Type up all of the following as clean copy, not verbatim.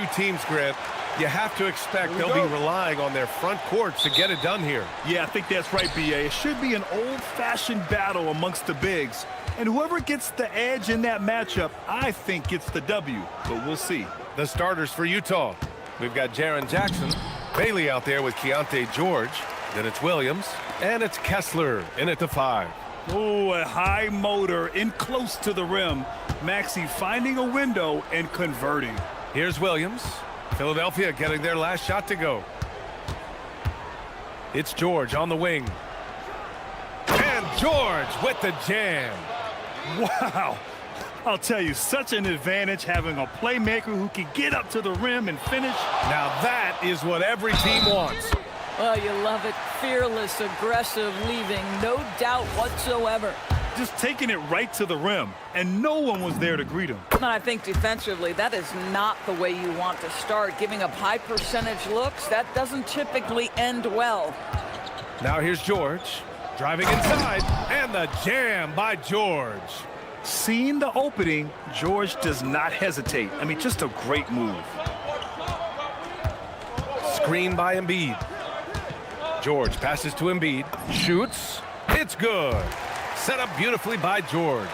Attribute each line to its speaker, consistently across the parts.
Speaker 1: Two teams, Grant, you have to expect they'll be relying on their front court to get it done here.
Speaker 2: Yeah, I think that's right, B.A. It should be an old-fashioned battle amongst the bigs. And whoever gets the edge in that matchup, I think gets the W. But we'll see.
Speaker 1: The starters for Utah. We've got Jaren Jackson, Bailey out there with Keontae George. Then it's Williams, and it's Kessler in at the 5.
Speaker 2: Oh, a high motor in close to the rim. Maxey finding a window and converting.
Speaker 1: Here's Williams. Philadelphia getting their last shot to go. It's George on the wing. And George with the jam.
Speaker 2: Wow. I'll tell you, such an advantage having a playmaker who can get up to the rim and finish.
Speaker 1: Now that is what every team wants.
Speaker 3: Oh, you love it. Fearless, aggressive, leaving no doubt whatsoever.
Speaker 2: Just taking it right to the rim, and no one was there to greet him.
Speaker 3: And I think defensively, that is not the way you want to start. Giving up high percentage looks, that doesn't typically end well.
Speaker 1: Now here's George, driving inside, and the jam by George.
Speaker 2: Seeing the opening, George does not hesitate. I mean, just a great move.
Speaker 1: Screen by Embiid. George passes to Embiid, shoots, it's good. Set up beautifully by George.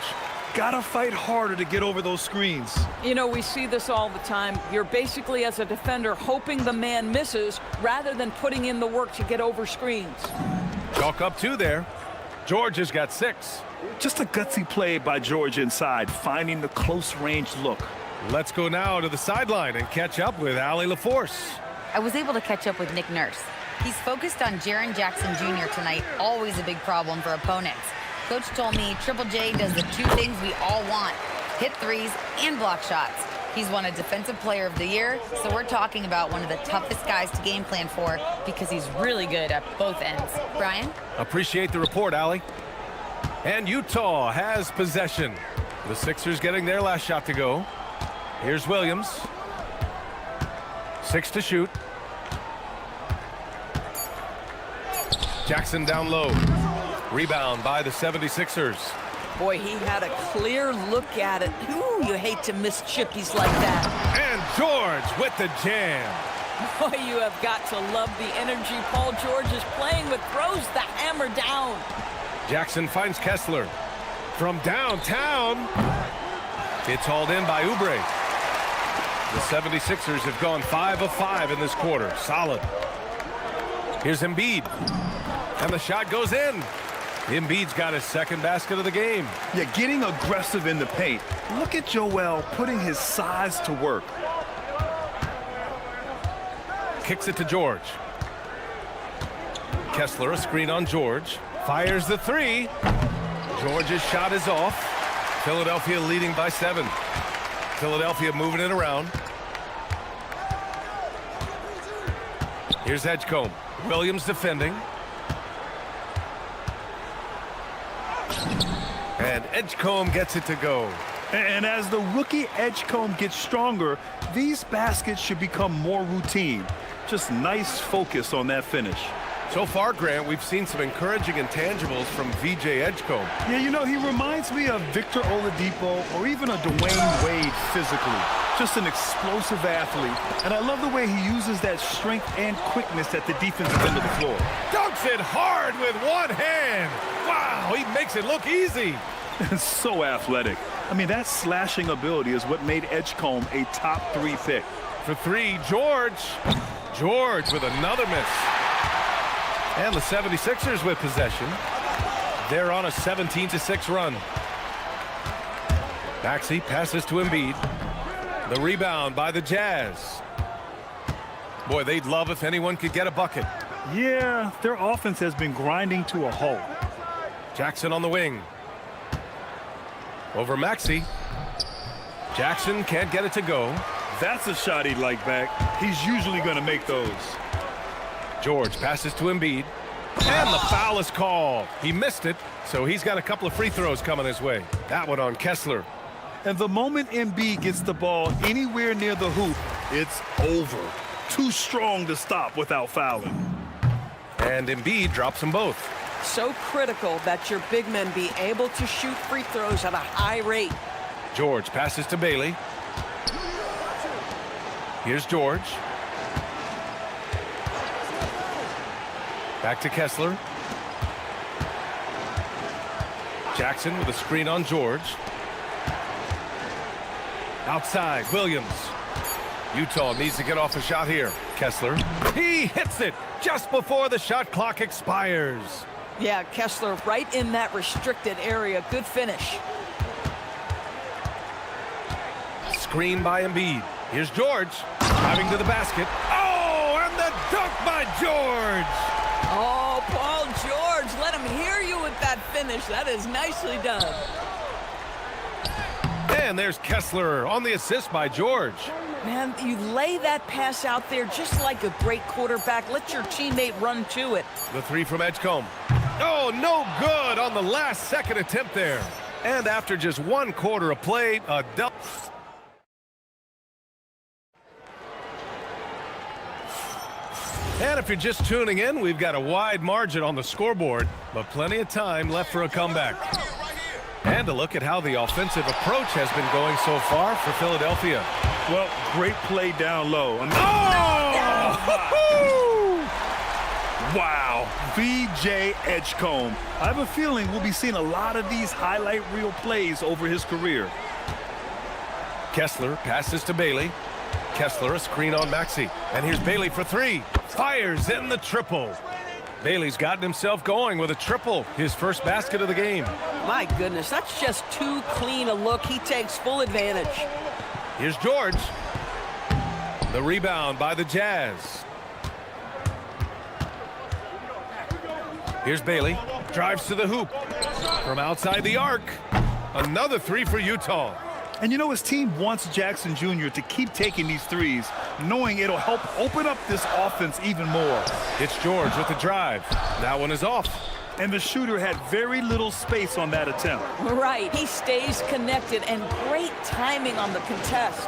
Speaker 2: Gotta fight harder to get over those screens.
Speaker 3: You know, we see this all the time. You're basically, as a defender, hoping the man misses rather than putting in the work to get over screens.
Speaker 1: Chalk up 2 there. George has got 6.
Speaker 2: Just a gutsy play by George inside, finding the close-range look.
Speaker 1: Let's go now to the sideline and catch up with Allie LaForce.
Speaker 4: I was able to catch up with Nick Nurse. He's focused on Jaren Jackson Jr. tonight, always a big problem for opponents. Coach told me Triple J does the 2 things we all want, hit threes and block shots. He's won a Defensive Player of the Year, so we're talking about one of the toughest guys to game plan for because he's really good at both ends. Brian?
Speaker 1: Appreciate the report, Allie. And Utah has possession. The Sixers getting their last shot to go. Here's Williams. 6 to shoot. Jackson down low. Rebound by the 76ers.
Speaker 3: Boy, he had a clear look at it. Ooh, you hate to miss chippies like that.
Speaker 1: And George with the jam.
Speaker 3: Boy, you have got to love the energy Paul George is playing with. Throws the hammer down.
Speaker 1: Jackson finds Kessler. From downtown. It's hauled in by Oubre. The 76ers have gone 5 of 5 in this quarter. Solid. Here's Embiid. And the shot goes in. Embiid's got his second basket of the game.
Speaker 2: Yeah, getting aggressive in the paint. Look at Joel putting his size to work.
Speaker 1: Kicks it to George. Kessler, a screen on George. Fires the 3. George's shot is off. Philadelphia leading by 7. Philadelphia moving it around. Here's Edgecombe. Williams defending. And Edgecombe gets it to go.
Speaker 2: And as the rookie Edgecombe gets stronger, these baskets should become more routine. Just nice focus on that finish.
Speaker 1: So far, Grant, we've seen some encouraging intangibles from VJ Edgecombe.
Speaker 2: Yeah, you know, he reminds me of Victor Oladipo or even a Dwayne Wade physically. Just an explosive athlete. And I love the way he uses that strength and quickness at the defensive end of the floor.
Speaker 1: Dunks it hard with one hand. Wow, he makes it look easy.
Speaker 2: So athletic. I mean, that slashing ability is what made Edgecombe a top 3 pick.
Speaker 1: For 3, George. George with another miss. And the 76ers with possession. They're on a 17-6 run. Maxey passes to Embiid. The rebound by the Jazz. Boy, they'd love if anyone could get a bucket.
Speaker 2: Yeah, their offense has been grinding to a halt.
Speaker 1: Jackson on the wing. Over Maxey. Jackson can't get it to go.
Speaker 2: That's a shot he'd like back. He's usually going to make those.
Speaker 1: George passes to Embiid. And the foul is called. He missed it, so he's got a couple of free throws coming his way. That one on Kessler.
Speaker 2: And the moment Embiid gets the ball anywhere near the hoop, it's over. Too strong to stop without fouling.
Speaker 1: And Embiid drops them both.
Speaker 3: So critical that your big men be able to shoot free throws at a high rate.
Speaker 1: George passes to Bailey. Here's George. Back to Kessler. Jackson with a screen on George. Outside, Williams. Utah needs to get off a shot here. Kessler. He hits it just before the shot clock expires.
Speaker 3: Yeah, Kessler right in that restricted area. Good finish.
Speaker 1: Screen by Embiid. Here's George. Driving to the basket. Oh, and the dunk by George.
Speaker 3: Oh, Paul George, let him hear you with that finish. That is nicely done.
Speaker 1: And there's Kessler on the assist by George.
Speaker 3: Man, you lay that pass out there just like a great quarterback. Let your teammate run to it.
Speaker 1: The three from Edgecombe. Oh, no good on the last second attempt there. And after just 1 quarter of play, a double. And if you're just tuning in, we've got a wide margin on the scoreboard, but plenty of time left for a comeback. And a look at how the offensive approach has been going so far for Philadelphia.
Speaker 2: Well, great play down low. Wow, VJ Edgecombe. I have a feeling we'll be seeing a lot of these highlight reel plays over his career.
Speaker 1: Kessler passes to Bailey. Kessler a screen on Maxey. And here's Bailey for 3. Fires in the triple. Bailey's gotten himself going with a triple. His first basket of the game.
Speaker 3: My goodness, that's just too clean a look. He takes full advantage.
Speaker 1: Here's George. The rebound by the Jazz. Here's Bailey. Drives to the hoop. From outside the arc. Another 3 for Utah.
Speaker 2: And you know, his team wants Jackson Jr. to keep taking these threes, knowing it'll help open up this offense even more.
Speaker 1: It's George with the drive. That one is off.
Speaker 2: And the shooter had very little space on that attempt.
Speaker 3: Right, he stays connected, and great timing on the contest.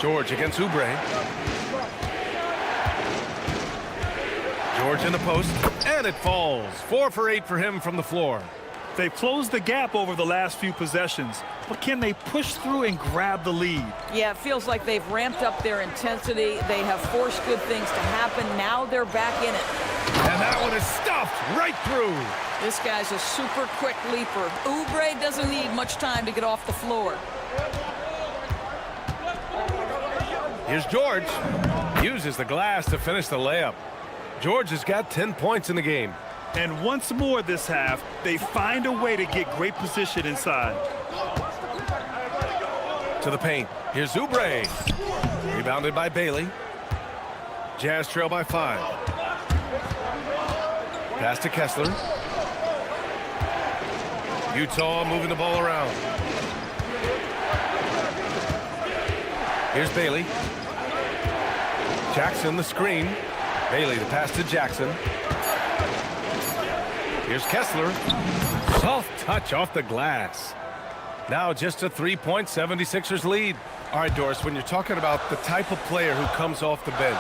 Speaker 1: George against Oubre. George in the post, and it falls. 4 for 8 for him from the floor.
Speaker 2: They've closed the gap over the last few possessions, but can they push through and grab the lead?
Speaker 3: Yeah, it feels like they've ramped up their intensity. They have forced good things to happen. Now they're back in it.
Speaker 1: And that one is stuffed right through.
Speaker 3: This guy's a super quick leaper. Oubre doesn't need much time to get off the floor.
Speaker 1: Here's George. Uses the glass to finish the layup. George has got 10 points in the game.
Speaker 2: And once more this half, they find a way to get great position inside.
Speaker 1: To the paint. Here's Oubre. Rebounded by Bailey. Jazz trail by 5. Pass to Kessler. Utah moving the ball around. Here's Bailey. Jackson the screen. Bailey the pass to Jackson. Here's Kessler. Soft touch off the glass. Now just a 3-point 76ers lead. All right, Doris, when you're talking about the type of player who comes off the bench,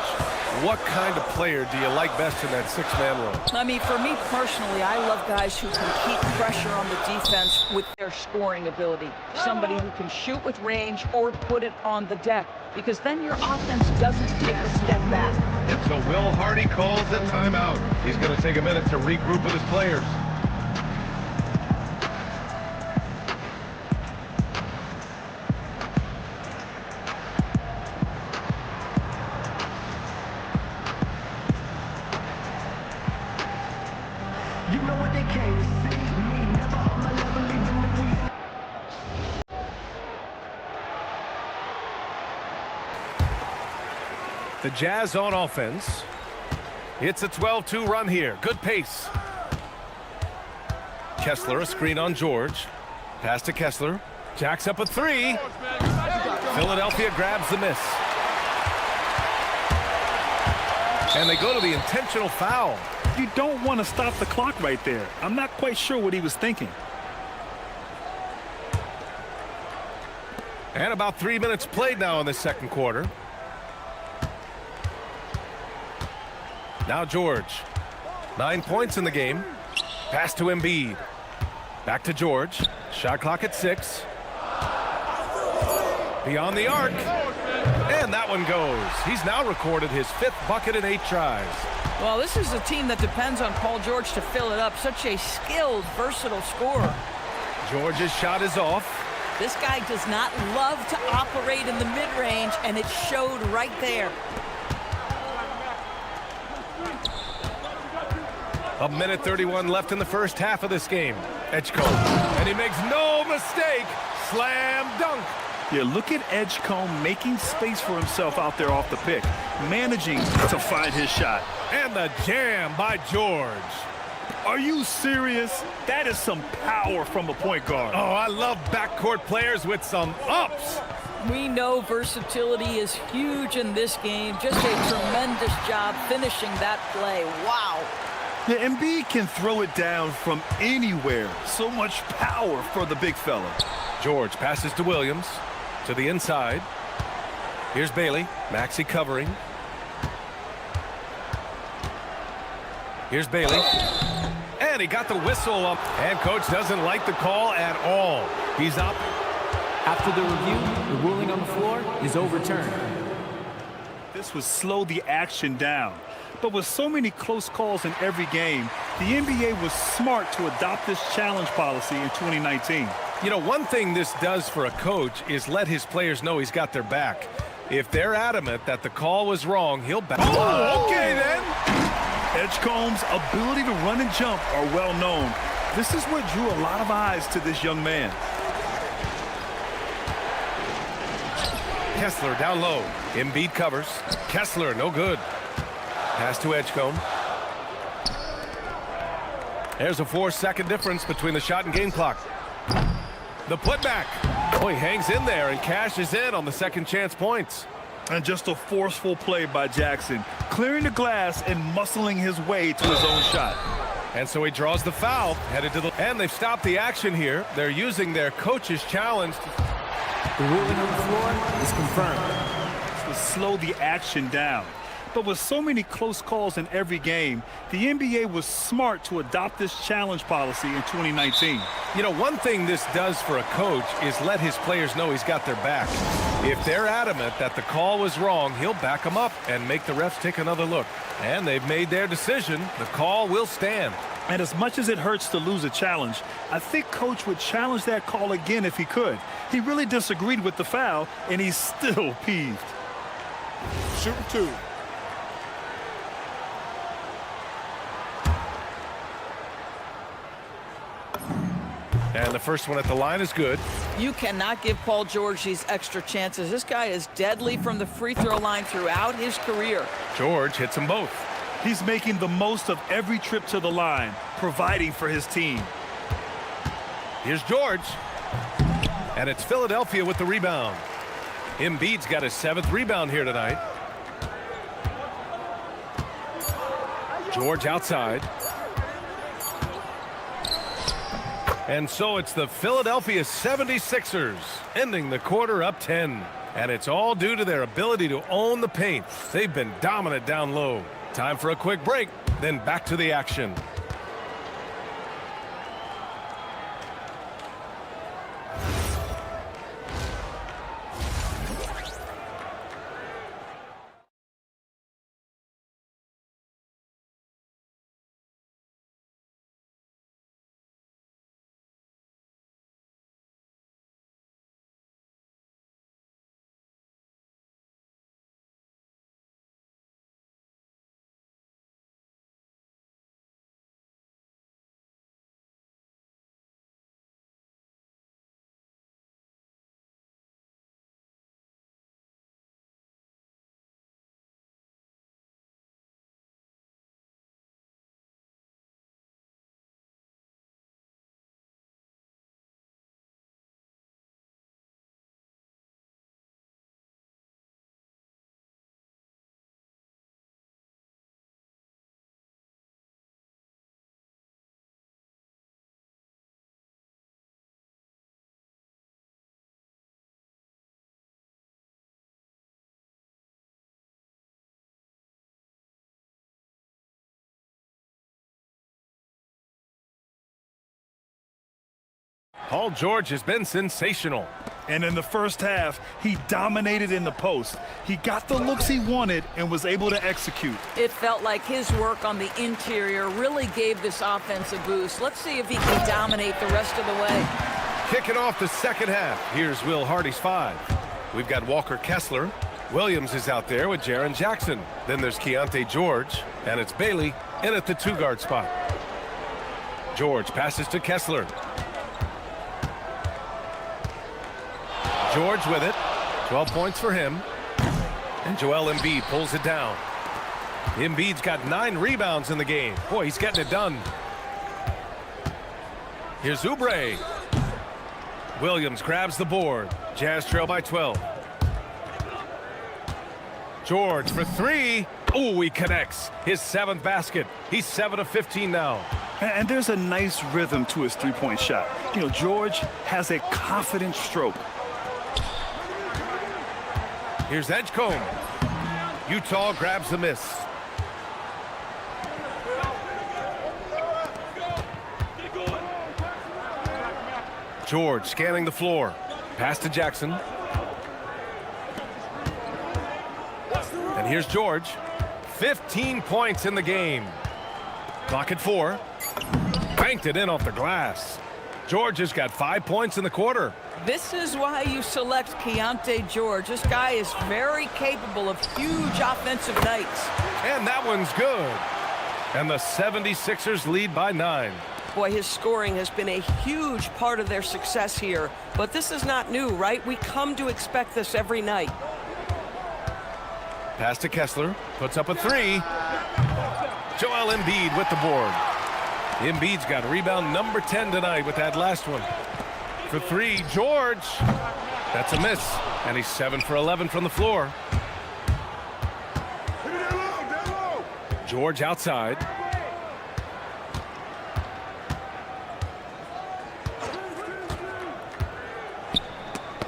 Speaker 1: what kind of player do you like best in that 6-man role?
Speaker 3: I mean, for me personally, I love guys who can keep pressure on the defense with their scoring ability. Somebody who can shoot with range or put it on the deck, because then your offense doesn't take a step back.
Speaker 1: And so Will Hardy calls the timeout. He's going to take a minute to regroup with his players. The Jazz on offense. It's a 12-2 run here. Good pace. Kessler, a screen on George. Pass to Kessler. Jacks up a 3. Philadelphia grabs the miss. And they go to the intentional foul.
Speaker 2: You don't want to stop the clock right there. I'm not quite sure what he was thinking.
Speaker 1: And about 3 minutes played now in the second quarter. Now George. 9 points in the game. Pass to Embiid. Back to George. Shot clock at 6. Beyond the arc. And that one goes. He's now recorded his 5th bucket in 8 tries.
Speaker 3: Well, this is a team that depends on Paul George to fill it up. Such a skilled, versatile scorer.
Speaker 1: George's shot is off.
Speaker 3: This guy does not love to operate in the mid-range, and it showed right there.
Speaker 1: A minute 31 left in the first half of this game. Edgecombe, and he makes no mistake. Slam dunk.
Speaker 2: Yeah, look at Edgecombe making space for himself out there off the pick, managing to find his shot.
Speaker 1: And the jam by George.
Speaker 2: Are you serious? That is some power from a point guard.
Speaker 1: Oh, I love backcourt players with some ups.
Speaker 3: We know versatility is huge in this game. Just a tremendous job finishing that play. Wow.
Speaker 2: The Embiid can throw it down from anywhere. So much power for the big fella.
Speaker 1: George passes to Williams, to the inside. Here's Bailey, Maxey covering. Here's Bailey. And he got the whistle up. And coach doesn't like the call at all. He's up.
Speaker 5: After the review, the ruling on the floor is overturned.
Speaker 2: This would slow the action down. But with so many close calls in every game, the NBA was smart to adopt this challenge policy in 2019.
Speaker 1: You know, one thing this does for a coach is let his players know he's got their back. If they're adamant that the call was wrong, he'll back.
Speaker 2: Oh, okay then. Edgecombe's ability to run and jump are well known. This is what drew a lot of eyes to this young man.
Speaker 1: Kessler down low. Embiid covers. Kessler, no good. Pass to Edgecombe. There's a 4-second difference between the shot and game clock. The putback. Oh, he hangs in there and cashes in on the second chance points.
Speaker 2: And just a forceful play by Jackson, clearing the glass and muscling his way to his own shot.
Speaker 1: And so he draws the foul, headed to the... And they've stopped the action here. They're using their coach's challenge.
Speaker 5: The ruling on the floor is confirmed.
Speaker 2: This will slow the action down. But with so many close calls in every game, the NBA was smart to adopt this challenge policy in 2019.
Speaker 1: You know, one thing this does for a coach is let his players know he's got their back. If they're adamant that the call was wrong, he'll back them up and make the refs take another look. And they've made their decision. The call will stand.
Speaker 2: And as much as it hurts to lose a challenge, I think Coach would challenge that call again if he could. He really disagreed with the foul, and he's still peeved.
Speaker 6: Shooting 2.
Speaker 1: And the first one at the line is good.
Speaker 3: You cannot give Paul George these extra chances. This guy is deadly from the free throw line throughout his career.
Speaker 1: George hits them both.
Speaker 2: He's making the most of every trip to the line, providing for his team.
Speaker 1: Here's George. And it's Philadelphia with the rebound. Embiid's got his 7th rebound here tonight. George outside. And so it's the Philadelphia 76ers ending the quarter up 10. And it's all due to their ability to own the paint. They've been dominant down low. Time for a quick break, then back to the action. Paul George has been sensational.
Speaker 2: And in the first half, he dominated in the post. He got the looks he wanted and was able to execute.
Speaker 3: It felt like his work on the interior really gave this offense a boost. Let's see if he can dominate the rest of the way.
Speaker 1: Kicking off the second half. Here's Will Hardy's 5. We've got Walker Kessler. Williams is out there with Jaren Jackson. Then there's Keontae George, and it's Bailey in at the 2-guard spot. George passes to Kessler. George with it. 12 points for him. And Joel Embiid pulls it down. Embiid's got 9 rebounds in the game. Boy, he's getting it done. Here's Oubre. Williams grabs the board. Jazz trail by 12. George for 3. Oh, he connects. His 7th basket. He's 7 of 15 now.
Speaker 2: And there's a nice rhythm to his three-point shot. You know, George has a confident stroke.
Speaker 1: Here's Edgecombe. Utah grabs the miss. George scanning the floor. Pass to Jackson. And here's George. 15 points in the game. Clock at 4. Banked it in off the glass. George has got 5 points in the quarter.
Speaker 3: This is why you select Keontae George. This guy is very capable of huge offensive nights.
Speaker 1: And that one's good. And the 76ers lead by 9.
Speaker 7: Boy, his scoring has been a huge part of their success here. But this is not new, right? We come to expect this every night.
Speaker 1: Pass to Kessler. Puts up a 3. Joel Embiid with the board. Embiid's got rebound number 10 tonight with that last one. For 3, George. That's a miss. And he's 7 for 11 from the floor. George outside.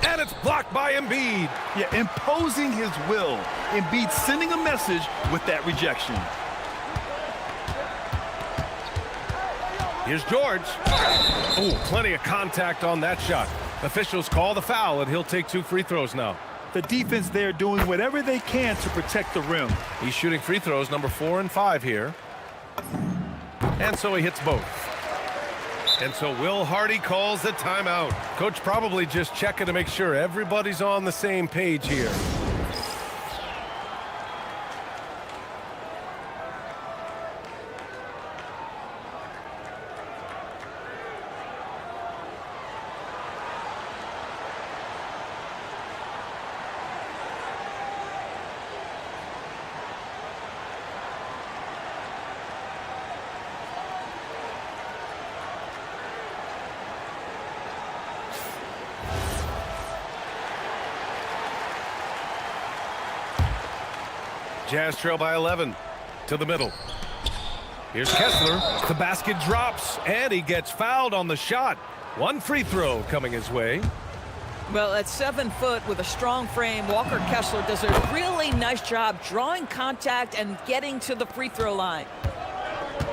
Speaker 1: And it's blocked by Embiid.
Speaker 2: Yeah, imposing his will. Embiid sending a message with that rejection.
Speaker 1: Here's George. Oh, plenty of contact on that shot. Officials call the foul, and he'll take 2 free throws now.
Speaker 2: The defense there doing whatever they can to protect the rim.
Speaker 1: He's shooting free throws number 4 and 5 here. And so he hits both. And so Will Hardy calls the timeout. Coach probably just checking to make sure everybody's on the same page here. Jazz trail by 11 to the middle. Here's Kessler. The basket drops, and he gets fouled on the shot. 1 free throw coming his way.
Speaker 3: Well, at 7 foot with a strong frame, Walker Kessler does a really nice job drawing contact and getting to the free throw line.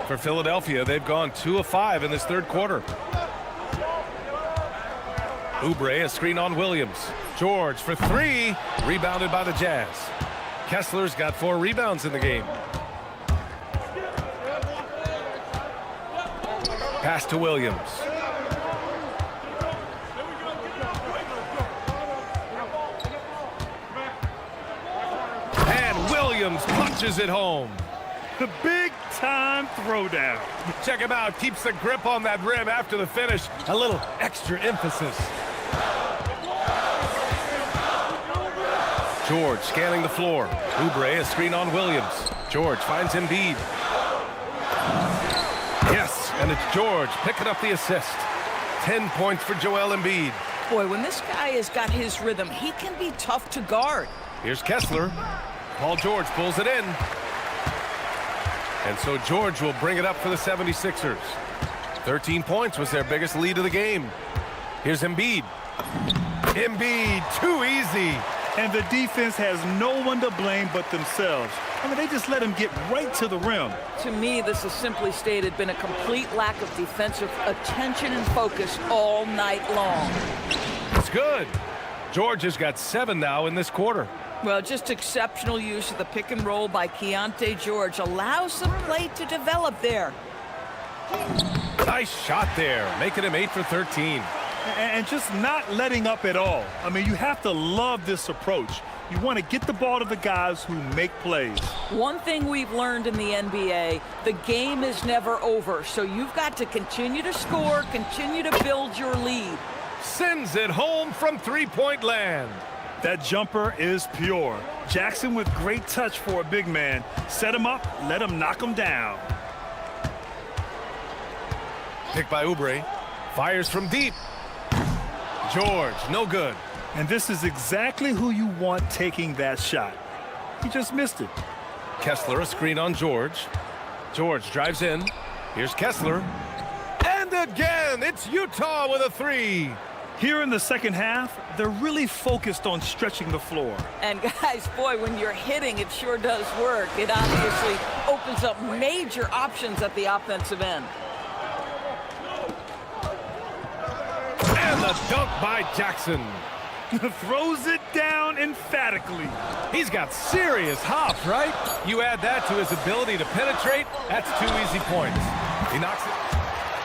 Speaker 1: For Philadelphia, they've gone 2 of 5 in this third quarter. Oubre, a screen on Williams. George for 3, rebounded by the Jazz. Kessler's got 4 rebounds in the game. Pass to Williams. And Williams punches it home.
Speaker 2: The big-time throwdown.
Speaker 1: Check him out. Keeps the grip on that rim after the finish. A little extra emphasis. George scanning the floor. Oubre, a screen on Williams. George finds Embiid. Yes, and it's George picking up the assist. 10 points for Joel Embiid.
Speaker 3: Boy, when this guy has got his rhythm, he can be tough to guard.
Speaker 1: Here's Kessler. Paul George pulls it in. And so George will bring it up for the 76ers. 13 points was their biggest lead of the game. Here's Embiid. Embiid, too easy.
Speaker 2: And the defense has no one to blame but themselves. I mean, they just let him get right to the rim.
Speaker 3: To me, this has simply stated been a complete lack of defensive attention and focus all night long.
Speaker 1: It's good. George has got 7 now in this quarter.
Speaker 3: Well, just exceptional use of the pick and roll by Keontae George. Allows the play to develop there.
Speaker 1: Nice shot there, making him 8 for 13.
Speaker 2: And just not letting up at all. I mean, you have to love this approach. You want to get the ball to the guys who make plays.
Speaker 3: One thing we've learned in the NBA, the game is never over. So you've got to continue to score, continue to build your lead.
Speaker 1: Sends it home from three-point land.
Speaker 2: That jumper is pure. Jackson with great touch for a big man. Set him up, let him knock him down.
Speaker 1: Picked by Oubre. Fires from deep. George, no good.
Speaker 2: And this is exactly who you want taking that shot. He just missed it.
Speaker 1: Kessler, a screen on George. George drives in. Here's Kessler. And again, it's Utah with a 3.
Speaker 2: Here in the second half, they're really focused on stretching the floor.
Speaker 3: And guys, boy, when you're hitting, it sure does work. It obviously opens up major options at the offensive end.
Speaker 1: And the dunk by Jackson.
Speaker 2: Throws it down emphatically.
Speaker 1: He's got serious hop, right? You add that to his ability to penetrate, that's 2 easy points. He knocks it.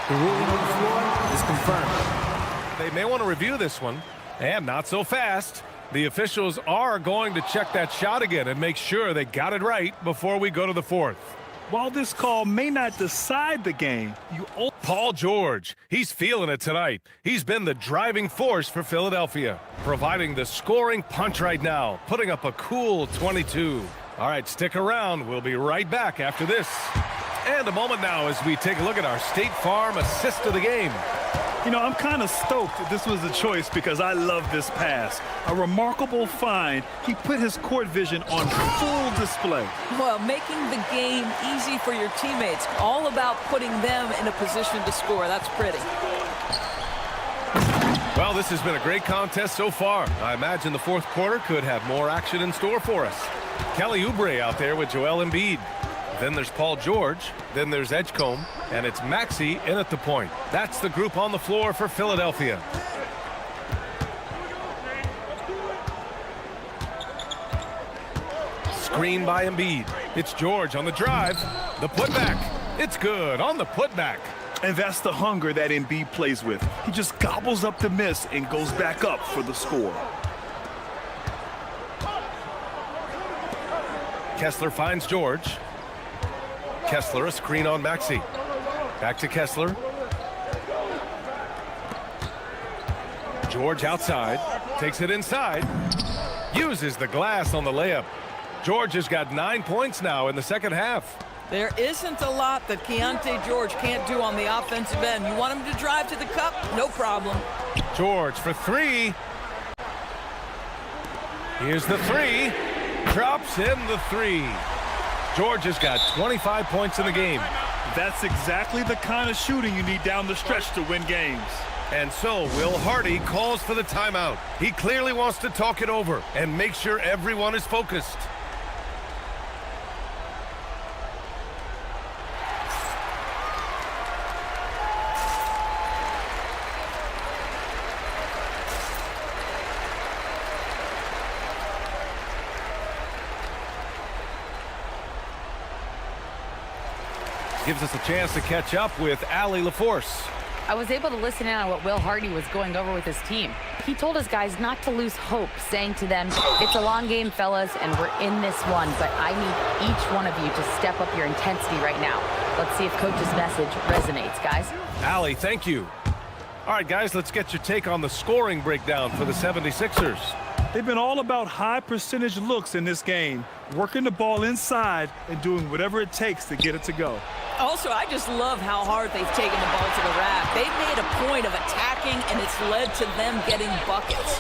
Speaker 5: The ruling on the floor is confirmed.
Speaker 1: They may want to review this one, and not so fast. The officials are going to check that shot again and make sure they got it right before we go to the 4th.
Speaker 2: While this call may not decide the game,
Speaker 1: Paul George, he's feeling it tonight. He's been the driving force for Philadelphia, providing the scoring punch right now, putting up a cool 22. All right, stick around. We'll be right back after this. And a moment now as we take a look at our State Farm assist of the game.
Speaker 2: You know, I'm kind of stoked that this was a choice because I love this pass. A remarkable find. He put his court vision on full display.
Speaker 3: Well, making the game easy for your teammates. All about putting them in a position to score. That's pretty.
Speaker 1: Well, this has been a great contest so far. I imagine the 4th quarter could have more action in store for us. Kelly Oubre out there with Joel Embiid. Then there's Paul George. Then there's Edgecombe. And it's Maxey in at the point. That's the group on the floor for Philadelphia. Screen by Embiid. It's George on the drive. The putback. It's good on the putback.
Speaker 2: And that's the hunger that Embiid plays with. He just gobbles up the miss and goes back up for the score.
Speaker 1: Kessler finds George. Kessler, a screen on Maxey. Back to Kessler. George outside. Takes it inside. Uses the glass on the layup. George has got 9 points now in the second half.
Speaker 3: There isn't a lot that Keontae George can't do on the offensive end. You want him to drive to the cup? No problem.
Speaker 1: George for 3. Here's the 3. Drops in the 3. George has got 25 points in the game.
Speaker 2: That's exactly the kind of shooting you need down the stretch to win games.
Speaker 1: And so Will Hardy calls for the timeout. He clearly wants to talk it over and make sure everyone is focused. Gives us a chance to catch up with Allie LaForce.
Speaker 4: I was able to listen in on what Will Hardy was going over with his team. He told his guys not to lose hope, saying to them, it's a long game, fellas, and we're in this one, but I need each one of you to step up your intensity right now. Let's see if Coach's message resonates, guys.
Speaker 1: Allie, thank you. All right, guys, let's get your take on the scoring breakdown for the 76ers.
Speaker 2: They've been all about high percentage looks in this game, working the ball inside and doing whatever it takes to get it to go.
Speaker 3: Also, I just love how hard they've taken the ball to the rack. They've made a point of attacking, and it's led to them getting buckets.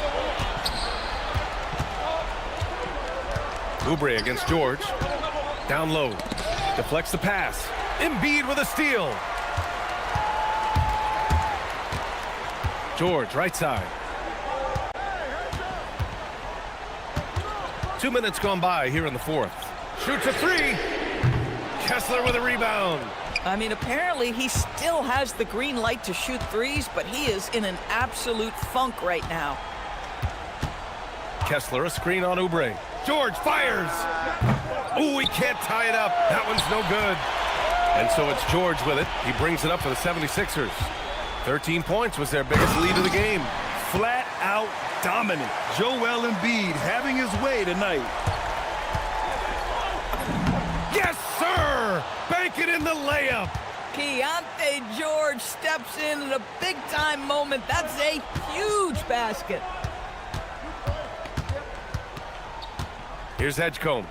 Speaker 1: Oubre against George. Down low. Deflects the pass. Embiid with a steal. George, right side. 2 minutes gone by here in the 4th. Shoots a 3. Kessler with a rebound.
Speaker 3: I mean, apparently he still has the green light to shoot threes, but he is in an absolute funk right now.
Speaker 1: Kessler, a screen on Oubre. George fires. Ooh, he can't tie it up. That one's no good. And so it's George with it. He brings it up for the 76ers. 13 points was their biggest lead of the game.
Speaker 2: Flat out dominant. Joel Embiid having his way tonight.
Speaker 1: Yes, sir! Bank it in the layup.
Speaker 3: Keontae George steps in a big-time moment. That's a huge basket.
Speaker 1: Here's Edgecombe.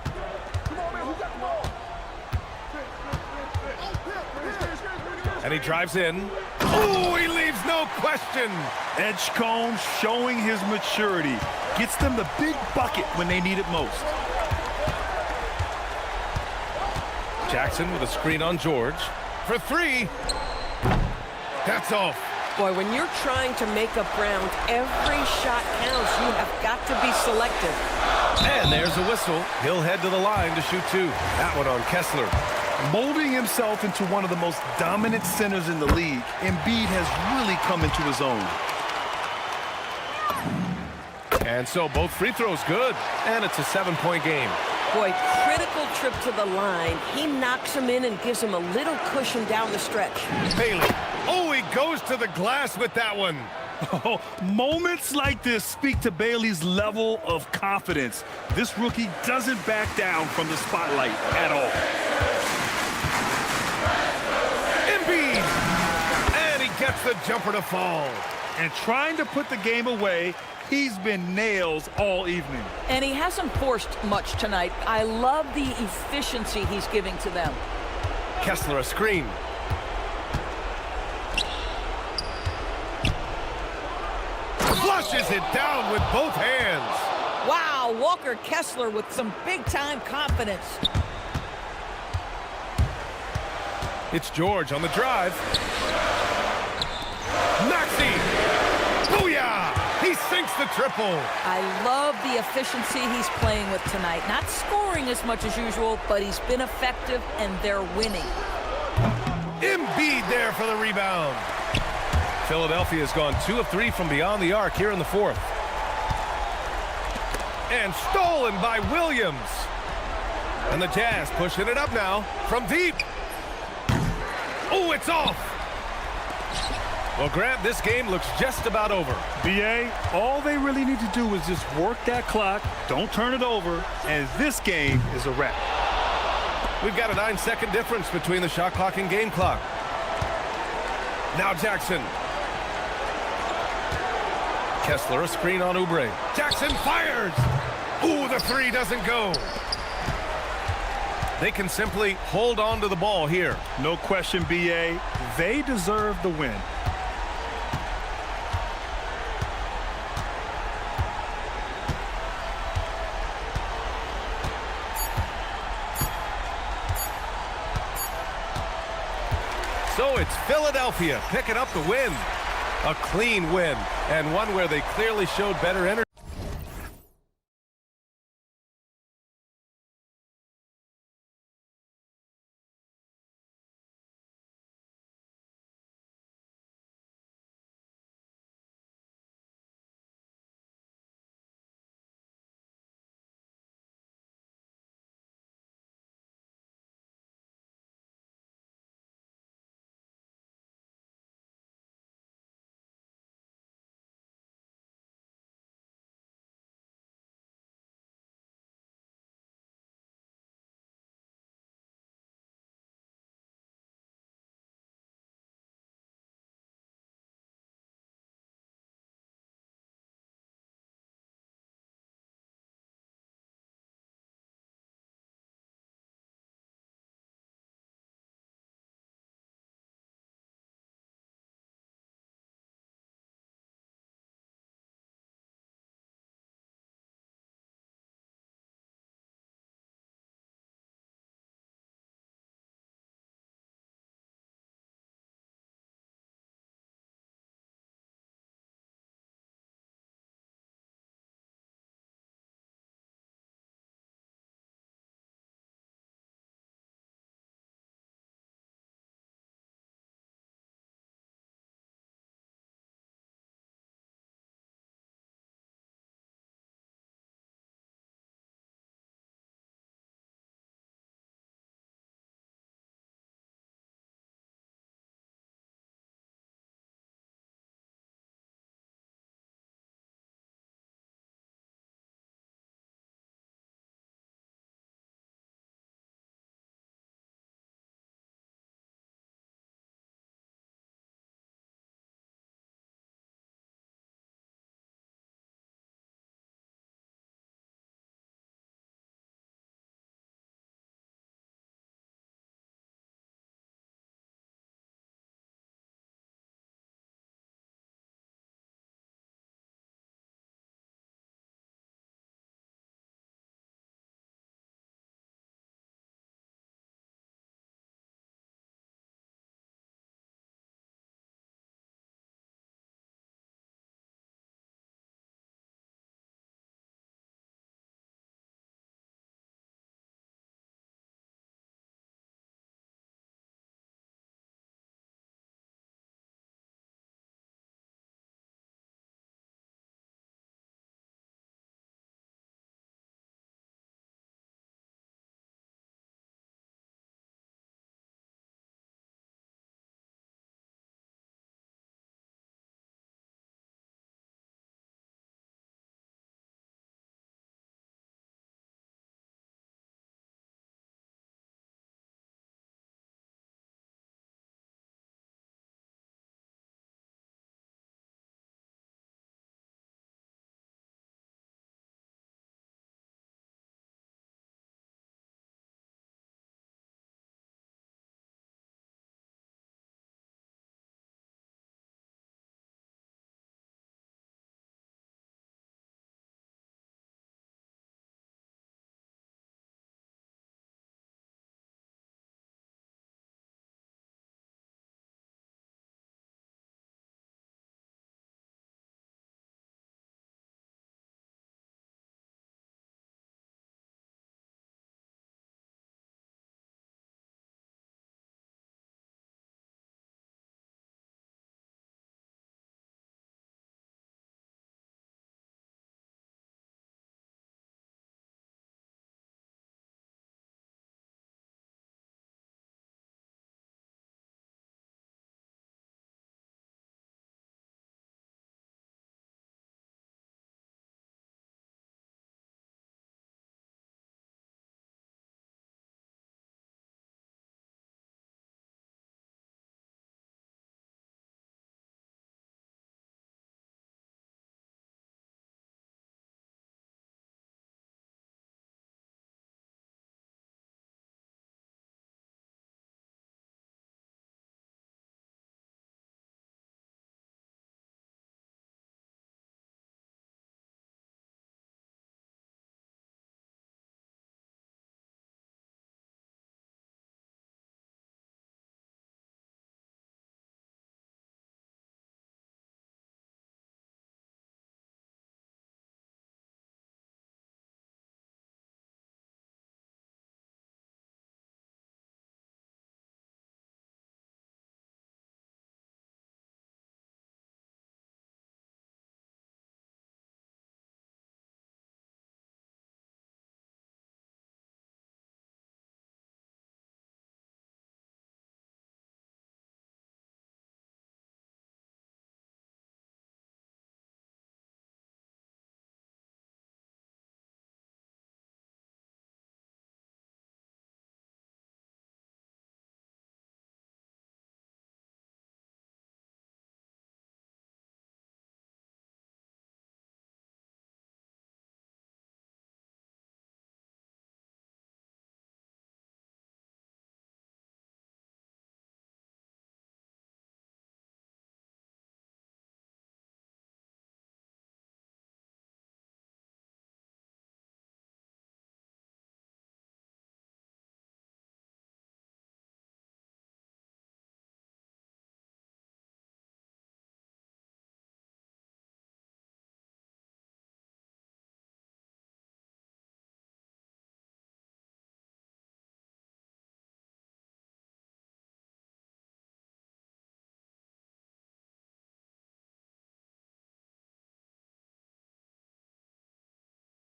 Speaker 1: And he drives in. Ooh, he leaves no question.
Speaker 2: Edgecombe showing his maturity. Gets them the big bucket when they need it most.
Speaker 1: Jackson with a screen on George. For three. That's off.
Speaker 7: Boy, when you're trying to make up ground, every shot counts. You have got to be selective.
Speaker 1: And there's a whistle. He'll head to the line to shoot two. That one on Kessler.
Speaker 2: Molding himself into one of the most dominant centers in the league, Embiid has really come into his own.
Speaker 1: And so both free throws good. And it's a 7-point game.
Speaker 7: Boy, critical trip to the line. He knocks him in and gives him a little cushion down the stretch.
Speaker 1: Bailey. Oh, he goes to the glass with that one.
Speaker 2: Oh, moments like this speak to Bailey's level of confidence. This rookie doesn't back down from the spotlight at all.
Speaker 1: Embiid! And he gets the jumper to fall.
Speaker 2: And trying to put the game away, he's been nails all evening.
Speaker 3: And he hasn't forced much tonight. I love the efficiency he's giving to them.
Speaker 1: Kessler a screen. Flushes it down with both hands.
Speaker 3: Wow, Walker Kessler with some big-time confidence.
Speaker 1: It's George on the drive. Maxey! Booyah! He sinks the triple.
Speaker 3: I love the efficiency he's playing with tonight. Not scoring as much as usual, but he's been effective, and they're winning.
Speaker 1: Embiid there for the rebound. Philadelphia has gone 2 of 3 from beyond the arc here in the fourth. And stolen by Williams. And the Jazz pushing it up now from deep. Oh, it's off. Well, Grant, this game looks just about over.
Speaker 2: BA, all they really need to do is just work that clock, don't turn it over, and this game is a wrap.
Speaker 1: We've got a 9-second difference between the shot clock and game clock. Now Jackson. Kessler, a screen on Oubre. Jackson fires! Ooh, the three doesn't go. They can simply hold on to the ball here.
Speaker 2: No question, BA. They deserve the win.
Speaker 1: So it's Philadelphia picking up the win. A clean win, and one where they clearly showed better energy.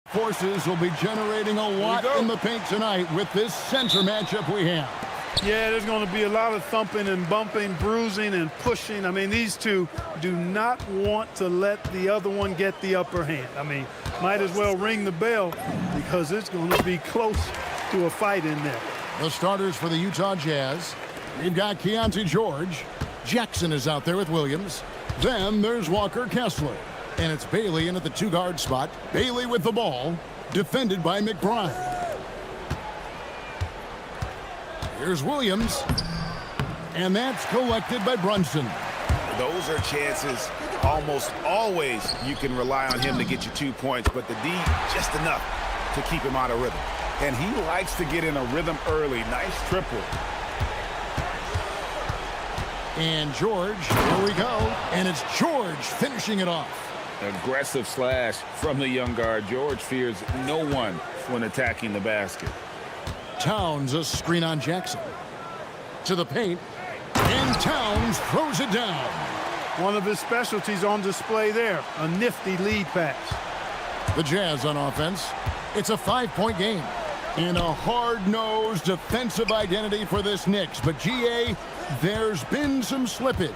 Speaker 8: Forces will be generating a lot in the paint tonight with this center matchup we have.
Speaker 2: Yeah, there's going to be a lot of thumping and bumping, bruising and pushing. I mean, these two do not want to let the other one get the upper hand. I mean, might as well ring the bell because it's going to be close to a fight in there.
Speaker 8: The starters for the Utah Jazz. We've got Keontae George. Jackson is out there with Williams. Then there's Walker Kessler. And it's Bailey in at the two-guard spot. Bailey with the ball, defended by McBride. Here's Williams. And that's collected by Brunson.
Speaker 9: Those are chances almost always you can rely on him to get you 2 points, but the D just enough to keep him out of rhythm. And he likes to get in a rhythm early. Nice triple.
Speaker 8: And George, here we go. And it's George finishing it off.
Speaker 9: Aggressive slash from the young guard. George fears no one when attacking the basket.
Speaker 8: Towns a screen on Jackson. To the paint. And Towns throws it down.
Speaker 2: One of his specialties on display there. A nifty lead pass.
Speaker 8: The Jazz on offense. It's a 5-point game. And a hard-nosed defensive identity for this Knicks. But, GA, there's been some slippage.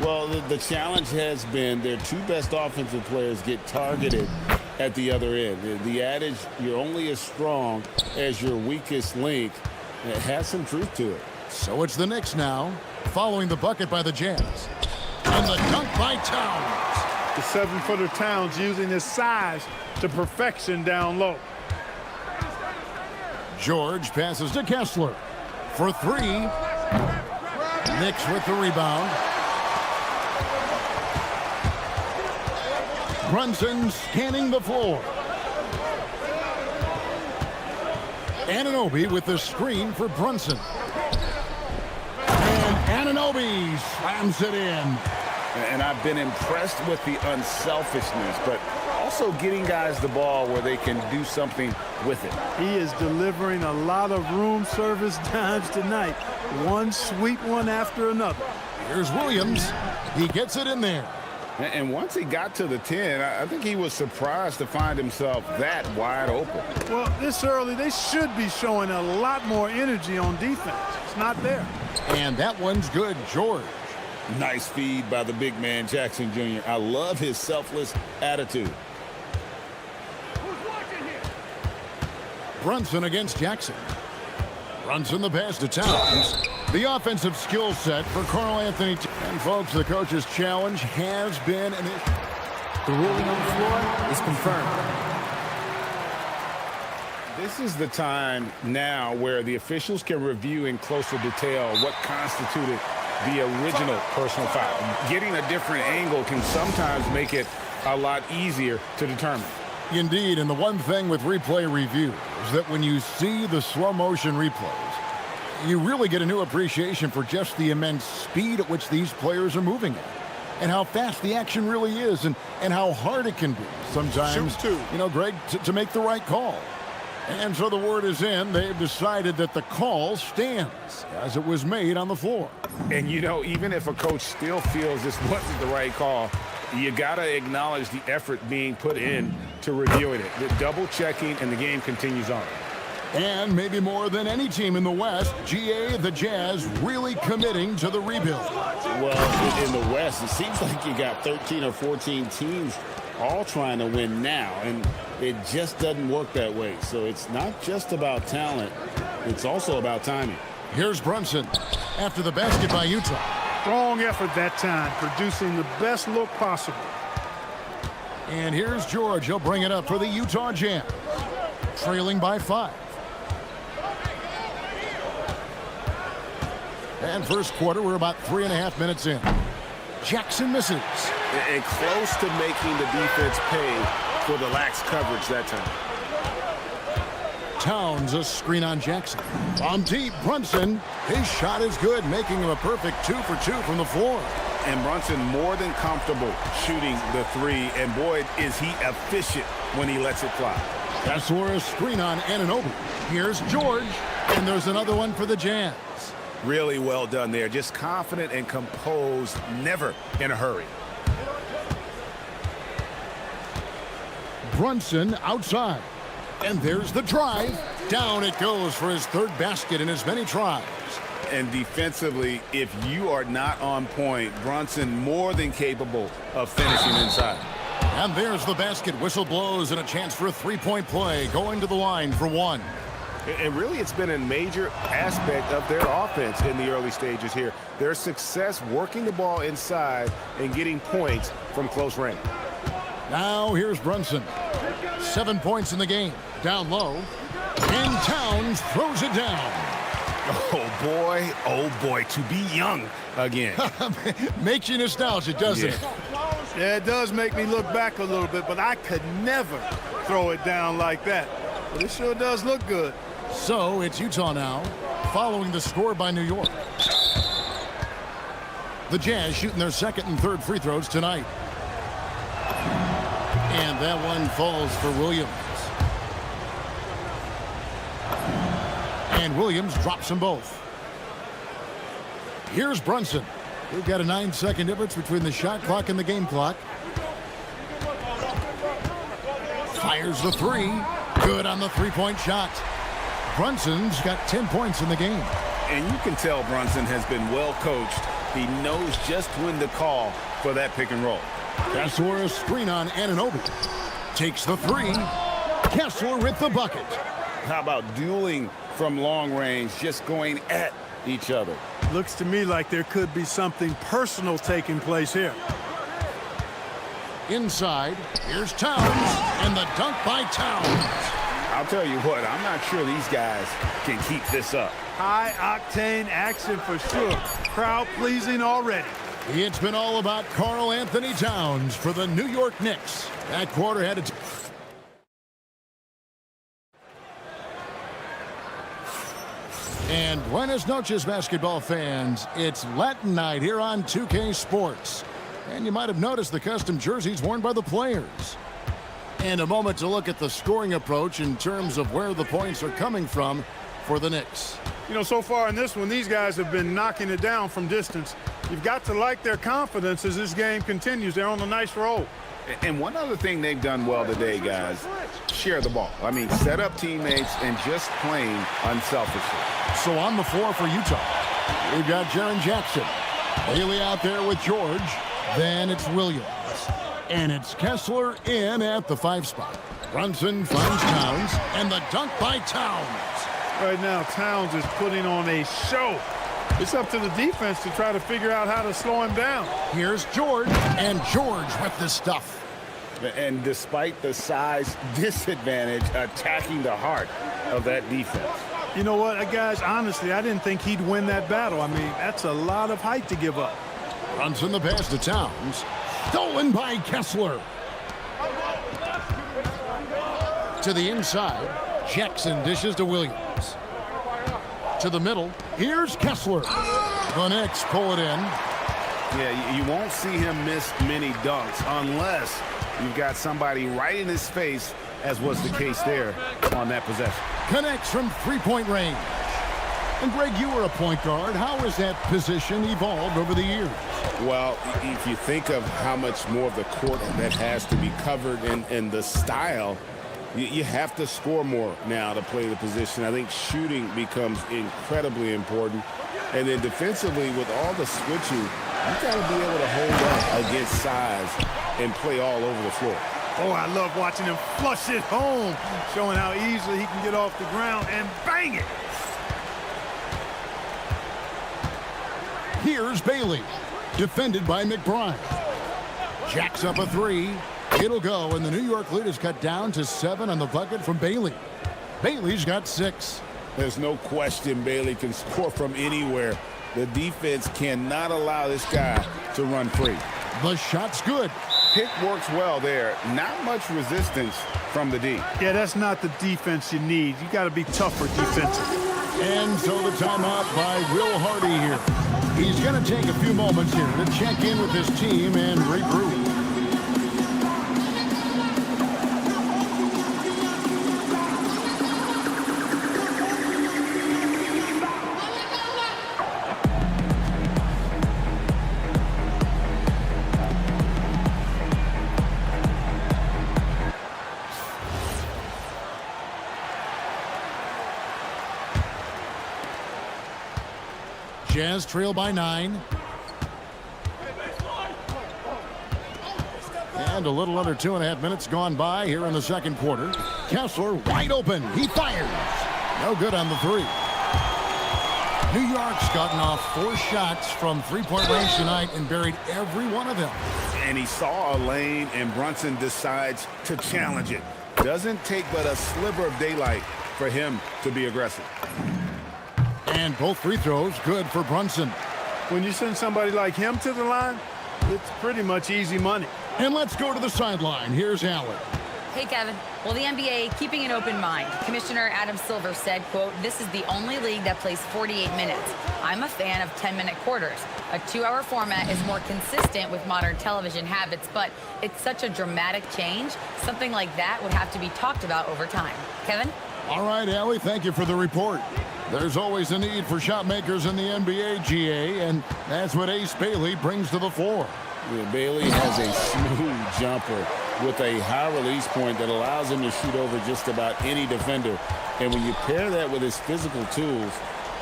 Speaker 6: Well, the challenge has been their two best offensive players get targeted at the other end. The adage, you're only as strong as your weakest link, it has some truth to it.
Speaker 8: So it's the Knicks now, following the bucket by the Jazz. And the dunk by Towns.
Speaker 2: The 7-footer Towns using his size to perfection down low.
Speaker 8: George passes to Kessler for three. Knicks with the rebound. Brunson scanning the floor. Anunoby with the screen for Brunson. And Anunoby slams it in.
Speaker 9: And I've been impressed with the unselfishness, but also getting guys the ball where they can do something with it.
Speaker 2: He is delivering a lot of room service dimes tonight. One sweet one after another.
Speaker 8: Here's Williams. He gets it in there.
Speaker 9: And once he got to the 10, I think he was surprised to find himself that wide open.
Speaker 2: Well, this early, they should be showing a lot more energy on defense. It's not there.
Speaker 8: And that one's good, George.
Speaker 6: Nice feed by the big man, Jackson Jr. I love his selfless attitude.
Speaker 8: Brunson against Jackson. Brunson the pass to Towns. The offensive skill set for Carl Anthony. And folks, the coach's challenge has been
Speaker 5: The ruling on the floor is confirmed.
Speaker 9: This is the time now where the officials can review in closer detail what constituted the original personal foul. Getting a different angle can sometimes make it a lot easier to determine.
Speaker 8: Indeed, and the one thing with replay review is that when you see the slow motion replays, you really get a new appreciation for just the immense speed at which these players are moving at, and how fast the action really is, and how hard it can be sometimes, you know, Greg, to make the right call. And so the word is in. They've decided that the call stands as it was made on the floor.
Speaker 9: And, you know, even if a coach still feels this wasn't the right call, you got to acknowledge the effort being put in to reviewing it. The double checking, and the game continues on.
Speaker 8: And maybe more than any team in the West, GA, the Jazz, really committing to the rebuild.
Speaker 6: Well, in the West, it seems like you got 13 or 14 teams all trying to win now, and it just doesn't work that way. So it's not just about talent, it's also about timing.
Speaker 8: Here's Brunson after the basket by Utah.
Speaker 2: Strong effort that time, producing the best look possible.
Speaker 8: And here's George. He'll bring it up for the Utah Jazz, trailing by 5. And first quarter, we're about 3.5 minutes in. Jackson misses.
Speaker 9: And close to making the defense pay for the lax coverage that time.
Speaker 8: Towns a screen on Jackson. From deep, Brunson. His shot is good, making him a perfect 2 for 2 from the floor.
Speaker 9: And Brunson more than comfortable shooting the 3. And boy, is he efficient when he lets it fly.
Speaker 8: That's where a screen on Anunoby. Here's George. And there's another one for the Jazz.
Speaker 9: Really well done there. Just confident and composed, never in a hurry.
Speaker 8: Brunson outside. And there's the drive. Down it goes for his third basket in as many tries.
Speaker 9: And defensively, if you are not on point, Brunson more than capable of finishing inside.
Speaker 8: And there's the basket. Whistle blows and a chance for a three-point play. Going to the line for one.
Speaker 1: And really, it's been a major aspect of their offense in the early stages here. Their success working the ball inside and getting points from close range.
Speaker 8: Now here's Brunson. 7 points in the game. Down low. And Towns throws it down.
Speaker 1: Oh boy, to be young again.
Speaker 8: Makes you nostalgic, doesn't it?
Speaker 2: Yeah, it does make me look back a little bit, but I could never throw it down like that. But it sure does look good.
Speaker 8: So it's Utah now, following the score by New York. The Jazz shooting their second and third free throws tonight. And that one falls for Williams. And Williams drops them both. Here's Brunson. We've got a 9-second difference between the shot clock and the game clock. Fires the three. Good on the three-point shot. Brunson's got 10 points in the game.
Speaker 9: And you can tell Brunson has been well coached. He knows just when to call for that pick and roll.
Speaker 8: Kessler a screen on Anunoby. Takes the three. Kessler with the bucket.
Speaker 9: How about dueling from long range, just going at each other?
Speaker 2: Looks to me like there could be something personal taking place here.
Speaker 8: Inside, here's Towns, and the dunk by Towns.
Speaker 9: I'll tell you what, I'm not sure these guys can keep this up.
Speaker 2: High-octane action for sure. Crowd-pleasing already.
Speaker 8: It's been all about Karl Anthony Towns for the New York Knicks. That quarter had its... And buenas noches, basketball fans. It's Latin night here on 2K Sports. And you might have noticed the custom jerseys worn by the players. And a moment to look at the scoring approach in terms of where the points are coming from for the Knicks.
Speaker 2: You know, so far in this one, these guys have been knocking it down from distance. You've got to like their confidence as this game continues. They're on a nice roll.
Speaker 9: And one other thing they've done well today, guys, share the ball. I mean, set up teammates and just playing unselfishly.
Speaker 8: So on the floor for Utah, we've got Jaren Jackson. Bailey out there with George. Then it's Williams. And it's Kessler in at the 5 spot. Brunson finds Towns, and the dunk by Towns.
Speaker 2: Right now, Towns is putting on a show. It's up to the defense to try to figure out how to slow him down.
Speaker 8: Here's George, and George with the stuff.
Speaker 9: And despite the size disadvantage, attacking the heart of that defense.
Speaker 2: You know what, guys, honestly, I didn't think he'd win that battle. I mean, that's a lot of height to give up.
Speaker 8: Runs in the pass to Towns. Stolen by Kessler. To the inside, Jackson dishes to Williams. To the middle, here's Kessler. The Knicks pull it in.
Speaker 9: Yeah, you won't see him miss many dunks unless you've got somebody right in his face, as was the case there on that possession.
Speaker 8: Connects from three-point range. And Greg, you were a point guard. How has that position evolved over the years?
Speaker 9: Well, if you think of how much more of the court that has to be covered and the style, you have to score more now to play the position. I think shooting becomes incredibly important. And then defensively, with all the switching, you got to be able to hold up against size and play all over the floor.
Speaker 2: Oh, I love watching him flush it home, showing how easily he can get off the ground and bang it.
Speaker 8: Here's Bailey, defended by McBride. Jacks up a three. It'll go, and the New York lead is cut down to 7 on the bucket from Bailey. Bailey's got 6.
Speaker 9: There's no question Bailey can score from anywhere. The defense cannot allow this guy to run free.
Speaker 8: The shot's good.
Speaker 9: Pick works well there. Not much resistance from the D.
Speaker 2: Yeah, that's not the defense you need. You got to be tougher defensively.
Speaker 8: And so the timeout by Will Hardy here. He's going to take a few moments here to check in with his team and regroup. Jazz trail by 9. And a little under 2.5 minutes gone by here in the second quarter. Kessler wide open. He fires. No good on the three. New York's gotten off 4 shots from three-point range tonight and buried every one of them.
Speaker 9: And he saw a lane, and Brunson decides to challenge it. Doesn't take but a sliver of daylight for him to be aggressive.
Speaker 8: And both free throws good for Brunson.
Speaker 2: When you send somebody like him to the line, it's pretty much easy money.
Speaker 8: And let's go to the sideline. Here's Allen.
Speaker 4: Hey, Kevin. Well, the NBA keeping an open mind. Commissioner Adam Silver said, quote, "This is the only league that plays 48 minutes. I'm a fan of 10-minute quarters. A 2-hour format is more consistent with modern television habits, but it's such a dramatic change. Something like that would have to be talked about over time." Kevin?
Speaker 8: All right, Allie, thank you for the report. There's always a need for shot makers in the NBA, GA, and that's what Ace Bailey brings to the floor.
Speaker 6: Yeah, Bailey has a smooth jumper with a high release point that allows him to shoot over just about any defender. And when you pair that with his physical tools,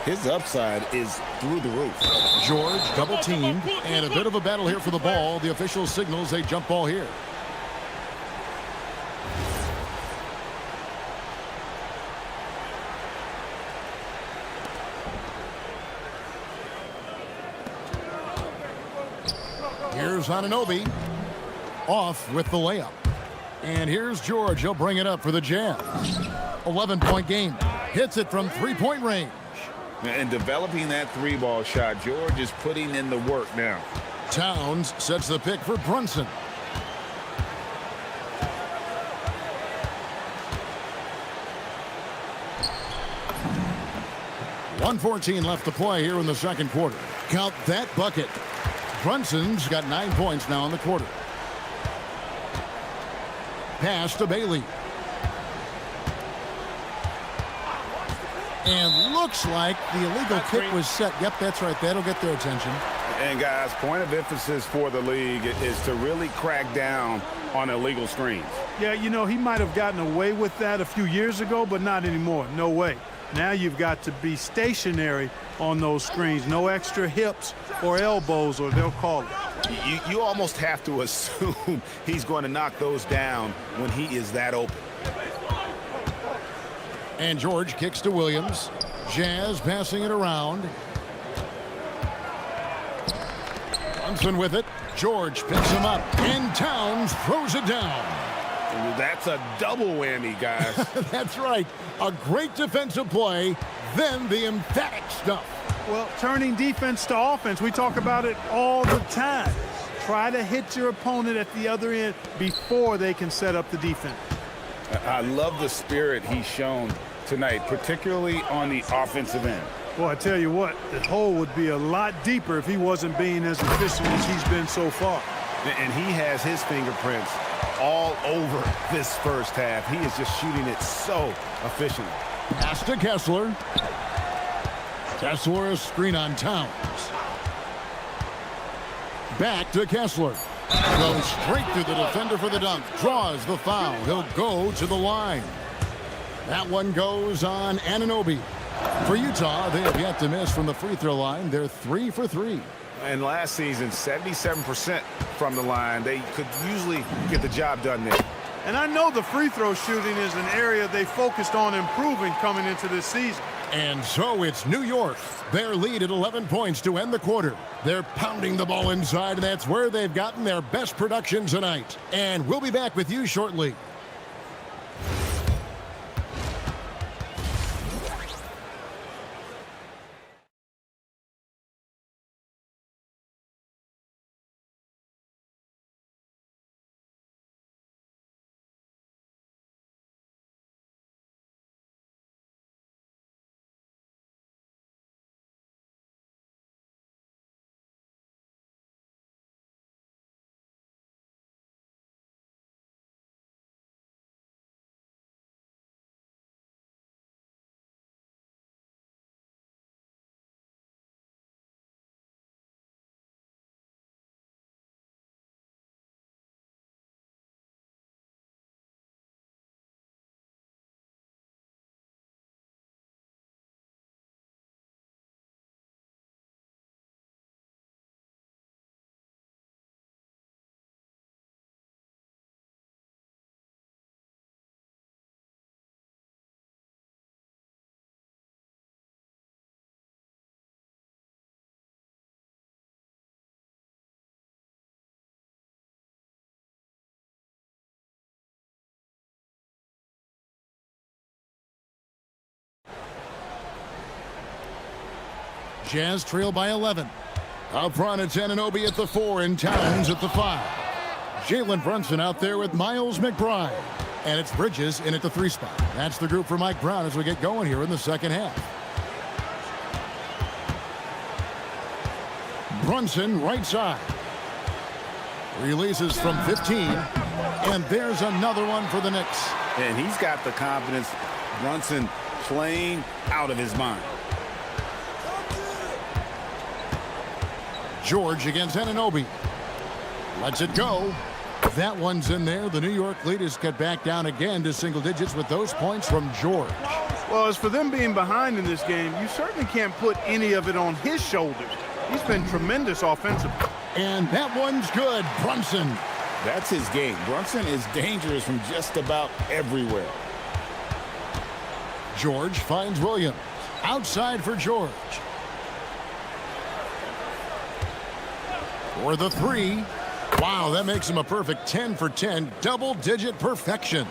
Speaker 6: his upside is through the roof.
Speaker 8: George double teamed, and a bit of a battle here for the ball. The official signals a jump ball here. Here's Anunoby, off with the layup. And here's George. He'll bring it up for the Jazz. 11-point game. Hits it from three-point range.
Speaker 9: And developing that three-ball shot, George is putting in the work now.
Speaker 8: Towns sets the pick for Brunson. .114 left to play here in the second quarter. Count that bucket. Brunson's got 9 points now in the quarter. Pass to Bailey. And looks like the illegal kick was set. Yep, that's right. That'll get their attention.
Speaker 9: And, guys, point of emphasis for the league is to really crack down on illegal screens.
Speaker 2: Yeah, you know, he might have gotten away with that a few years ago, but not anymore. No way. Now you've got to be stationary on those screens. No extra hips or elbows, or they'll call it.
Speaker 9: You almost have to assume he's going to knock those down when he is that open.
Speaker 8: And George kicks to Williams. Jazz passing it around. Brunson with it. George picks him up. And Towns throws it down.
Speaker 9: That's a double whammy, guys.
Speaker 8: That's right. A great defensive play, then the emphatic stuff.
Speaker 2: Well, turning defense to offense, we talk about it all the time. Try to hit your opponent at the other end before they can set up the defense.
Speaker 9: I love the spirit he's shown tonight, particularly on the offensive end.
Speaker 2: Well, I tell you what, the hole would be a lot deeper if he wasn't being as efficient as he's been so far.
Speaker 9: And he has his fingerprints all over this first half. He is just shooting it so efficiently.
Speaker 8: Pass to Kessler. Kessler, a screen on Towns. Back to Kessler. Goes straight through the defender for the dunk. Draws the foul. He'll go to the line. That one goes on Anunoby. For Utah, they have yet to miss from the free throw line. They're 3 for 3.
Speaker 9: And last season, 77% from the line. They could usually get the job done there.
Speaker 2: And I know the free throw shooting is an area they focused on improving coming into this season.
Speaker 8: And so it's New York. Their lead at 11 points to end the quarter. They're pounding the ball inside, and that's where they've gotten their best production tonight. And we'll be back with you shortly. Jazz trail by 11. Up front, it's Anunoby at the 4 and Towns at the 5. Jalen Brunson out there with Miles McBride. And it's Bridges in at the 3 spot. That's the group for Mike Brown as we get going here in the second half. Brunson right side. Releases from 15. And there's another one for the Knicks.
Speaker 9: And he's got the confidence. Brunson playing out of his mind.
Speaker 8: George against Anunoby. Lets it go. That one's in there. The New York lead is cut back down again to single digits with those points from George.
Speaker 2: Well, as for them being behind in this game, you certainly can't put any of it on his shoulders. He's been tremendous offensively.
Speaker 8: And that one's good. Brunson.
Speaker 6: That's his game. Brunson is dangerous from just about everywhere.
Speaker 8: George finds Williams. Outside for George. For the 3. Wow, that makes him a perfect 10 for 10. Double-digit perfection.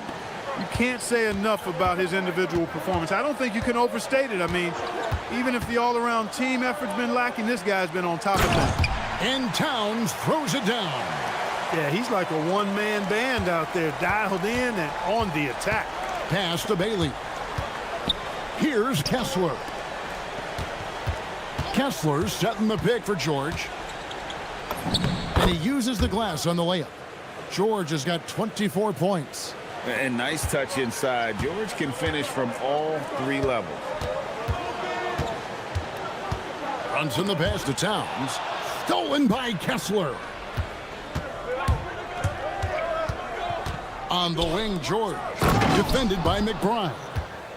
Speaker 2: You can't say enough about his individual performance. I don't think you can overstate it. I mean, even if the all-around team effort's been lacking, this guy's been on top of that.
Speaker 8: And Towns throws it down.
Speaker 2: Yeah, he's like a one-man band out there, dialed in and on the attack.
Speaker 8: Pass to Bailey. Here's Kessler. Kessler's setting the pick for George. And he uses the glass on the layup. George has got 24 points.
Speaker 9: And nice touch inside. George can finish from all 3 levels.
Speaker 8: Runs in the pass to Towns. Stolen by Kessler. On the wing, George. Defended by McBride.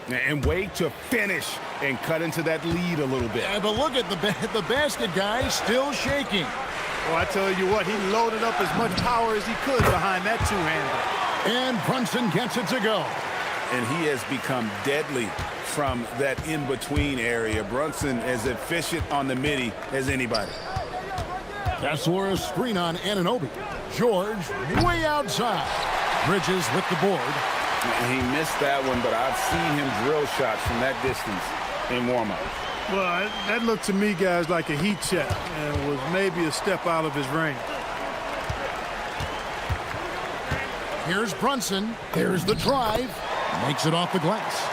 Speaker 9: And wait to finish and cut into that lead a little bit.
Speaker 8: Yeah, but look at the basket guy still shaking.
Speaker 2: Well, I tell you what, he loaded up as much power as he could behind that two-hander.
Speaker 8: And Brunson gets it to go.
Speaker 9: And he has become deadly from that in-between area. Brunson as efficient on the midi as anybody.
Speaker 8: Kessler a screen on Anunoby. George way outside. Bridges with the board.
Speaker 9: He missed that one, but I've seen him drill shots from that distance in warm-up.
Speaker 2: Well, that looked to me, guys, like a heat check and was maybe a step out of his range.
Speaker 8: Here's Brunson. There's the drive. Makes it off the glass.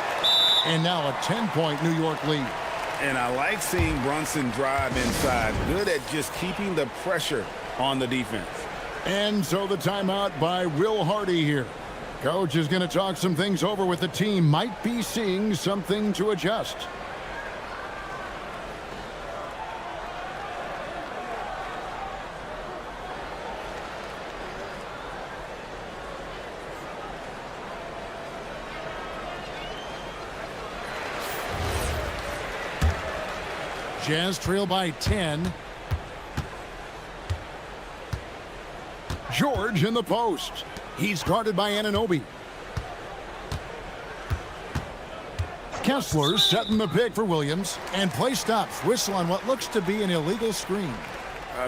Speaker 8: And now a 10-point New York lead.
Speaker 9: And I like seeing Brunson drive inside. Good at just keeping the pressure on the defense.
Speaker 8: And so the timeout by Will Hardy here. Coach is going to talk some things over with the team. Might be seeing something to adjust. Jazz trail by 10. George in the post. He's guarded by Anunoby. Kessler setting the pick for Williams. And play stops. Whistle on what looks to be an illegal screen.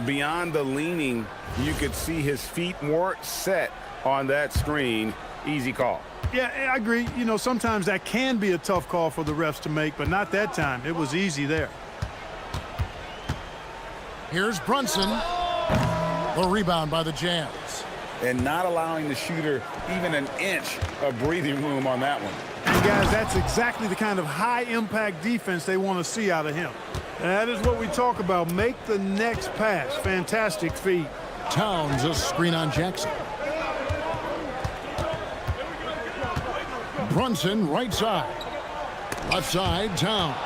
Speaker 9: Beyond the leaning, you could see his feet more set on that screen. Easy call.
Speaker 2: Yeah, I agree. You know, sometimes that can be a tough call for the refs to make, but not that time. It was easy there.
Speaker 8: Here's Brunson. The rebound by the Jazz.
Speaker 9: And not allowing the shooter even an inch of breathing room on that one.
Speaker 2: And guys, that's exactly the kind of high-impact defense they want to see out of him. And that is what we talk about. Make the next pass. Fantastic feed.
Speaker 8: Towns a screen on Jackson. Brunson right side. Left side, Towns.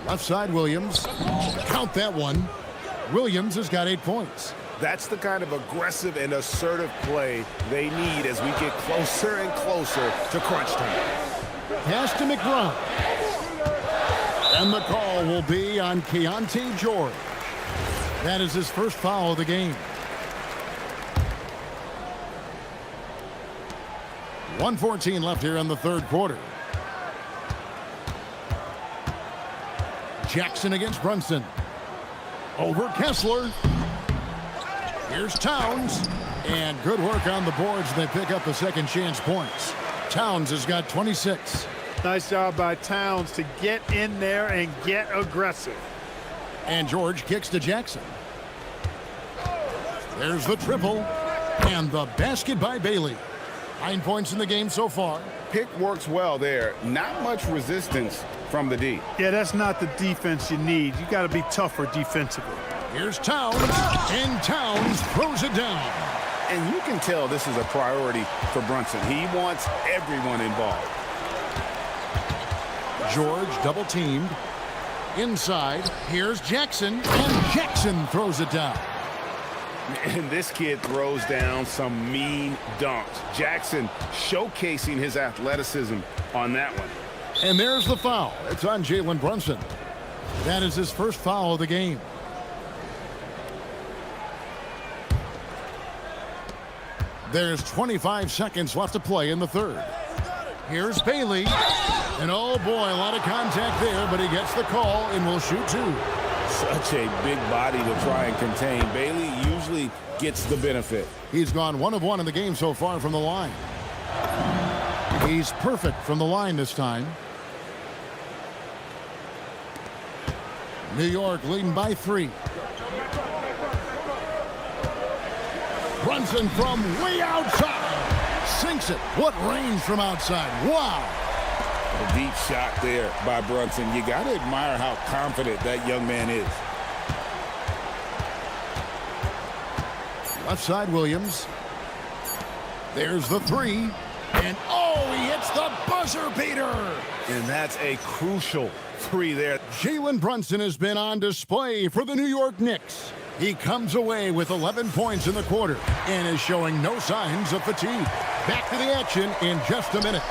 Speaker 8: Left side, Williams. Count that one. Williams has got 8 points.
Speaker 9: That's the kind of aggressive and assertive play they need as we get closer and closer to crunch time.
Speaker 8: Pass to McBride. And the call will be on Keontae George. That is his first foul of the game. 1:14 left here in the third quarter. Jackson against Brunson. Over Kessler. Here's Towns. And good work on the boards. They pick up the second chance points. Towns has got 26.
Speaker 2: Nice job by Towns to get in there and get aggressive.
Speaker 8: And George kicks to Jackson. There's the triple. And the basket by Bailey. 9 points in the game so far.
Speaker 9: Pick works well there. Not much resistance from the D.
Speaker 2: Yeah, that's not the defense you need. You got to be tougher defensively.
Speaker 8: Here's Towns, and Towns throws it down.
Speaker 9: And you can tell this is a priority for Brunson. He wants everyone involved.
Speaker 8: George double teamed. Inside, here's Jackson, and Jackson throws it down.
Speaker 9: And this kid throws down some mean dunks. Jackson showcasing his athleticism on that one.
Speaker 8: And there's the foul. It's on Jalen Brunson. That is his first foul of the game. There's 25 seconds left to play in the third. Here's Bailey. And oh boy, a lot of contact there, but he gets the call and will shoot two.
Speaker 9: Such a big body to try and contain. Bailey usually gets the benefit.
Speaker 8: He's gone 1 of 1 in the game so far from the line. He's perfect from the line this time. New York leading by 3. Brunson from way outside. Sinks it. What range from outside. Wow.
Speaker 9: A deep shot there by Brunson. You got to admire how confident that young man is.
Speaker 8: Left side, Williams. There's the 3. And oh, he hits the buzzer beater.
Speaker 1: And that's a crucial 3 there.
Speaker 8: Jalen Brunson has been on display for the New York Knicks. He comes away with 11 points in the quarter and is showing no signs of fatigue. Back to the action in just a minute.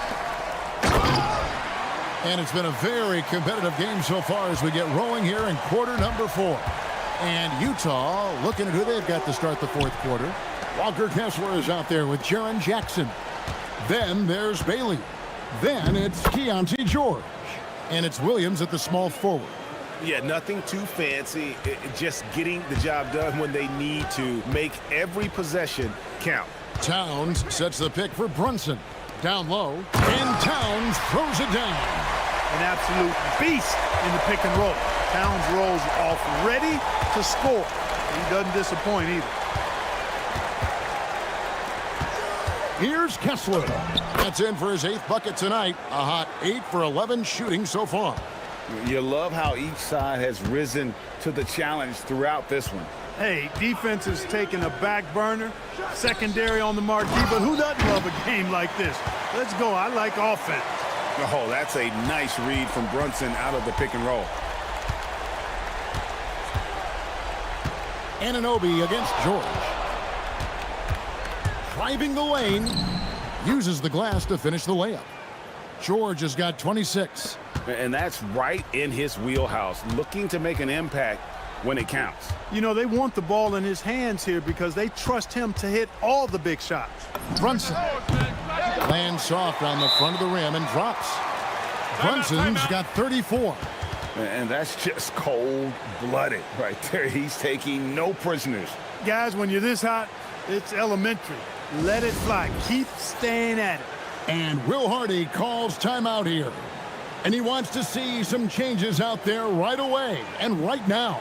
Speaker 8: And it's been a very competitive game so far as we get rolling here in quarter number 4. And Utah looking at who they've got to start the fourth quarter. Walker Kessler is out there with Jaren Jackson. Then there's Bailey. Then it's Keontae George. And it's Williams at the small forward.
Speaker 1: Yeah, nothing too fancy. Just getting the job done when they need to. Make every possession count.
Speaker 8: Towns sets the pick for Brunson. Down low. And Towns throws it down.
Speaker 2: An absolute beast in the pick and roll. Towns rolls off ready to score. He doesn't disappoint either.
Speaker 8: Here's Kessler. That's in for his 8th bucket tonight. A hot 8 for 11 shooting so far.
Speaker 9: You love how each side has risen to the challenge throughout this one.
Speaker 2: Hey, defense is taking a back burner. Secondary on the marquee, but who doesn't love a game like this? Let's go. I like offense.
Speaker 9: Oh, that's a nice read from Brunson out of the pick and roll.
Speaker 8: Anunoby against George. Driving the lane. Uses the glass to finish the layup. George has got 26.
Speaker 9: And that's right in his wheelhouse. Looking to make an impact when it counts.
Speaker 2: You know, they want the ball in his hands here because they trust him to hit all the big shots.
Speaker 8: Brunson lands soft on the front of the rim and drops. Brunson's got 34.
Speaker 9: And that's just cold-blooded right there. He's taking no prisoners.
Speaker 2: Guys, when you're this hot, it's elementary. Let it fly. Keep staying at it.
Speaker 8: And Will Hardy calls timeout here. And he wants to see some changes out there right away and right now.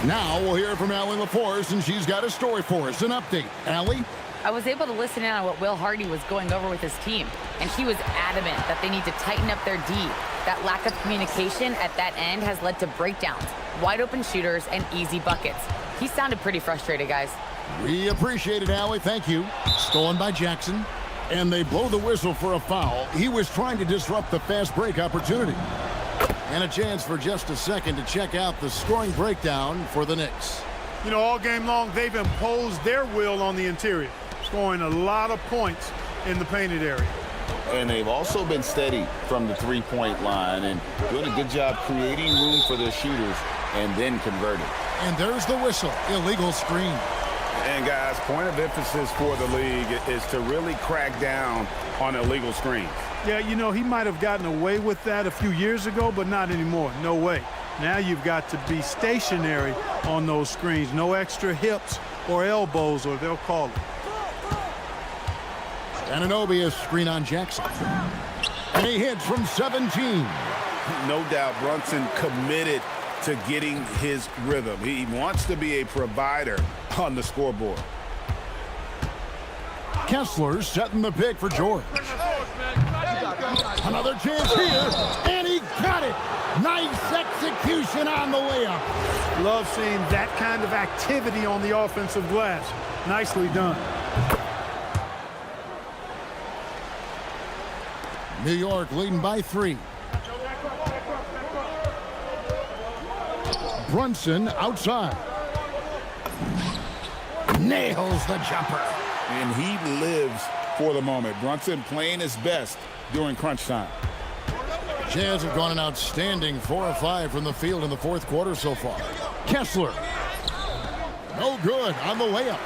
Speaker 8: Now we'll hear from Allie LaForce, and she's got a story for us, an update. Allie?
Speaker 4: I was able to listen in on what Will Hardy was going over with his team, and he was adamant that they need to tighten up their D. That lack of communication at that end has led to breakdowns, wide open shooters, and easy buckets. He sounded pretty frustrated, guys.
Speaker 8: We appreciate it, Allie. Thank you. Stolen by Jackson. And they blow the whistle for a foul. He was trying to disrupt the fast break opportunity. And a chance for just a second to check out the scoring breakdown for the Knicks.
Speaker 2: You know, all game long, they've imposed their will on the interior, scoring a lot of points in the painted area.
Speaker 6: And they've also been steady from the three-point line and doing a good job creating room for their shooters and then converting.
Speaker 8: And there's the whistle. Illegal screen.
Speaker 9: And guys, point of emphasis for the league is to really crack down on illegal screens.
Speaker 2: Yeah, you know, he might have gotten away with that a few years ago, but not anymore. No way. Now you've got to be stationary on those screens. No extra hips or elbows, or they'll call it.
Speaker 8: Anunoby is screen on Jackson. And he hits from 17.
Speaker 9: No doubt Brunson committed to getting his rhythm. He wants to be a provider on the scoreboard.
Speaker 8: Kessler setting the pick for George. Another chance here, and he got it. Nice execution on the layup.
Speaker 2: Love seeing that kind of activity on the offensive glass. Nicely done.
Speaker 8: New York leading by 3. Brunson outside. Nails the jumper.
Speaker 9: And he lives for the moment. Brunson playing his best during crunch time.
Speaker 8: Jazz have gone an outstanding 4 of 5 from the field in the fourth quarter so far. Kessler. No good on the layup.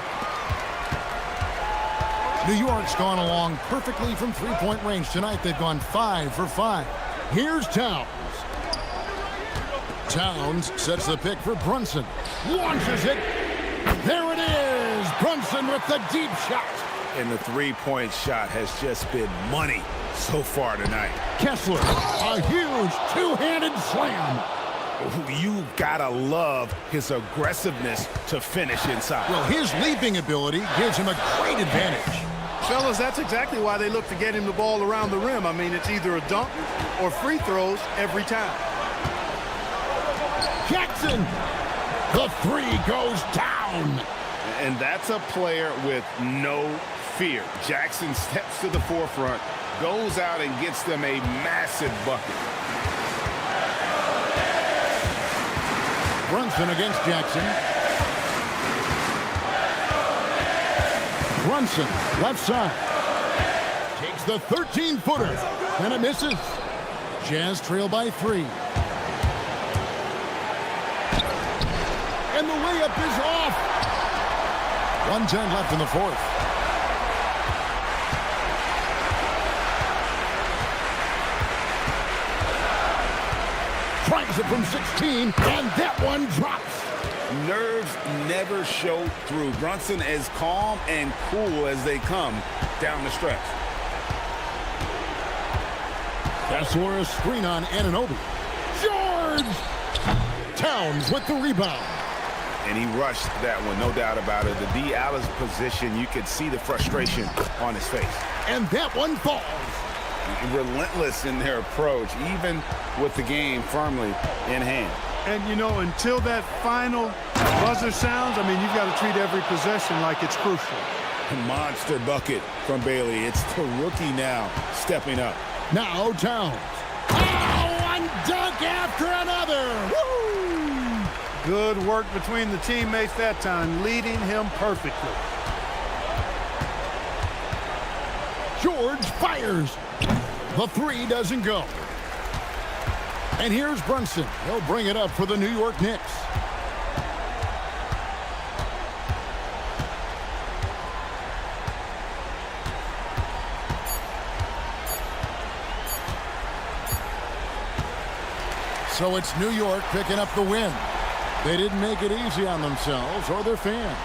Speaker 8: New York's gone along perfectly from three-point range tonight. They've gone 5 for 5. Here's Towns. Towns sets the pick for Brunson. Launches it. There it is. Brunson with the deep shot.
Speaker 9: And the three-point shot has just been money so far tonight.
Speaker 8: Kessler, a huge two-handed slam.
Speaker 9: You gotta love his aggressiveness to finish inside.
Speaker 8: Well, his leaping ability gives him a great advantage.
Speaker 2: Fellas, that's exactly why they look to get him the ball around the rim. I mean, it's either a dunk or free throws every time.
Speaker 8: Jackson, the three goes down.
Speaker 9: And that's a player with no fear. Jackson steps to the forefront, goes out and gets them a massive bucket.
Speaker 8: Brunson against Jackson. Brunson, left side. Takes the 13-footer, and it misses. Jazz trail by 3. And the layup is off. 1:10 left in the fourth. Tries it from 16, and that one drops.
Speaker 9: Nerves never show through. Brunson as calm and cool as they come down the stretch.
Speaker 8: Kessler a screen on Anunoby. George! Towns with the rebound.
Speaker 9: And he rushed that one, no doubt about it. The D out of position, you could see the frustration on his face.
Speaker 8: And that one falls.
Speaker 9: Relentless in their approach, even with the game firmly in hand.
Speaker 2: And, you know, until that final buzzer sounds, I mean, you've got to treat every possession like it's crucial.
Speaker 9: Monster bucket from Bailey. It's the rookie now stepping up.
Speaker 8: Now Towns. Oh, one dunk after another. Woo!
Speaker 2: Good work between the teammates that time, leading him perfectly.
Speaker 8: George fires. The three doesn't go. And here's Brunson. He'll bring it up for the New York Knicks. So it's New York picking up the win. They didn't make it easy on themselves or their fans.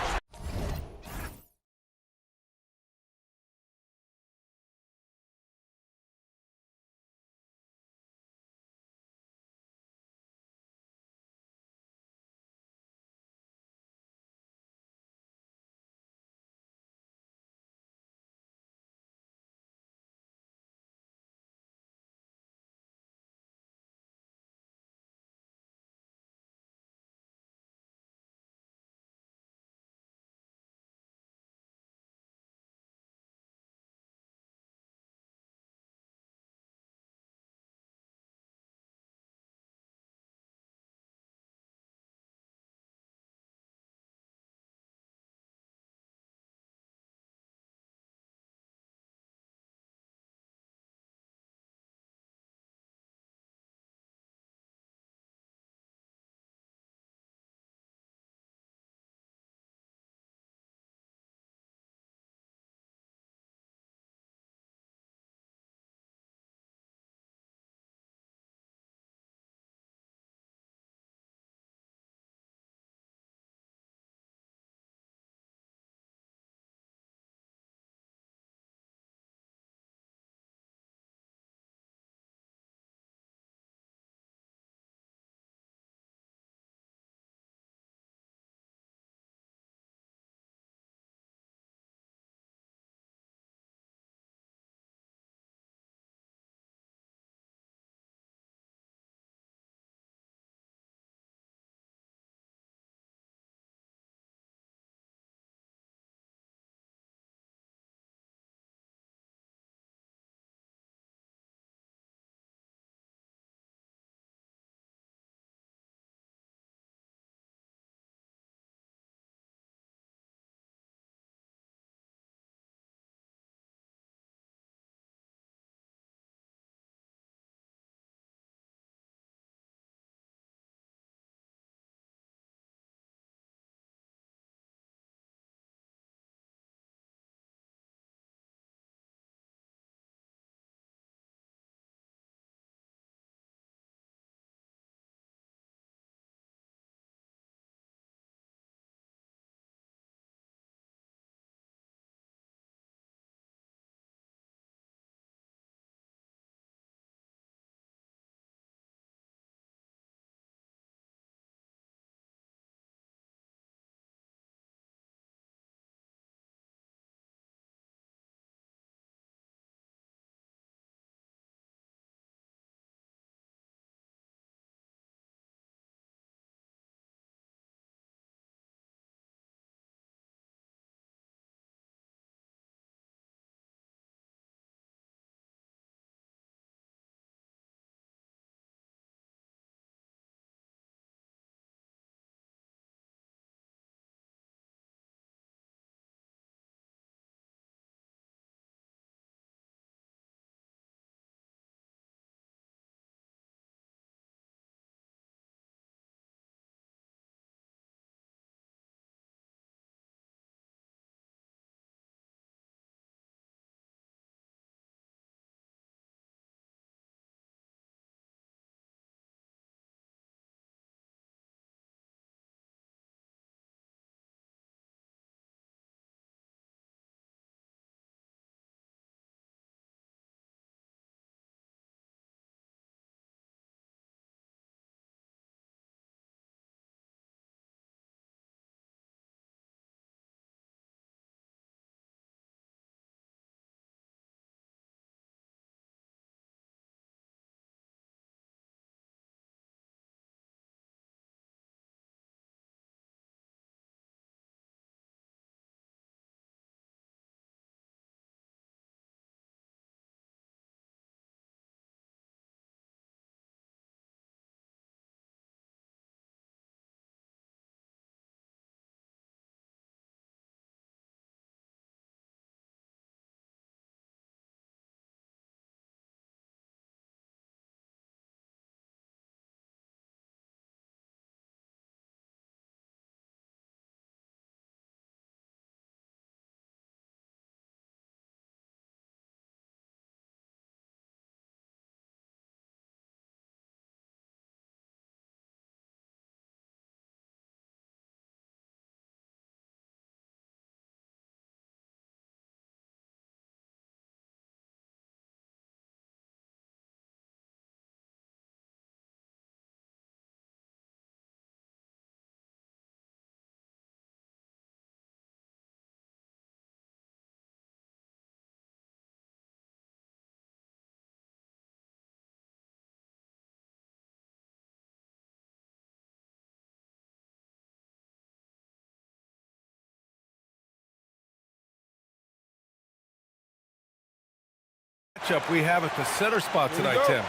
Speaker 1: matchup we have at the center spot tonight, Tim.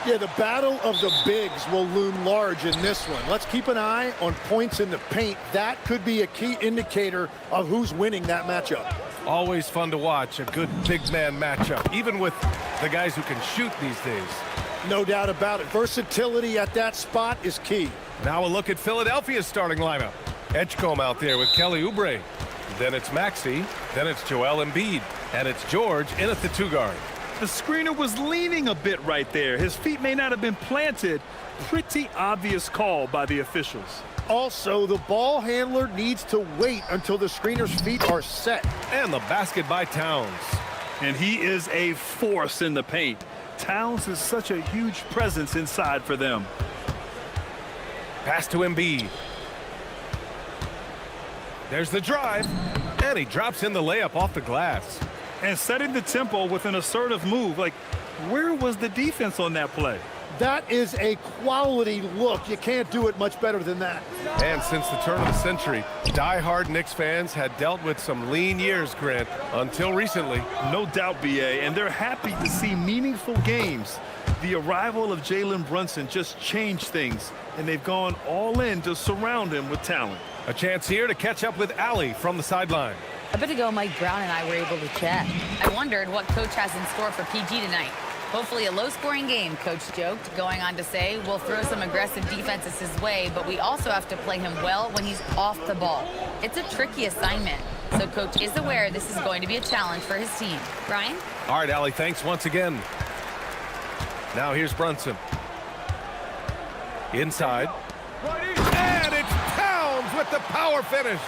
Speaker 10: Yeah, the battle of the bigs will loom large in this one. Let's keep an eye on points in the paint. That could be a key indicator of who's winning that matchup.
Speaker 1: Always fun to watch a good big man matchup, even with the guys who can shoot these days.
Speaker 10: No doubt about it. Versatility at that spot is key.
Speaker 1: Now a look at Philadelphia's starting lineup. Edgecombe out there with Kelly Oubre. Then it's Maxey. Then it's Joel Embiid. And it's George in at the 2 guard.
Speaker 2: The screener was leaning a bit right there. His feet may not have been planted. Pretty obvious call by the officials.
Speaker 10: Also, the ball handler needs to wait until the screener's feet are set.
Speaker 1: And the basket by Towns.
Speaker 2: And he is a force in the paint. Towns is such a huge presence inside for them.
Speaker 1: Pass to Embiid. There's the drive. And he drops in the layup off the glass.
Speaker 2: And setting the tempo with an assertive move. Like, where was the defense on that play?
Speaker 10: That is a quality look. You can't do it much better than that.
Speaker 1: And since the turn of the century, die-hard Knicks fans had dealt with some lean years, Grant, until recently.
Speaker 2: No doubt, BA, and they're happy to see meaningful games. The arrival of Jalen Brunson just changed things, and they've gone all in to surround him with talent.
Speaker 1: A chance here to catch up with Allie from the sideline.
Speaker 4: A bit ago, Mike Brown and I were able to chat. I wondered what Coach has in store for PG tonight. Hopefully a low-scoring game, Coach joked, going on to say, we'll throw some aggressive defenses his way, but we also have to play him well when he's off the ball. It's a tricky assignment, so Coach is aware this is going to be a challenge for his team. Brian?
Speaker 1: All right, Allie, thanks once again. Now here's Brunson. Inside. And it's Towns with the power finish.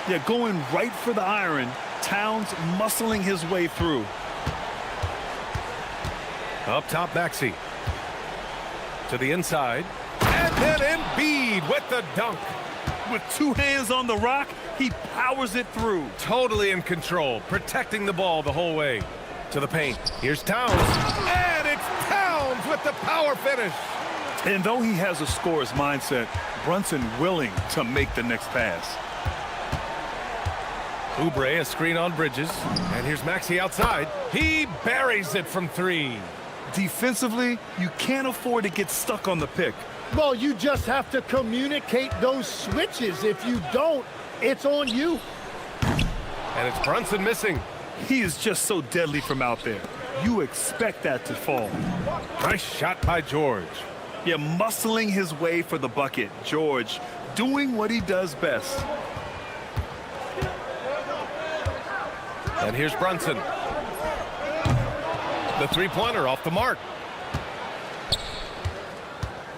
Speaker 2: Yeah, going right for the iron. Towns muscling his way through.
Speaker 1: Up top, Maxey. To the inside. And then Embiid with the dunk.
Speaker 2: With 2 hands on the rock, he powers it through.
Speaker 1: Totally in control, protecting the ball the whole way. To the paint. Here's Towns. And it's Towns with the power finish.
Speaker 2: And though he has a scorer's mindset, Brunson willing to make the next pass.
Speaker 1: Oubre, a screen on Bridges. And here's Maxey outside. He buries it from 3.
Speaker 2: Defensively, you can't afford to get stuck on the pick.
Speaker 10: Well, you just have to communicate those switches. If you don't, it's on you.
Speaker 1: And it's Brunson missing.
Speaker 2: He is just so deadly from out there. You expect that to fall.
Speaker 1: Nice shot by George.
Speaker 2: Yeah, muscling his way for the bucket. George doing what he does best.
Speaker 1: And here's Brunson. The three-pointer off the mark.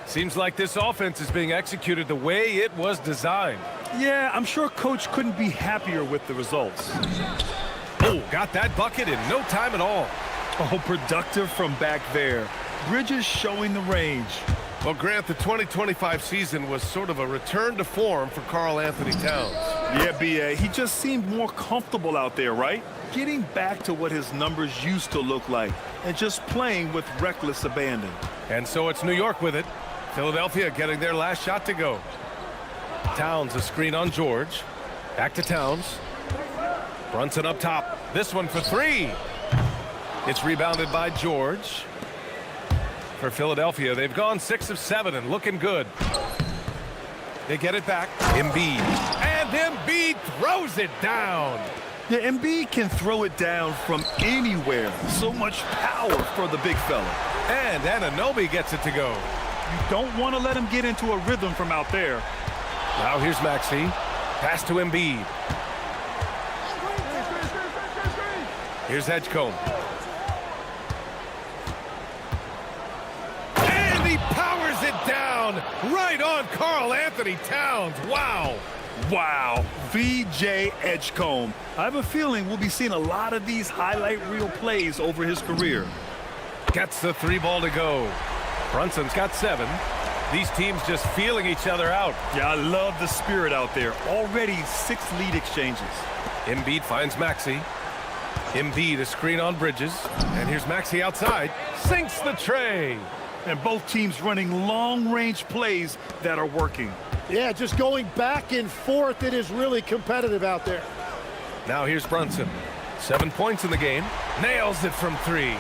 Speaker 1: Seems like this offense is being executed the way it was designed.
Speaker 2: Yeah, I'm sure Coach couldn't be happier with the results.
Speaker 1: Oh, got that bucket in no time at all.
Speaker 2: Oh, productive from back there. Bridges showing the range.
Speaker 1: Well, Grant, the 2025 season was sort of a return to form for Karl Anthony Towns.
Speaker 2: Yeah, BA, he just seemed more comfortable out there, right? Getting back to what his numbers used to look like and just playing with reckless abandon.
Speaker 1: And so it's New York with it. Philadelphia getting their last shot to go. Towns, a screen on George. Back to Towns. Brunson up top. This one for 3. It's rebounded by George. For Philadelphia, they've gone 6 of 7 and looking good. They get it back. Embiid. And Embiid throws it down.
Speaker 2: Yeah, Embiid can throw it down from anywhere. So much power for the big fella.
Speaker 1: And Anunoby gets it to go.
Speaker 2: You don't want to let him get into a rhythm from out there.
Speaker 1: Now here's Maxey. Pass to Embiid. Here's Edgecombe. And he powers it down right on Karl Anthony Towns. Wow.
Speaker 2: Wow. VJ Edgecombe. I have a feeling we'll be seeing a lot of these highlight reel plays over his career.
Speaker 1: Gets the 3 ball to go. Brunson's got 7. These teams just feeling each other out.
Speaker 2: Yeah, I love the spirit out there. Already 6 lead exchanges.
Speaker 1: Embiid finds Maxey. Embiid, a screen on Bridges. And here's Maxey outside. Sinks the tray.
Speaker 2: And both teams running long-range plays that are working.
Speaker 10: Yeah, just going back and forth. It is really competitive out there.
Speaker 1: Now here's Brunson. 7 points in the game. Nails it from 3.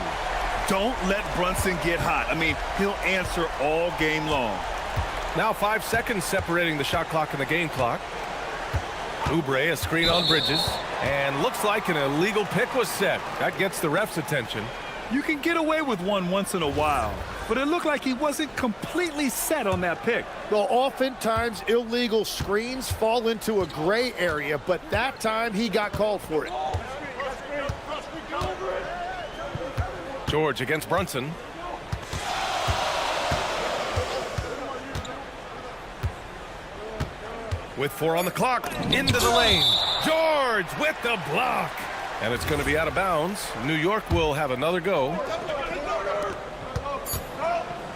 Speaker 2: Don't let Brunson get hot. I mean, he'll answer all game long.
Speaker 1: Now 5 seconds separating the shot clock and the game clock. Oubre, a screen on Bridges, and looks like an illegal pick was set. That gets the ref's attention.
Speaker 2: You can get away with one once in a while, but it looked like he wasn't completely set on that pick.
Speaker 10: Well, oftentimes illegal screens fall into a gray area, but that time he got called for it.
Speaker 1: George against Brunson. With 4 on the clock, into the lane. George with the block. And it's going to be out of bounds. New York will have another go.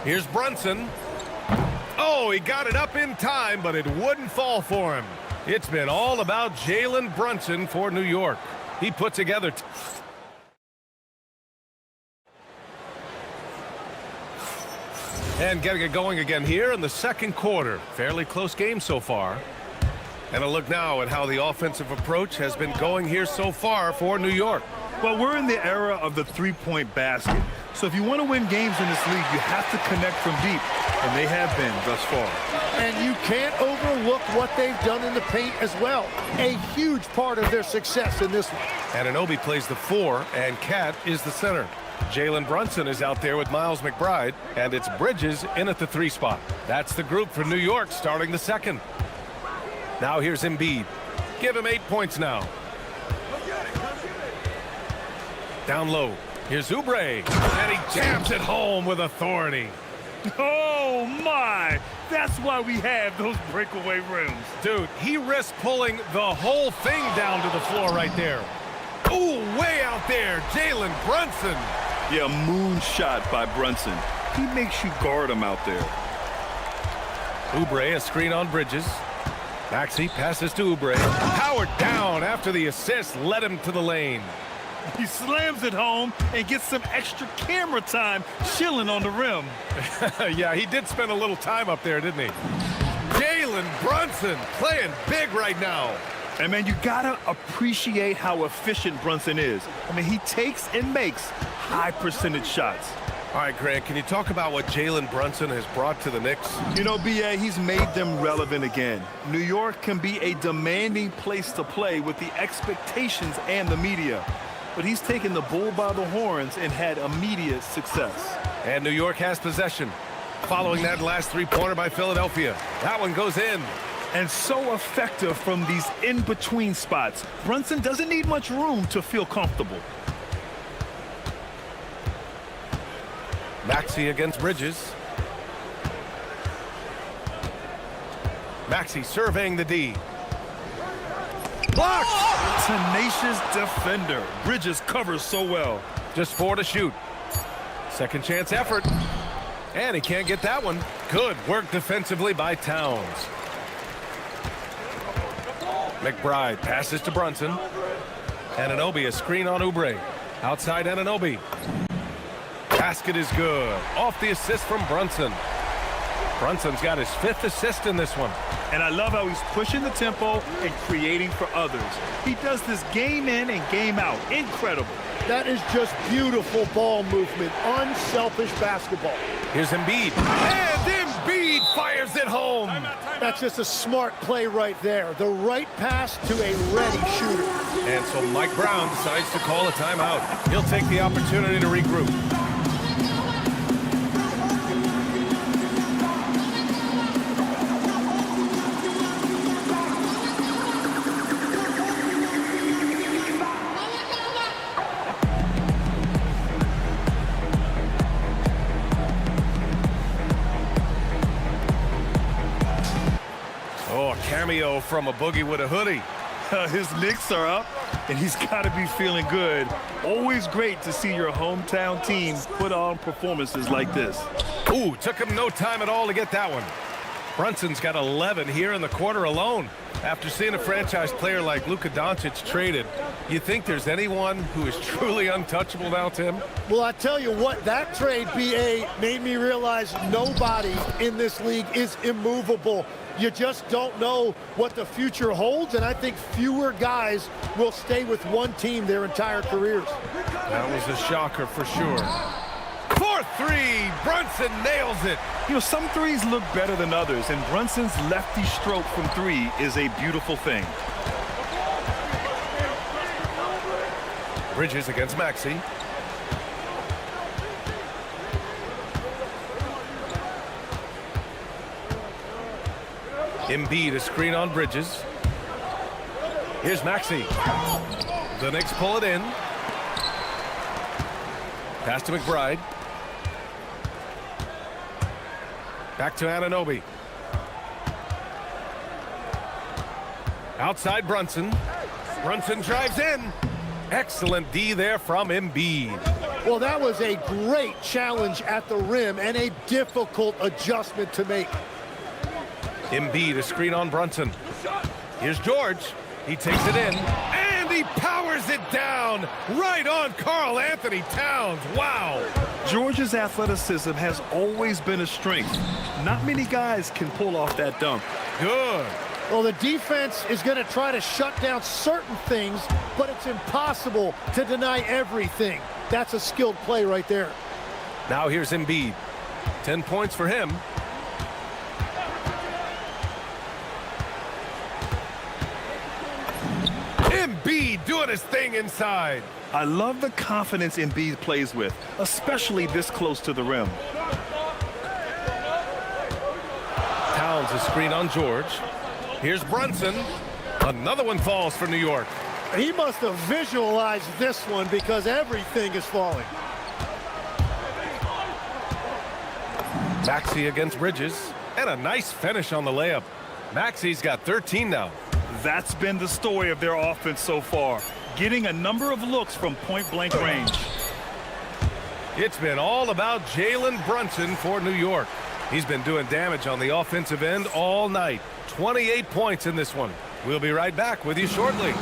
Speaker 1: Here's Brunson. Oh, he got it up in time, but it wouldn't fall for him. It's been all about Jalen Brunson for New York. He put together... And getting it going again here in the second quarter. Fairly close game so far. And a look now at how the offensive approach has been going here so far for New York.
Speaker 2: Well, we're in the era of the three-point basket. So if you want to win games in this league, you have to connect from deep. And they have been thus far.
Speaker 10: And you can't overlook what they've done in the paint as well. A huge part of their success in this one.
Speaker 1: Anunoby plays the 4, and Cat is the center. Jalen Brunson is out there with Miles McBride, and it's Bridges in at the 3 spot. That's the group for New York starting the second. Now here's Embiid. Give him 8 points now. Down low. Here's Oubre, and he jams it home with authority.
Speaker 2: Oh, my! That's why we have those breakaway rims.
Speaker 1: Dude, he risked pulling the whole thing down to the floor right there. Ooh, way out there, Jalen Brunson.
Speaker 2: Yeah, moonshot by Brunson. He makes you guard him out there.
Speaker 1: Oubre, a screen on Bridges. Maxey passes to Oubre. Powered down after the assist led him to the lane.
Speaker 2: He slams it home and gets some extra camera time chilling on the rim.
Speaker 1: Yeah, he did spend a little time up there, didn't he? Jalen Brunson playing big right now.
Speaker 2: And, man, you got to appreciate how efficient Brunson is. I mean, he takes and makes high-percentage shots.
Speaker 1: All right, Grant, can you talk about what Jalen Brunson has brought to the Knicks?
Speaker 2: You know, B.A., he's made them relevant again. New York can be a demanding place to play with the expectations and the media. But he's taken the bull by the horns and had immediate success.
Speaker 1: And New York has possession. Following that last three-pointer by Philadelphia. That one goes in.
Speaker 2: And so effective from these in-between spots. Brunson doesn't need much room to feel comfortable.
Speaker 1: Maxey against Bridges. Maxey surveying the D.
Speaker 2: Blocked! Tenacious defender. Bridges covers so well.
Speaker 1: Just 4 to shoot. Second chance effort. And he can't get that one. Good work defensively by Towns. McBride passes to Brunson. Anunoby, a screen on Oubre. Outside Anunoby. Basket is good. Off the assist from Brunson. Brunson's got his 5th assist in this one.
Speaker 2: And I love how he's pushing the tempo and creating for others. He does this game in and game out. Incredible.
Speaker 10: That is just beautiful ball movement. Unselfish basketball.
Speaker 1: Here's Embiid. And Embiid fires it home.
Speaker 10: That's just a smart play right there. The right pass to a ready shooter.
Speaker 1: And so Mike Brown decides to call a timeout. He'll take the opportunity to regroup. Cameo from a boogie with a hoodie.
Speaker 2: His Knicks are up, and he's got to be feeling good. Always great to see your hometown team put on performances like this.
Speaker 1: Ooh, took him no time at all to get that one. Brunson's got 11 here in the quarter alone. After seeing a franchise player like Luka Doncic traded, you think there's anyone who is truly untouchable now, Tim?
Speaker 10: Well, I tell you what, that trade, BA, made me realize nobody in this league is immovable. You just don't know what the future holds, and I think fewer guys will stay with one team their entire careers.
Speaker 1: That was a shocker for sure. For three, Brunson nails it.
Speaker 2: You know, some threes look better than others, and Brunson's lefty stroke from three is a beautiful thing.
Speaker 1: Bridges against Maxey. Embiid a screen on Bridges. Here's Maxey. The Knicks pull it in. Pass to McBride. Back to Anunoby. Outside Brunson. Brunson drives in. Excellent D there from Embiid.
Speaker 10: Well, that was a great challenge at the rim and a difficult adjustment to make.
Speaker 1: Embiid a screen on Brunson. Here's George. He takes it in, and he powers it down right on Karl Anthony Towns. Wow.
Speaker 2: George's athleticism has always been a strength. Not many guys can pull off that dunk.
Speaker 1: Good.
Speaker 10: Well, the defense is going to try to shut down certain things, but it's impossible to deny everything. That's a skilled play right there.
Speaker 1: Now here's Embiid. 10 points for him. Embiid doing his thing inside.
Speaker 2: I love the confidence Embiid plays with, especially this close to the rim.
Speaker 1: Towns a screen on George. Here's Brunson. Another one falls for New York.
Speaker 10: He must have visualized this one because everything is falling.
Speaker 1: Maxey against Bridges. And a nice finish on the layup. Maxey's got 13 now.
Speaker 2: That's been the story of their offense so far, getting a number of looks from point-blank range.
Speaker 1: It's been all about Jalen Brunson for New York. He's been doing damage on the offensive end all night. 28 points in this one. We'll be right back with you shortly.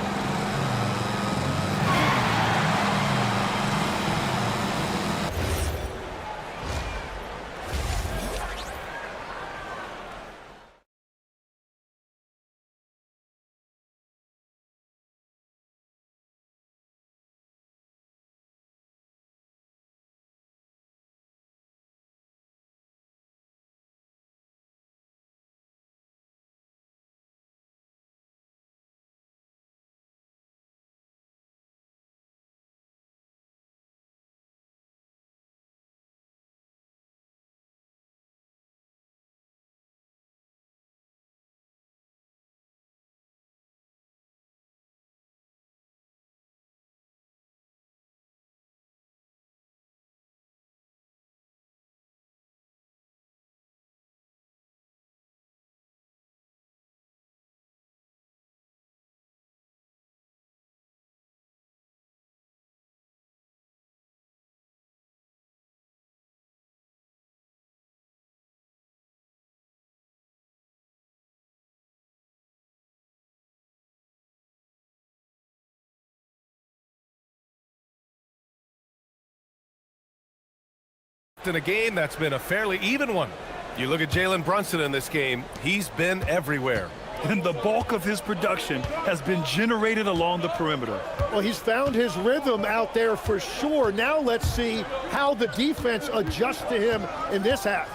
Speaker 1: In a game that's been a fairly even one. You look at Jalen Brunson in this game, he's been everywhere.
Speaker 2: And the bulk of his production has been generated along the perimeter.
Speaker 10: Well, he's found his rhythm out there for sure. Now let's see how the defense adjusts to him in this half.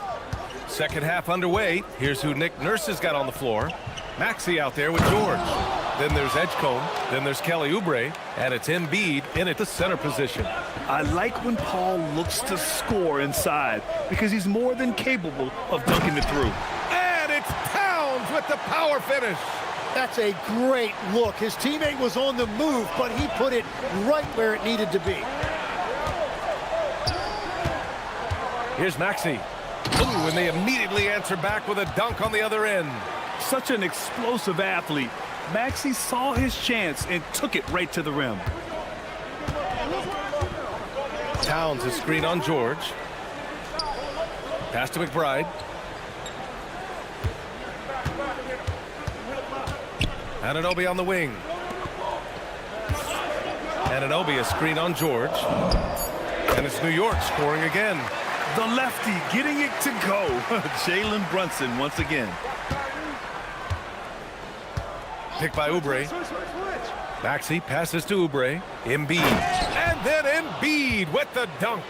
Speaker 1: Second half underway. Here's who Nick Nurse has got on the floor. Maxey out there with George. Then there's Edgecombe. Then there's Kelly Oubre. And it's Embiid in at the center position.
Speaker 2: I like when Paul looks to score inside because he's more than capable of dunking it through.
Speaker 1: And it's Towns with the power finish.
Speaker 10: That's a great look. His teammate was on the move, but he put it right where it needed to be.
Speaker 1: Here's Maxey. Ooh, and they immediately answer back with a dunk on the other end.
Speaker 2: Such an explosive athlete. Maxey saw his chance and took it right to the rim.
Speaker 1: Towns a screen on George. Pass to McBride. Anunoby on the wing. Anunoby a screen on George. And it's New York scoring again.
Speaker 2: The lefty getting it to go. Jalen Brunson once again.
Speaker 1: Picked by Oubre. Maxey passes to Oubre. Embiid. And then Embiid with the dunk.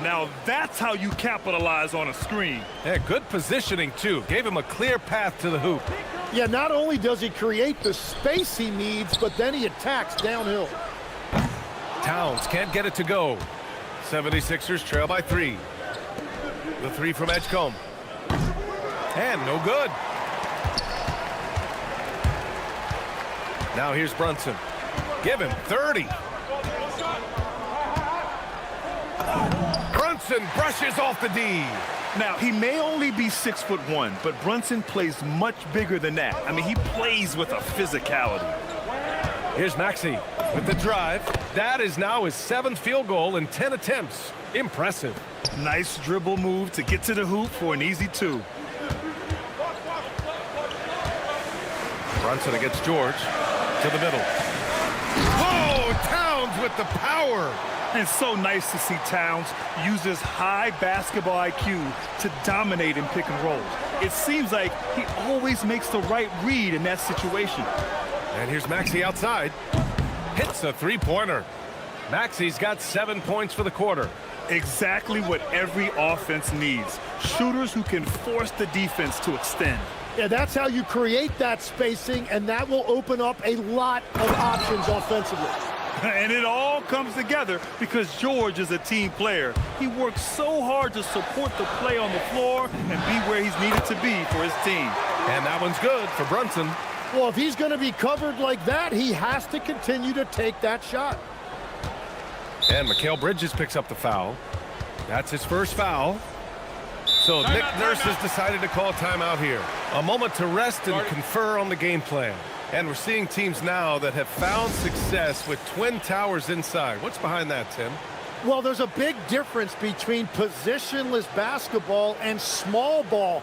Speaker 2: Now that's how you capitalize on a screen.
Speaker 1: Yeah, good positioning, too. Gave him a clear path to the hoop.
Speaker 10: Yeah, not only does he create the space he needs, but then he attacks downhill.
Speaker 1: Towns can't get it to go. 76ers trail by 3. The 3 from Edgecombe. And no good. Now here's Brunson. Give him 30. Brunson brushes off the D.
Speaker 2: Now, he may only be 6'1", but Brunson plays much bigger than that. I mean, he plays with a physicality.
Speaker 1: Here's Maxey with the drive. That is now his 7th field goal in 10 attempts. Impressive.
Speaker 2: Nice dribble move to get to the hoop for an easy 2.
Speaker 1: Brunson against George. To the middle. Oh, Towns with the power.
Speaker 2: And so nice to see Towns use his high basketball IQ to dominate in pick and rolls. It seems like he always makes the right read in that situation.
Speaker 1: And here's Maxey outside. Hits a three-pointer. Maxey's got 7 points for the quarter.
Speaker 2: Exactly what every offense needs. Shooters who can force the defense to extend.
Speaker 10: Yeah, that's how you create that spacing, and that will open up a lot of options offensively.
Speaker 2: And it all comes together because George is a team player. He works so hard to support the play on the floor and be where he's needed to be for his team.
Speaker 1: And that one's good for Brunson.
Speaker 10: Well, if he's going to be covered like that, he has to continue to take that shot.
Speaker 1: And Mikal Bridges picks up the foul. That's his first foul. So Nick Nurse has decided to call a timeout here. A moment to rest and confer on the game plan. And we're seeing teams now that have found success with twin towers inside. What's behind that, Tim?
Speaker 10: Well, there's a big difference between positionless basketball and small ball.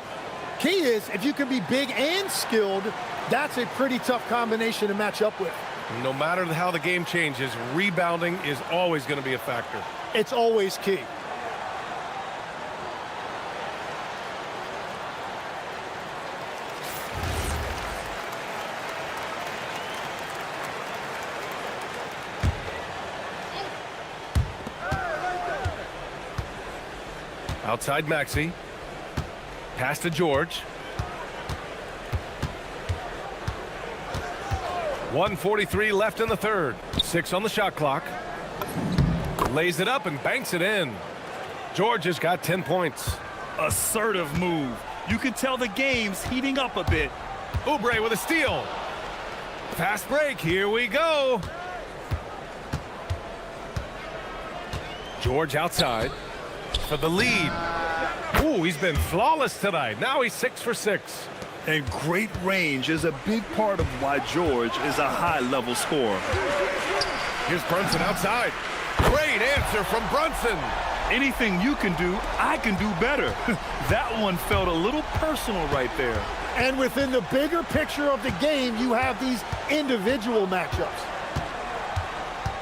Speaker 10: Key is, if you can be big and skilled, that's a pretty tough combination to match up with.
Speaker 1: No matter how the game changes, rebounding is always going to be a factor.
Speaker 10: It's always key.
Speaker 1: Outside Maxey. Pass to George. 1:43 left in the third. 6 on the shot clock. Lays it up and banks it in. George has got 10 points.
Speaker 2: Assertive move. You can tell the game's heating up a bit.
Speaker 1: Oubre with a steal. Fast break. Here we go. George outside for the lead. Ooh, he's been flawless tonight. Now he's 6 for 6.
Speaker 2: And great range is a big part of why George is a high-level scorer.
Speaker 1: Here's Brunson outside. Great answer from Brunson.
Speaker 2: Anything you can do, I can do better. That one felt a little personal right there.
Speaker 10: And within the bigger picture of the game, you have these individual matchups.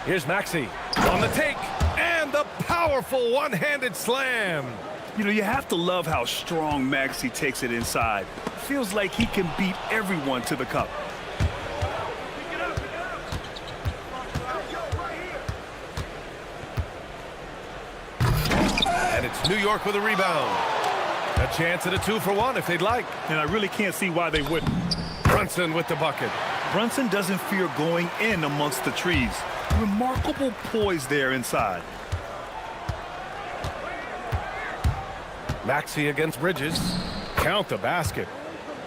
Speaker 1: Here's Maxey on the take. And the powerful one-handed slam.
Speaker 2: You know, you have to love how strong Maxey takes it inside. Feels like he can beat everyone to the cup.
Speaker 1: And it's New York with a rebound. A chance at a 2-for-1 if they'd like.
Speaker 2: And I really can't see why they wouldn't.
Speaker 1: Brunson with the bucket.
Speaker 2: Brunson doesn't fear going in amongst the trees. Remarkable poise there inside.
Speaker 1: Maxey against Bridges. Count the basket.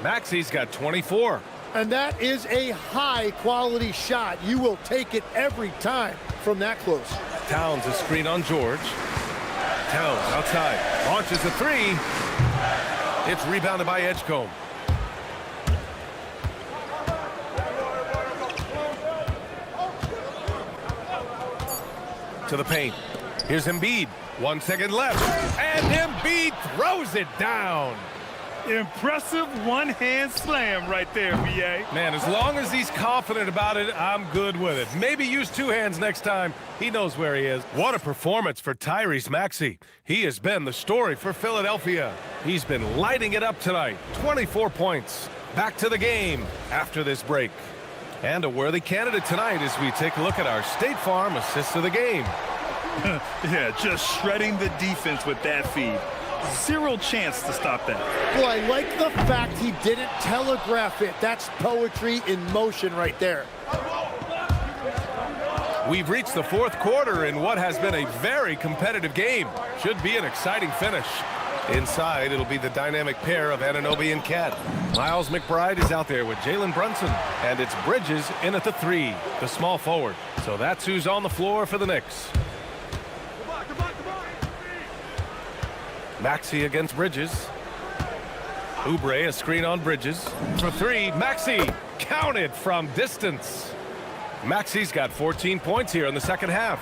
Speaker 1: Maxey's got 24.
Speaker 10: And that is a high-quality shot. You will take it every time from that close.
Speaker 1: Towns a screen on George. Towns outside. Launches a 3. It's rebounded by Edgecombe. To the paint. Here's Embiid. 1 second left. And Embiid throws it down.
Speaker 2: Impressive one-hand slam right there, B.A.
Speaker 1: Man, as long as he's confident about it, I'm good with it. Maybe use 2 hands next time. He knows where he is. What a performance for Tyrese Maxey. He has been the story for Philadelphia. He's been lighting it up tonight. 24 points. Back to the game after this break. And a worthy candidate tonight as we take a look at our State Farm Assist of the Game.
Speaker 2: Yeah, just shredding the defense with that feed. Zero chance to stop that.
Speaker 10: Well, I like the fact he didn't telegraph it. That's poetry in motion right there.
Speaker 1: We've reached the fourth quarter in what has been a very competitive game. Should be an exciting finish. Inside, it'll be the dynamic pair of Anunoby and Cat. Miles McBride is out there with Jalen Brunson. And it's Bridges in at the 3, the small forward. So that's who's on the floor for the Knicks. Maxey against Bridges. Oubre, a screen on Bridges. For 3, Maxey counted from distance. Maxey's got 14 points here in the second half.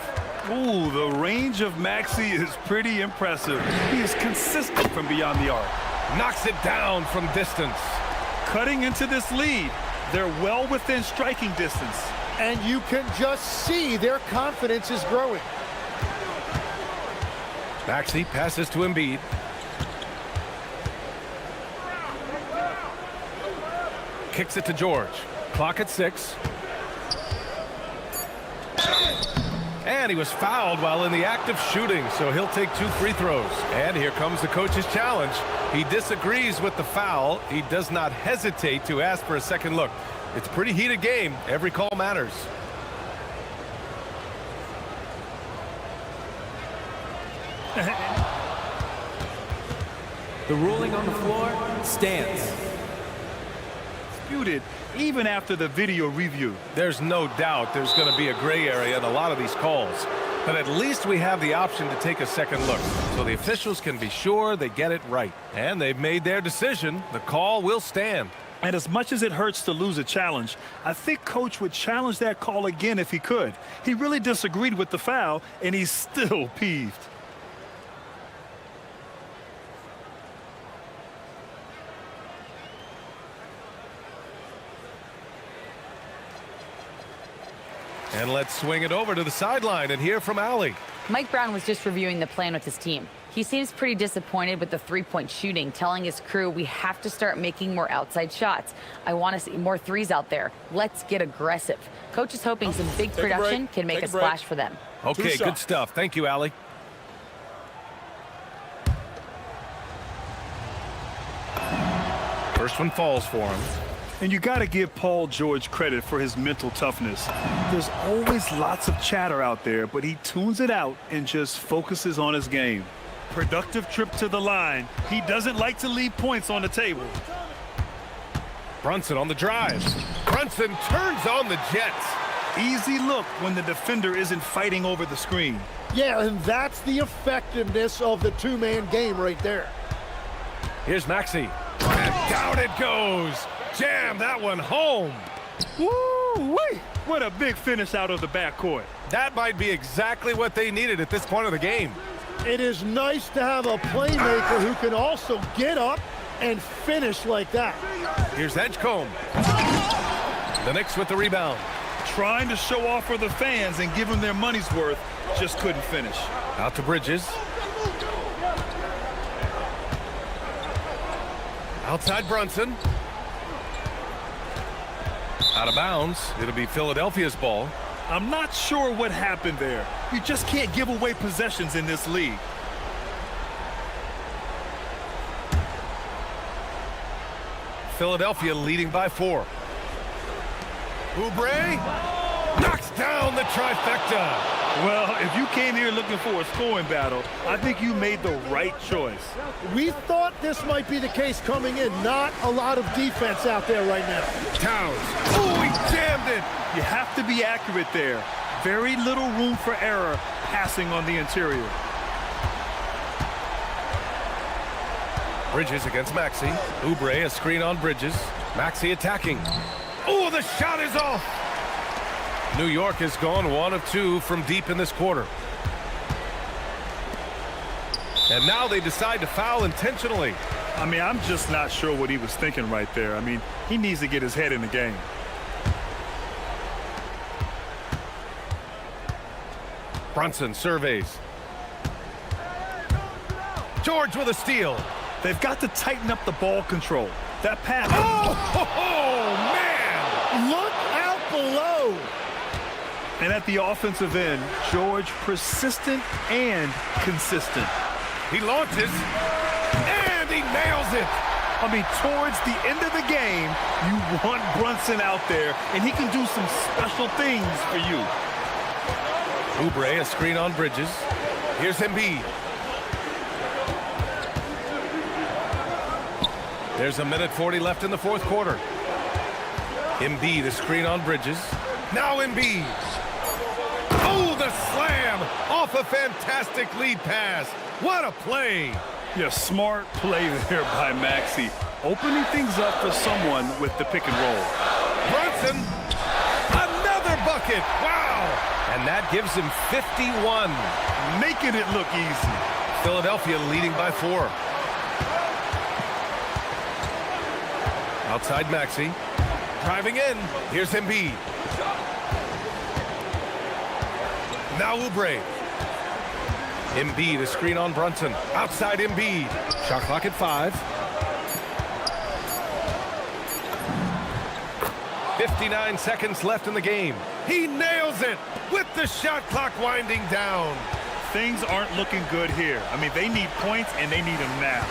Speaker 2: Ooh, the range of Maxey is pretty impressive. He is consistent from beyond the arc.
Speaker 1: Knocks it down from distance.
Speaker 2: Cutting into this lead. They're well within striking distance.
Speaker 10: And you can just see their confidence is growing.
Speaker 1: Maxey passes to Embiid. Kicks it to George. Clock at 6. And he was fouled while in the act of shooting, so he'll take 2 free throws. And here comes the coach's challenge. He disagrees with the foul. He does not hesitate to ask for a second look. It's a pretty heated game. Every call matters.
Speaker 5: The ruling on the floor stands.
Speaker 2: Disputed even after the video review.
Speaker 1: There's no doubt there's going to be a gray area in a lot of these calls. But at least we have the option to take a second look, so the officials can be sure they get it right. And they've made their decision. The call will stand.
Speaker 2: And as much as it hurts to lose a challenge, I think Coach would challenge that call again if he could. He really disagreed with the foul, and he's still peeved.
Speaker 1: And let's swing it over to the sideline and hear from Allie.
Speaker 4: Mike Brown was just reviewing the plan with his team. He seems pretty disappointed with the three-point shooting, telling his crew we have to start making more outside shots. I want to see more threes out there. Let's get aggressive. Coach is hoping some big production can make a splash for them.
Speaker 1: Okay, good stuff. Thank you, Allie. First one falls for him.
Speaker 2: And you got to give Paul George credit for his mental toughness. There's always lots of chatter out there, but he tunes it out and just focuses on his game. Productive trip to the line. He doesn't like to leave points on the table.
Speaker 1: Brunson on the drive. Brunson turns on the Jets.
Speaker 2: Easy look when the defender isn't fighting over the screen.
Speaker 10: Yeah, and that's the effectiveness of the two-man game right there.
Speaker 1: Here's Maxey. And down it goes. Jam that one home.
Speaker 2: Woo-wee! What a big finish out of the backcourt.
Speaker 1: That might be exactly what they needed at this point of the game.
Speaker 10: It is nice to have a playmaker who can also get up and finish like that.
Speaker 1: Here's Edgecombe. The Knicks with the rebound.
Speaker 2: Trying to show off for the fans and give them their money's worth, just couldn't finish.
Speaker 1: Out to Bridges. Outside Brunson. Out of bounds. It'll be Philadelphia's ball.
Speaker 2: I'm not sure what happened there. You just can't give away possessions in this league.
Speaker 1: Philadelphia leading by 4. Oubre knocks down the trifecta.
Speaker 2: Well, if you came here looking for a scoring battle, I think you made the right choice.
Speaker 10: We thought this might be the case coming in. Not a lot of defense out there right now.
Speaker 1: Towns. Oh, he jammed it.
Speaker 2: You have to be accurate there. Very little room for error passing on the interior.
Speaker 1: Bridges against Maxey. Oubre, a screen on Bridges. Maxey attacking. Oh, the shot is off. New York has gone 1 of 2 from deep in this quarter. And now they decide to foul intentionally.
Speaker 2: I mean, I'm just not sure what he was thinking right there. I mean, he needs to get his head in the game.
Speaker 1: Brunson surveys. George with a steal.
Speaker 2: They've got to tighten up the ball control. That pass.
Speaker 1: Oh, man!
Speaker 10: Look out below.
Speaker 2: And at the offensive end, George persistent and consistent.
Speaker 1: He launches, and he nails it.
Speaker 2: I mean, towards the end of the game, you want Brunson out there, and he can do some special things for you.
Speaker 1: Oubre, a screen on Bridges. Here's Embiid. There's a minute 40 left in the fourth quarter. Embiid, a screen on Bridges. Now Embiid. Oh, the slam off a fantastic lead pass. What a play.
Speaker 2: Yeah, smart play there by Maxey. Opening things up for someone with the pick and roll.
Speaker 1: Brunson, another bucket. Wow. And that gives him 51.
Speaker 2: Making it look easy.
Speaker 1: Philadelphia leading by 4. Outside Maxey. Driving in. Here's Embiid. Now Oubre. Embiid, a screen on Brunson. Outside Embiid. Shot clock at 5. 59 seconds left in the game. He nails it with the shot clock winding down.
Speaker 2: Things aren't looking good here. I mean, they need points, and they need them now.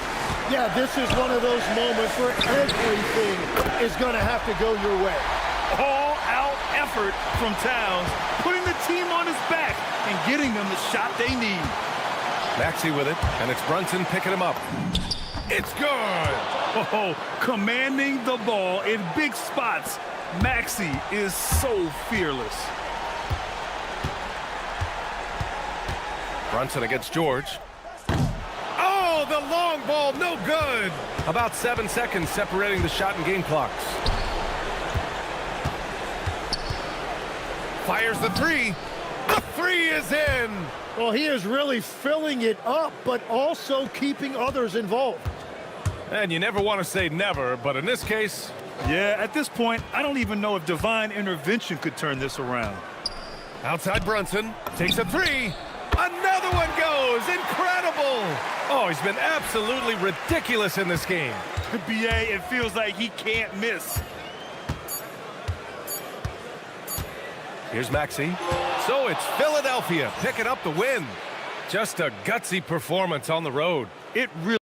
Speaker 10: Yeah, this is one of those moments where everything is going to have to go your way.
Speaker 2: All-out effort from Towns, putting the team on his back and getting them the shot they need.
Speaker 1: Maxey with it, and it's Brunson picking him up. It's good!
Speaker 2: Oh, commanding the ball in big spots. Maxey is so fearless.
Speaker 1: Brunson against George. Oh, the long ball, no good! About 7 seconds separating the shot and game clocks. Fires the three. The three is in!
Speaker 10: Well, he is really filling it up, but also keeping others involved.
Speaker 1: And you never want to say never, but in this case...
Speaker 2: Yeah, at this point, I don't even know if divine intervention could turn this around.
Speaker 1: Outside Brunson, takes a three. Another one goes! Incredible! Oh, he's been absolutely ridiculous in this game.
Speaker 2: BA, it feels like he can't miss.
Speaker 1: Here's Maxey. So it's Philadelphia picking up the win. Just a gutsy performance on the road.
Speaker 2: It really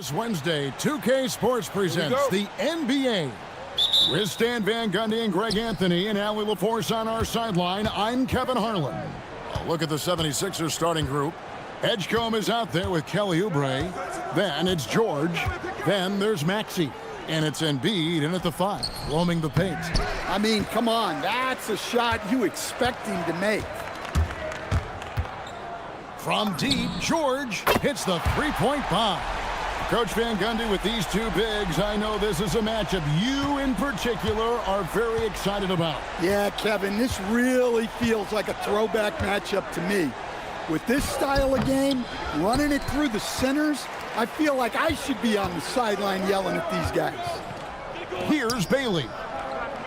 Speaker 8: This Wednesday, 2K Sports presents the NBA. With Stan Van Gundy and Greg Anthony and Allie LaForce on our sideline, I'm Kevin Harlan. A look at the 76ers starting group. Edgecombe is out there with Kelly Oubre. Then it's George. Then there's Maxey. And it's Embiid in at the 5, roaming the paint.
Speaker 10: I mean, come on, that's a shot you expect him to make.
Speaker 8: From deep, George hits the three-point bomb. Coach Van Gundy, with these two bigs, I know this is a matchup you in particular are very excited about.
Speaker 10: Yeah, Kevin, this really feels like a throwback matchup to me. With this style of game, running it through the centers, I feel like I should be on the sideline yelling at these guys.
Speaker 8: Here's Bailey.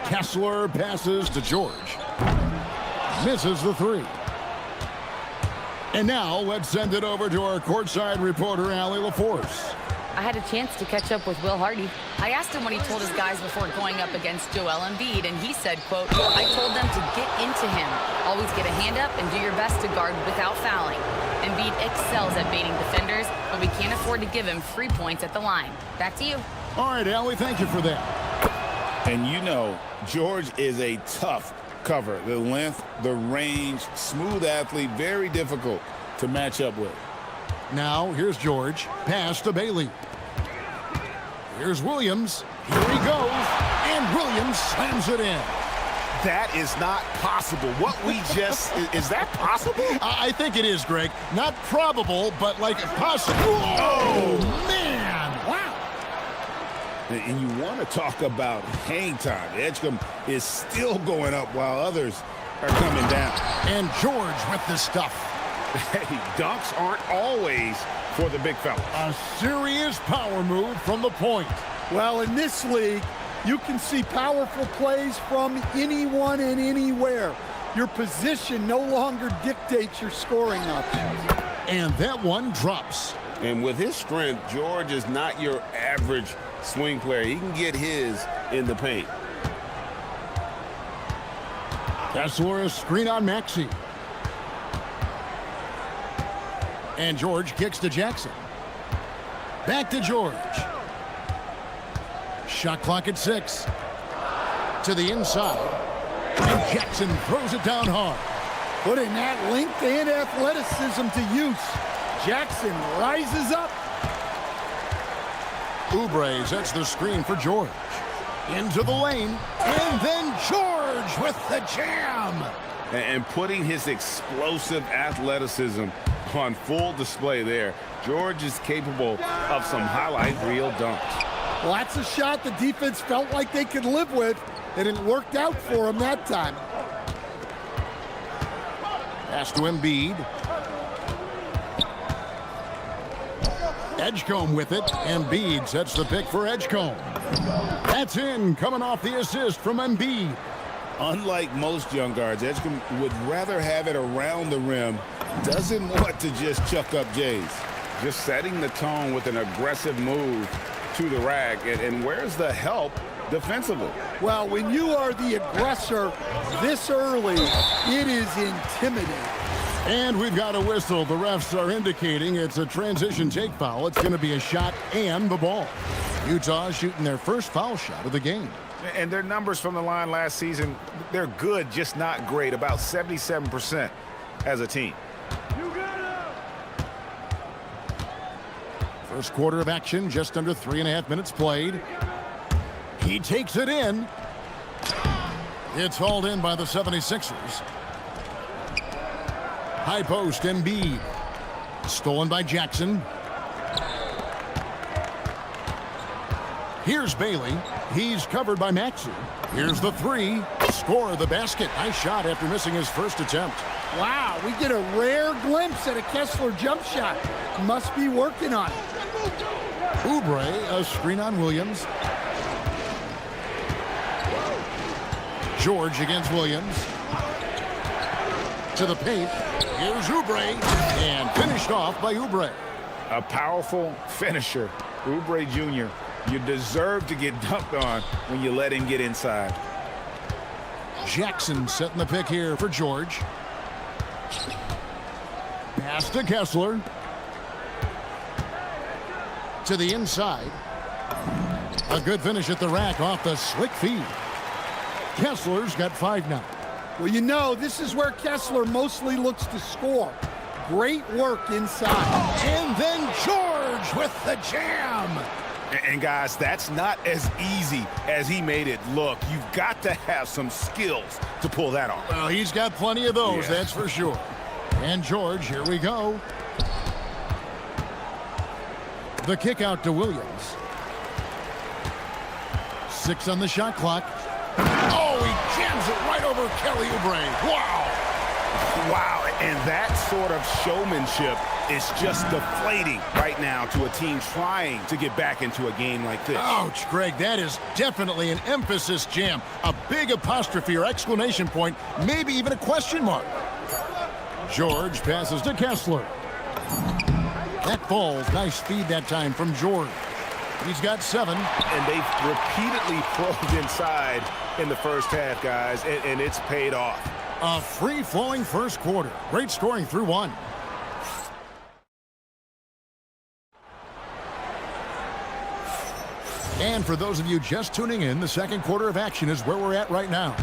Speaker 8: Kessler passes to George. Misses the three. And now let's send it over to our courtside reporter, Allie LaForce.
Speaker 4: I had a chance to catch up with Will Hardy. I asked him what he told his guys before going up against Joel Embiid, and he said, quote, I told them to get into him. Always get a hand up and do your best to guard without fouling. Embiid excels at baiting defenders, but we can't afford to give him free points at the line. Back to you.
Speaker 8: All right, Allie, thank you for that.
Speaker 9: And you know, George is a tough cover. The length, the range, smooth athlete, very difficult to match up with.
Speaker 8: Now, here's George. Pass to Bailey. Here's Williams. Here he goes. And Williams slams it in.
Speaker 9: That is not possible. What we just... is that possible?
Speaker 8: I think it is, Greg. Not probable, but like possible. Oh, man. Wow.
Speaker 9: And you want to talk about hang time. Edgecombe is still going up while others are coming down.
Speaker 8: And George with the stuff.
Speaker 9: Hey, dunks aren't always for the big fella.
Speaker 8: A serious power move from the point.
Speaker 10: Well, in this league, you can see powerful plays from anyone and anywhere. Your position no longer dictates your scoring options.
Speaker 8: And that one drops.
Speaker 9: And with his strength, George is not your average swing player. He can get his in the paint.
Speaker 8: Kessler, a screen on Maxey. And George kicks to Jackson. Back to George. Shot clock at 6. To the inside. And Jackson throws it down hard.
Speaker 10: Putting that length and athleticism to use. Jackson rises up.
Speaker 8: Oubre sets the screen for George. Into the lane. And then George with the jam.
Speaker 9: And putting his explosive athleticism on full display there. George is capable of some highlight reel dunks.
Speaker 10: Well, that's a shot the defense felt like they could live with, and it worked out for him that time.
Speaker 8: Pass to Embiid. Edgecombe with it. Embiid sets the pick for Edgecombe. That's in, coming off the assist from Embiid.
Speaker 9: Unlike most young guards, Edgecombe would rather have it around the rim. Doesn't want to just chuck up Jays. Just setting the tone with an aggressive move to the rack. And where's the help defensively?
Speaker 10: Well, when you are the aggressor this early, it is intimidating.
Speaker 8: And we've got a whistle. The refs are indicating it's a transition take foul. It's going to be a shot and the ball. Utah shooting their first foul shot of the game.
Speaker 11: And their numbers from the line last season, they're good, just not great. About 77% as a team.
Speaker 8: First quarter of action, just under 3.5 minutes played. He takes it in. It's hauled in by the 76ers. High post, Embiid. Stolen by Jackson. Here's Bailey. He's covered by Maxey. Here's the three. Score the basket. Nice shot after missing his first attempt.
Speaker 10: Wow, we get a rare glimpse at a Kessler jump shot. Must be working on it.
Speaker 8: Oubre, a screen on Williams. George against Williams. To the paint. Here's Oubre. And finished off by Oubre.
Speaker 11: A powerful finisher. Oubre Jr. You deserve to get dunked on when you let him get inside.
Speaker 8: Jackson setting the pick here for George. Pass to Kessler. to the inside. A good finish at the rack off the slick feed. Kessler's got 5 now.
Speaker 10: Well, you know, this is where Kessler mostly looks to score. Great work inside.
Speaker 8: And then George with the jam.
Speaker 11: And guys, that's not as easy as he made it look. You've got to have some skills to pull that off.
Speaker 8: Well, he's got plenty of those, that's for sure. And George, here we go. The kick out to Williams. 6 on the shot clock. Oh, he jams it right over Kelly Oubre. Wow.
Speaker 11: Wow, and that sort of showmanship is just deflating right now to a team trying to get back into a game like this.
Speaker 8: Ouch, Greg, that is definitely an emphasis jam. A big apostrophe or exclamation point, maybe even a question mark. George passes to Kessler. That falls. Nice speed that time from George. He's got 7.
Speaker 11: And they've repeatedly probed inside in the first half, guys, and it's paid off.
Speaker 8: A free-flowing first quarter. Great scoring through 1. And for those of you just tuning in, the second quarter of action is where we're at right now.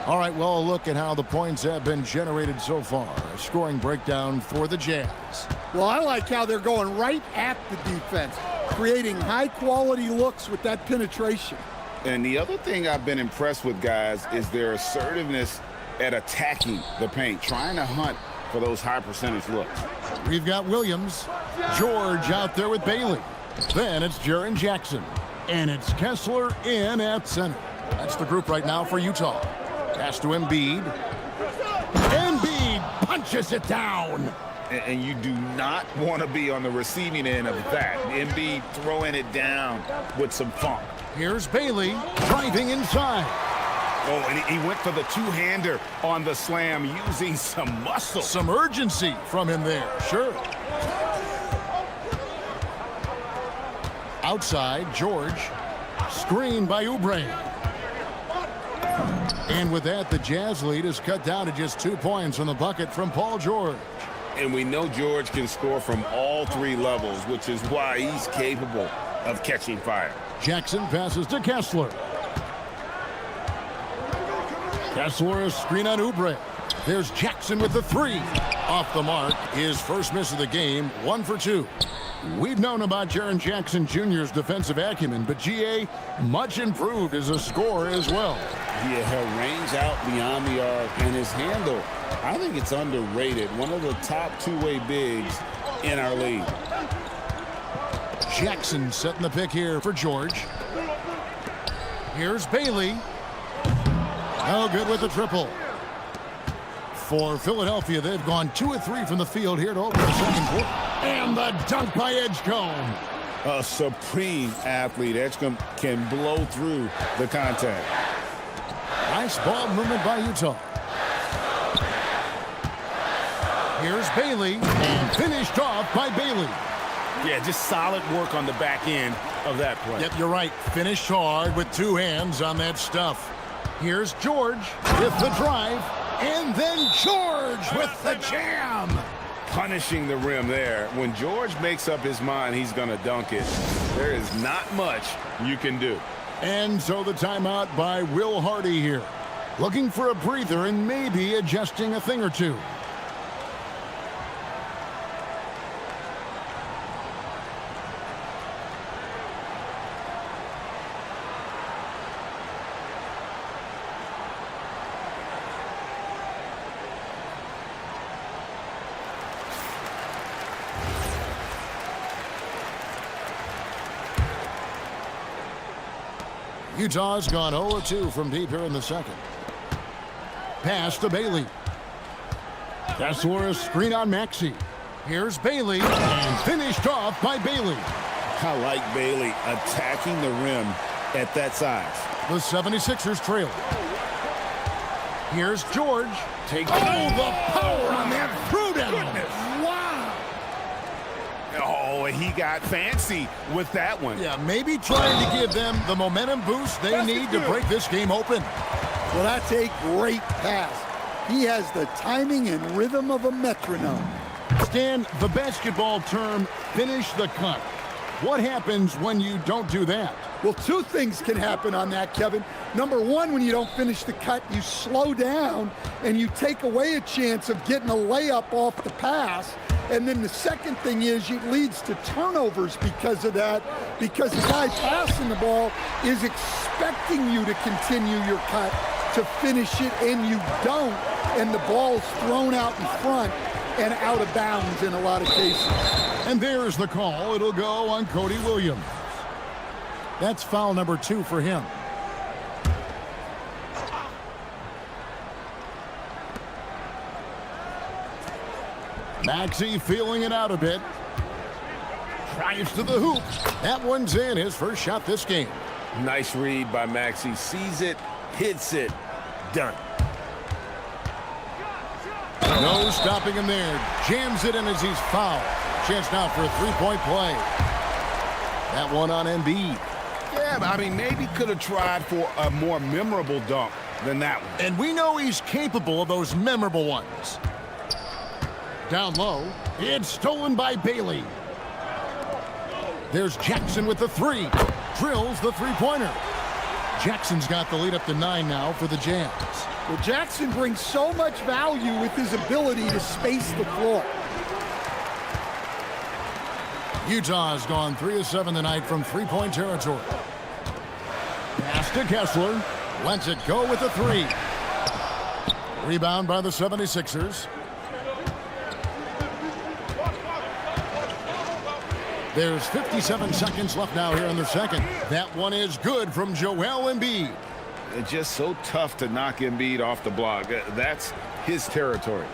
Speaker 8: All right, well, look at how the points have been generated so far. A scoring breakdown for the Jazz.
Speaker 10: Well, I like how they're going right at the defense, creating high-quality looks with that penetration.
Speaker 6: And the other thing I've been impressed with, guys, is their assertiveness at attacking the paint, trying to hunt for those high-percentage looks.
Speaker 8: We've got Williams, George out there with Bailey. Then it's Jaren Jackson. And it's Kessler in at center. That's the group right now for Utah. Pass to Embiid. Embiid punches it down.
Speaker 11: And you do not want to be on the receiving end of that. Embiid throwing it down with some funk.
Speaker 8: Here's Bailey driving inside.
Speaker 11: Oh, and he went for the two-hander on the slam using some muscle.
Speaker 8: Some urgency from him there, sure. Outside, George. Screen by Oubre. And with that, the Jazz lead is cut down to just 2 points on the bucket from Paul George.
Speaker 6: And we know George can score from all 3 levels, which is why he's capable of catching fire.
Speaker 8: Jackson passes to Kessler. Kessler, a screen on Oubre. There's Jackson with the 3. Off the mark, his first miss of the game, 1 for 2. We've known about Jaren Jackson Jr.'s defensive acumen, but GA much improved as a scorer as well.
Speaker 6: Yeah, range out beyond the arc, and his handle, I think it's underrated. One of the top two-way bigs in our league.
Speaker 8: Jackson setting the pick here for George. Here's Bailey. No good with the triple. For Philadelphia, they've gone 2 of 3 from the field here to open the second quarter. And the dunk by Edgecombe.
Speaker 6: A supreme athlete. Edgecombe can blow through the contact.
Speaker 8: Nice ball movement by Utah. Here's Bailey, and finished off by Bailey.
Speaker 11: Yeah, just solid work on the back end of that play.
Speaker 8: Yep, you're right. Finished hard with 2 hands on that stuff. Here's George with the drive, and then George with the jam.
Speaker 11: Punishing the rim there. When George makes up his mind he's going to dunk it, there is not much you can do.
Speaker 8: And so the timeout by Will Hardy here. Looking for a breather and maybe adjusting a thing or two. Utah's gone 0-2 from deep here in the second. Pass to Bailey. Kessler, a screen on Maxey. Here's Bailey, and finished off by Bailey.
Speaker 6: I like Bailey attacking the rim at that size.
Speaker 8: The 76ers trail. Here's George.
Speaker 11: Take
Speaker 8: the power on that throwdown.
Speaker 11: Wow. Oh, he got fancy with that one.
Speaker 8: Yeah, maybe trying to give them the momentum boost they need to break this game open.
Speaker 10: Well, that's a great pass. He has the timing and rhythm of a metronome.
Speaker 8: Stan, the basketball term, finish the cut. What happens when you don't do that?
Speaker 10: Well, two things can happen on that, Kevin. Number one, when you don't finish the cut, you slow down and you take away a chance of getting a layup off the pass. And then the second thing is it leads to turnovers because of that, because the guy passing the ball is expecting you to continue your cut, to finish it, and you don't, and the ball's thrown out in front and out of bounds in a lot of cases.
Speaker 8: And there's the call. It'll go on Cody Williams. That's foul number 2 for him. Maxey feeling it out a bit. Drives to the hoop. That one's in, his first shot this game.
Speaker 9: Nice read by Maxey. Sees it, hits it, done.
Speaker 8: No stopping him there. Jams it in as he's fouled. Chance now for a three-point play. That one on Embiid.
Speaker 11: Yeah, I mean, maybe could have tried for a more memorable dunk than that one.
Speaker 8: And we know he's capable of those memorable ones. Down low. It's stolen by Bailey. There's Jackson with the three. Drills the three-pointer. Jackson's got the lead up to 9 now for the Jazz.
Speaker 10: Well, Jackson brings so much value with his ability to space the floor.
Speaker 8: Utah has gone 3 of 7 tonight from three-point territory. Pass to Kessler. Lets it go with the 3. Rebound by the 76ers. There's 57 seconds left now here in the second. That one is good from Joel Embiid.
Speaker 9: It's just so tough to knock Embiid off the block. That's his territory.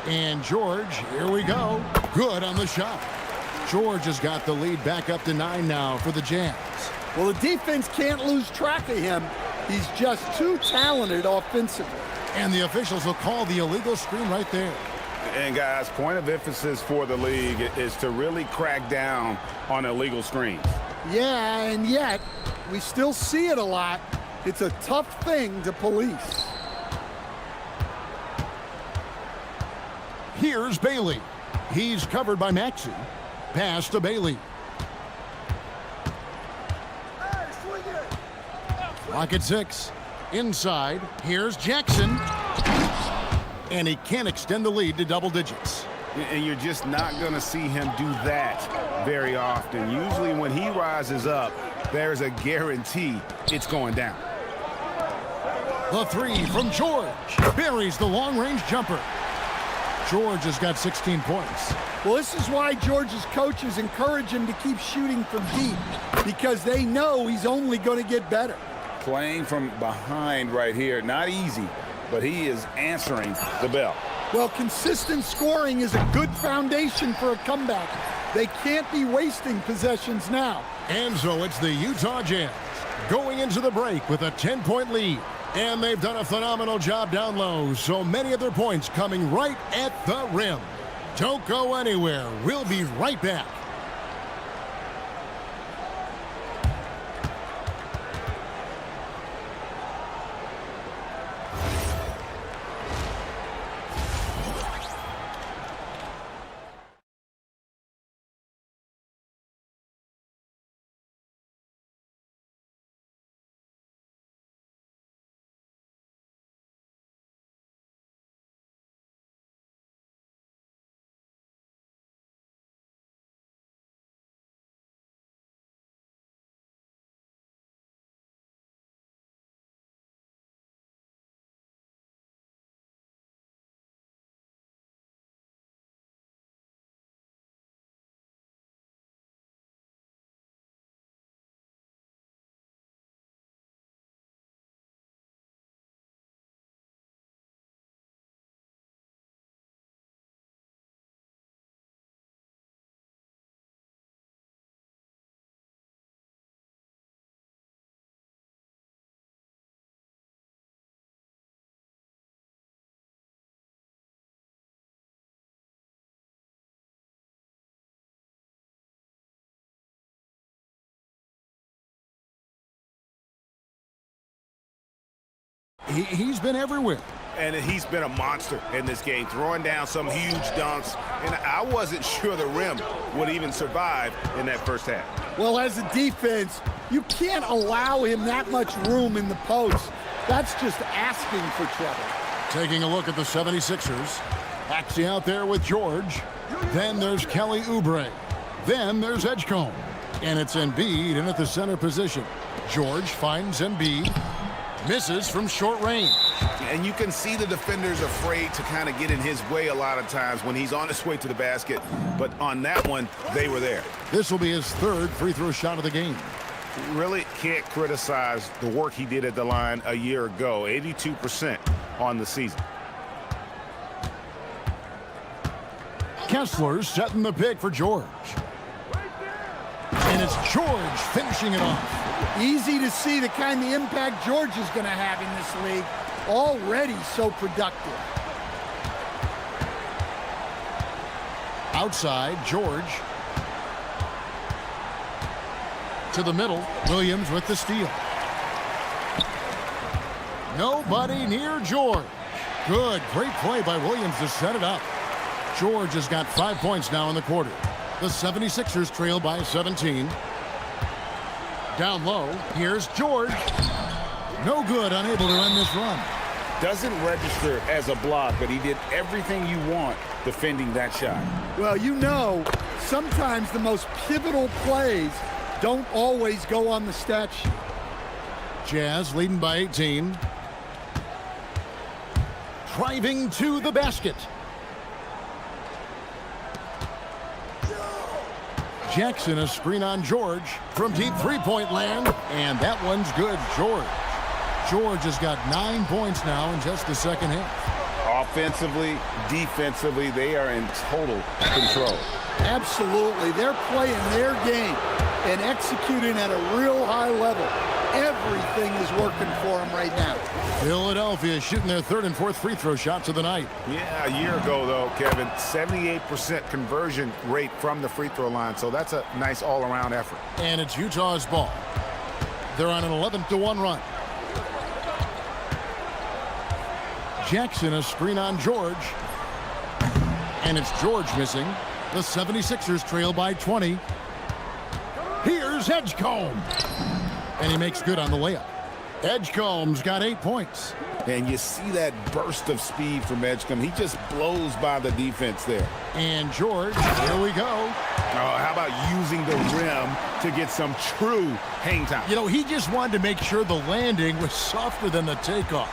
Speaker 8: And George, here we go. Good on the shot. George has got the lead back up to 9 now for the Jazz.
Speaker 10: Well, the defense can't lose track of him. He's just too talented offensively.
Speaker 8: And the officials will call the illegal screen right there.
Speaker 9: And guys, point of emphasis for the league is to really crack down on illegal screens.
Speaker 10: Yeah, and yet we still see it a lot. It's a tough thing to police.
Speaker 8: Here's Bailey. He's covered by Maxey. Pass to Bailey. Clock at 6. Inside. Here's Jackson. And he can't extend the lead to double digits.
Speaker 9: And you're just not going to see him do that very often. Usually when he rises up, there's a guarantee it's going down.
Speaker 8: The 3 from George. Buries the long-range jumper. George has got 16 points.
Speaker 10: Well, this is why George's coaches encourage him to keep shooting from deep, because they know he's only going to get better.
Speaker 9: Playing from behind right here, not easy, but he is answering the bell.
Speaker 10: Well, consistent scoring is a good foundation for a comeback. They can't be wasting possessions now.
Speaker 8: And so it's the Utah Jazz going into the break with a 10-point lead. And they've done a phenomenal job down low, so many of their points coming right at the rim. Don't go anywhere. We'll be right back. He's been everywhere.
Speaker 11: And he's been a monster in this game, throwing down some huge dunks. And I wasn't sure the rim would even survive in that first half.
Speaker 10: Well, as a defense, you can't allow him that much room in the post. That's just asking for trouble.
Speaker 8: Taking a look at the 76ers. Axie out there with George. Then there's Kelly Oubre. Then there's Edgecombe. And it's Embiid in at the center position. George finds Embiid. Misses from short range.
Speaker 11: And you can see the defenders afraid to kind of get in his way a lot of times when he's on his way to the basket. But on that one, they were there.
Speaker 8: This will be his third free throw shot of the game.
Speaker 11: Really can't criticize the work he did at the line a year ago. 82% on the season.
Speaker 8: Kessler setting the pick for George. And it's George finishing it off.
Speaker 10: Easy to see the kind of impact George is going to have in this league. Already so productive.
Speaker 8: Outside, George. To the middle, Williams with the steal. Nobody near George. Good, great play by Williams to set it up. George has got 5 points now in the quarter. The 76ers trail by 17. Down low, here's George. No good, unable to end this run.
Speaker 9: Doesn't register as a block, but he did everything you want defending that shot.
Speaker 10: Well, you know, sometimes the most pivotal plays don't always go on the stat sheet.
Speaker 8: Jazz leading by 18. Driving to the basket. Jackson, a screen on George from deep three-point land, and that one's good. George has got 9 points now in just the second half.
Speaker 9: Offensively, defensively, they are in total control.
Speaker 10: Absolutely. They're playing their game and executing at a real high level. Everything is working for them right now.
Speaker 8: Philadelphia shooting their third and fourth free throw shots of the night.
Speaker 11: Yeah, a year ago, though, Kevin, 78% conversion rate from the free throw line. So that's a nice all-around effort.
Speaker 8: And it's Utah's ball. They're on an 11-1 run. Jackson, a screen on George. And it's George missing. The 76ers trail by 20. Here's Edgecombe. And he makes good on the layup. Edgecombe's got 8 points.
Speaker 11: And you see that burst of speed from Edgecombe. He just blows by the defense there.
Speaker 8: And George, here we go.
Speaker 11: Oh, how about using the rim to get some true hang time?
Speaker 8: You know, he just wanted to make sure the landing was softer than the takeoff.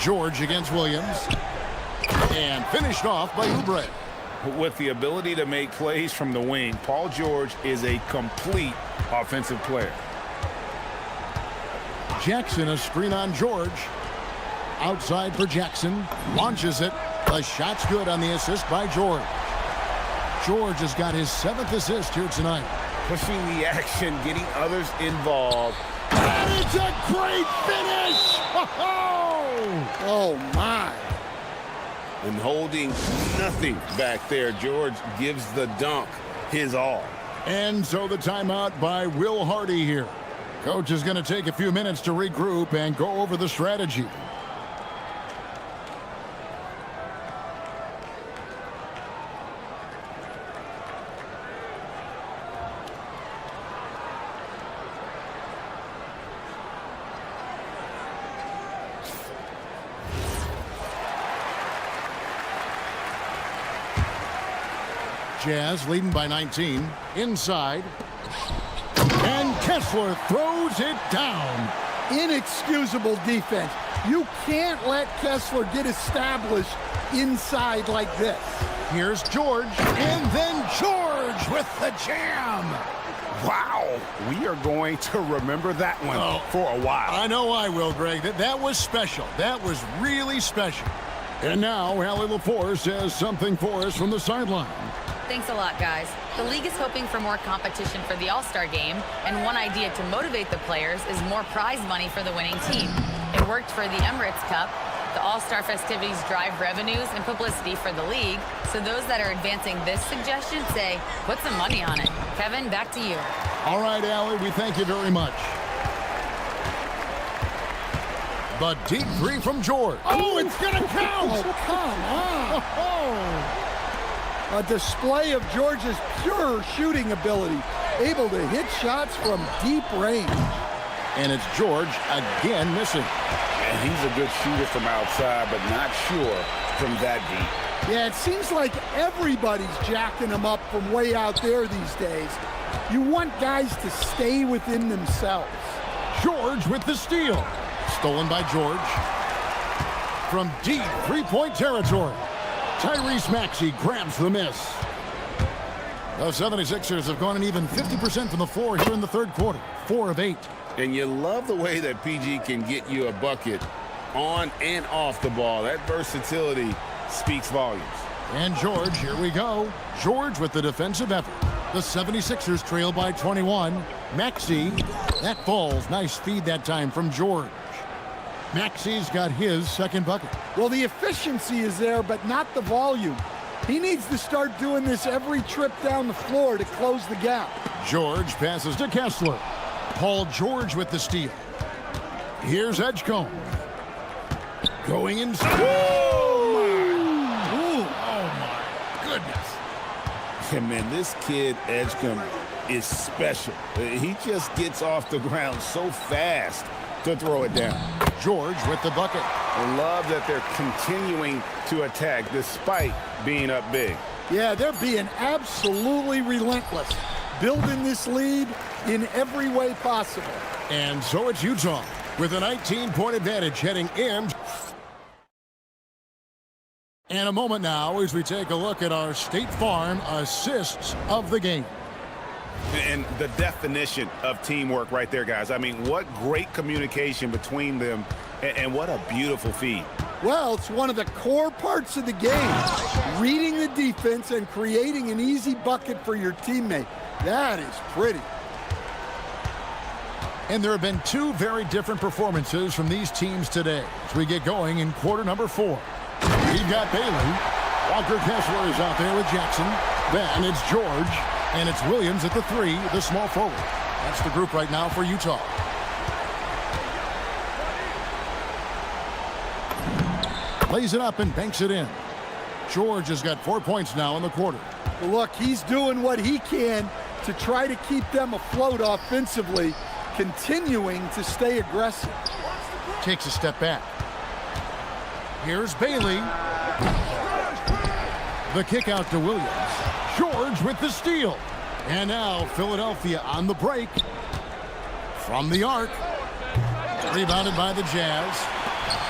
Speaker 8: George against Williams. And finished off by Oubre.
Speaker 9: With the ability to make plays from the wing, Paul George is a complete offensive player.
Speaker 8: Jackson, a screen on George. Outside for Jackson. Launches it. The shot's good on the assist by George. George has got his 7th assist here tonight.
Speaker 9: Pushing the action, getting others involved.
Speaker 8: And it's a great finish!
Speaker 10: Oh, my.
Speaker 11: And holding nothing back there, George gives the dunk his all.
Speaker 8: And so the timeout by Will Hardy here. Coach is going to take a few minutes to regroup and go over the strategy. Jazz leading by 19. Inside. And Kessler throws it down.
Speaker 10: Inexcusable defense. You can't let Kessler get established inside like this.
Speaker 8: Here's George. And then George with the jam.
Speaker 11: Wow. We are going to remember that one for a while.
Speaker 8: I know I will, Greg. That was special. That was really special. And now, Allie LaForce has something for us from the sideline.
Speaker 4: Thanks a lot, guys. The league is hoping for more competition for the All-Star game, and one idea to motivate the players is more prize money for the winning team. It worked for the Emirates Cup. The All-Star festivities drive revenues and publicity for the league, so those that are advancing this suggestion say, put some money on it. Kevin, back to you.
Speaker 8: All right, Allie, we thank you very much. The deep three from George.
Speaker 10: Oh, it's going to count. Oh, come on. A display of George's pure shooting ability, able to hit shots from deep range.
Speaker 8: And it's George again missing.
Speaker 9: And he's a good shooter from outside, but not sure from that deep.
Speaker 10: Yeah, it seems like everybody's jacking him up from way out there these days. You want guys to stay within themselves.
Speaker 8: George with the steal. Stolen by George. From deep three-point territory, Tyrese Maxey grabs the miss. The 76ers have gone an even 50% from the floor here in the third quarter. 4 of 8.
Speaker 6: And you love the way that PG can get you a bucket on and off the ball. That versatility speaks volumes.
Speaker 8: And George, here we go. George with the defensive effort. The 76ers trail by 21. Maxey, that falls. Nice feed that time from George. Maxey's got his second bucket.
Speaker 10: Well, the efficiency is there, but not the volume. He needs to start doing this every trip down the floor to close the gap.
Speaker 8: George passes to Kessler. Paul George with the steal. Here's Edgecombe. Going in. Oh, my goodness.
Speaker 6: And man, this kid, Edgecombe, is special. He just gets off the ground so fast to throw it down.
Speaker 8: George with the bucket.
Speaker 9: I love that they're continuing to attack despite being up big.
Speaker 10: Yeah, they're being absolutely relentless, building this lead in every way possible.
Speaker 8: And so it's Utah with a 19-point advantage heading in. And a moment now as we take a look at our State Farm assists of the game.
Speaker 9: And the definition of teamwork right there, guys. I mean, what great communication between them, and what a beautiful feed.
Speaker 10: Well, it's one of the core parts of the game. Reading the defense and creating an easy bucket for your teammate. That is pretty.
Speaker 8: And there have been two very different performances from these teams today as we get going in quarter number 4. We've got Bailey. Walker Kessler is out there with Jackson. Then it's George. And it's Williams at the 3, the small forward. That's the group right now for Utah. Lays it up and banks it in. George has got 4 points now in the quarter.
Speaker 10: Look, he's doing what he can to try to keep them afloat offensively, continuing to stay aggressive.
Speaker 8: Takes a step back. Here's Bailey. The kick out to Williams. George with the steal. And now Philadelphia on the break. From the arc. Rebounded by the Jazz.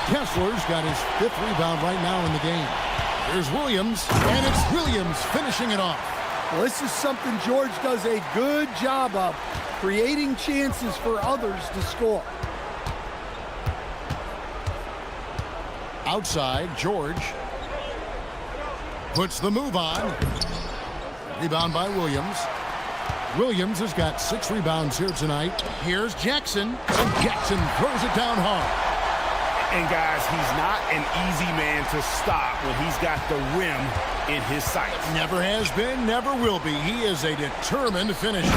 Speaker 8: Kessler's got his 5th rebound right now in the game. Here's Williams. And it's Williams finishing it off.
Speaker 10: Well, this is something George does a good job of, creating chances for others to score.
Speaker 8: Outside, George puts the move on. Rebound by Williams. Williams has got 6 rebounds here tonight. Here's Jackson, and Jackson throws it down hard.
Speaker 9: And guys, he's not an easy man to stop when he's got the rim in his sights.
Speaker 8: Never has been, never will be. He is a determined finisher.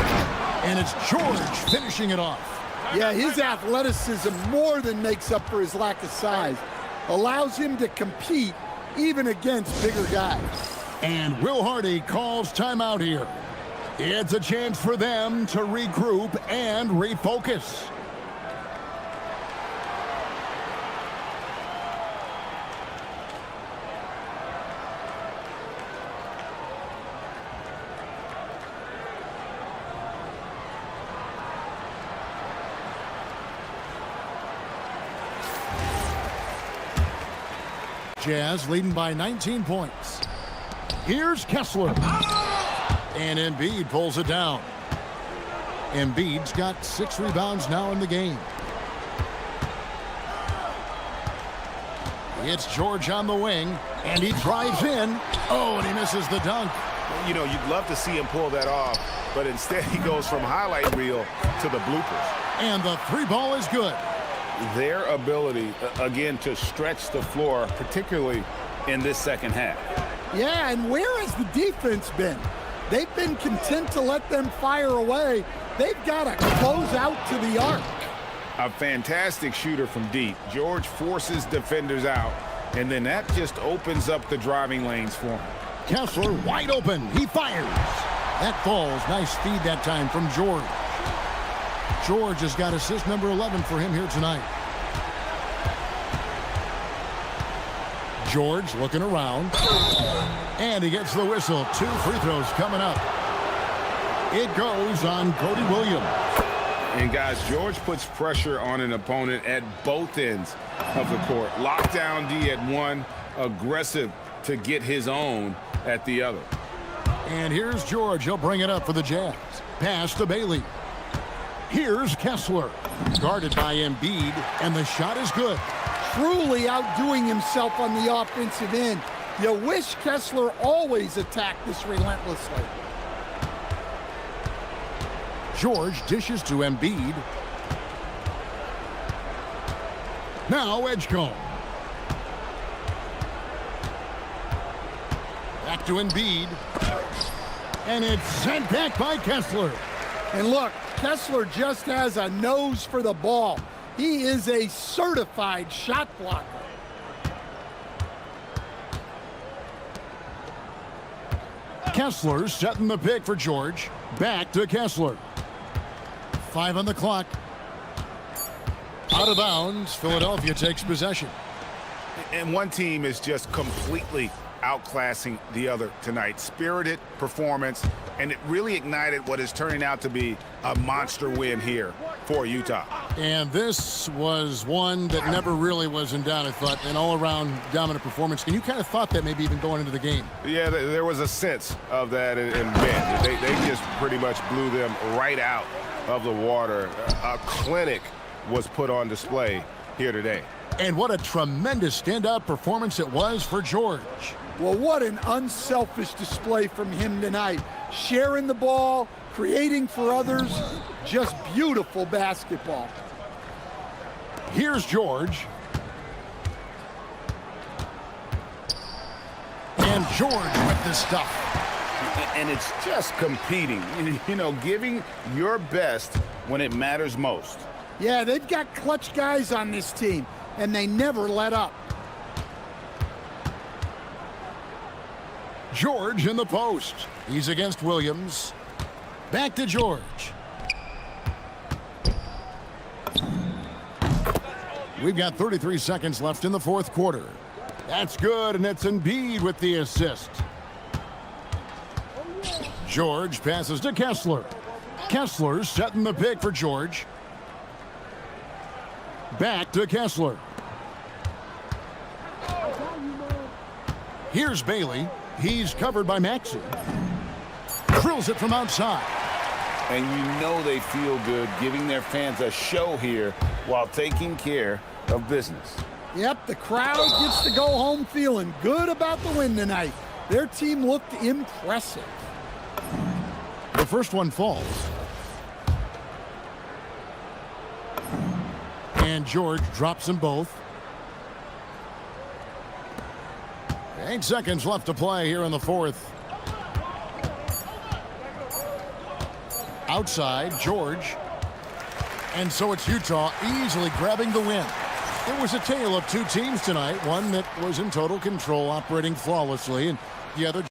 Speaker 8: And it's George finishing it off.
Speaker 10: Yeah, his athleticism more than makes up for his lack of size. Allows him to compete even against bigger guys.
Speaker 8: And Will Hardy calls timeout here. It's a chance for them to regroup and refocus. Jazz leading by 19 points. Here's Kessler. And Embiid pulls it down. Embiid's got 6 rebounds now in the game. It's George on the wing, and he drives in. Oh, and he misses the dunk.
Speaker 9: You know, you'd love to see him pull that off, but instead he goes from highlight reel to the bloopers.
Speaker 8: And the 3 ball is good.
Speaker 9: Their ability, again, to stretch the floor, particularly in this second half.
Speaker 10: Yeah, and where has the defense been? They've been content to let them fire away. They've got to close out to the arc.
Speaker 11: A fantastic shooter from deep. George forces defenders out, and then that just opens up the driving lanes for him.
Speaker 8: Kessler wide open. He fires. That falls. Nice feed that time from George. George has got assist number 11 for him here tonight. George looking around. And he gets the whistle. 2 free throws coming up. It goes on Cody Williams.
Speaker 11: And guys, George puts pressure on an opponent at both ends of the court. Lockdown D at one, aggressive to get his own at the other.
Speaker 8: And here's George. He'll bring it up for the Jazz. Pass to Bailey. Here's Kessler. Guarded by Embiid, and the shot is good.
Speaker 10: Truly outdoing himself on the offensive end. You wish Kessler always attacked this relentlessly.
Speaker 8: George dishes to Embiid. Now Edgecombe. Back to Embiid. And it's sent back by Kessler.
Speaker 10: And look, Kessler just has a nose for the ball. He is a certified shot blocker.
Speaker 8: Kessler setting the pick for George. Back to Kessler. 5 on the clock. Out of bounds. Philadelphia takes possession.
Speaker 11: And one team is just completely outclassing the other tonight. Spirited performance, and it really ignited what is turning out to be a monster win here for Utah.
Speaker 8: And this was one that never really was in doubt, I thought, an all-around dominant performance. And you kind of thought that maybe even going into the game.
Speaker 11: Yeah, there was a sense of that in Bend. They just pretty much blew them right out of the water. A clinic was put on display here today.
Speaker 8: And what a tremendous standout performance it was for George.
Speaker 10: Well, what an unselfish display from him tonight. Sharing the ball, creating for others, just beautiful basketball.
Speaker 8: Here's George. And George with the stuff.
Speaker 11: And it's just competing, you know, giving your best when it matters most.
Speaker 10: Yeah, they've got clutch guys on this team, and they never let up.
Speaker 8: George in the post. He's against Williams. Back to George. We've got 33 seconds left in the fourth quarter. That's good, and it's Embiid with the assist. George passes to Kessler. Kessler setting the pick for George. Back to Kessler. Here's Bailey. He's covered by Maxey. Drills it from outside.
Speaker 11: And you know they feel good giving their fans a show here while taking care of business.
Speaker 10: Yep, the crowd gets to go home feeling good about the win tonight. Their team looked impressive.
Speaker 8: The first one falls. And George drops them both. 8 seconds left to play here in the fourth. Outside, George. And so it's Utah easily grabbing the win. It was a tale of two teams tonight, one that was in total control, operating flawlessly, and the other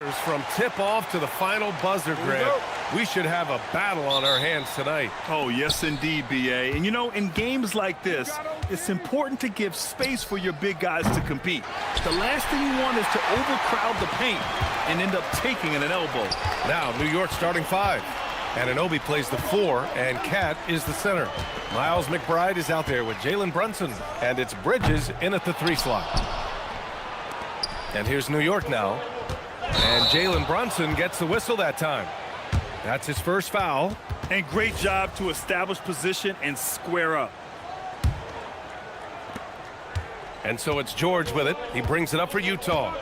Speaker 1: From tip-off to the final buzzer, Greg. We should have a battle on our hands tonight.
Speaker 2: Oh, yes, indeed, B.A. And, you know, in games like this, it's important to give space for your big guys to compete. The last thing you want is to overcrowd the paint and end up taking an elbow.
Speaker 1: Now, New York starting 5. Anunoby plays the 4, and Cat is the center. Miles McBride is out there with Jalen Brunson, and it's Bridges in at the 3 slot. And here's New York now. And Jalen Brunson gets the whistle that time. That's his first foul.
Speaker 2: And great job to establish position and square up.
Speaker 1: And so it's George with it. He brings it up for Utah.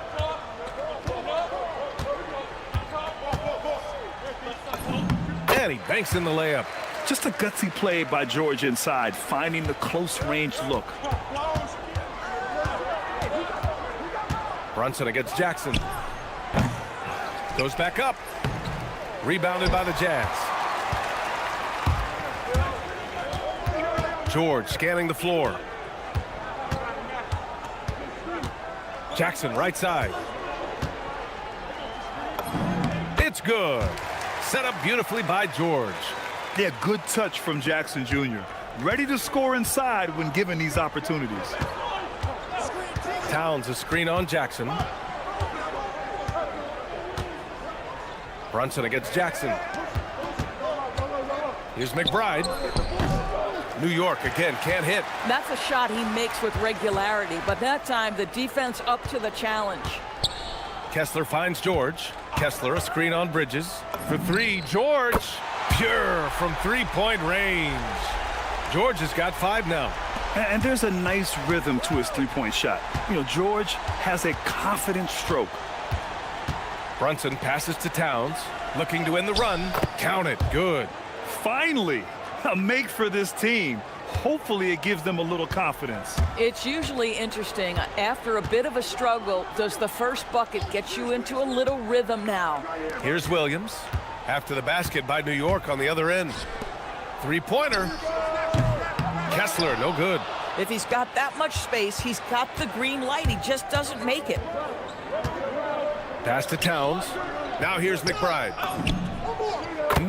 Speaker 1: And he banks in the layup.
Speaker 2: Just a gutsy play by George inside, finding the close range look.
Speaker 1: Brunson against Jackson. Goes back up. Rebounded by the Jazz. George scanning the floor. Jackson right side. It's good. Set up beautifully by George.
Speaker 2: Yeah, good touch from Jackson Jr. Ready to score inside when given these opportunities.
Speaker 1: Towns a screen on Jackson. Brunson against Jackson. Here's McBride. New York again can't hit.
Speaker 3: That's a shot he makes with regularity, but that time the defense up to the challenge.
Speaker 1: Kessler finds George. Kessler a screen on Bridges. For 3, George. Pure from 3-point range. George has got 5 now.
Speaker 2: And there's a nice rhythm to his three-point shot. You know, George has a confident stroke.
Speaker 1: Brunson passes to Towns, looking to end the run. Count it. Good.
Speaker 2: Finally, a make for this team. Hopefully it gives them a little confidence.
Speaker 3: It's usually interesting. After a bit of a struggle, does the first bucket get you into a little rhythm now?
Speaker 1: Here's Williams. After the basket by New York on the other end. 3-pointer. Kessler, no good.
Speaker 3: If he's got that much space, he's got the green light. He just doesn't make it.
Speaker 1: Pass to Towns. Now here's McBride.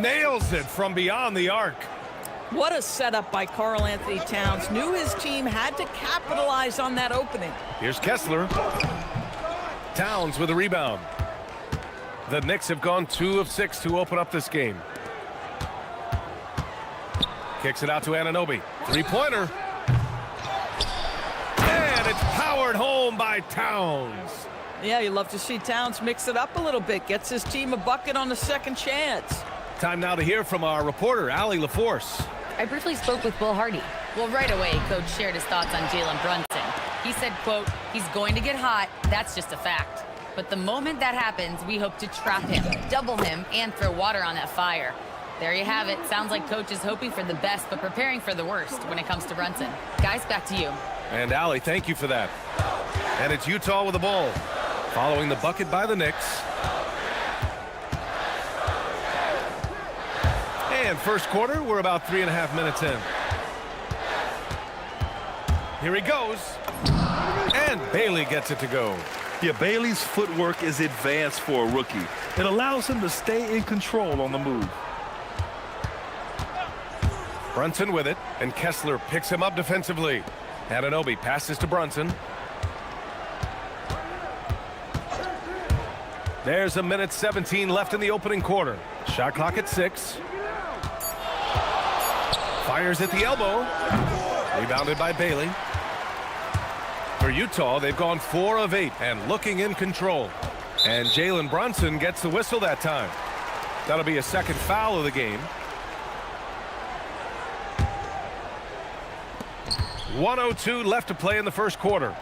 Speaker 1: Nails it from beyond the arc.
Speaker 3: What a setup by Karl Anthony Towns. Knew his team had to capitalize on that opening.
Speaker 1: Here's Kessler. Towns with a rebound. The Knicks have gone 2 of 6 to open up this game. Kicks it out to Anunoby. 3-pointer. And it's powered home by Towns.
Speaker 3: Yeah, you love to see Towns mix it up a little bit. Gets his team a bucket on the second chance.
Speaker 1: Time now to hear from our reporter, Allie LaForce.
Speaker 4: I briefly spoke with Will Hardy. Well, right away, Coach shared his thoughts on Jalen Brunson. He said, quote, he's going to get hot. That's just a fact. But the moment that happens, we hope to trap him, double him, and throw water on that fire. There you have it. Sounds like Coach is hoping for the best, but preparing for the worst when it comes to Brunson. Guys, back to you.
Speaker 1: And Allie, thank you for that. And it's Utah with the ball, following the bucket by the Knicks. And first quarter, we're about 3.5 minutes in. Here he goes. And Bailey gets it to go.
Speaker 2: Yeah, Bailey's footwork is advanced for a rookie. It allows him to stay in control on the move.
Speaker 1: Brunson with it, and Kessler picks him up defensively. Anunoby passes to Brunson. There's a minute 17 left in the opening quarter. Shot clock at 6. Fires at the elbow. Rebounded by Bailey. For Utah, they've gone 4 of 8 and looking in control. And Jalen Brunson gets the whistle that time. That'll be a second foul of the game. 1:02 left to play in the first quarter.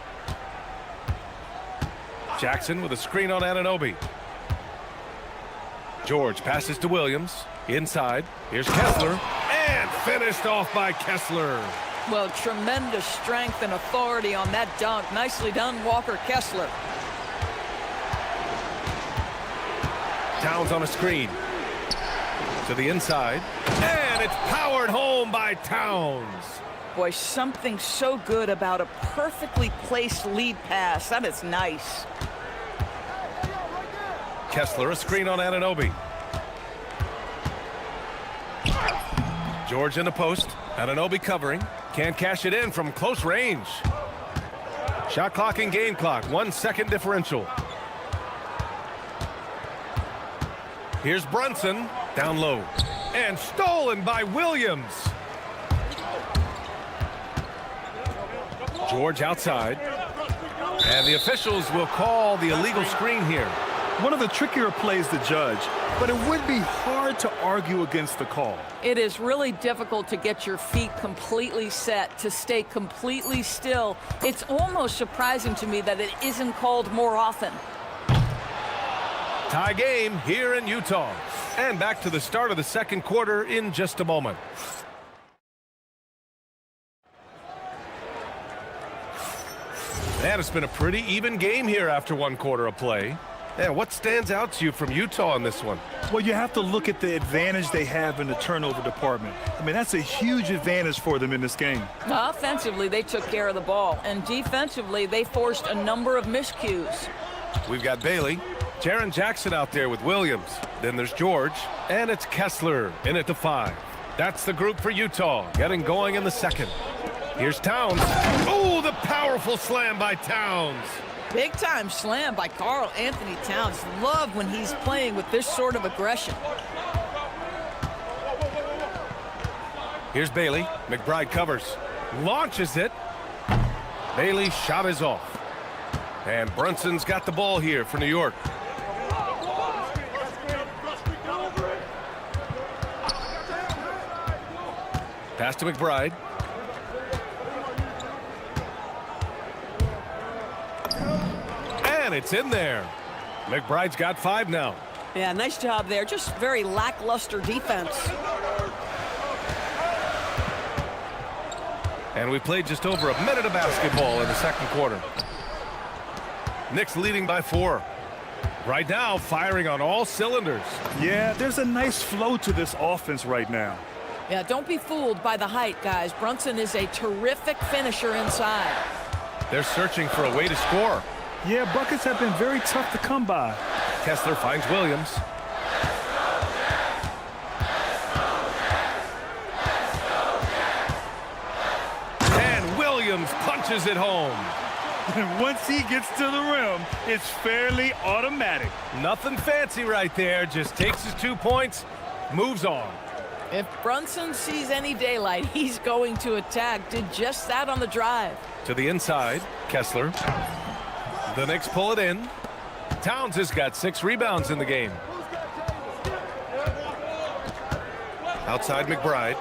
Speaker 1: Jackson with a screen on Anunoby. George passes to Williams. Inside. Here's Kessler. And finished off by Kessler.
Speaker 3: Well, tremendous strength and authority on that dunk. Nicely done, Walker Kessler.
Speaker 1: Towns on a screen. To the inside. And it's powered home by Towns.
Speaker 3: Boy, something so good about a perfectly placed lead pass. That is nice.
Speaker 1: Kessler, a screen on Anunoby. George in the post. Anunoby covering. Can't cash it in from close range. Shot clock and game clock. 1 second differential. Here's Brunson. Down low. And stolen by Williams. George outside. And the officials will call the illegal screen here.
Speaker 2: One of the trickier plays to judge, but it would be hard to argue against the call.
Speaker 3: It is really difficult to get your feet completely set, to stay completely still. It's almost surprising to me that it isn't called more often.
Speaker 1: Tie game here in Utah. And back to the start of the second quarter in just a moment. And it's been a pretty even game here after 1 quarter of play. Yeah, what stands out to you from Utah in this one?
Speaker 2: Well, you have to look at the advantage they have in the turnover department. I mean, that's a huge advantage for them in this game.
Speaker 3: Offensively, they took care of the ball, and defensively, they forced a number of miscues.
Speaker 1: We've got Bailey, Jaren Jackson out there with Williams. Then there's George, and it's Kessler in at the 5. That's the group for Utah, getting going in the second. Here's Towns. Oh, the powerful slam by Towns.
Speaker 3: Big time slam by Karl Anthony Towns. Love when he's playing with this sort of aggression.
Speaker 1: Here's Bailey. McBride covers. Launches it. Bailey's shot is off. And Brunson's got the ball here for New York. Pass to McBride. And it's in there. McBride's got 5 now.
Speaker 7: Yeah, nice job there. Just very lackluster defense.
Speaker 1: And we played just over a minute of basketball in the second quarter. Knicks leading by 4. Right now, firing on all cylinders.
Speaker 2: Yeah, there's a nice flow to this offense right now.
Speaker 3: Yeah, don't be fooled by the height, guys. Brunson is a terrific finisher inside.
Speaker 1: They're searching for a way to score.
Speaker 2: Yeah, buckets have been very tough to come by.
Speaker 1: Kessler finds Williams. And Williams punches it home.
Speaker 2: And once he gets to the rim, it's fairly automatic.
Speaker 1: Nothing fancy right there. Just takes his 2 points, moves on.
Speaker 3: If Brunson sees any daylight, he's going to attack. Did just that on the drive.
Speaker 1: To the inside, Kessler. The Knicks pull it in. Towns has got 6 rebounds in the game. Outside McBride.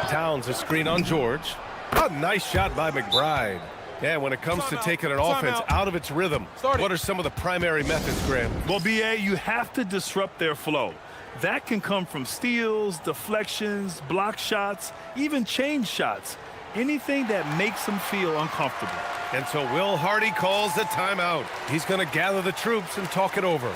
Speaker 1: Towns a screen on George. A nice shot by McBride. Yeah, when it comes to taking an offense out of its rhythm, what are some of the primary methods, Graham?
Speaker 2: Well, BA, you have to disrupt their flow. That can come from steals, deflections, block shots, even change shots. Anything that makes them feel uncomfortable.
Speaker 1: And so Will Hardy calls the timeout. He's going to gather the troops and talk it over.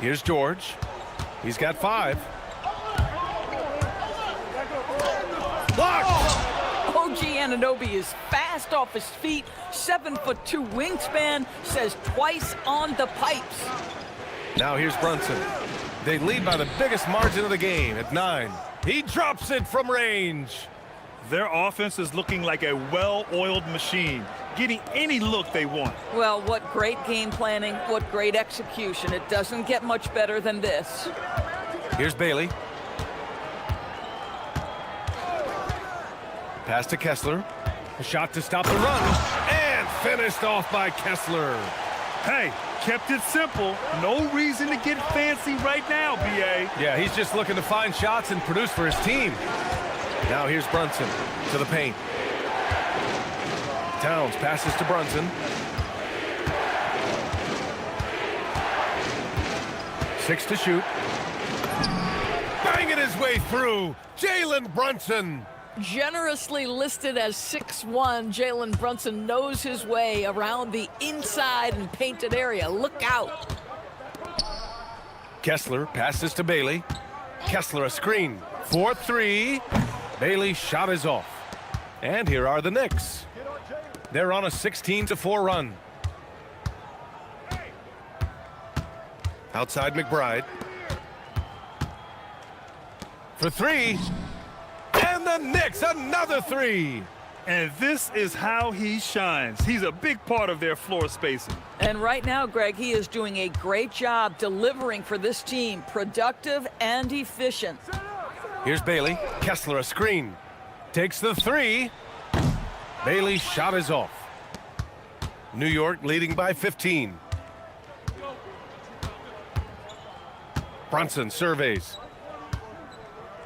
Speaker 1: Here's George. He's got 5. Blocked!
Speaker 3: OG Anunoby is fast off his feet, 7'2" wingspan, says twice on the pipes.
Speaker 1: Now here's Brunson. They lead by the biggest margin of the game at 9. He drops it from range.
Speaker 2: Their offense is looking like a well-oiled machine, getting any look they want.
Speaker 3: Well, what great game planning, what great execution. It doesn't get much better than this.
Speaker 1: Here's Bailey. Pass to Kessler. A shot to stop the run. And finished off by Kessler.
Speaker 2: Hey, kept it simple. No reason to get fancy right now, BA.
Speaker 1: Yeah, he's just looking to find shots and produce for his team. Now here's Brunson to the paint. Towns passes to Brunson. 6 to shoot. Banging his way through. Jalen Brunson.
Speaker 7: Generously listed as 6'1", Jalen Brunson knows his way around the inside and painted area. Look out.
Speaker 1: Kessler passes to Bailey. Kessler a screen. 4-3. Bailey's shot is off. And here are the Knicks. They're on a 16-4 run. Outside McBride. For three. And the Knicks, another three.
Speaker 2: And this is how he shines. He's a big part of their floor spacing.
Speaker 3: And right now, Greg, he is doing a great job delivering for this team, productive and efficient.
Speaker 1: Here's Bailey. Kessler a screen. Takes the three. Bailey's shot is off. New York leading by 15. Brunson surveys.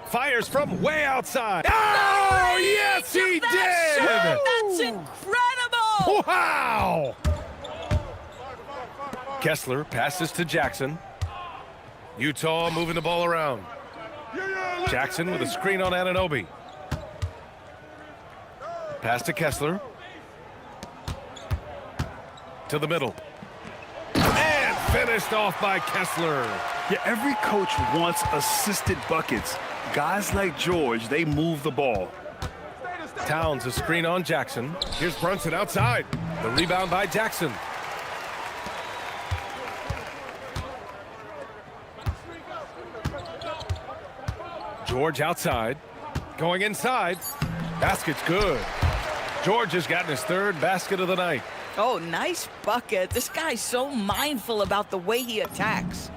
Speaker 1: Fires from way outside. Oh, yes, he did!
Speaker 3: That's incredible!
Speaker 1: Wow! Kessler passes to Jackson. Utah moving the ball around. Jackson with a screen on Anunoby. Pass to Kessler. To the middle. And finished off by Kessler.
Speaker 2: Yeah, every coach wants assisted buckets. Guys like George, they move the ball.
Speaker 1: Towns a screen on Jackson. Here's Brunson outside. The rebound by Jackson. George outside. Going inside. Basket's good. George has gotten his third basket of the night.
Speaker 3: Oh, nice bucket. This guy's so mindful about the way he attacks.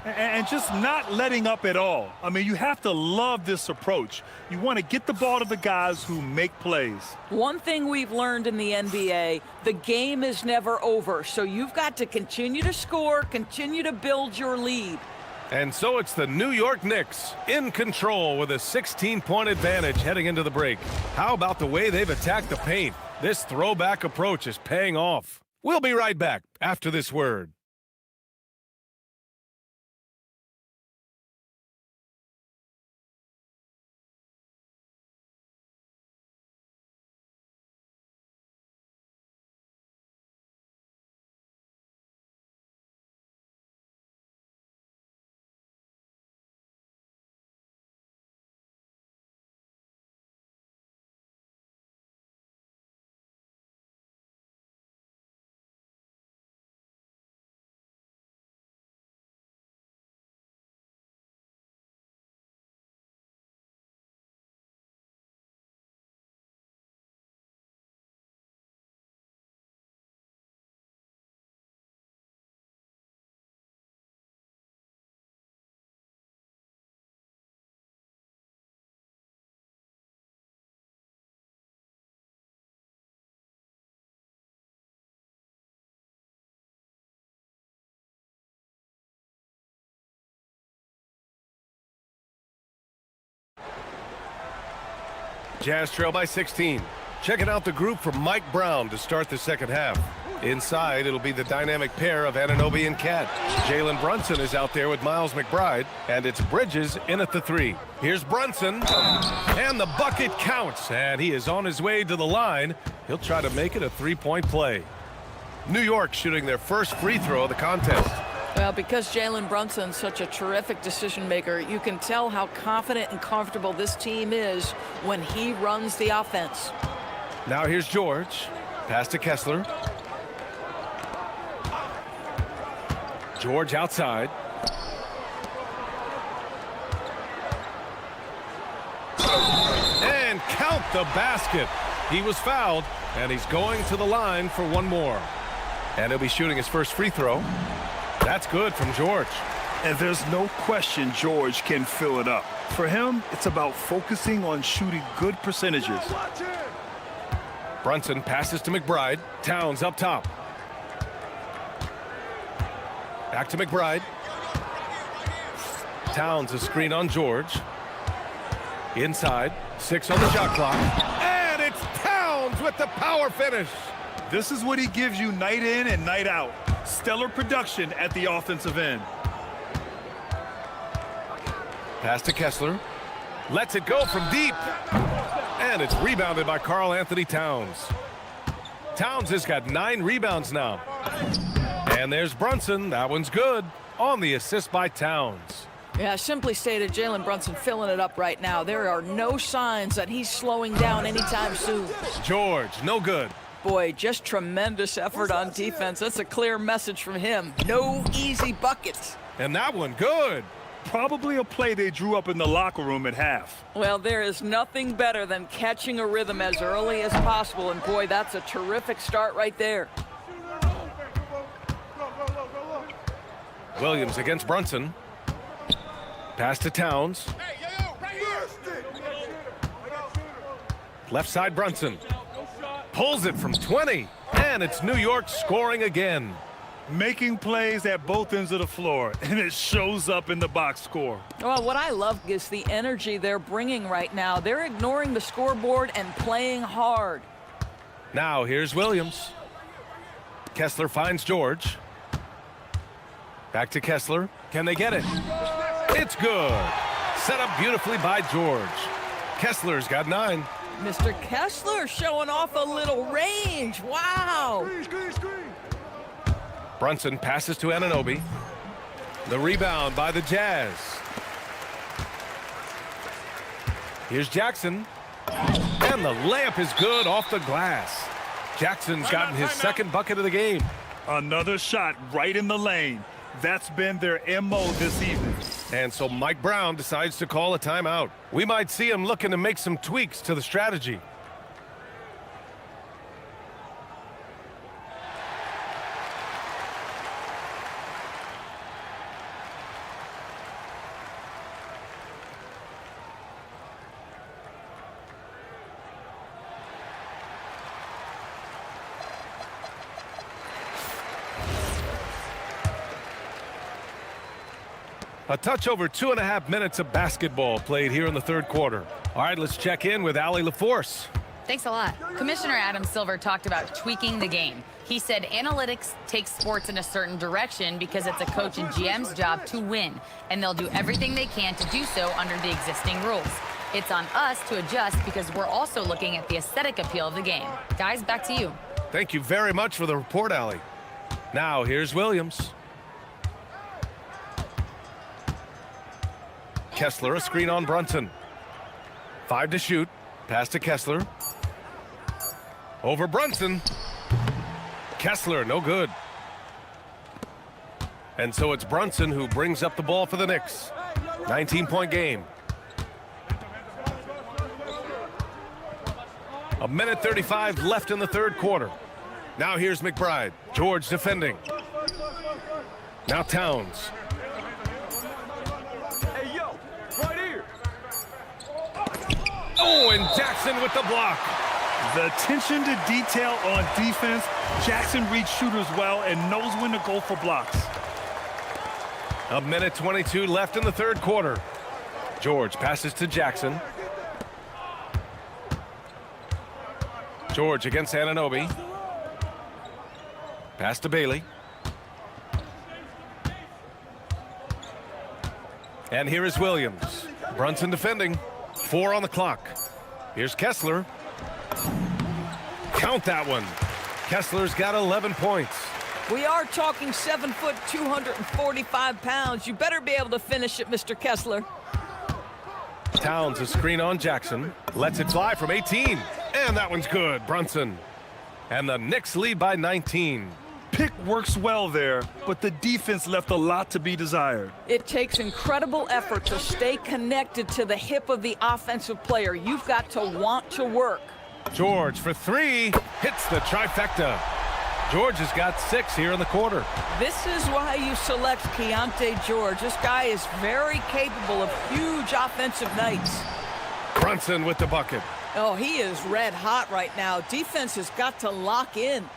Speaker 2: And just not letting up at all. I mean, you have to love this approach. You want to get the ball to the guys who make plays.
Speaker 3: One thing we've learned in the NBA, the game is never over. So you've got to continue to score, continue to build your lead.
Speaker 1: And so it's the New York Knicks in control with a 16-point advantage heading into the break. How about the way they've attacked the paint? This throwback approach is paying off. We'll be right back after this word. Jazz trail by 16. Checking out the group from Mike Brown to start the second half. Inside, it'll be the dynamic pair of Anunoby and Cat. Jalen Brunson is out there with Miles McBride, and it's Bridges in at the three. Here's Brunson, and the bucket counts, and he is on his way to the line. He'll try to make it a three-point play. New York shooting their first free throw of the contest.
Speaker 3: Well, because Jalen Brunson's such a terrific decision maker, you can tell how confident and comfortable this team is when he runs the offense.
Speaker 1: Now here's George. Pass to Kessler. George outside. And count the basket. He was fouled, and he's going to the line for one more. And he'll be shooting his first free throw. That's good from George.
Speaker 2: And there's no question George can fill it up. For him, it's about focusing on shooting good percentages.
Speaker 1: Brunson passes to McBride. Towns up top. Back to McBride. Towns a screen on George. Inside. 6 on the shot clock. And it's Towns with the power finish.
Speaker 2: This is what he gives you night in and night out. Stellar production at the offensive end.
Speaker 1: Pass to Kessler. Lets it go from deep. And it's rebounded by Karl Anthony Towns. Towns has got 9 rebounds now. And there's Brunson. That one's good on the assist by Towns.
Speaker 3: Yeah, simply stated, Jalen Brunson filling it up right now. There are no signs that he's slowing down anytime soon.
Speaker 1: George, no good.
Speaker 3: Boy, just tremendous effort on defense. That's a clear message from him. No easy buckets.
Speaker 1: And that one good.
Speaker 2: Probably a play they drew up in the locker room at half.
Speaker 3: Well, there is nothing better than catching a rhythm as early as possible. And boy, that's a terrific start right there.
Speaker 1: Williams against Brunson. Pass to Towns. Left side Brunson. Pulls it from 20. And it's New York scoring again.
Speaker 2: Making plays at both ends of the floor, and it shows up in the box score.
Speaker 3: Well, what I love is the energy they're bringing right now. They're ignoring the scoreboard and playing hard.
Speaker 1: Now here's Williams. Kessler finds George. Back to Kessler. Can they get it? It's good. Set up beautifully by George. Kessler's got 9.
Speaker 3: Mr. Kessler showing off a little range. Wow.
Speaker 1: Brunson passes to Anunoby. The rebound by the Jazz. Here's Jackson. And the layup is good off the glass. Jackson's gotten his second bucket of the game.
Speaker 2: Another shot right in the lane. That's been their MO this evening.
Speaker 1: And so Mike Brown decides to call a timeout. We might see him looking to make some tweaks to the strategy. A touch over 2.5 minutes of basketball played here in the third quarter. All right, let's check in with Allie LaForce.
Speaker 4: Thanks a lot. Commissioner Adam Silver talked about tweaking the game. He said analytics takes sports in a certain direction because it's a coach and GM's job to win, and they'll do everything they can to do so under the existing rules. It's on us to adjust because we're also looking at the aesthetic appeal of the game. Guys, back to you.
Speaker 1: Thank you very much for the report, Allie. Now, here's Williams. Kessler, a screen on Brunson. 5 to shoot. Pass to Kessler. Over Brunson. Kessler, no good. And so it's Brunson who brings up the ball for the Knicks. 19-point game. 1:35 left in the third quarter. Now here's McBride. George defending. Now Towns. Oh, and Jackson with the block.
Speaker 2: The attention to detail on defense. Jackson reads shooters well and knows when to go for blocks.
Speaker 1: 1:22 left in the third quarter. George passes to Jackson. George against Anunoby. Pass to Bailey. And here is Williams. Brunson defending. 4 on the clock. Here's Kessler. Count that one. Kessler's got 11 points.
Speaker 3: We are talking 7 foot, 245 pounds. You better be able to finish it, Mr. Kessler.
Speaker 1: Towns a screen on Jackson. Lets it fly from 18. And that one's good. Brunson. And the Knicks lead by 19.
Speaker 2: Pick works well there, but the defense left a lot to be desired.
Speaker 3: It takes incredible effort to stay connected to the hip of the offensive player. You've got to want to work.
Speaker 1: George for 3. Hits the trifecta. George has got 6 here in the quarter.
Speaker 3: This is why you select Keontae George. This guy is very capable of huge offensive nights.
Speaker 1: Brunson with the bucket.
Speaker 3: Oh, he is red hot right now. Defense has got to lock in.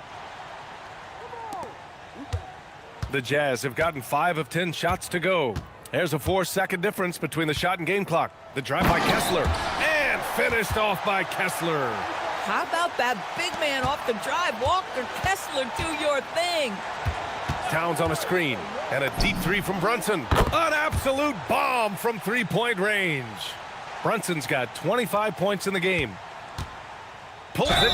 Speaker 1: The Jazz have gotten 5 of 10 shots to go. There's a 4-second difference between the shot and game clock. The drive by Kessler. And finished off by Kessler.
Speaker 3: How about that big man off the drive? Walker Kessler, do your thing.
Speaker 1: Towns on a screen. And a deep 3 from Brunson. An absolute bomb from 3-point range. Brunson's got 25 points in the game. pulls it.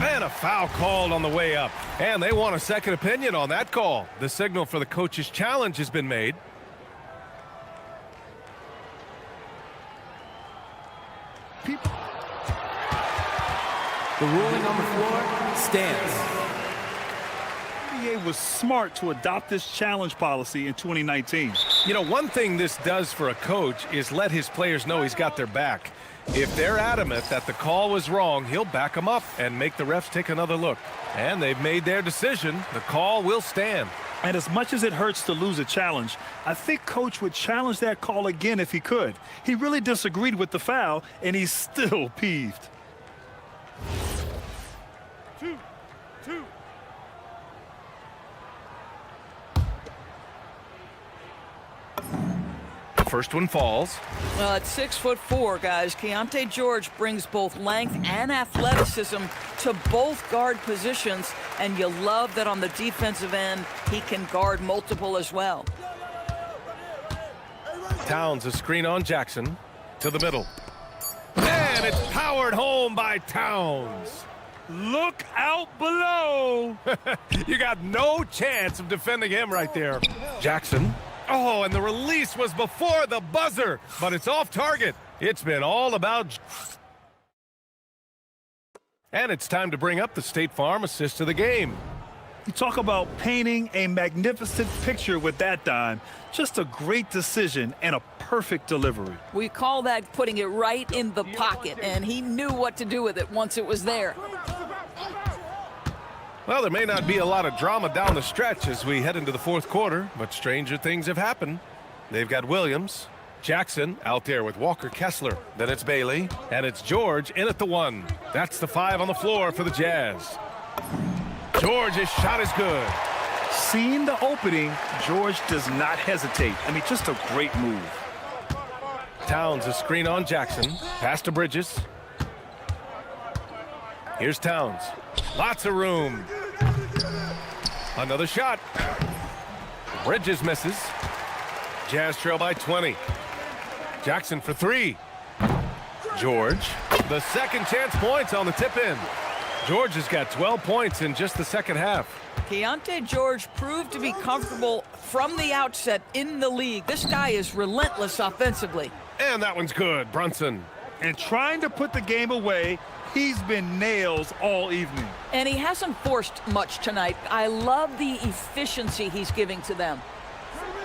Speaker 1: And a foul called on the way up. And they want a second opinion on that call. The signal for the coach's challenge has been made.
Speaker 5: The ruling on the floor stands.
Speaker 2: The NBA was smart to adopt this challenge policy in 2019.
Speaker 1: You know, one thing this does for a coach is let his players know he's got their back. If they're adamant that the call was wrong, he'll back them up and make the refs take another look. And they've made their decision. The call will stand.
Speaker 2: And as much as it hurts to lose a challenge, I think Coach would challenge that call again if he could. He really disagreed with the foul, and he's still peeved. Two.
Speaker 1: First one falls.
Speaker 3: Well, at 6'4", guys, Keontae George brings both length and athleticism to both guard positions, and you love that on the defensive end, he can guard multiple as well.
Speaker 1: Towns a screen on Jackson to the middle. And it's powered home by Towns.
Speaker 2: Look out below.
Speaker 1: You got no chance of defending him right there. Jackson. Oh, and the release was before the buzzer, but it's off target. It's been all about... And it's time to bring up the State Farm assist to the game.
Speaker 2: You talk about painting a magnificent picture with that dime. Just a great decision and a perfect delivery.
Speaker 3: We call that putting it right in the pocket, and he knew what to do with it once it was there.
Speaker 1: Well, there may not be a lot of drama down the stretch as we head into the fourth quarter, but stranger things have happened. They've got Williams, Jackson out there with Walker Kessler. Then it's Bailey, and it's George in at the 1. That's the 5 on the floor for the Jazz. George's shot is good.
Speaker 2: Seeing the opening, George does not hesitate. I mean, just a great move.
Speaker 1: Towns a screen on Jackson. Pass to Bridges. Here's Towns. Lots of room. Another shot. Bridges misses. Jazz trail by 20. Jackson for 3. George. The second chance points on the tip in. George has got 12 points in just the second half.
Speaker 3: Keontae George proved to be comfortable from the outset in the league. This guy is relentless offensively.
Speaker 1: And that one's good. Brunson.
Speaker 2: And trying to put the game away, he's been nails all evening.
Speaker 3: And he hasn't forced much tonight. I love the efficiency he's giving to them.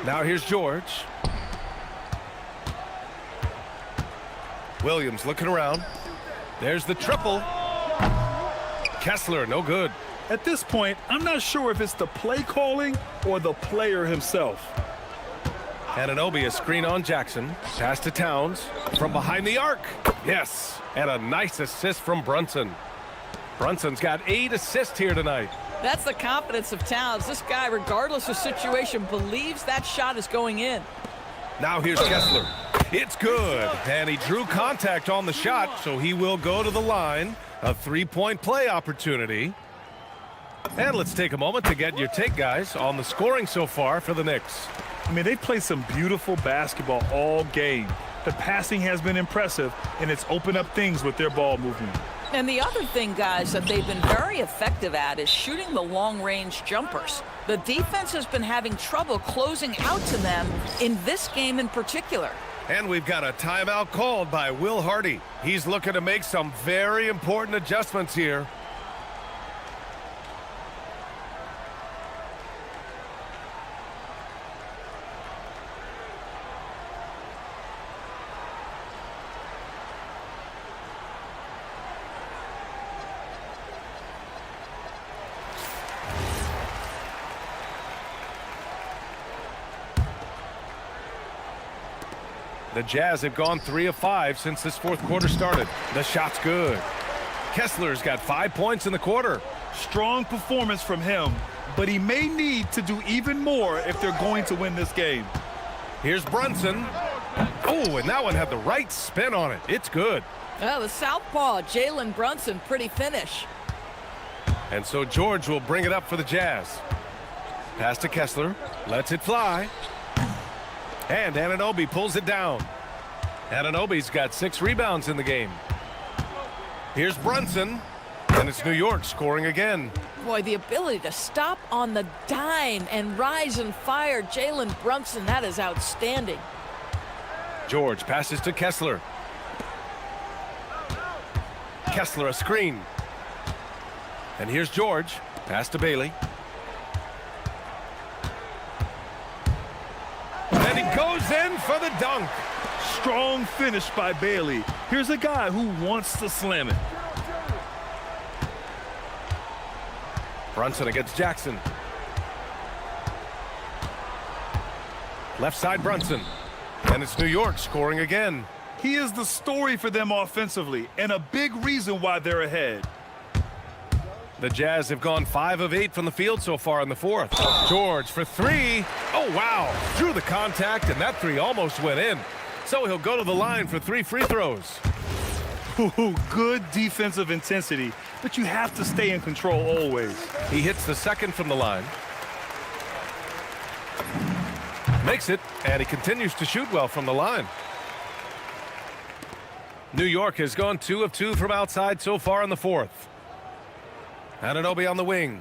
Speaker 1: Now here's George. Williams looking around. There's the triple. Kessler, no good.
Speaker 2: At this point, I'm not sure if it's the play calling or the player himself.
Speaker 1: Anunoby a screen on Jackson. Pass to Towns from behind the arc. Yes, and a nice assist from Brunson. Brunson's got 8 assists here tonight.
Speaker 3: That's the confidence of Towns. This guy, regardless of situation, believes that shot is going in.
Speaker 1: Now here's Kessler. It's good, and he drew contact on the shot, so he will go to the line. A 3-point play opportunity. And let's take a moment to get your take, guys, on the scoring so far for the Knicks.
Speaker 2: I mean, they played some beautiful basketball all game. The passing has been impressive, and it's opened up things with their ball movement.
Speaker 3: And the other thing, guys, that they've been very effective at is shooting the long-range jumpers. The defense has been having trouble closing out to them in this game in particular.
Speaker 1: And we've got a timeout called by Will Hardy. He's looking to make some very important adjustments here. The Jazz have gone 3 of 5 since this fourth quarter started. The shot's good. Kessler's got 5 points in the quarter.
Speaker 2: Strong performance from him, but he may need to do even more if they're going to win this game.
Speaker 1: Here's Brunson. Oh, and that one had the right spin on it. It's good.
Speaker 3: Well, the southpaw, Jalen Brunson, pretty finish.
Speaker 1: And so George will bring it up for the Jazz. Pass to Kessler. Lets it fly. And Anunoby pulls it down. Anunoby's got 6 rebounds in the game. Here's Brunson, and it's New York scoring again.
Speaker 7: Boy, the ability to stop on the dime and rise and fire Jalen Brunson, that is outstanding.
Speaker 1: George passes to Kessler. Kessler a screen. And here's George. Pass to Bailey. And he goes in for the dunk.
Speaker 2: Strong finish by Bailey. Here's a guy who wants to slam it.
Speaker 1: Brunson against Jackson. Left side Brunson. And it's New York scoring again.
Speaker 2: He is the story for them offensively and a big reason why they're ahead.
Speaker 1: The Jazz have gone 5 of 8 from the field so far in the fourth. George for three. Oh, wow. Drew the contact, and that three almost went in. So he'll go to the line for 3 free throws.
Speaker 2: Ooh, good defensive intensity, but you have to stay in control always.
Speaker 1: He hits the second from the line. Makes it, and he continues to shoot well from the line. New York has gone 2 of 2 from outside so far in the fourth. Anunoby on the wing.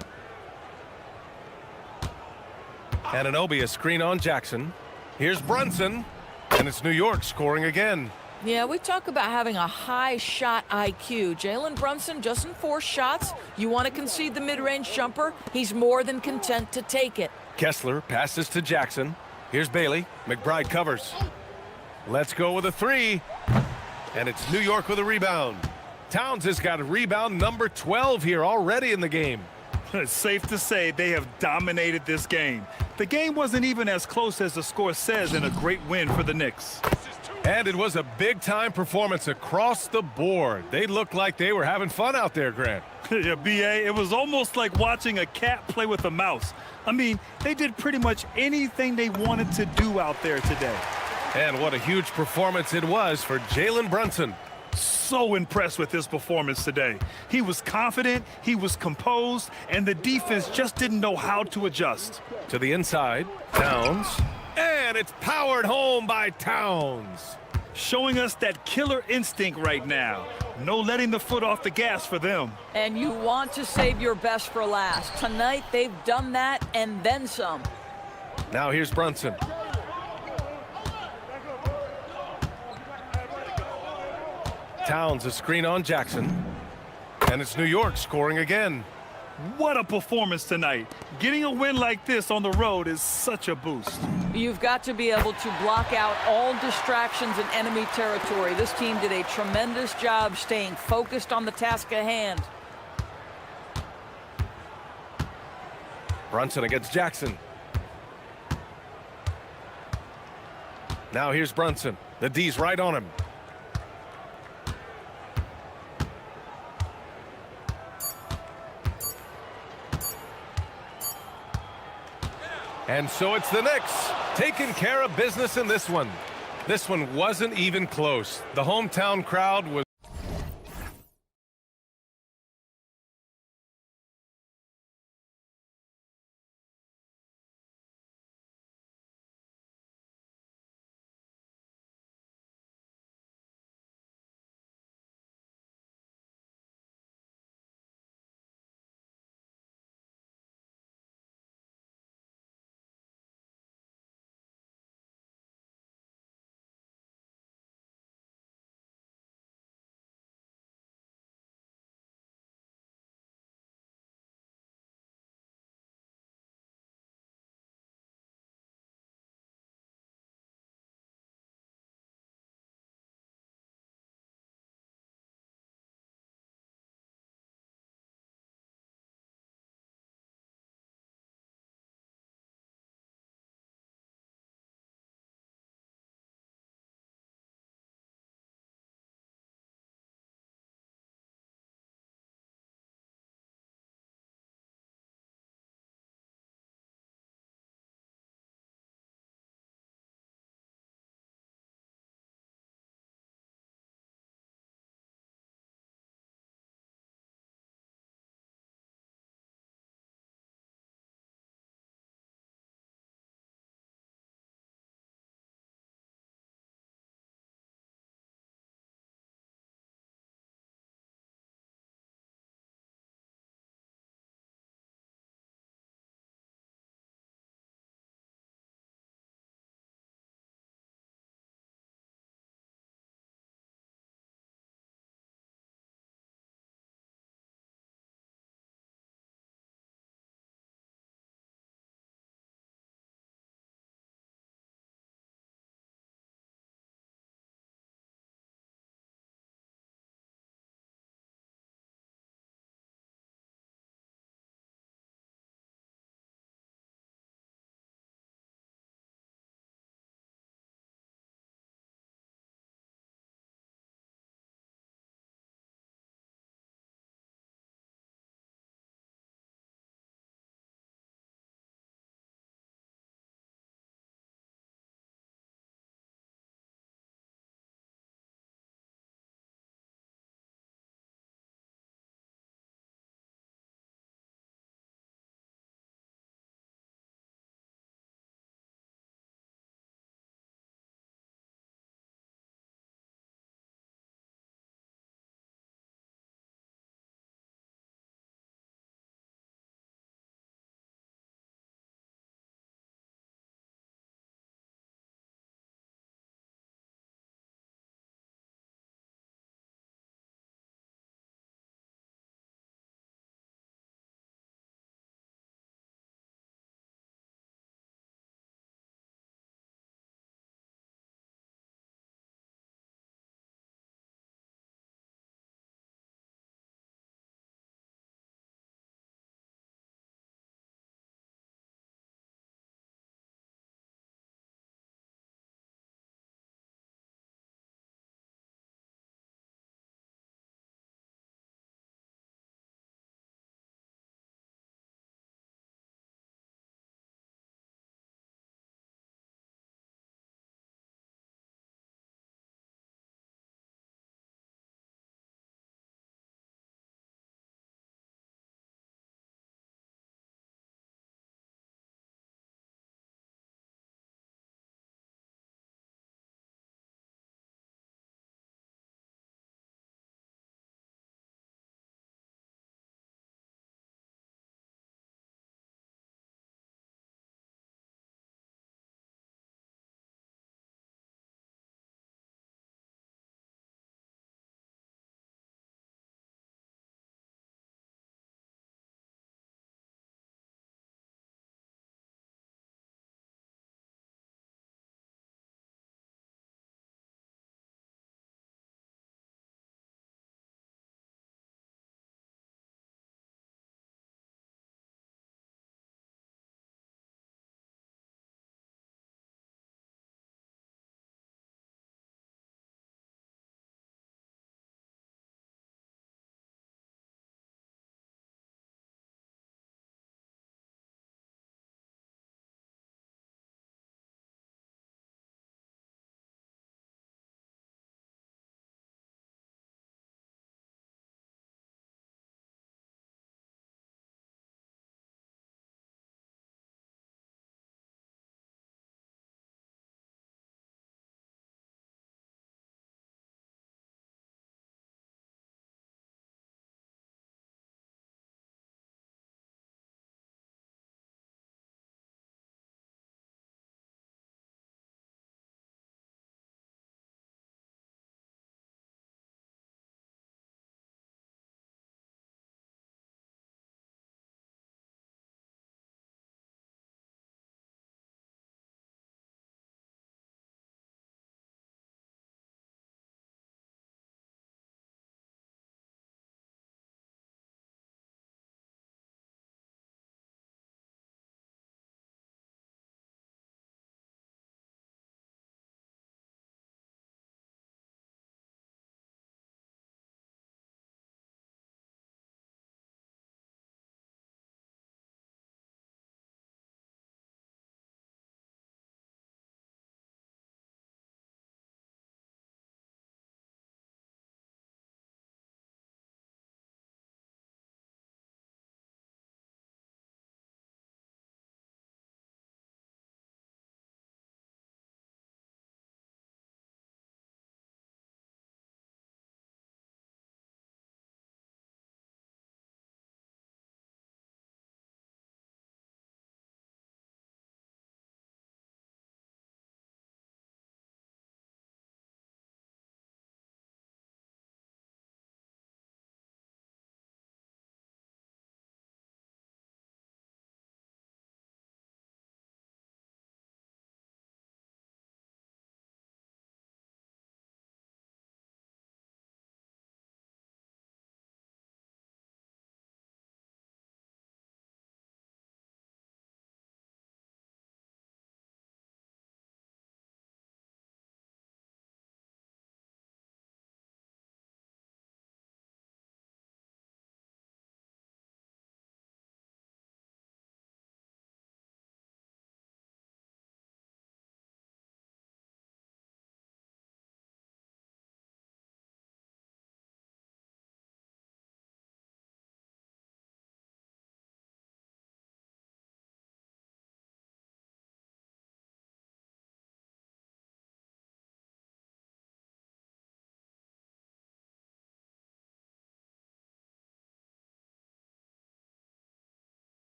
Speaker 1: Anunoby a screen on Jackson. Here's Brunson, and it's New York scoring again.
Speaker 7: Yeah, we talk about having a high shot IQ. Jalen Brunson doesn't force shots. You want to concede the mid-range jumper, he's more than content to take it.
Speaker 1: Kessler passes to Jackson. Here's Bailey. McBride covers. Let's go with a three. And it's New York with a rebound. Towns has got a rebound number 12 here already in the game.
Speaker 2: It's safe to say they have dominated this game. The game wasn't even as close as the score says in a great win for the Knicks.
Speaker 1: And it was a big-time performance across the board. They looked like they were having fun out there, Grant.
Speaker 2: Yeah, B.A., it was almost like watching a cat play with a mouse. I mean, they did pretty much anything they wanted to do out there today.
Speaker 1: And what a huge performance it was for Jalen Brunson.
Speaker 2: So impressed with his performance today. He was confident, he was composed, and the defense just didn't know how to adjust.
Speaker 1: To the inside, Towns. And it's powered home by Towns.
Speaker 2: Showing us that killer instinct right now. No letting the foot off the gas for them.
Speaker 3: And you want to save your best for last. Tonight, they've done that and then some.
Speaker 1: Now here's Brunson. Towns a screen on Jackson. And it's New York scoring again.
Speaker 2: What a performance tonight. Getting a win like this on the road is such a boost.
Speaker 3: You've got to be able to block out all distractions in enemy territory. This team did a tremendous job staying focused on the task at hand.
Speaker 1: Brunson against Jackson. Now here's Brunson. The D's right on him. And so it's the Knicks taking care of business in this one. This one wasn't even close. The hometown crowd was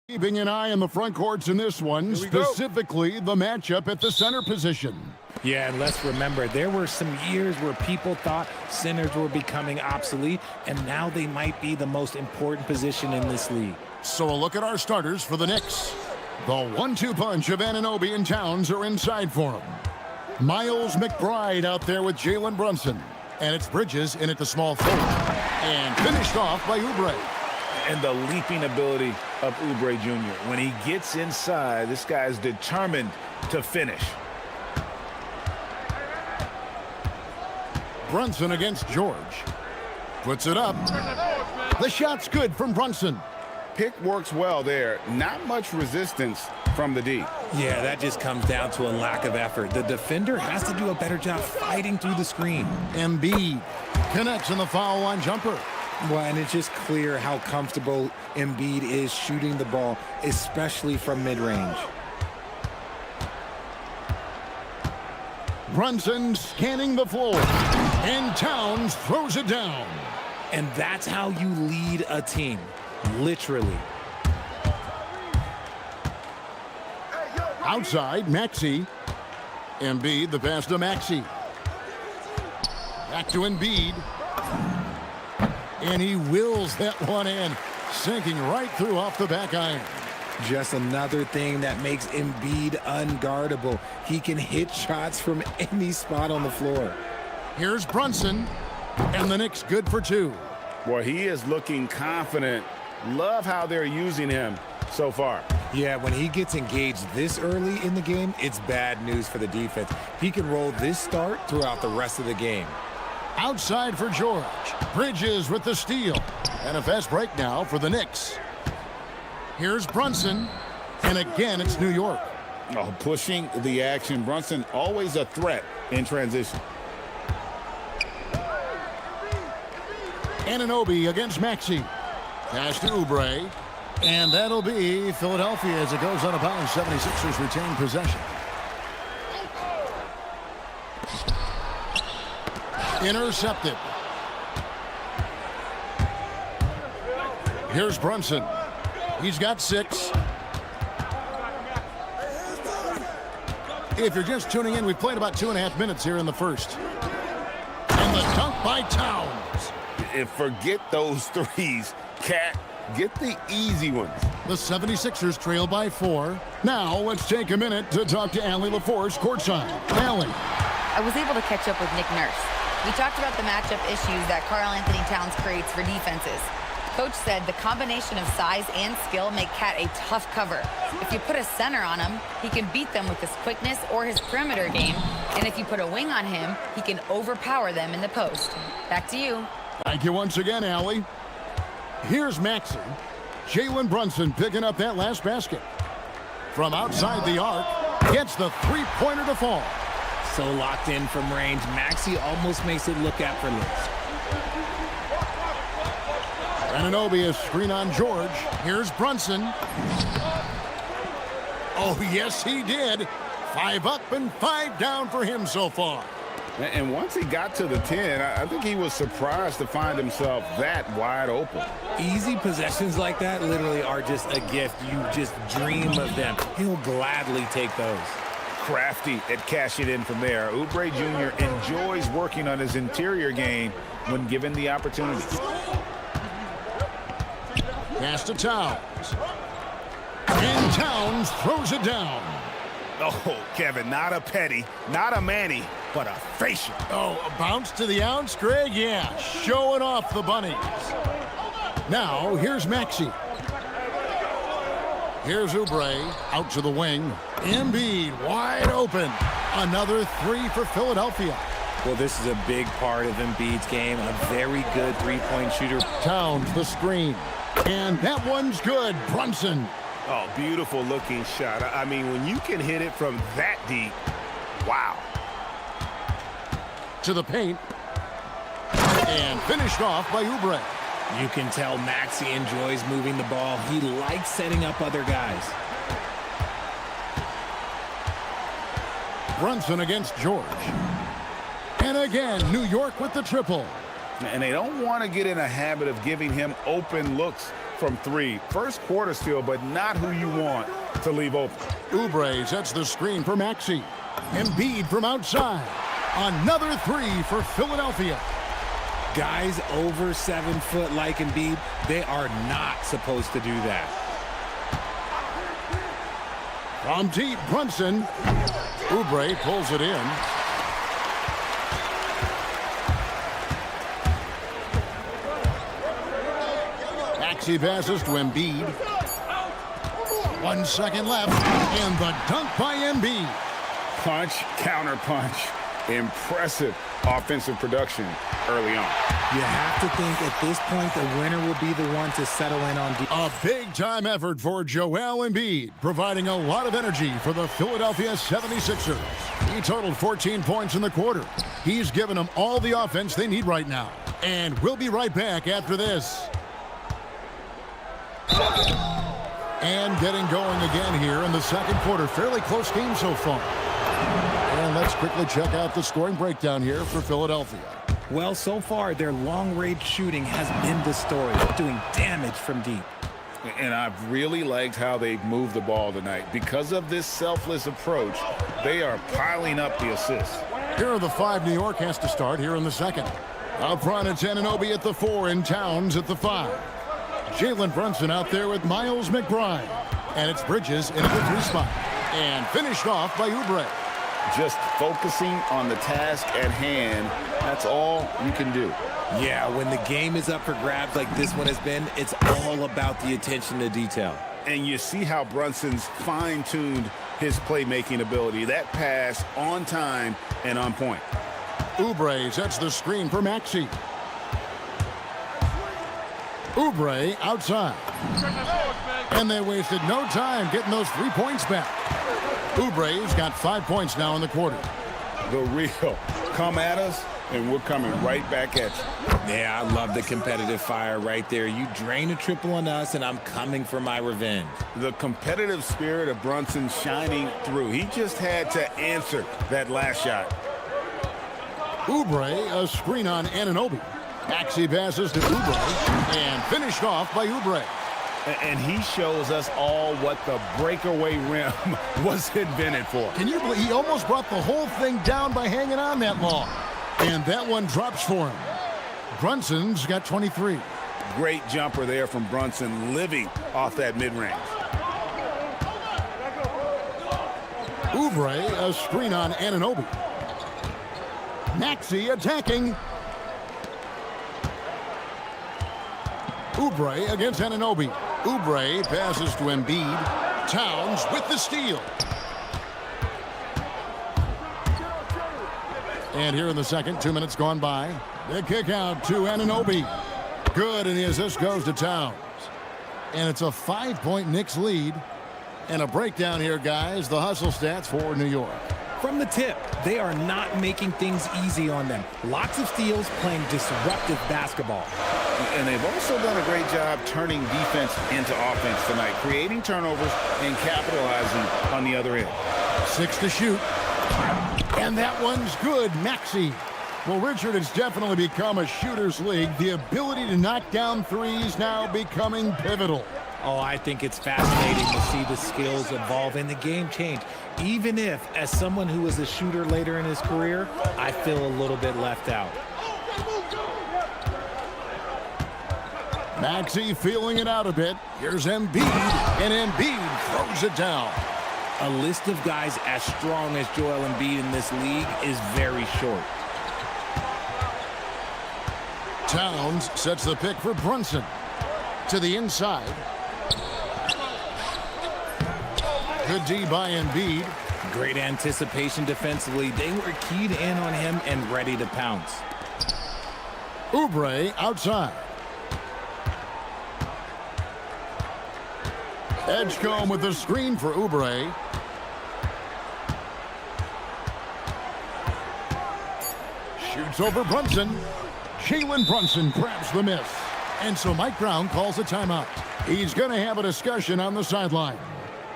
Speaker 8: Keeping an eye on the front courts in this one, specifically the matchup at the center position.
Speaker 9: Yeah, and let's remember, there were some years where people thought centers were becoming obsolete, and now they might be the most important position in this league.
Speaker 8: So a look at our starters for the Knicks. The 1-2 punch of Anunoby and Towns are inside for him. Miles McBride out there with Jalen Brunson. And it's Bridges in at the small forward. And finished off by Oubre.
Speaker 11: And the leaping ability of Oubre Jr. When he gets inside, this guy is determined to finish.
Speaker 8: Brunson against George. Puts it up. The shot's good from Brunson.
Speaker 11: Pick works well there. Not much resistance from the D.
Speaker 9: Yeah, that just comes down to a lack of effort. The defender has to do a better job fighting through the screen.
Speaker 8: Embiid connects in the foul line jumper.
Speaker 9: Well, and it's just clear how comfortable Embiid is shooting the ball, especially from mid-range.
Speaker 8: Brunson scanning the floor. And Towns throws it down.
Speaker 9: And that's how you lead a team, literally.
Speaker 8: Outside, Maxey. Embiid, the pass to Maxey. Back to Embiid. And he wills that one in, sinking right through off the back iron.
Speaker 9: Just another thing that makes Embiid unguardable. He can hit shots from any spot on the floor.
Speaker 8: Here's Brunson, and the Knicks good for two.
Speaker 11: Boy, he is looking confident. Love how they're using him so far.
Speaker 9: Yeah, when he gets engaged this early in the game, it's bad news for the defense. He can roll this start throughout the rest of the game.
Speaker 8: Outside for George. Bridges with the steal. And a fast break now for the Knicks. Here's Brunson. And again, it's New York.
Speaker 11: Oh, pushing the action. Brunson always a threat in transition.
Speaker 8: Anunoby against Maxey. Pass to Oubre. And that'll be Philadelphia as it goes out of bounds. 76ers retain possession. Intercepted. Here's Brunson. He's got 6. If you're just tuning in, we've played about 2.5 minutes here in the first. And the dunk by Towns.
Speaker 11: And forget those threes, Cat. Get the easy ones.
Speaker 8: The 76ers trail by 4. Now let's take a minute to talk to Allie LaForce courtside. Allie.
Speaker 4: I was able to catch up with Nick Nurse. We talked about the matchup issues that Karl Anthony Towns creates for defenses. Coach said the combination of size and skill make Cat a tough cover. If you put a center on him, he can beat them with his quickness or his perimeter game. And if you put a wing on him, he can overpower them in the post. Back to you.
Speaker 8: Thank you once again, Allie. Here's Maxey. Jalen Brunson picking up that last basket. From outside the arc, gets the three-pointer to fall.
Speaker 9: So locked in from range, Maxey almost makes it look effortless.
Speaker 8: Anunoby a screen on George. Here's Brunson. Oh, yes, he did. 5 up and 5 down for him so far.
Speaker 11: And once he got to the 10, I think he was surprised to find himself that wide open.
Speaker 9: Easy possessions like that literally are just a gift. You just dream of them. He'll gladly take those.
Speaker 11: Crafty at cashing in from there. Oubre Jr. enjoys working on his interior game when given the opportunity.
Speaker 8: Pass to Towns. And Towns throws it down.
Speaker 11: Oh, Kevin, not a petty, not a Manny, but a facial.
Speaker 8: Oh, a bounce to the ounce, Greg? Yeah, showing off the bunnies. Now, here's Maxey. Here's Oubre, out to the wing. Embiid, wide open. Another 3 for Philadelphia.
Speaker 9: Well, this is a big part of Embiid's game. A very good three-point shooter.
Speaker 8: Towns, the screen. And that one's good. Brunson.
Speaker 11: Oh, beautiful looking shot. I mean, when you can hit it from that deep, wow.
Speaker 8: To the paint. And finished off by Oubre.
Speaker 9: You can tell Maxey enjoys moving the ball. He likes setting up other guys.
Speaker 8: Brunson against George. And again, New York with the triple.
Speaker 11: And they don't want to get in a habit of giving him open looks from three. First quarter still, but not who you want to leave open.
Speaker 8: Oubre sets the screen for Maxey. Embiid from outside. Another three for Philadelphia.
Speaker 9: Guys over 7 foot like Embiid, they are not supposed to do that.
Speaker 8: From deep, Brunson. Oubre pulls it in. Maxey passes to Embiid. 1 second left, and the dunk by Embiid.
Speaker 11: Punch, counter punch. Impressive offensive production early on.
Speaker 12: You have to think at this point the winner will be the one to settle in on defense.
Speaker 8: A big-time effort for Joel Embiid, providing a lot of energy for the Philadelphia 76ers. He totaled 14 points in the quarter. He's given them all the offense they need right now. And we'll be right back after this. And getting going again here in the second quarter. Fairly close game so far. And let's quickly check out the scoring breakdown here for Philadelphia.
Speaker 12: Well, so far, their long-range shooting has been the story, doing damage from deep.
Speaker 11: And I've really liked how they've moved the ball tonight. Because of this selfless approach, they are piling up the assists.
Speaker 8: Here are the 5 New York has to start here in the second. Up front, it's Anunoby at the 4 and Towns at the 5. Jalen Brunson out there with Miles McBride. And it's Bridges in the 3 spot. And finished off by Oubre.
Speaker 11: Just focusing on the task at hand, that's all you can do.
Speaker 9: Yeah, when the game is up for grabs like this one has been, it's all about the attention to detail.
Speaker 11: And you see how Brunson's fine-tuned his playmaking ability. That pass on time and on point.
Speaker 8: Oubre sets the screen for Maxey. Oubre outside. And they wasted no time getting those 3 points back. Oubre's got 5 points now in the quarter.
Speaker 11: The real come at us, and we're coming right back at you.
Speaker 9: Yeah, I love the competitive fire right there. You drain a triple on us, and I'm coming for my revenge.
Speaker 11: The competitive spirit of Brunson shining through. He just had to answer that last shot.
Speaker 8: Oubre, a screen on Anunoby. Maxey passes to Oubre, and finished off by Oubre.
Speaker 11: And he shows us all what the breakaway rim was invented for.
Speaker 8: Can you believe he almost brought the whole thing down by hanging on that long? And that one drops for him. Brunson's got 23.
Speaker 11: Great jumper there from Brunson, living off that mid-range.
Speaker 8: Oubre, a screen on Anunoby. Maxey attacking. Oubre against Anunoby. Oubre passes to Embiid. Towns with the steal. And here in the second, 2 minutes gone by. The kick out to Anunoby. Good, and the assist goes to Towns. And it's a 5-point Knicks lead. And a breakdown here, guys. The hustle stats for New York.
Speaker 12: From the tip, they are not making things easy on them. Lots of steals, playing disruptive basketball.
Speaker 11: And they've also done a great job turning defense into offense tonight, creating turnovers and capitalizing on the other end.
Speaker 8: 6 to shoot. And that one's good, Maxey. Well, Richard, it's definitely become a shooter's league. The ability to knock down threes now becoming pivotal.
Speaker 12: Oh, I think it's fascinating to see the skills evolve and the game change. Even if, as someone who was a shooter later in his career, I feel a little bit left out.
Speaker 8: Maxey feeling it out a bit. Here's Embiid, and Embiid throws it down.
Speaker 9: A list of guys as strong as Joel Embiid in this league is very short.
Speaker 8: Towns sets the pick for Brunson. To the inside. Good D by Embiid.
Speaker 9: Great anticipation defensively. They were keyed in on him and ready to pounce.
Speaker 8: Oubre outside. Edgecombe with the screen for Oubre. Shoots over Brunson. Jalen Brunson grabs the miss. And so Mike Brown calls a timeout. He's going to have a discussion on the sideline.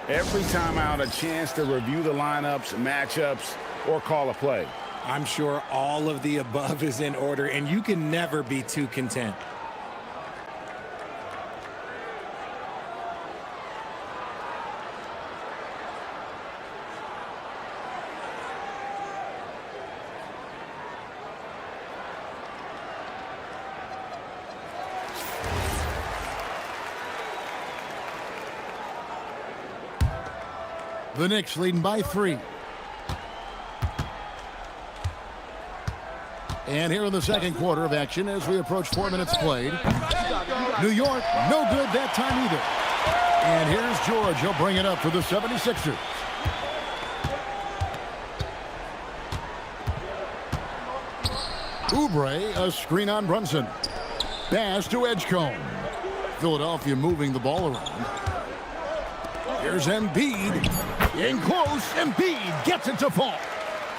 Speaker 11: Every timeout, a chance to review the lineups, matchups, or call a play.
Speaker 9: I'm sure all of the above is in order, and you can never be too content.
Speaker 8: The Knicks leading by 3. And here in the second quarter of action as we approach 4 minutes played. New York, no good that time either. And here's George. He'll bring it up for the 76ers. Oubre, a screen on Brunson. Pass to Edgecombe. Philadelphia moving the ball around. Here's Embiid. In close, Embiid gets it to fall.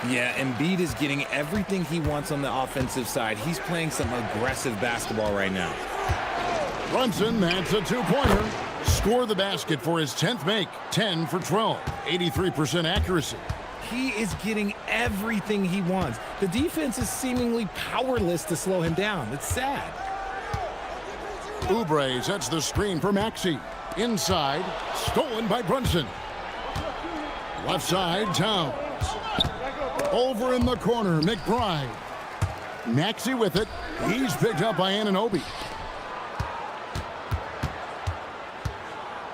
Speaker 12: Yeah, Embiid is getting everything he wants on the offensive side. He's playing some aggressive basketball right now.
Speaker 8: Brunson, that's a two-pointer. Score the basket for his 10th make. 10 for 12. 83% accuracy.
Speaker 12: He is getting everything he wants. The defense is seemingly powerless to slow him down. It's sad.
Speaker 8: Oubre sets the screen for Maxey. Inside, stolen by Brunson. Left side, Towns. Over in the corner, McBride. Maxey with it. He's picked up by Anunoby.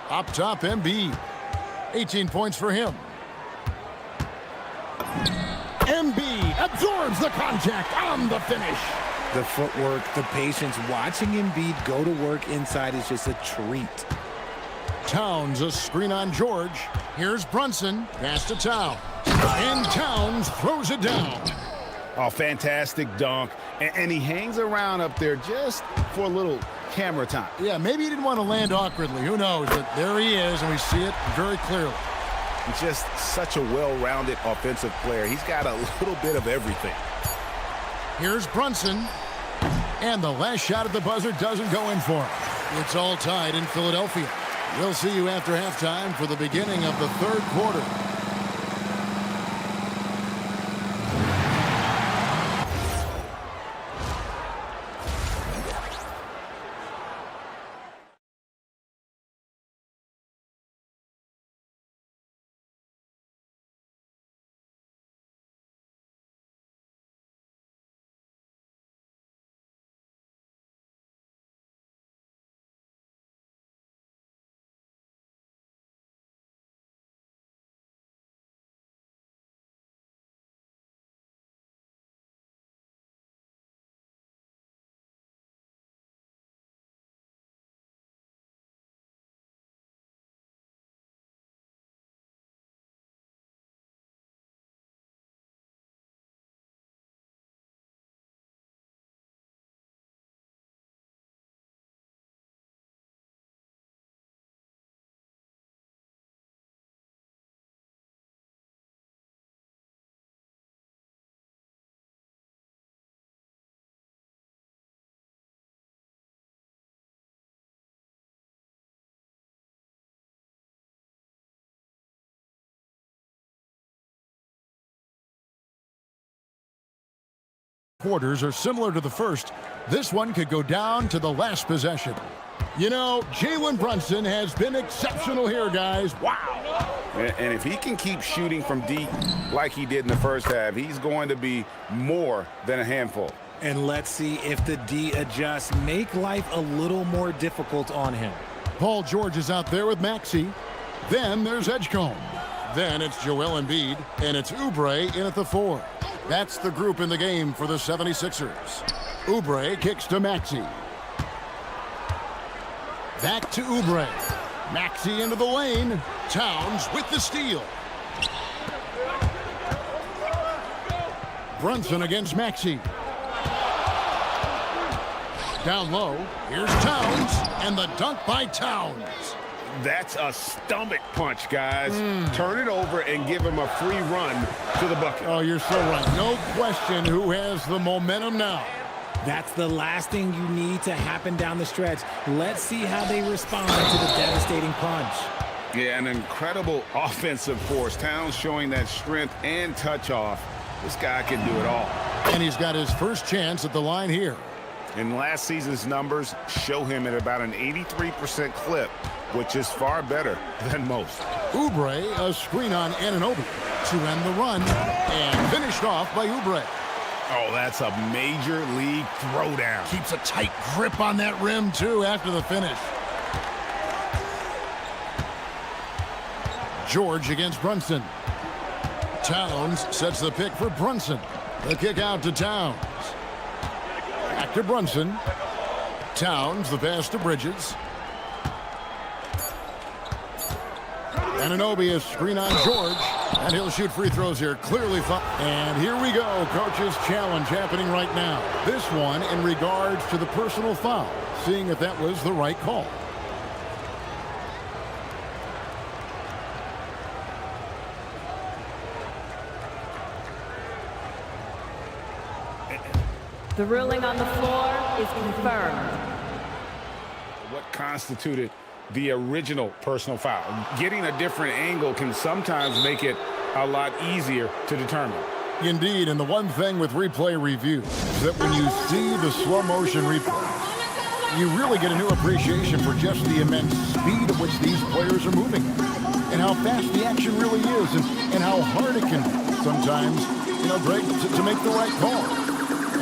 Speaker 8: Up top, Embiid. 18 points for him. Embiid absorbs the contact on the finish.
Speaker 12: The footwork, the patience. Watching Embiid go to work inside is just a treat.
Speaker 8: Towns, a screen on George. Here's Brunson. Pass to Towns. And Towns throws it down.
Speaker 11: Oh, fantastic dunk. And he hangs around up there just for a little camera time.
Speaker 8: Yeah, maybe he didn't want to land awkwardly. Who knows? But there he is, and we see it very clearly.
Speaker 11: He's just such a well-rounded offensive player. He's got a little bit of everything.
Speaker 8: Here's Brunson. And the last shot at the buzzer doesn't go in for him. It's all tied in Philadelphia. We'll see you after halftime for the beginning of the third quarter. Quarters are similar to the first. This one could go down to the last possession. You know, Jalen Brunson has been exceptional here, guys. Wow.
Speaker 11: And if he can keep shooting from deep like he did in the first half, he's going to be more than a handful.
Speaker 12: And let's see if the D adjusts, make life a little more difficult on him.
Speaker 8: Paul George is out there with Maxey. Then there's Edgecombe. Then it's Joel Embiid, and it's Oubre in at the 4. That's the group in the game for the 76ers. Oubre kicks to Maxey. Back to Oubre. Maxey into the lane. Towns with the steal. Brunson against Maxey. Down low. Here's Towns, and the dunk by Towns.
Speaker 11: That's a stomach punch, guys. Turn it over and give him a free run to the bucket.
Speaker 8: Oh, you're so right. No question who has the momentum now.
Speaker 12: That's the last thing you need to happen down the stretch. Let's see how they respond to the devastating punch.
Speaker 11: Yeah, an incredible offensive force. Towns showing that strength and touch off. This guy can do it all.
Speaker 8: And he's got his first chance at the line here.
Speaker 11: And last season's numbers show him at about an 83% clip, which is far better than most.
Speaker 8: Oubre, a screen on Anunoby to end the run, and finished off by Oubre.
Speaker 11: Oh, that's a major league throwdown.
Speaker 8: Keeps a tight grip on that rim, too, after the finish. George against Brunson. Towns sets the pick for Brunson. The kick out to Towns. Back to Brunson. Towns, the pass to Bridges. Ananobi is screen on George, and he'll shoot free throws here. Clearly fun. And here we go. Coach's challenge happening right now. This one in regards to the personal foul, seeing if that was the right call.
Speaker 13: The ruling on the floor is confirmed.
Speaker 9: What constituted the original personal foul? Getting a different angle can sometimes make it a lot easier to determine.
Speaker 8: Indeed, and the one thing with replay review is that when you see the slow motion replay, you really get a new appreciation for just the immense speed at which these players are moving and how fast the action really is and how hard it can sometimes, break to make the right call.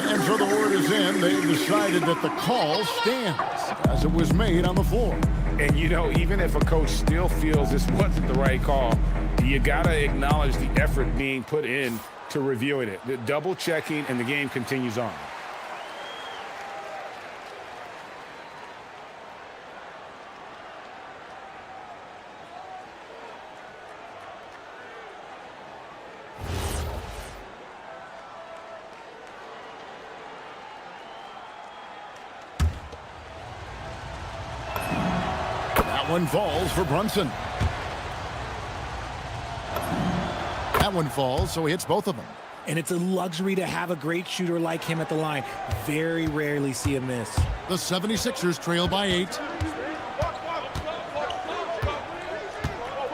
Speaker 8: And so the word is in. They've decided that the call stands as it was made on the floor.
Speaker 9: And, even if a coach still feels this wasn't the right call, you got to acknowledge the effort being put in to reviewing it. The double checking, and the game continues on.
Speaker 8: One falls for Brunson. That one falls, so he hits both of them.
Speaker 12: And it's a luxury to have a great shooter like him at the line. Very rarely see a miss.
Speaker 8: The 76ers trail by 8.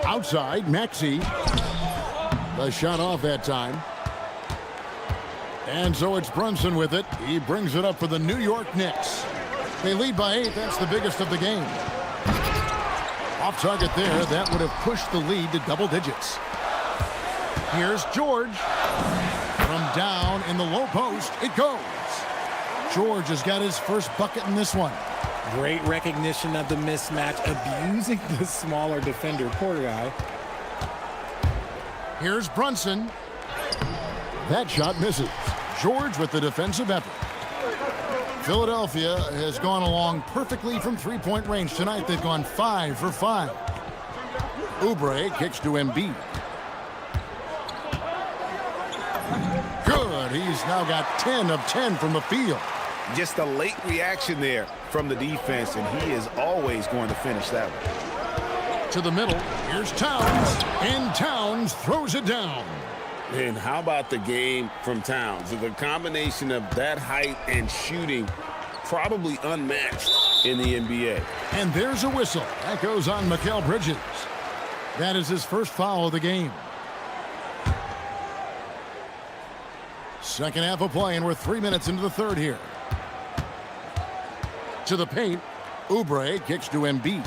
Speaker 8: Outside, Maxey. The shot off that time. And so it's Brunson with it. He brings it up for the New York Knicks. They lead by 8. That's the biggest of the game. Off target there, that would have pushed the lead to double digits. Here's George. From down in the low post, it goes. George has got his first bucket in this one.
Speaker 12: Great recognition of the mismatch, abusing the smaller defender, poor guy.
Speaker 8: Here's Brunson. That shot misses. George with the defensive effort. Philadelphia has gone along perfectly from three-point range tonight. They've gone 5 for 5. Oubre kicks to Embiid. Good. He's now got 10 of 10 from the field.
Speaker 11: Just a late reaction there from the defense, and he is always going to finish that one.
Speaker 8: To the middle. Here's Towns. And Towns throws it down.
Speaker 6: And how about the game from Towns? The combination of that height and shooting, probably unmatched in the NBA.
Speaker 8: And there's a whistle. That goes on Mikal Bridges. That is his first foul of the game. Second half of play, and we're 3 minutes into the third here. To the paint. Oubre kicks to Embiid.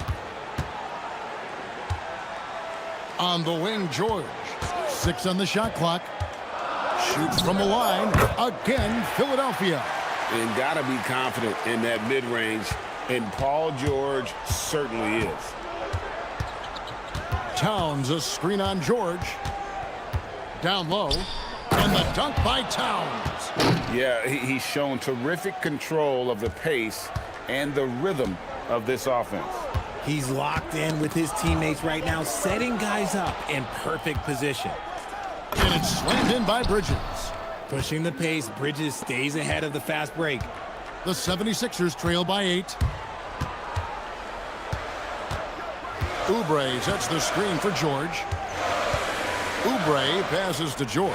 Speaker 8: On the wing, George. 6 on the shot clock. Shoots from the line. Again, Philadelphia.
Speaker 6: And got to be confident in that mid-range. And Paul George certainly is.
Speaker 8: Towns, a screen on George. Down low. And the dunk by Towns.
Speaker 9: Yeah, he's shown terrific control of the pace and the rhythm of this offense.
Speaker 12: He's locked in with his teammates right now, setting guys up in perfect position.
Speaker 8: And it's slammed in by Bridges.
Speaker 12: Pushing the pace, Bridges stays ahead of the fast break.
Speaker 8: The 76ers trail by 8. Oubre sets the screen for George. Oubre passes to George.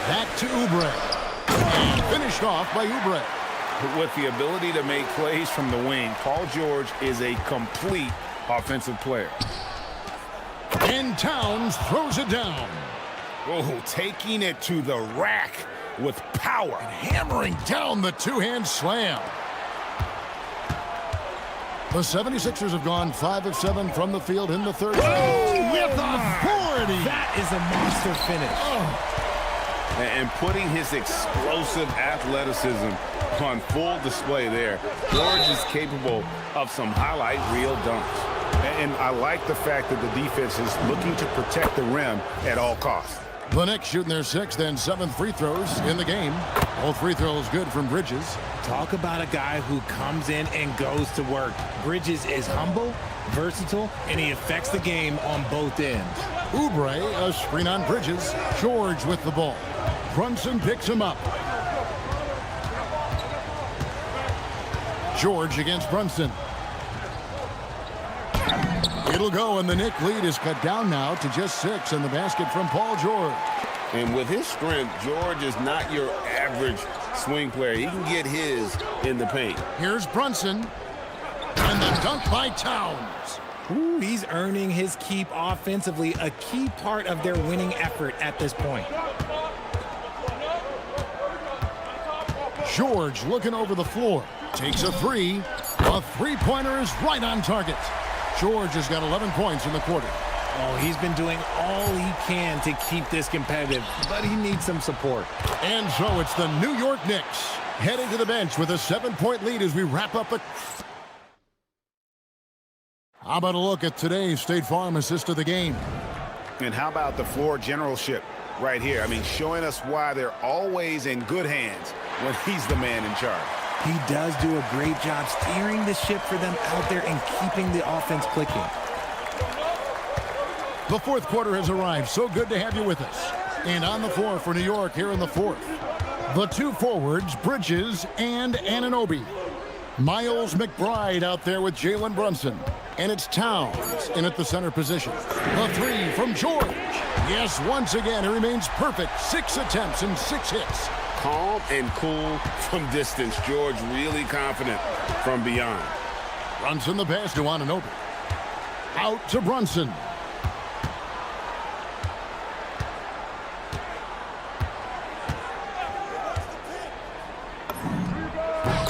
Speaker 8: Back to Oubre. And finished off by Oubre.
Speaker 9: With the ability to make plays from the wing, Paul George is a complete offensive player.
Speaker 8: And Towns throws it down.
Speaker 11: Oh, taking it to the rack with power.
Speaker 8: And hammering down the two-hand slam. The 76ers have gone 5 of 7 from the field in the third.
Speaker 12: Oh, with authority. That is a monster finish.
Speaker 8: Oh.
Speaker 9: And putting his explosive athleticism on full display there. George is capable of some highlight reel dunks.
Speaker 11: And I like the fact that the defense is looking to protect the rim at all costs.
Speaker 8: The Knicks shooting their 6th and 7th free throws in the game. Both free throws good from Bridges.
Speaker 12: Talk about a guy who comes in and goes to work. Bridges is humble, versatile, and he affects the game on both ends.
Speaker 8: Oubre, a screen on Bridges. George with the ball. Brunson picks him up. George against Brunson. It'll go, and the Knicks lead is cut down now to just 6, and the basket from Paul George.
Speaker 6: And with his strength, George is not your average swing player. He can get his in the paint.
Speaker 8: Here's Brunson, and the dunk by Towns.
Speaker 12: Ooh, he's earning his keep offensively, a key part of their winning effort at this point.
Speaker 8: George looking over the floor. Takes a 3. A three-pointer is right on target. George has got 11 points in the quarter.
Speaker 12: Oh, he's been doing all he can to keep this competitive, but he needs some support.
Speaker 8: And so it's the New York Knicks heading to the bench with a 7-point lead as we wrap up the... How about a look at today's State Farm assist of the game?
Speaker 11: And how about the floor generalship right here? I mean, showing us why they're always in good hands when he's the man in charge.
Speaker 12: He does do a great job steering the ship for them out there and keeping the offense clicking.
Speaker 8: The fourth quarter has arrived. So good to have you with us. And on the floor for New York here in the fourth, the two forwards, Bridges and Anunoby. Miles McBride out there with Jalen Brunson. And it's Towns in at the center position. The 3 from George. Yes, once again, he remains perfect. 6 attempts and 6 hits.
Speaker 6: Calm and cool from distance. George really confident from beyond.
Speaker 8: Brunson the pass to Anunoby. Out to Brunson.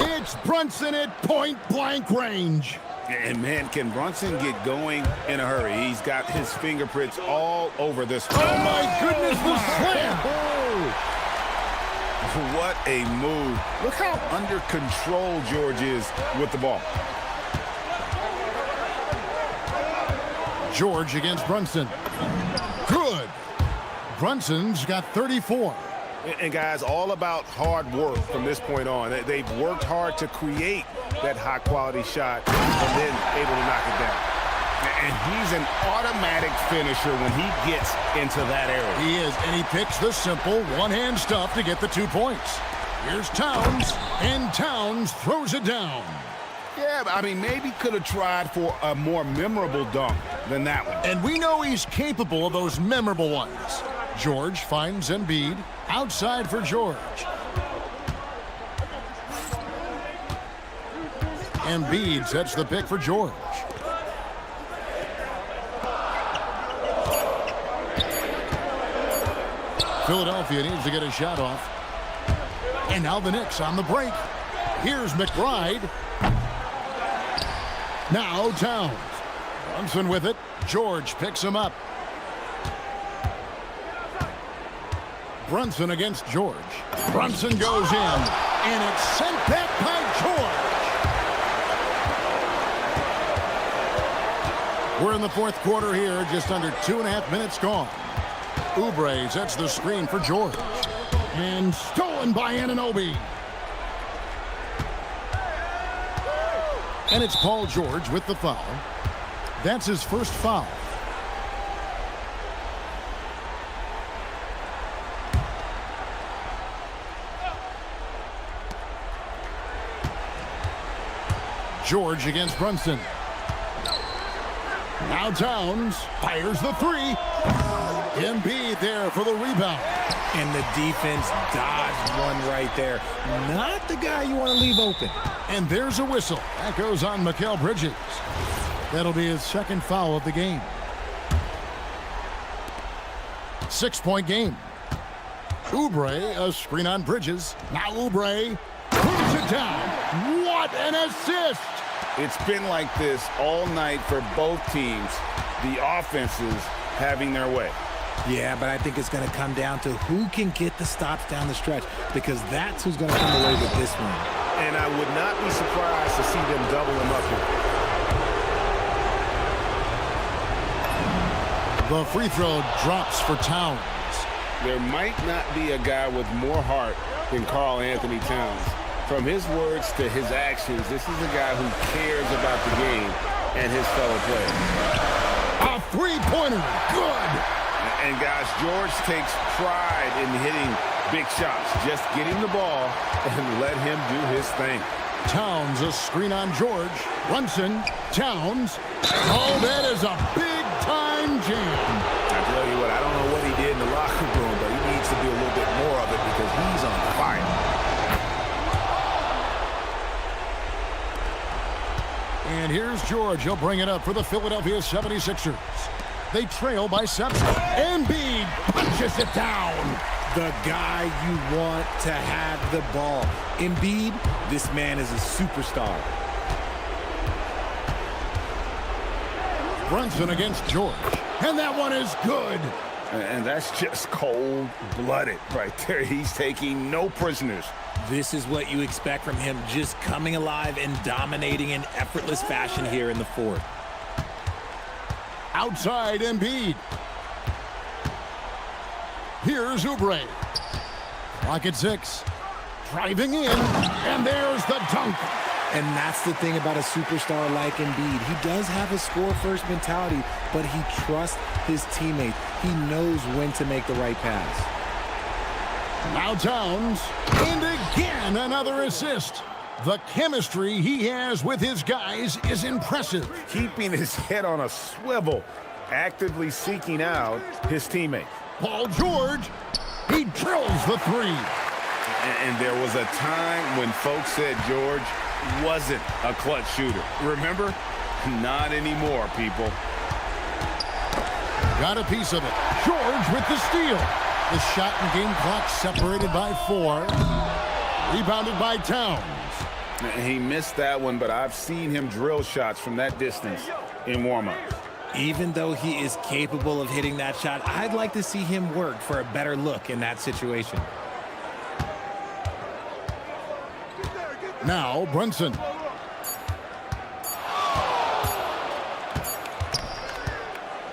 Speaker 8: It's Brunson at point-blank range.
Speaker 11: And, man, can Brunson get going in a hurry? He's got his fingerprints all over this one.
Speaker 8: Oh, my goodness, the slam!
Speaker 11: Oh. What a move. Look how under control George is with the ball.
Speaker 8: George against Brunson. Good. Brunson's got 34.
Speaker 11: And guys, all about hard work from this point on. They've worked hard to create that high-quality shot and then able to knock it down. And he's an automatic finisher when he gets into that area.
Speaker 8: He is, and he picks the simple one-hand stuff to get the 2 points. Here's Towns, and Towns throws it down.
Speaker 11: Yeah, I mean, maybe could have tried for a more memorable dunk than that one.
Speaker 8: And we know he's capable of those memorable ones. George finds Embiid. Outside for George. Embiid sets the pick for George. Philadelphia needs to get a shot off. And now the Knicks on the break. Here's McBride. Now Towns. Brunson with it. George picks him up. Brunson against George. Brunson goes in, and it's sent back by George. We're in the fourth quarter here, just under 2.5 minutes gone. Oubre sets the screen for George. And stolen by Anunoby. And it's Paul George with the foul. That's his first foul. George against Brunson. Now Towns fires the 3. Embiid there for the rebound.
Speaker 12: And the defense dodged one right there. Not the guy you want to leave open.
Speaker 8: And there's a whistle. That goes on Mikal Bridges. That'll be his second foul of the game. 6-point game. Oubre, a screen on Bridges. Now Oubre puts it down. What an assist!
Speaker 11: It's been like this all night for both teams. The offenses having their way.
Speaker 12: Yeah, but I think it's going to come down to who can get the stops down the stretch, because that's who's going to come away with this one.
Speaker 11: And I would not be surprised to see them double him up here.
Speaker 8: The free throw drops for Towns.
Speaker 6: There might not be a guy with more heart than Karl Anthony Towns. From his words to his actions, this is a guy who cares about the game and his fellow players.
Speaker 8: A three-pointer. Good.
Speaker 11: And guys, George takes pride in hitting big shots. Just get him the ball and let him do his thing.
Speaker 8: Towns, a screen on George. Brunson, Towns. Oh, that is a big-time jam.
Speaker 11: I tell you what, I don't know what he did in the locker room, but he needs to do a little bit more of it because he's on fire.
Speaker 8: And here's George. He'll bring it up for the Philadelphia 76ers. They trail by 7. Embiid punches it down.
Speaker 12: The guy you want to have the ball. Embiid, this man is a superstar.
Speaker 8: Brunson against George. And that one is good.
Speaker 11: And that's just cold-blooded right there. He's taking no prisoners.
Speaker 12: This is what you expect from him, just coming alive and dominating in effortless fashion here in the fourth.
Speaker 8: Outside Embiid. Here's Oubre. Clock at 6. Driving in, and there's the dunk.
Speaker 12: And that's the thing about a superstar like Embiid. He does have a score-first mentality, but he trusts his teammates. He knows when to make the right pass.
Speaker 8: Now Towns, and again another assist. The chemistry he has with his guys is impressive.
Speaker 11: Keeping his head on a swivel, actively seeking out his teammate.
Speaker 8: Paul George, he drills the three.
Speaker 11: And there was a time when folks said George wasn't a clutch shooter. Remember? Not anymore, people.
Speaker 8: Got a piece of it. George with the steal. The shot and game clock separated by 4. Rebounded by Towns.
Speaker 11: He missed that one, but I've seen him drill shots from that distance in warm-up.
Speaker 12: Even though he is capable of hitting that shot, I'd like to see him work for a better look in that situation.
Speaker 8: Now Brunson.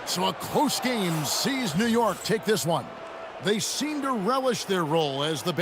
Speaker 8: So a close game sees New York take this one. They seem to relish their role as the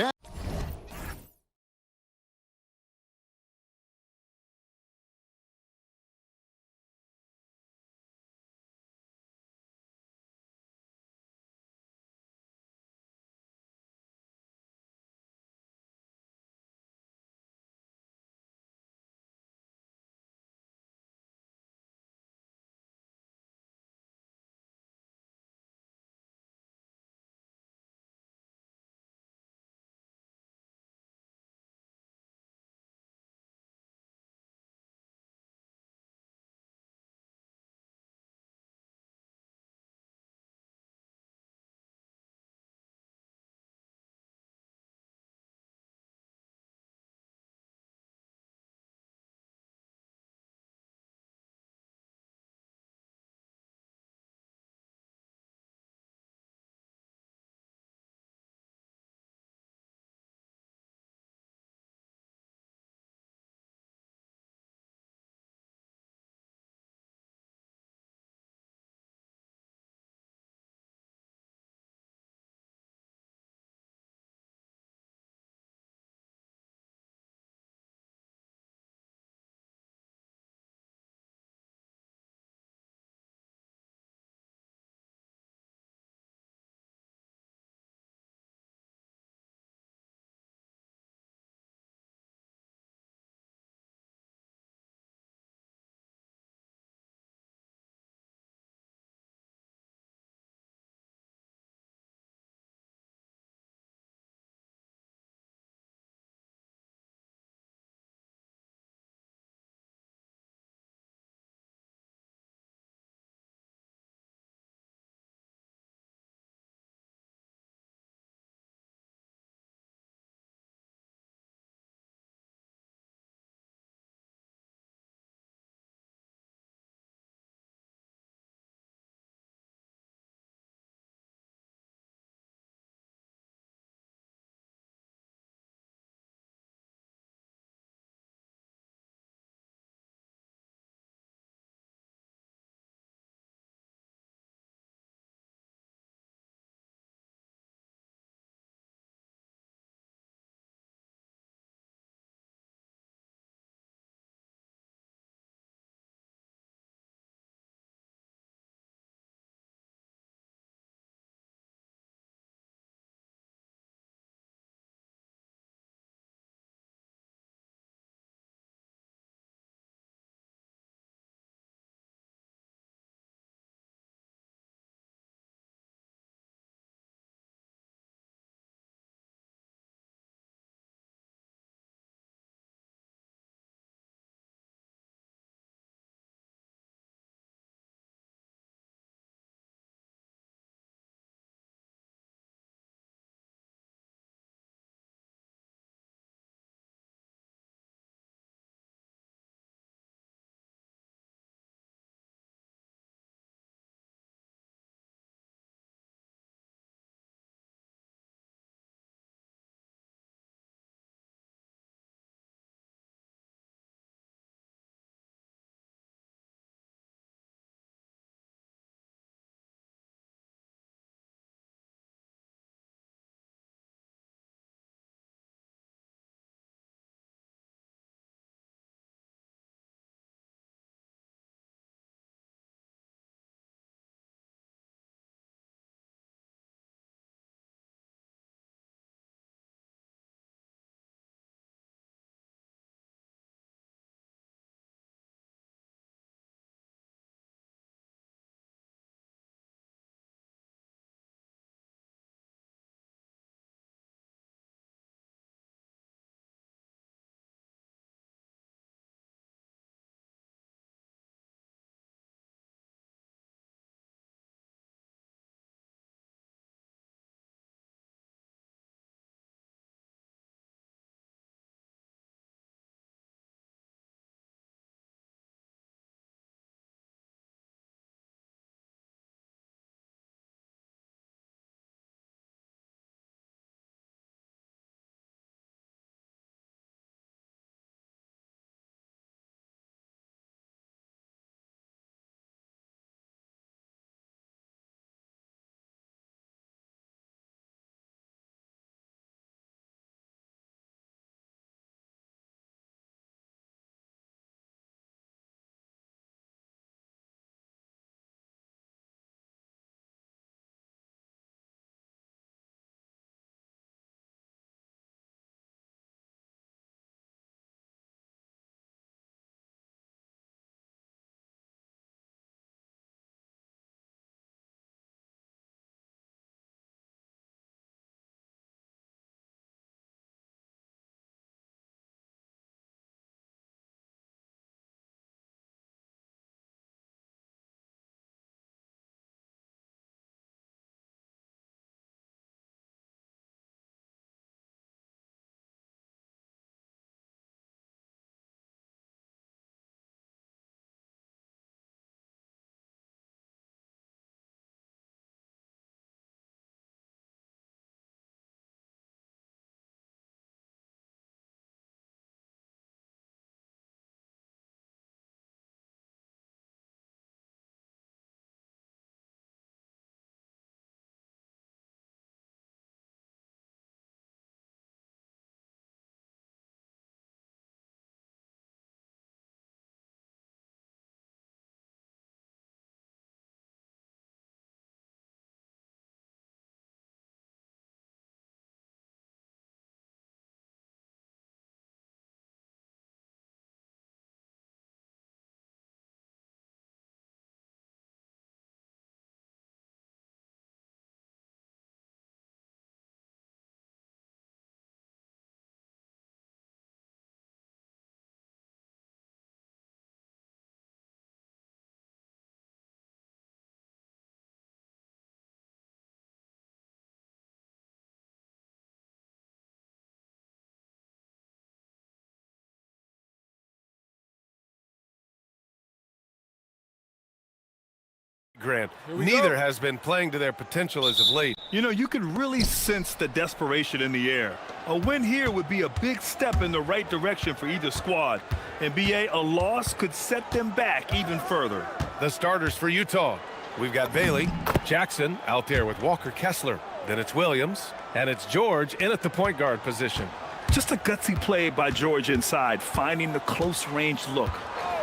Speaker 1: Grant. Neither has been playing to their potential as of late.
Speaker 2: You know, you can really sense the desperation in the air. A win here would be a big step in the right direction for either squad. And BA, a loss could set them back even further.
Speaker 1: The starters for Utah. We've got Bailey, Jackson out there with Walker Kessler. Then it's Williams, and it's George in at the point guard position.
Speaker 2: Just a gutsy play by George inside, finding the close-range look.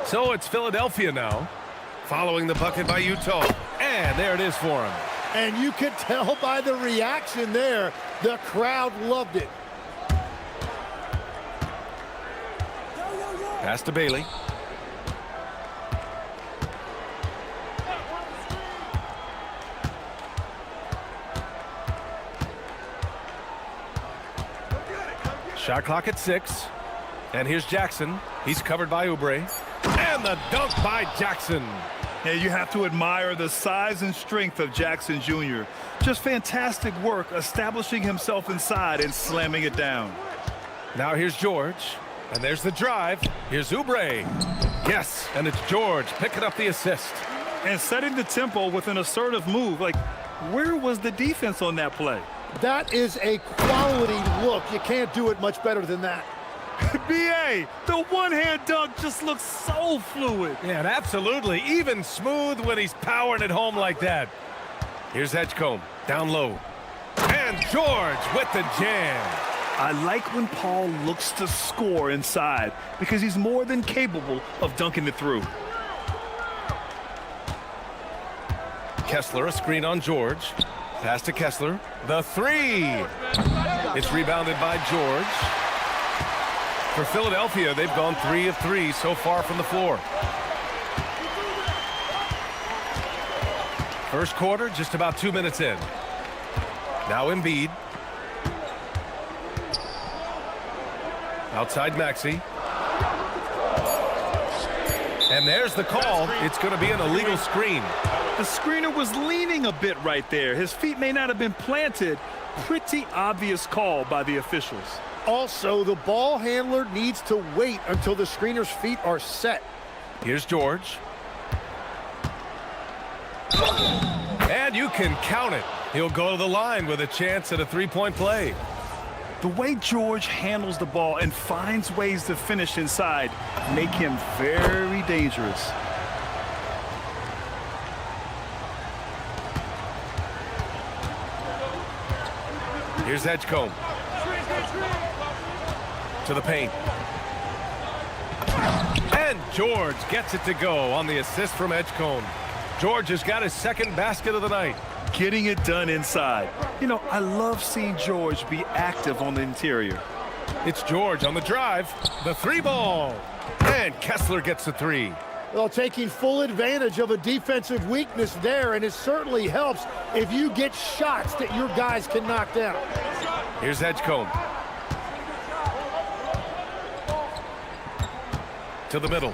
Speaker 1: So it's Philadelphia now, following the bucket by Utah. And there it is for him.
Speaker 10: And you could tell by the reaction there, the crowd loved it.
Speaker 1: Pass to Bailey. Shot clock at 6. And here's Jackson. He's covered by Oubre. And the dunk by Jackson.
Speaker 2: Yeah, you have to admire the size and strength of Jackson Jr. Just fantastic work establishing himself inside and slamming it down.
Speaker 1: Now here's George. And there's the drive. Here's Oubre. Yes, and it's George picking up the assist.
Speaker 2: And setting the tempo with an assertive move. Like, where was the defense on that play?
Speaker 10: That is a quality look. You can't do it much better than that.
Speaker 2: BA, the one-hand dunk just looks so fluid.
Speaker 1: Yeah, and absolutely. Even smooth when he's powering it home like that. Here's Edgecombe, down low. And George with the jam.
Speaker 2: I like when Paul looks to score inside because he's more than capable of dunking it through.
Speaker 1: Kessler, a screen on George. Pass to Kessler. The three. It's rebounded by George. For Philadelphia, they've gone 3 of 3 so far from the floor. First quarter, just about 2 minutes in. Now Embiid. Outside Maxey. And there's the call. It's going to be an illegal screen.
Speaker 2: The screener was leaning a bit right there. His feet may not have been planted. Pretty obvious call by the officials.
Speaker 10: Also, the ball handler needs to wait until the screener's feet are set.
Speaker 1: Here's George. And you can count it. He'll go to the line with a chance at a three-point play.
Speaker 2: The way George handles the ball and finds ways to finish inside make him very dangerous.
Speaker 1: Here's Edgecombe. To the paint. And George gets it to go on the assist from Edgecombe. George has got his second basket of the night.
Speaker 2: Getting it done inside. You know, I love seeing George be active on the interior.
Speaker 1: It's George on the drive. The three ball. And Kessler gets the three.
Speaker 10: Well, taking full advantage of a defensive weakness there, and it certainly helps if you get shots that your guys can knock down.
Speaker 1: Here's Edgecombe. To the middle.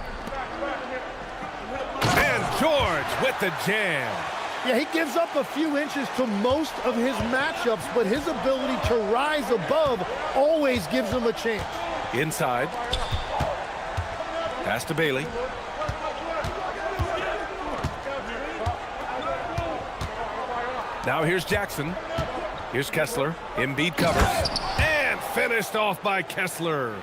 Speaker 1: And George with the jam.
Speaker 10: Yeah, he gives up a few inches to most of his matchups, but his ability to rise above always gives him a chance.
Speaker 1: Inside. Pass to Bailey. Now here's Jackson. Here's Kessler. Embiid covers. And finished off by Kessler.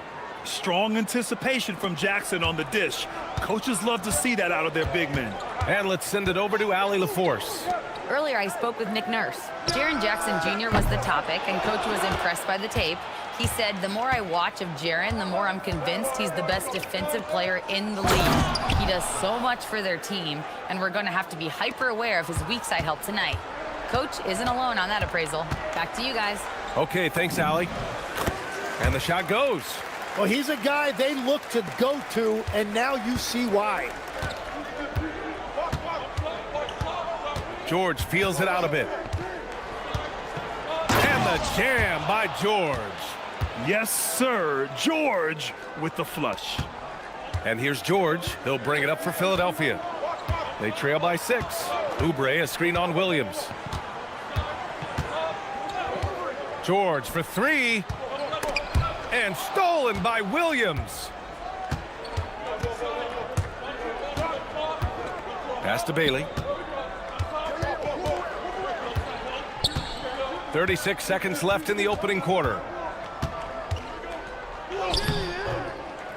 Speaker 2: Strong anticipation from Jackson on the dish. Coaches love to see that out of their big men.
Speaker 1: And let's send it over to Allie LaForce.
Speaker 4: Earlier, I spoke with Nick Nurse. Jaren Jackson Jr. was the topic, and Coach was impressed by the tape. He said, the more I watch of Jaren, the more I'm convinced he's the best defensive player in the league. He does so much for their team, and we're going to have to be hyper aware of his weak side help tonight. Coach isn't alone on that appraisal. Back to you guys.
Speaker 1: Okay, thanks, Allie. And the shot goes.
Speaker 10: Well, he's a guy they look to go to, and now you see why.
Speaker 1: George feels it out a bit. And the jam by George.
Speaker 2: Yes, sir. George with the flush.
Speaker 1: And here's George. He'll bring it up for Philadelphia. They trail by 6. Oubre, a screen on Williams. George for 3. And stolen by Williams. Pass to Bailey. 36 seconds left in the opening quarter.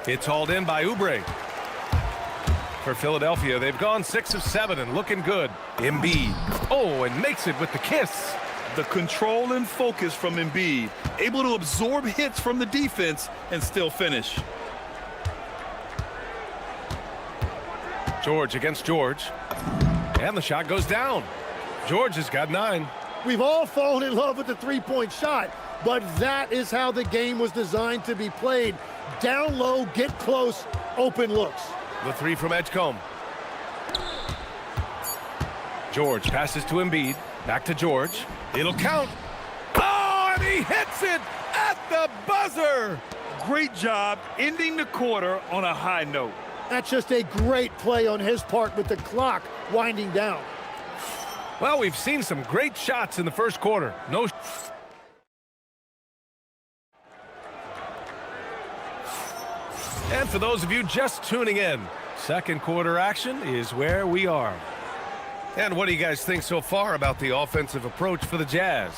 Speaker 1: It's hauled in by Oubre. For Philadelphia, they've gone 6 of 7 and looking good. Embiid. Oh, and makes it with the kiss.
Speaker 2: The control and focus from Embiid, able to absorb hits from the defense and still finish.
Speaker 1: George against George. And the shot goes down. George has got 9.
Speaker 10: We've all fallen in love with the three-point shot, but that is how the game was designed to be played. Down low, get close, open looks.
Speaker 1: The 3 from Edgecombe. George passes to Embiid. Back to George. It'll count. Oh, and he hits it at the buzzer.
Speaker 2: Great job ending the quarter on a high note.
Speaker 10: That's just a great play on his part with the clock winding down.
Speaker 1: Well, we've seen some great shots in the first quarter. No. And for those of you just tuning in, second quarter action is where we are. And what do you guys think so far about the offensive approach for the Jazz?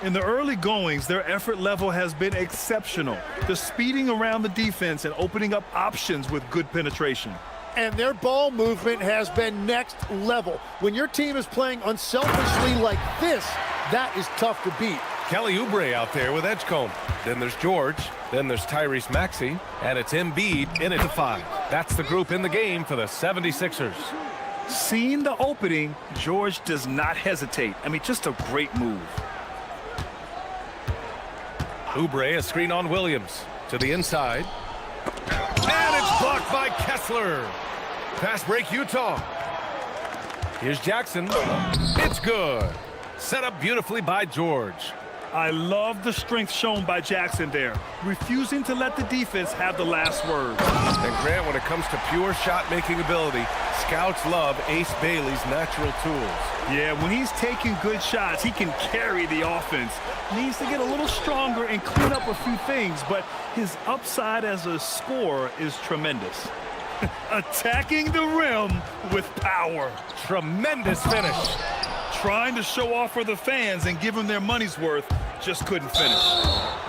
Speaker 2: In the early goings, their effort level has been exceptional. The speeding around the defense and opening up options with good penetration.
Speaker 10: And their ball movement has been next level. When your team is playing unselfishly like this, that is tough to beat.
Speaker 1: Kelly Oubre out there with Edgecombe. Then there's George. Then there's Tyrese Maxey. And it's Embiid in it to 5. That's the group in the game for the 76ers.
Speaker 2: Seeing the opening, George does not hesitate. I mean, just a great move.
Speaker 1: Oubre, a screen on Williams. To the inside. And it's blocked by Kessler. Pass break, Utah. Here's Jackson. It's good. Set up beautifully by George.
Speaker 2: I love the strength shown by Jackson there, refusing to let the defense have the last word.
Speaker 1: And Grant, when it comes to pure shot-making ability, scouts love Ace Bailey's natural tools.
Speaker 2: Yeah, when he's taking good shots, he can carry the offense. Needs to get a little stronger and clean up a few things, but his upside as a scorer is tremendous. Attacking the rim with power.
Speaker 1: Tremendous finish.
Speaker 2: Trying to show off for the fans and give them their money's worth, just couldn't finish.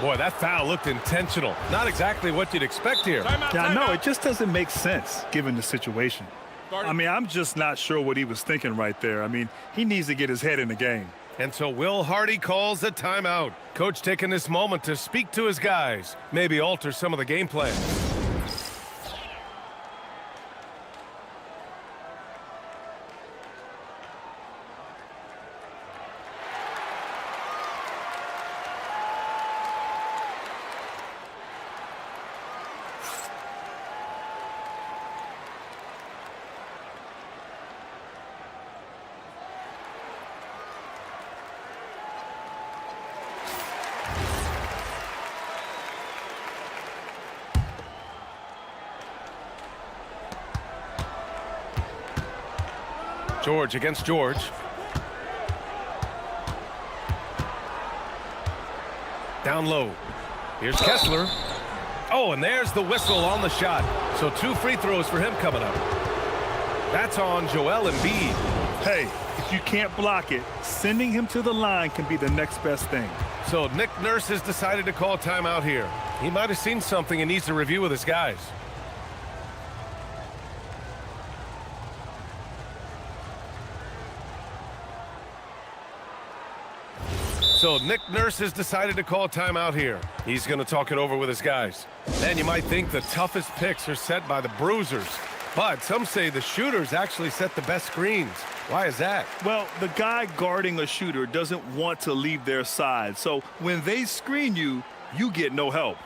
Speaker 1: Boy, that foul looked intentional. Not exactly what you'd expect here.
Speaker 2: Yeah, no, it just doesn't make sense given the situation. I mean, I'm just not sure what he was thinking right there. I mean, he needs to get his head in the game.
Speaker 1: And so Will Hardy calls a timeout. Coach taking this moment to speak to his guys, maybe alter some of the game plan. George against George. Down low. Here's Kessler. Oh, and there's the whistle on the shot. So 2 free throws for him coming up. That's on Joel Embiid.
Speaker 2: Hey, if you can't block it, sending him to the line can be the next best thing.
Speaker 1: So Nick Nurse has decided to call timeout here. He might have seen something and needs to review with his guys. So Nick Nurse has decided to call timeout here. He's going to talk it over with his guys. And you might think the toughest picks are set by the bruisers. But some say the shooters actually set the best screens. Why is that?
Speaker 2: Well, the guy guarding a shooter doesn't want to leave their side. So when they screen you, you get no help.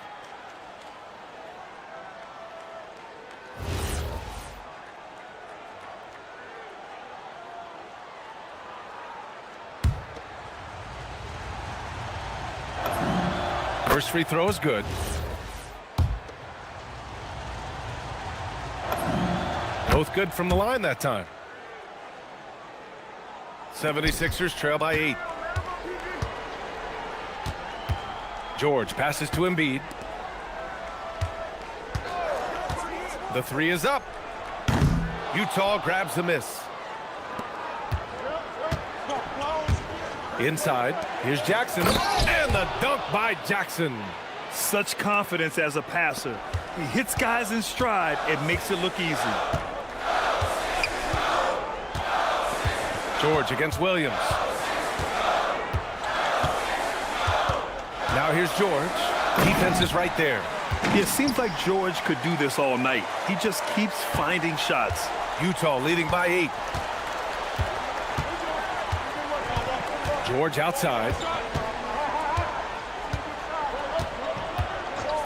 Speaker 1: First free throw is good. Both good from the line that time. 76ers trail by 8. George passes to Embiid. The 3 is up. Utah grabs the miss. Inside, here's Jackson, and the dunk by Jackson.
Speaker 2: Such confidence as a passer. He hits guys in stride and makes it look easy.
Speaker 1: George against Williams. Now here's George. Defense is right there.
Speaker 2: It seems like George could do this all night. He just keeps finding shots.
Speaker 1: Utah leading by 8. George outside.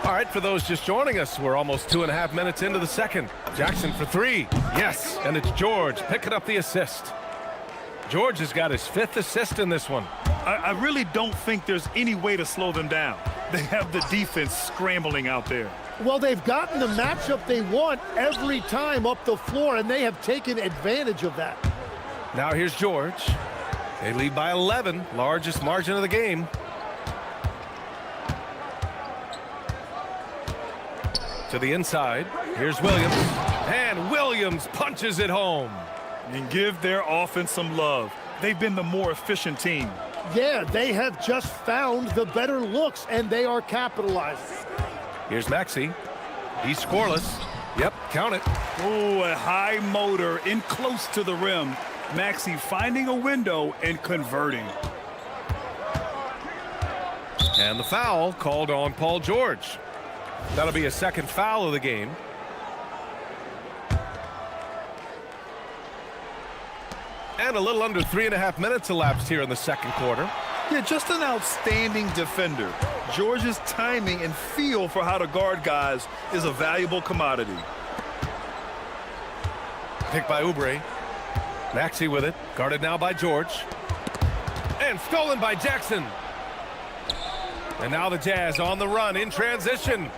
Speaker 1: All right, for those just joining us, we're almost 2.5 minutes into the second. Jackson for 3. Yes, and it's George picking up the assist. George has got his 5th assist in this one.
Speaker 2: I really don't think there's any way to slow them down. They have the defense scrambling out there.
Speaker 10: Well, they've gotten the matchup they want every time up the floor, and they have taken advantage of that.
Speaker 1: Now here's George. They lead by 11, largest margin of the game. To the inside, here's Williams. And Williams punches it home.
Speaker 2: And give their offense some love. They've been the more efficient team.
Speaker 10: Yeah, they have just found the better looks, and they are capitalizing.
Speaker 1: Here's Maxey. He's scoreless. Yep, count it.
Speaker 2: Oh, a high motor in close to the rim. Maxey finding a window and converting.
Speaker 1: And the foul called on Paul George. That'll be a second foul of the game. And a little under 3.5 minutes elapsed here in the second quarter.
Speaker 2: Yeah, just an outstanding defender. George's timing and feel for how to guard guys is a valuable commodity.
Speaker 1: Picked by Oubre. Maxey with it. Guarded now by George. And stolen by Jackson. And now the Jazz on the run in transition.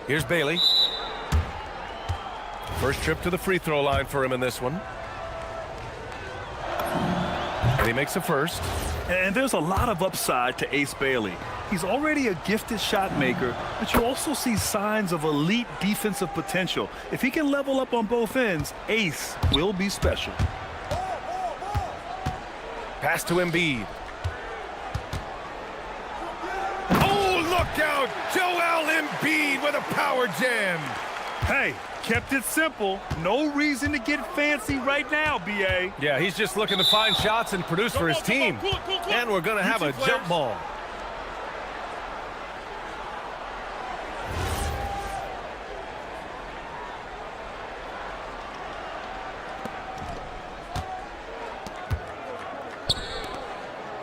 Speaker 1: Here's Bailey. First trip to the free throw line for him in this one. And he makes the first.
Speaker 2: And there's a lot of upside to Ace Bailey. He's already a gifted shot maker, but you also see signs of elite defensive potential. If he can level up on both ends, Ace will be special.
Speaker 1: Pass to Embiid. Oh, look out! Joel Embiid with a power jam.
Speaker 2: Hey, kept it simple. No reason to get fancy right now, B.A.
Speaker 1: Yeah, he's just looking to find shots and produce for his team. And we're going to have a jump ball.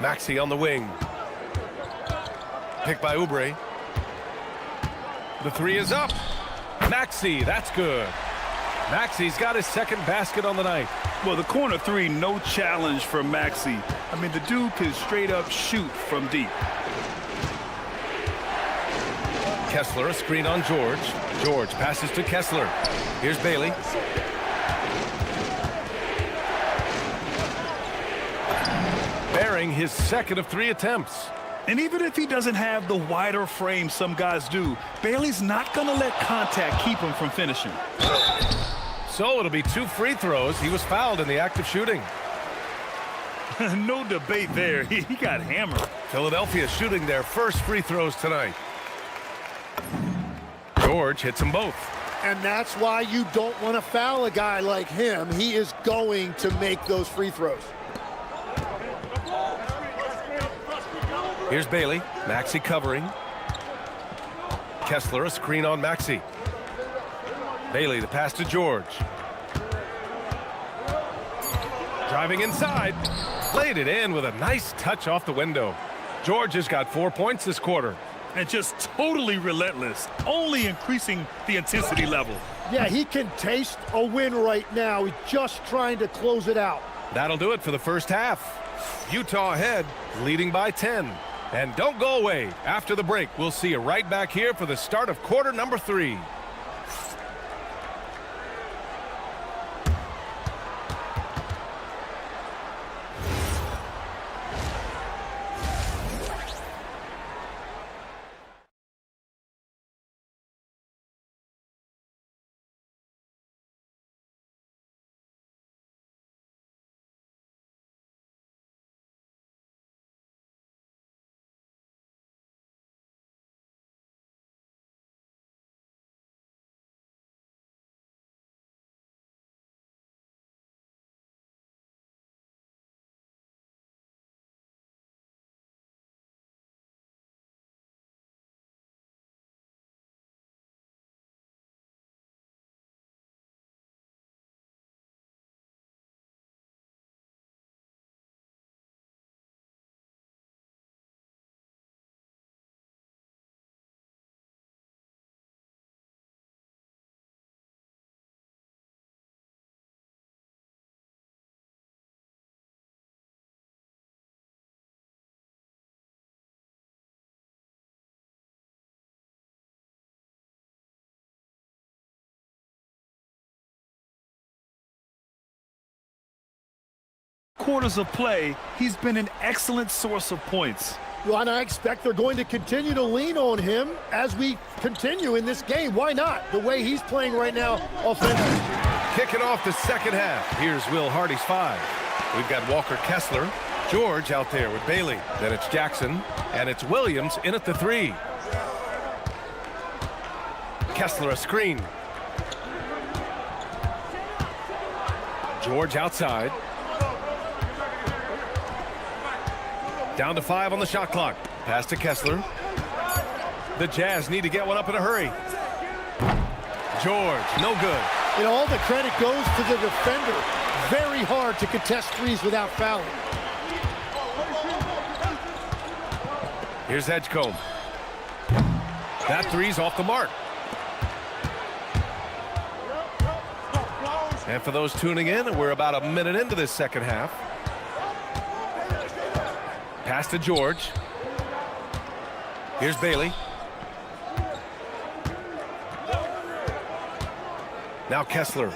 Speaker 1: Maxey on the wing. Picked by Oubre. The 3 is up. Maxey, that's good. Maxey's got his second basket on the night.
Speaker 2: Well, the corner 3, no challenge for Maxey. I mean, the dude can straight up shoot from deep.
Speaker 1: Kessler, a screen on George. George passes to Kessler. Here's Bailey. Bearing his second of 3 attempts.
Speaker 2: And even if he doesn't have the wider frame some guys do, Bailey's not going to let contact keep him from finishing.
Speaker 1: So it'll be 2 free throws. He was fouled in the act of shooting.
Speaker 2: No debate there. He got hammered.
Speaker 1: Philadelphia shooting their first free throws tonight. George hits them both.
Speaker 10: And that's why you don't want to foul a guy like him. He is going to make those free throws.
Speaker 1: Here's Bailey. Maxey covering. Kessler, a screen on Maxey. Bailey, the pass to George. Driving inside. Played it in with a nice touch off the window. George has got 4 points this quarter.
Speaker 2: And just totally relentless, only increasing the intensity level.
Speaker 10: Yeah, he can taste a win right now. He's just trying to close it out.
Speaker 1: That'll do it for the first half. Utah ahead, leading by 10. And don't go away. After the break, we'll see you right back here for the start of quarter number 3.
Speaker 2: quarters of play, he's been an excellent source of points.
Speaker 10: Well, and I expect they're going to continue to lean on him as we continue in this game. Why not? The way he's playing right now offensively.
Speaker 1: Kicking off the second half. Here's Will Hardy's 5. We've got Walker Kessler, George out there with Bailey. Then it's Jackson, and it's Williams in at the 3. Kessler a screen. George outside. Down to 5 on the shot clock. Pass to Kessler. The Jazz need to get one up in a hurry. George, no good.
Speaker 10: And all the credit goes to the defender. Very hard to contest threes without fouling.
Speaker 1: Here's Edgecombe. That three's off the mark. And for those tuning in, we're about a minute into this second half. Pass to George. Here's Bailey. Now Kessler.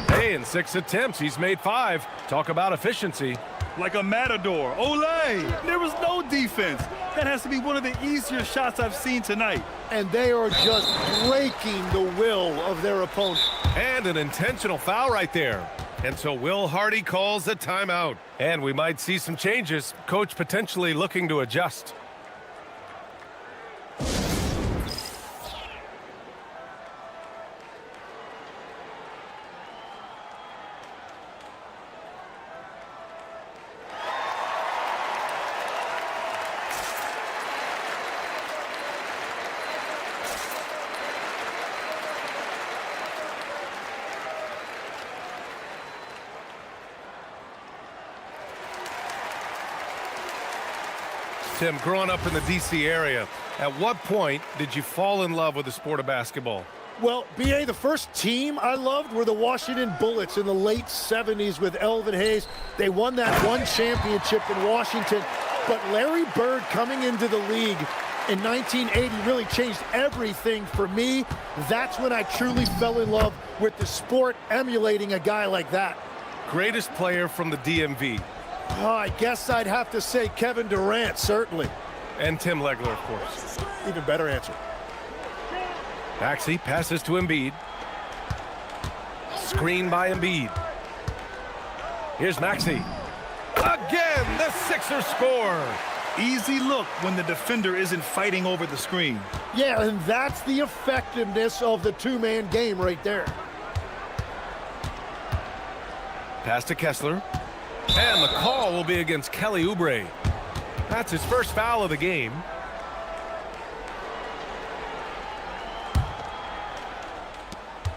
Speaker 1: Hey, in 6 attempts, he's made 5. Talk about efficiency.
Speaker 2: Like a matador. Olé! There was no defense. That has to be one of the easier shots I've seen tonight.
Speaker 10: And they are just breaking the will of their opponent.
Speaker 1: And an intentional foul right there. And so Will Hardy calls the timeout. And we might see some changes. Coach potentially looking to adjust. Tim, growing up in the D.C. area, at what point did you fall in love with the sport of basketball?
Speaker 10: Well, B.A., the first team I loved were the Washington Bullets in the late 70s with Elvin Hayes. They won that one championship in Washington. But Larry Bird coming into the league in 1980 really changed everything for me. That's when I truly fell in love with the sport, emulating a guy like that.
Speaker 1: Greatest player from the DMV?
Speaker 10: Oh, I guess I'd have to say Kevin Durant, certainly.
Speaker 1: And Tim Legler, of course.
Speaker 10: Even better answer.
Speaker 1: Maxey passes to Embiid. Screen by Embiid. Here's Maxey. Again, the Sixers score.
Speaker 2: Easy look when the defender isn't fighting over the screen.
Speaker 10: Yeah, and that's the effectiveness of the two-man game right there.
Speaker 1: Pass to Kessler. And the call will be against Kelly Oubre. That's his first foul of the game.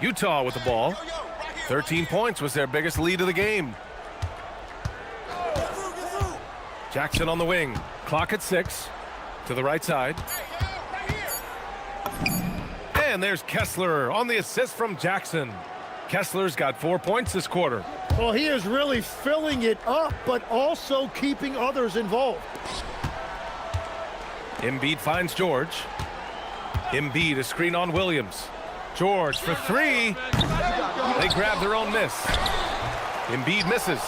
Speaker 1: Utah with the ball. 13 points was their biggest lead of the game. Jackson on the wing. Clock at 6. To the right side. And there's Kessler on the assist from Jackson. Kessler's got 4 points this quarter.
Speaker 10: Well, he is really filling it up, but also keeping others involved.
Speaker 1: Embiid finds George. Embiid a screen on Williams. George for 3. They grab their own miss. Embiid misses.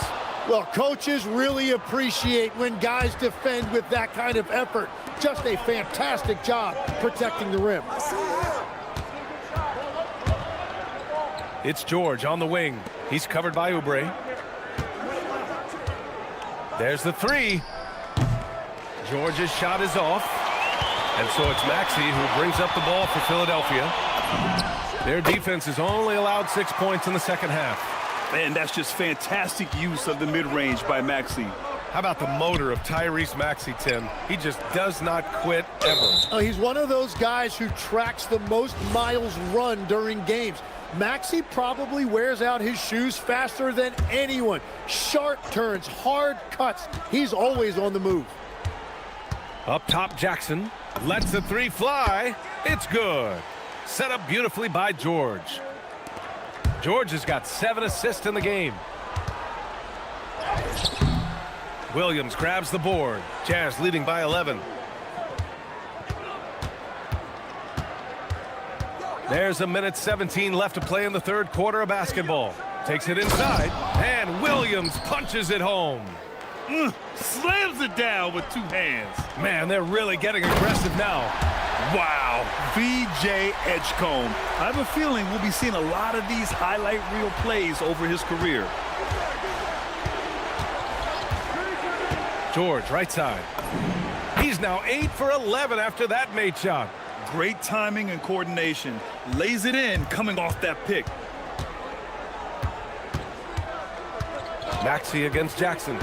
Speaker 10: Well, coaches really appreciate when guys defend with that kind of effort. Just a fantastic job protecting the rim.
Speaker 1: It's George on the wing. He's covered by Oubre. There's the 3. George's shot is off. And so it's Maxey who brings up the ball for Philadelphia. Their defense has only allowed 6 points in the second half.
Speaker 2: Man, that's just fantastic use of the mid-range by Maxey.
Speaker 1: How about the motor of Tyrese Maxey, Tim? He just does not quit ever.
Speaker 10: He's one of those guys who tracks the most miles run during games. Maxey probably wears out his shoes faster than anyone. Sharp turns, hard cuts. He's always on the move.
Speaker 1: Up top, Jackson lets the 3 fly. It's good. Set up beautifully by George. George has got 7 assists in the game. Williams grabs the board. Jazz leading by 11. There's a minute 17 left to play in the third quarter of basketball. Takes it inside, and Williams punches it home.
Speaker 2: Slams it down with two hands.
Speaker 1: Man, they're really getting aggressive now.
Speaker 2: Wow, VJ Edgecombe. I have a feeling we'll be seeing a lot of these highlight reel plays over his career.
Speaker 1: George, right side. He's now 8 for 11 after that made shot.
Speaker 2: Great timing and coordination. Lays it in coming off that pick.
Speaker 1: Maxey against Jackson.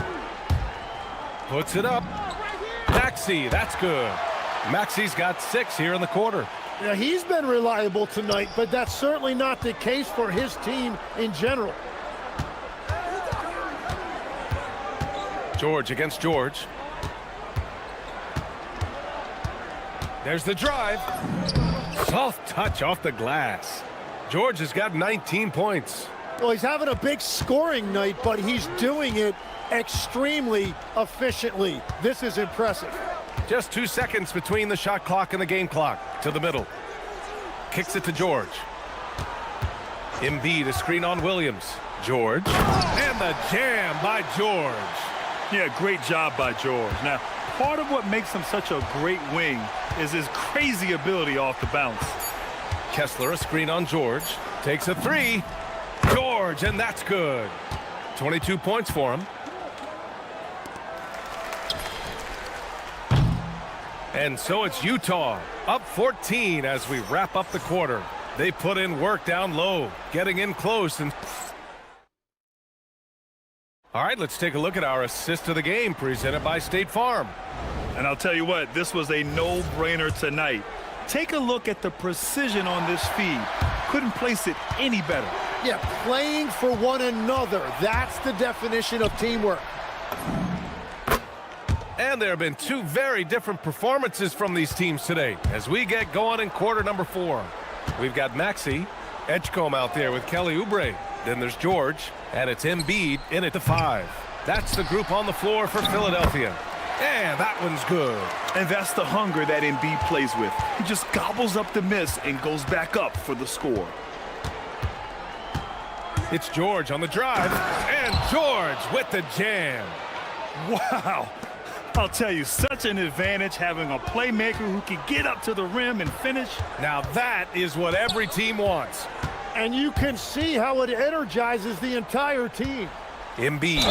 Speaker 1: Puts it up. Maxey, that's good. Maxey's got 6 here in the quarter.
Speaker 10: Now, he's been reliable tonight, but that's certainly not the case for his team in general.
Speaker 1: George against George. There's the drive. Soft touch off the glass. George has got 19 points.
Speaker 10: Well, he's having a big scoring night, but he's doing it extremely efficiently. This is impressive.
Speaker 1: Just 2 seconds between the shot clock and the game clock. To the middle. Kicks it to George. Embiid, a screen on Williams. George. And the jam by George.
Speaker 2: Yeah, great job by George. Now, part of what makes him such a great wing is his crazy ability off the bounce.
Speaker 1: Kessler, a screen on George. Takes a 3. George, and that's good. 22 points for him. And so it's Utah, up 14 as we wrap up the quarter. They put in work down low, getting in close. And all right, let's take a look at our assist of the game presented by State Farm.
Speaker 2: And I'll tell you what, this was a no-brainer tonight. Take a look at the precision on this feed. Couldn't place it any better.
Speaker 10: Yeah, playing for one another. That's the definition of teamwork.
Speaker 1: And there have been 2 very different performances from these teams today as we get going in quarter number 4. We've got Maxey, Edgecombe out there with Kelly Oubre. Then there's George, and it's Embiid in at the 5. That's the group on the floor for Philadelphia. And that one's good.
Speaker 2: And that's the hunger that Embiid plays with. He just gobbles up the miss and goes back up for the score.
Speaker 1: It's George on the drive, and George with the jam.
Speaker 2: Wow. I'll tell you, such an advantage having a playmaker who can get up to the rim and finish.
Speaker 1: Now that is what every team wants.
Speaker 10: And you can see how it energizes the entire team.
Speaker 1: Embiid.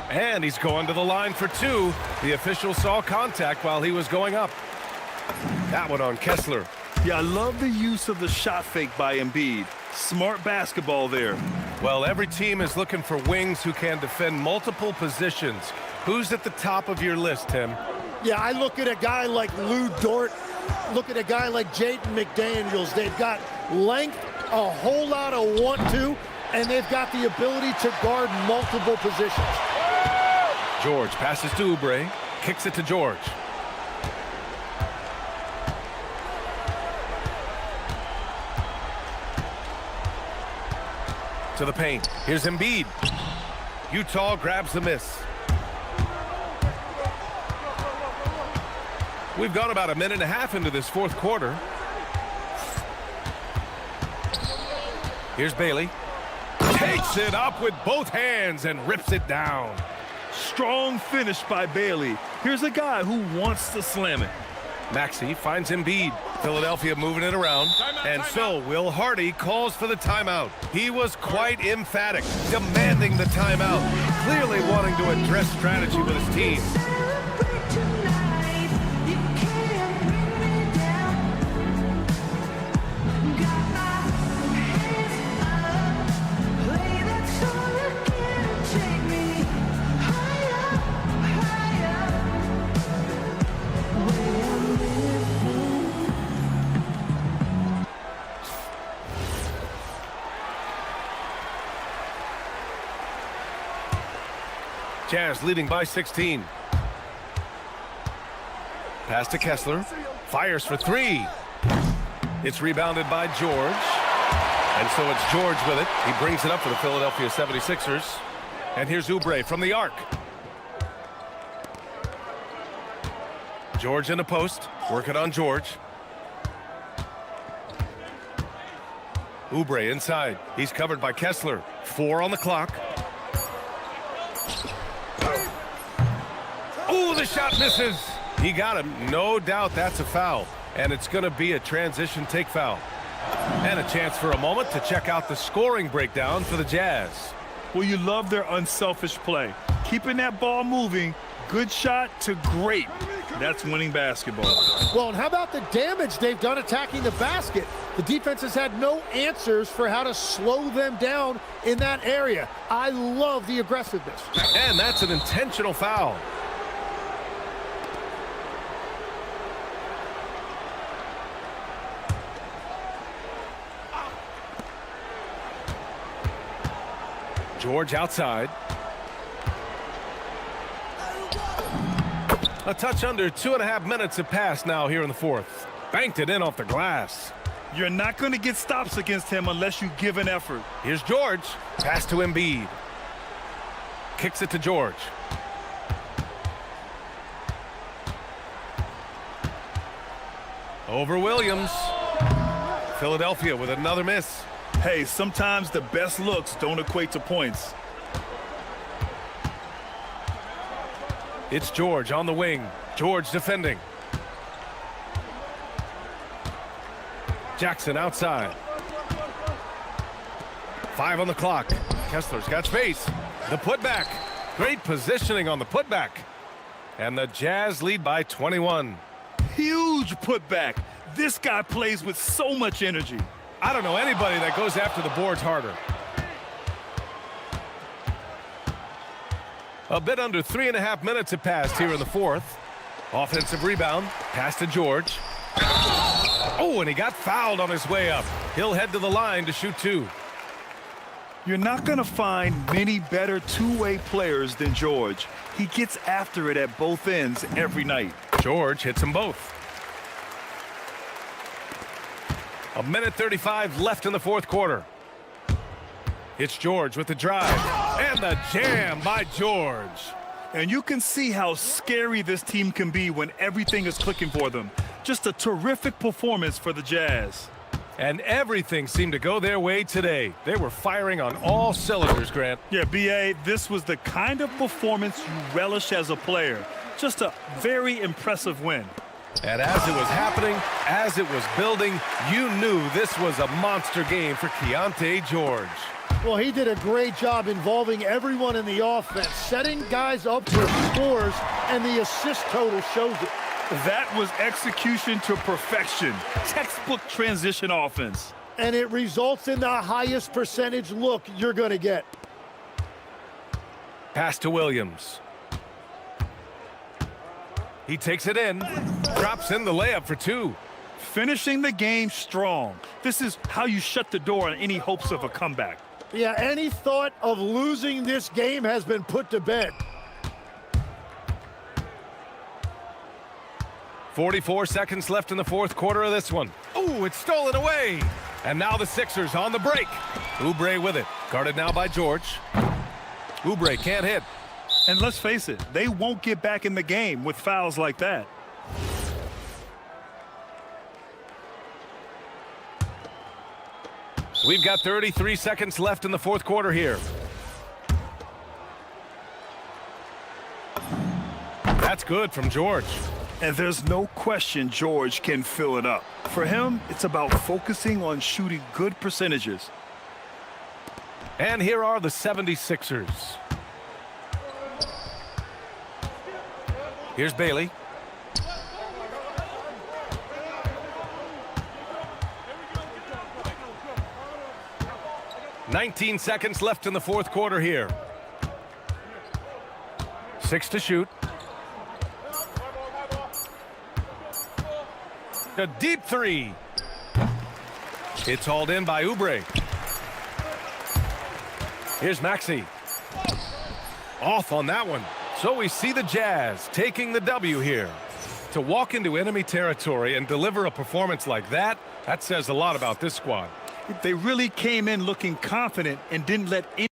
Speaker 1: And he's going to the line for 2. The official saw contact while he was going up. That one on Kessler.
Speaker 2: Yeah, I love the use of the shot fake by Embiid. Smart basketball there.
Speaker 1: Well, every team is looking for wings who can defend multiple positions. Who's at the top of your list, Tim?
Speaker 10: Yeah, I look at a guy like Lou Dort. Look at a guy like Jaden McDaniels. They've got length, a whole lot of want-to, and they've got the ability to guard multiple positions.
Speaker 1: George passes to Oubre, kicks it to George. To the paint. Here's Embiid. Utah grabs the miss. We've gone about 1.5 minutes into this 4th quarter. Here's Bailey. Takes it up with both hands and rips it down.
Speaker 2: Strong finish by Bailey. Here's a guy who wants to slam it.
Speaker 1: Maxey finds Embiid. Philadelphia moving it around. And so Will Hardy calls for the timeout. He was quite emphatic, demanding the timeout, clearly wanting to address strategy with his team. Jazz leading by 16. Pass to Kessler. Fires for 3. It's rebounded by George. And so it's George with it. He brings it up for the Philadelphia 76ers. And here's Oubre from the arc. George in the post. Working on George. Oubre inside. He's covered by Kessler. 4 on the clock. Oh, the shot misses. He got him. No doubt that's a foul. And it's going to be a transition take foul. And a chance for a moment to check out the scoring breakdown for the Jazz.
Speaker 2: Well, you love their unselfish play. Keeping that ball moving, good shot to great. That's winning basketball.
Speaker 10: Well, and how about the damage they've done attacking the basket? The defense has had no answers for how to slow them down in that area. I love the aggressiveness.
Speaker 1: And that's an intentional foul. George outside. A touch under 2.5 minutes have passed now here in the fourth. Banked it in off the glass.
Speaker 2: You're not going to get stops against him unless you give an effort.
Speaker 1: Here's George. Pass to Embiid. Kicks it to George. Over Williams. Philadelphia with another miss.
Speaker 2: Hey, sometimes the best looks don't equate to points.
Speaker 1: It's George on the wing. George defending. Jackson outside. 5 on the clock. Kessler's got space. The putback. Great positioning on the putback. And the Jazz lead by 21.
Speaker 2: Huge putback. This guy plays with so much energy.
Speaker 1: I don't know anybody that goes after the boards harder. A bit under 3.5 minutes have passed here in the fourth. Offensive rebound. Pass to George. Oh, and he got fouled on his way up. He'll head to the line to shoot 2.
Speaker 2: You're not going to find many better two-way players than George. He gets after it at both ends every night.
Speaker 1: George hits them both. 1:35 left in the fourth quarter. It's George with the drive. And the jam by George.
Speaker 2: And you can see how scary this team can be when everything is clicking for them. Just a terrific performance for the Jazz.
Speaker 1: And everything seemed to go their way today. They were firing on all cylinders, Grant.
Speaker 2: Yeah, B.A., this was the kind of performance you relish as a player. Just a very impressive win.
Speaker 1: And as it was happening, as it was building, you knew this was a monster game for Keontae George.
Speaker 10: Well, he did a great job involving everyone in the offense, setting guys up for scores, and the assist total shows it.
Speaker 2: That was execution to perfection. Textbook transition offense.
Speaker 10: And it results in the highest percentage look you're going to get.
Speaker 1: Pass to Williams. He takes it in, drops in the layup for 2.
Speaker 2: Finishing the game strong. This is how you shut the door on any hopes of a comeback.
Speaker 10: Yeah, any thought of losing this game has been put to bed.
Speaker 1: 44 seconds left in the fourth quarter of this one. Oh, it's stolen away. And now the Sixers on the break. Oubre with it. Guarded now by George. Oubre can't hit.
Speaker 2: And let's face it, they won't get back in the game with fouls like that.
Speaker 1: We've got 33 seconds left in the fourth quarter here. That's good from George.
Speaker 2: And there's no question George can fill it up. For him, it's about focusing on shooting good percentages.
Speaker 1: And here are the 76ers. Here's Bailey. "19 seconds left in the fourth quarter here. 6 to shoot. A deep 3. It's hauled in by Oubre. Here's Maxey. Off on that one. So we see the Jazz taking the W here. To walk into enemy territory and deliver a performance like that, that says a lot about this squad.
Speaker 2: They really came in looking confident and didn't let any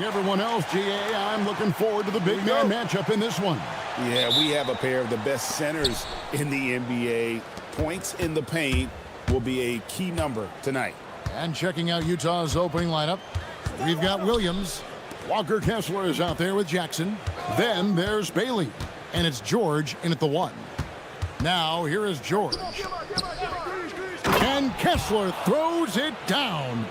Speaker 8: Everyone else, GA, I'm looking forward to the big man matchup in this one.
Speaker 11: Yeah, we have a pair of the best centers in the NBA. Points in the paint will be a key number tonight.
Speaker 8: And checking out Utah's opening lineup, we've got Williams. Walker Kessler is out there with Jackson. Then there's Bailey. And it's George in at the 1. Now here is George. And Kessler throws it down.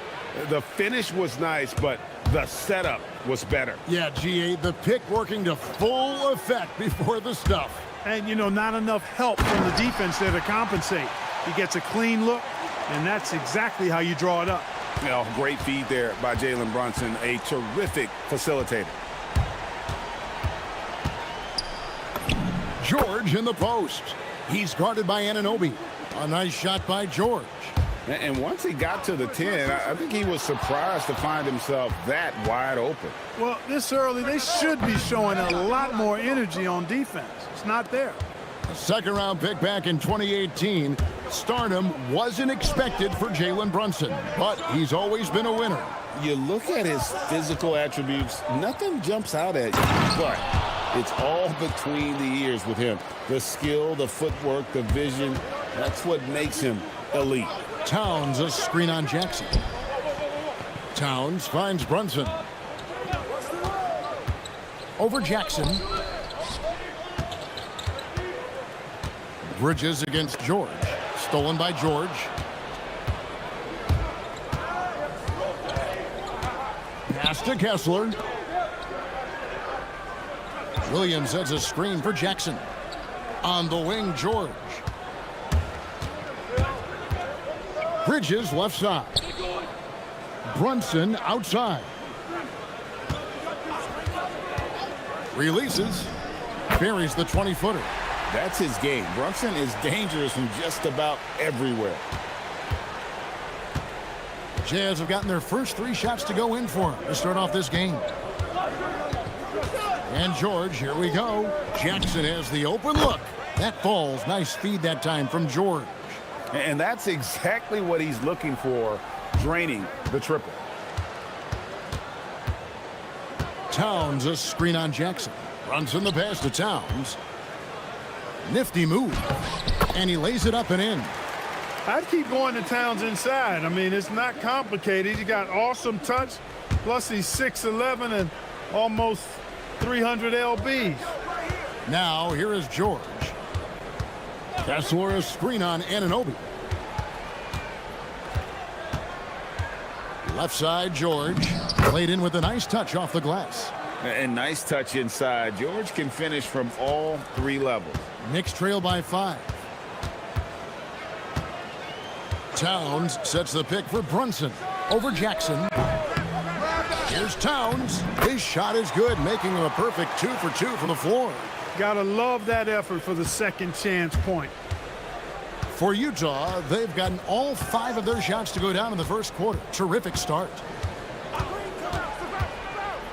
Speaker 11: The finish was nice, but the setup was better.
Speaker 8: Yeah, GA, the pick working to full effect before the stuff.
Speaker 2: And, you know, not enough help from the defense there to compensate. He gets a clean look, and that's exactly how you draw it up.
Speaker 11: You know, great feed there by Jalen Brunson, a terrific facilitator.
Speaker 8: George in the post. He's guarded by Anunoby. A nice shot by George.
Speaker 11: And once he got to the 10, I think he was surprised to find himself that wide open.
Speaker 2: Well, this early, they should be showing a lot more energy on defense. It's not there.
Speaker 8: A second-round pick back in 2018. Stardom wasn't expected for Jalen Brunson, but he's always been a winner.
Speaker 11: You look at his physical attributes, nothing jumps out at you, but it's all between the ears with him. The skill, the footwork, the vision, that's what makes him elite.
Speaker 8: Towns a screen on Jackson. Towns finds Brunson. Over Jackson. Bridges against George. Stolen by George. Pass to Kessler. Williams sets a screen for Jackson. On the wing, George. Bridges left side. Brunson outside. Releases. Buries the 20-footer.
Speaker 11: That's his game. Brunson is dangerous from just about everywhere.
Speaker 8: Jazz have gotten their first 3 shots to go in for him to start off this game. And George, here we go. Jackson has the open look. That falls. Nice feed that time from George.
Speaker 11: And that's exactly what he's looking for, draining the triple.
Speaker 8: Towns a screen on Jackson. Runs in the pass to Towns. Nifty move. And he lays it up and in.
Speaker 2: I'd keep going to Towns inside. I mean, it's not complicated. He got awesome touch, plus he's 6'11" and almost 300 lbs.
Speaker 8: Now here is George. Kessler a screen on Anunoby. Left side, George. Played in with a nice touch off the glass.
Speaker 11: And nice touch inside. George can finish from all 3 levels.
Speaker 8: Knicks trail by 5. Towns sets the pick for Brunson. Over Jackson. Here's Towns. His shot is good, making him a perfect 2 for 2 from the floor.
Speaker 2: Gotta love that effort for the second chance point.
Speaker 8: For Utah, they've gotten all 5 of their shots to go down in the first quarter. Terrific start.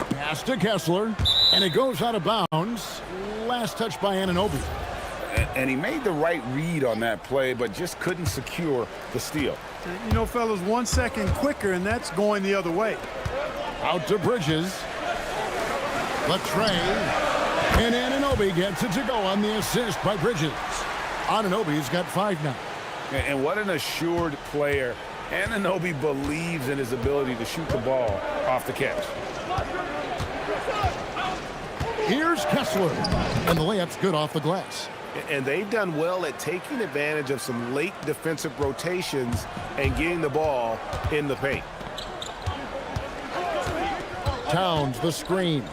Speaker 8: Pass to Kessler, and it goes out of bounds. Last touch by Anunoby.
Speaker 11: And he made the right read on that play, but just couldn't secure the steal.
Speaker 2: You know, fellas, 1 second quicker, and that's going the other way.
Speaker 8: Out to Bridges. Latre. And Anunoby gets it to go on the assist by Bridges. Anunoby's got 5 now.
Speaker 11: And what an assured player. Anunoby believes in his ability to shoot the ball off the catch.
Speaker 8: Here's Kessler. And the layup's good off the glass.
Speaker 11: And they've done well at taking advantage of some late defensive rotations and getting the ball in the paint.
Speaker 8: Towns the screen.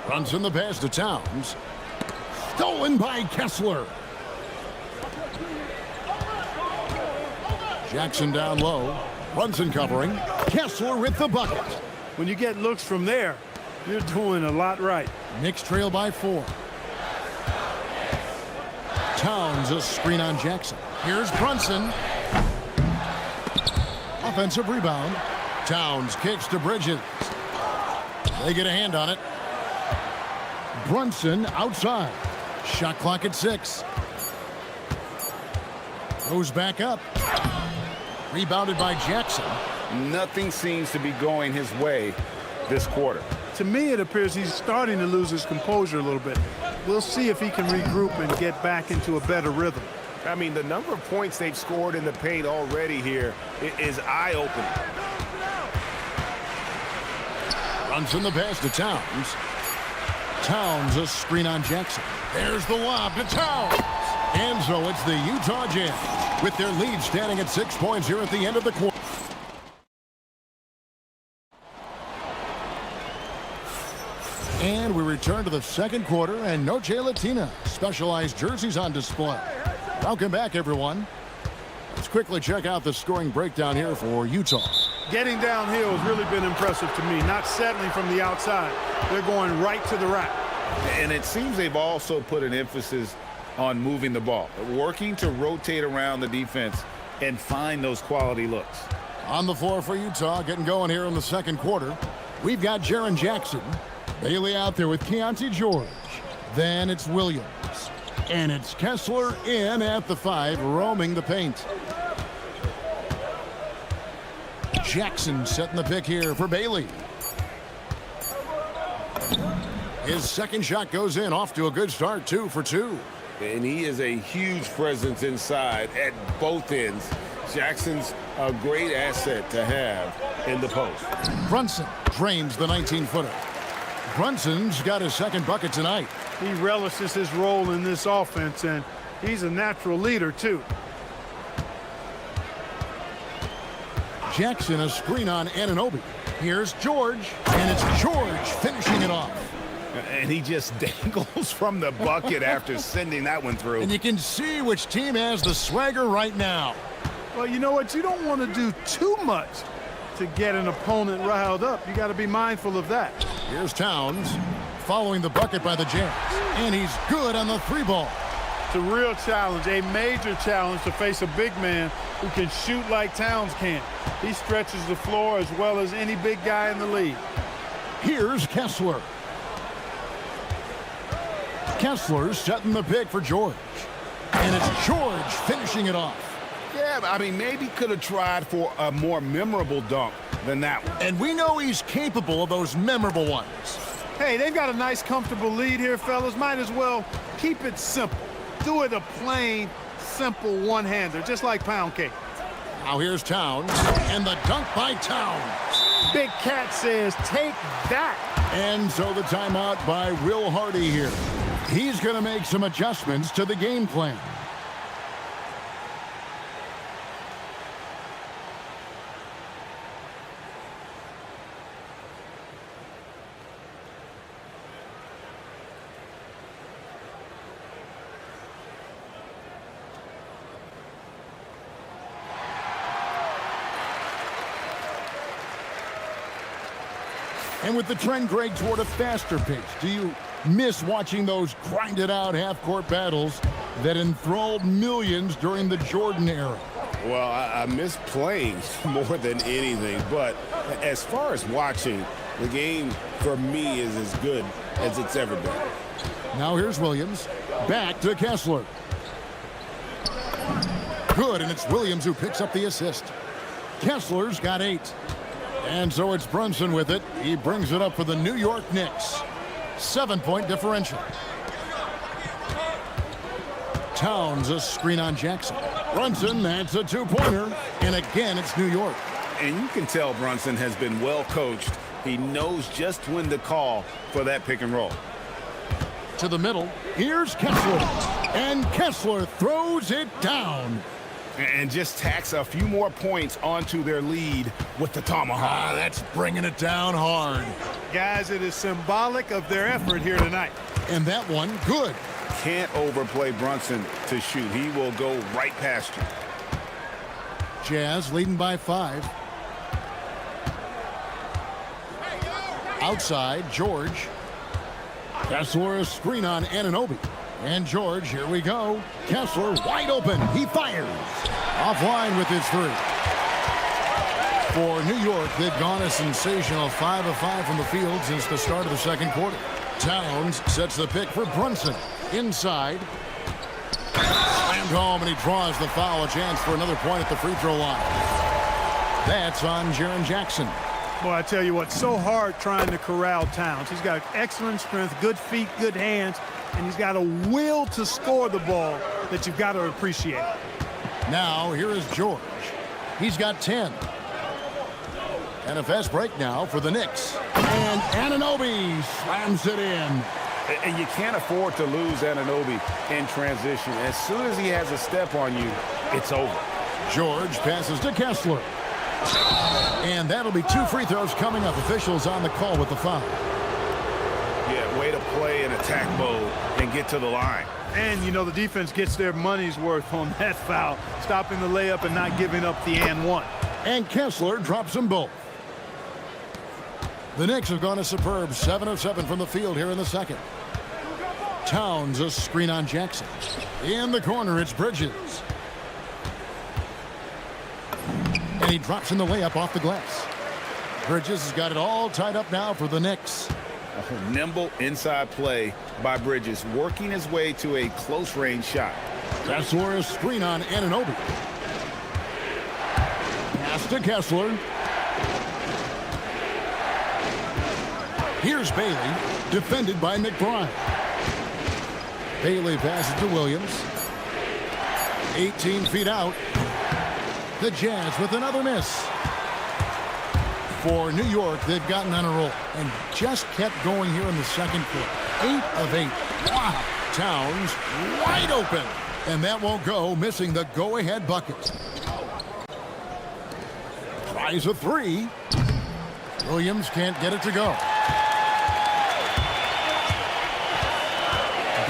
Speaker 8: Runs in the pass to Towns. Stolen by Kessler. Jackson down low. Brunson covering. Kessler with the bucket.
Speaker 2: When you get looks from there, you're doing a lot right.
Speaker 8: Knicks trail by 4. Towns a screen on Jackson. Here's Brunson. Offensive rebound. Towns kicks to Bridges. They get a hand on it. Brunson outside. Shot clock at 6. Goes back up. Rebounded by Jackson.
Speaker 11: Nothing seems to be going his way this quarter.
Speaker 2: to me, it appears he's starting to lose his composure a little bit. We'll see if he can regroup and get back into a better rhythm.
Speaker 11: I mean, the number of points they've scored in the paint already here is eye-opening.
Speaker 8: Brunson the pass to Towns. Towns a screen on Jackson. There's the lob to Towns. And so it's the Utah Jazz with their lead standing at 6 points here at the end of the quarter. And we return to the second quarter, and Noche Latina specialized jerseys on display. Welcome back, everyone. Let's quickly check out the scoring breakdown here for Utah.
Speaker 2: Getting downhill has really been impressive to me, not settling from the outside. They're going right to the rack.
Speaker 11: And it seems they've also put an emphasis on moving the ball, working to rotate around the defense and find those quality looks.
Speaker 8: On the floor for Utah, getting going here in the second quarter, we've got Jaren Jackson. Bailey out there with Keontae George. Then it's Williams. And it's Kessler in at the 5, roaming the paint. Jackson setting the pick here for Bailey. His second shot goes in, off to a good start, 2 for 2.
Speaker 11: And he is a huge presence inside at both ends. Jackson's a great asset to have in the post.
Speaker 8: Brunson drains the 19-footer. Brunson's got his second bucket tonight.
Speaker 2: He relishes his role in this offense, and he's a natural leader, too.
Speaker 8: Jackson a screen on Anunoby. Here's George, and it's George finishing it off.
Speaker 11: And he just dangles from the bucket after sending that one through.
Speaker 8: And you can see which team has the swagger right now.
Speaker 2: Well, you know what? You don't want to do too much to get an opponent riled up. You got to be mindful of that.
Speaker 8: Here's Towns following the bucket by the Jazz. And he's good on the 3-ball.
Speaker 2: It's a real challenge, a major challenge to face a big man who can shoot like Towns can. He stretches the floor as well as any big guy in the league.
Speaker 8: Here's Kessler. Kessler's setting the pick for George. And it's George finishing it off.
Speaker 11: Yeah, I mean, maybe could have tried for a more memorable dunk than that one.
Speaker 8: And we know he's capable of those memorable ones.
Speaker 2: Hey, they've got a nice, comfortable lead here, fellas. Might as well keep it simple. Do it a plain, simple one-hander, just like pound cake.
Speaker 8: Now here's Towns, and the dunk by Towns.
Speaker 2: Big Cat says, take that.
Speaker 8: And so the timeout by Will Hardy here. He's going to make some adjustments to the game plan. And with the trend, Greg, toward a faster pace, do you miss watching those grinded-out half-court battles that enthralled millions during the Jordan era?
Speaker 11: Well, I miss playing more than anything, but as far as watching, the game for me is as good as it's ever been.
Speaker 8: Now here's Williams, back to Kessler. Good, and it's Williams who picks up the assist. Kessler's got 8. And so it's Brunson with it. He brings it up for the New York Knicks. 7-point differential. Towns a screen on Jackson. Brunson, that's a 2-pointer. And again, it's New York.
Speaker 11: And you can tell Brunson has been well coached. He knows just when to call for that pick and roll.
Speaker 8: To the middle, here's Kessler. And Kessler throws it down.
Speaker 11: And just tacks a few more points onto their lead with the tomahawk.
Speaker 8: That's bringing it down hard.
Speaker 2: Guys, it is symbolic of their effort here tonight.
Speaker 8: And that one, good.
Speaker 11: Can't overplay Brunson to shoot. He will go right past you.
Speaker 8: Jazz leading by 5. Outside, George. Kessler a screen on Anunoby. And George, here we go. Kessler wide open. He fires. Offline with his 3. For New York, they've gone a sensational 5 of 5 from the field since the start of the second quarter. Towns sets the pick for Brunson. Inside. Slammed home, and he draws the foul. A chance for another point at the free throw line. That's on Jaren Jackson.
Speaker 2: Boy, I tell you what, so hard trying to corral Towns. He's got excellent strength, good feet, good hands, and he's got a will to score the ball that you've got to appreciate.
Speaker 8: Now, here is George. He's got 10. And a fast break now for the Knicks. And Anunoby slams it in.
Speaker 9: And you can't afford to lose Anunoby in transition. As soon as he has a step on you, it's over.
Speaker 8: George passes to Kessler. And that'll be 2 free throws coming up. Officials on the call with the foul.
Speaker 11: Yeah, way to play in attack mode and get to the line.
Speaker 2: And, you know, the defense gets their money's worth on that foul, stopping the layup and not giving up the and one.
Speaker 8: And Kessler drops them both. The Knicks have gone a superb 7 of 7 from the field here in the second. Towns a screen on Jackson. In the corner, it's Bridges. And he drops in the layup off the glass. Bridges has got it all tied up now for the Knicks.
Speaker 11: A nimble inside play by Bridges, working his way to a close-range shot.
Speaker 8: Kessler a screen on Anunoby. Pass to Kessler. Here's Bailey, defended by McBride. Bailey passes to Williams. 18 feet out. The Jazz with another miss. For New York, they've gotten on a roll and just kept going here in the second quarter. 8 of 8. Wow. Towns wide open. And that won't go, missing the go-ahead bucket. Tries a 3. Williams can't get it to go.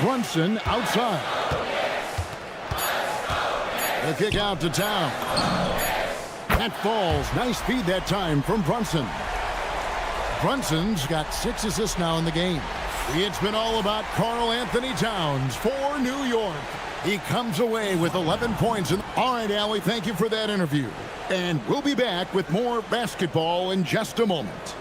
Speaker 8: Brunson outside. The kick out to Town. That falls. Nice speed that time from Brunson. Brunson's got 6 assists now in the game. It's been all about Karl Anthony Towns for New York. He comes away with 11 points. All right, Allie, thank you for that interview. And we'll be back with more basketball in just a moment.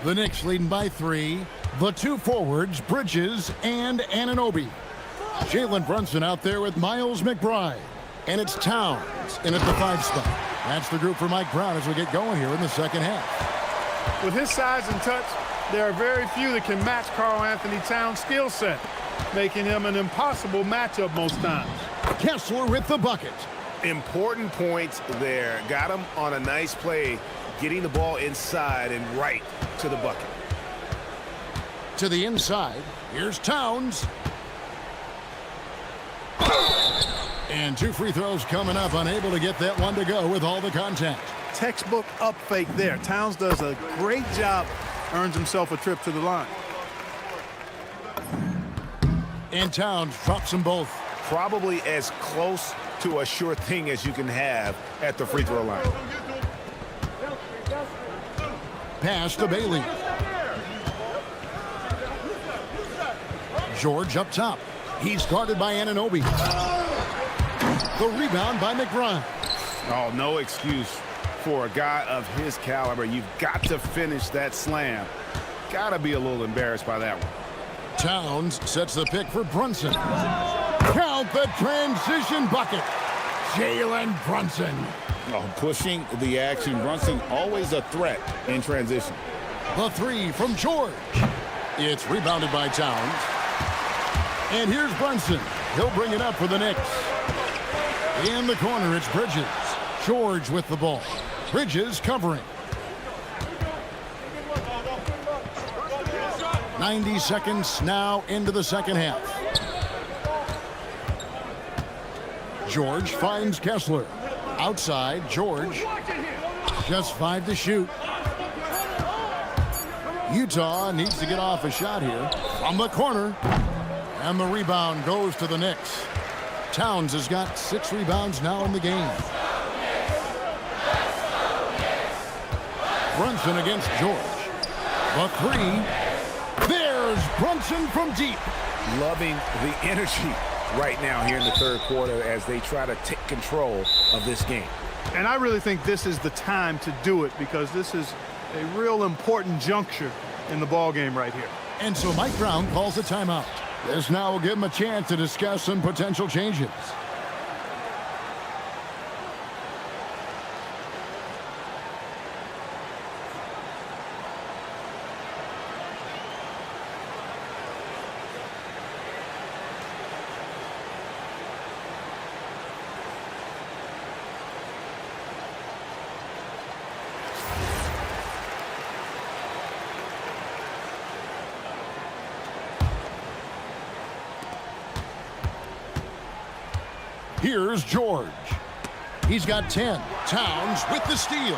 Speaker 8: The Knicks leading by 3. The 2 forwards, Bridges and Anunoby. Jalen Brunson out there with Miles McBride. And it's Towns in at the 5 spot. That's the group for Mike Brown as we get going here in the second half.
Speaker 2: With his size and touch, there are very few that can match Karl Anthony Towns' skill set, making him an impossible matchup most times.
Speaker 8: Kessler with the bucket.
Speaker 11: Important points there. Got him on a nice play, getting the ball inside and right to the bucket.
Speaker 8: To the inside, here's Towns. And 2 free throws coming up, unable to get that one to go with all the contact.
Speaker 2: Textbook up fake there. Towns does a great job, earns himself a trip to the line.
Speaker 8: And Towns drops them both.
Speaker 11: Probably as close to a sure thing as you can have at the free throw line.
Speaker 8: Pass to Bailey. George up top. He's guarded by Anunoby. The rebound by McBride.
Speaker 11: Oh, no excuse for a guy of his caliber. You've got to finish that slam. Got to be a little embarrassed by that one.
Speaker 8: Towns sets the pick for Brunson. Count the transition bucket. Jalen Brunson.
Speaker 6: Oh, pushing the action. Brunson always a threat in transition.
Speaker 8: The three from George. It's rebounded by Towns. And here's Brunson. He'll bring it up for the Knicks. In the corner, it's Bridges. George with the ball. Bridges covering. 90 seconds now into the second half. George finds Kessler. Outside, George. Just 5 to shoot. Utah needs to get off a shot here. From the corner. And the rebound goes to the Knicks. Towns has got 6 rebounds now in the game. Brunson against George. The three. There's Brunson from deep.
Speaker 9: Loving the energy right now here in the third quarter as they try to take control of this game.
Speaker 2: And I really think this is the time to do it because this is a real important juncture in the ball game right here.
Speaker 8: And so Mike Brown calls a timeout. This now will give him a chance to discuss some potential changes. Here's George. He's got 10. Towns with the steal.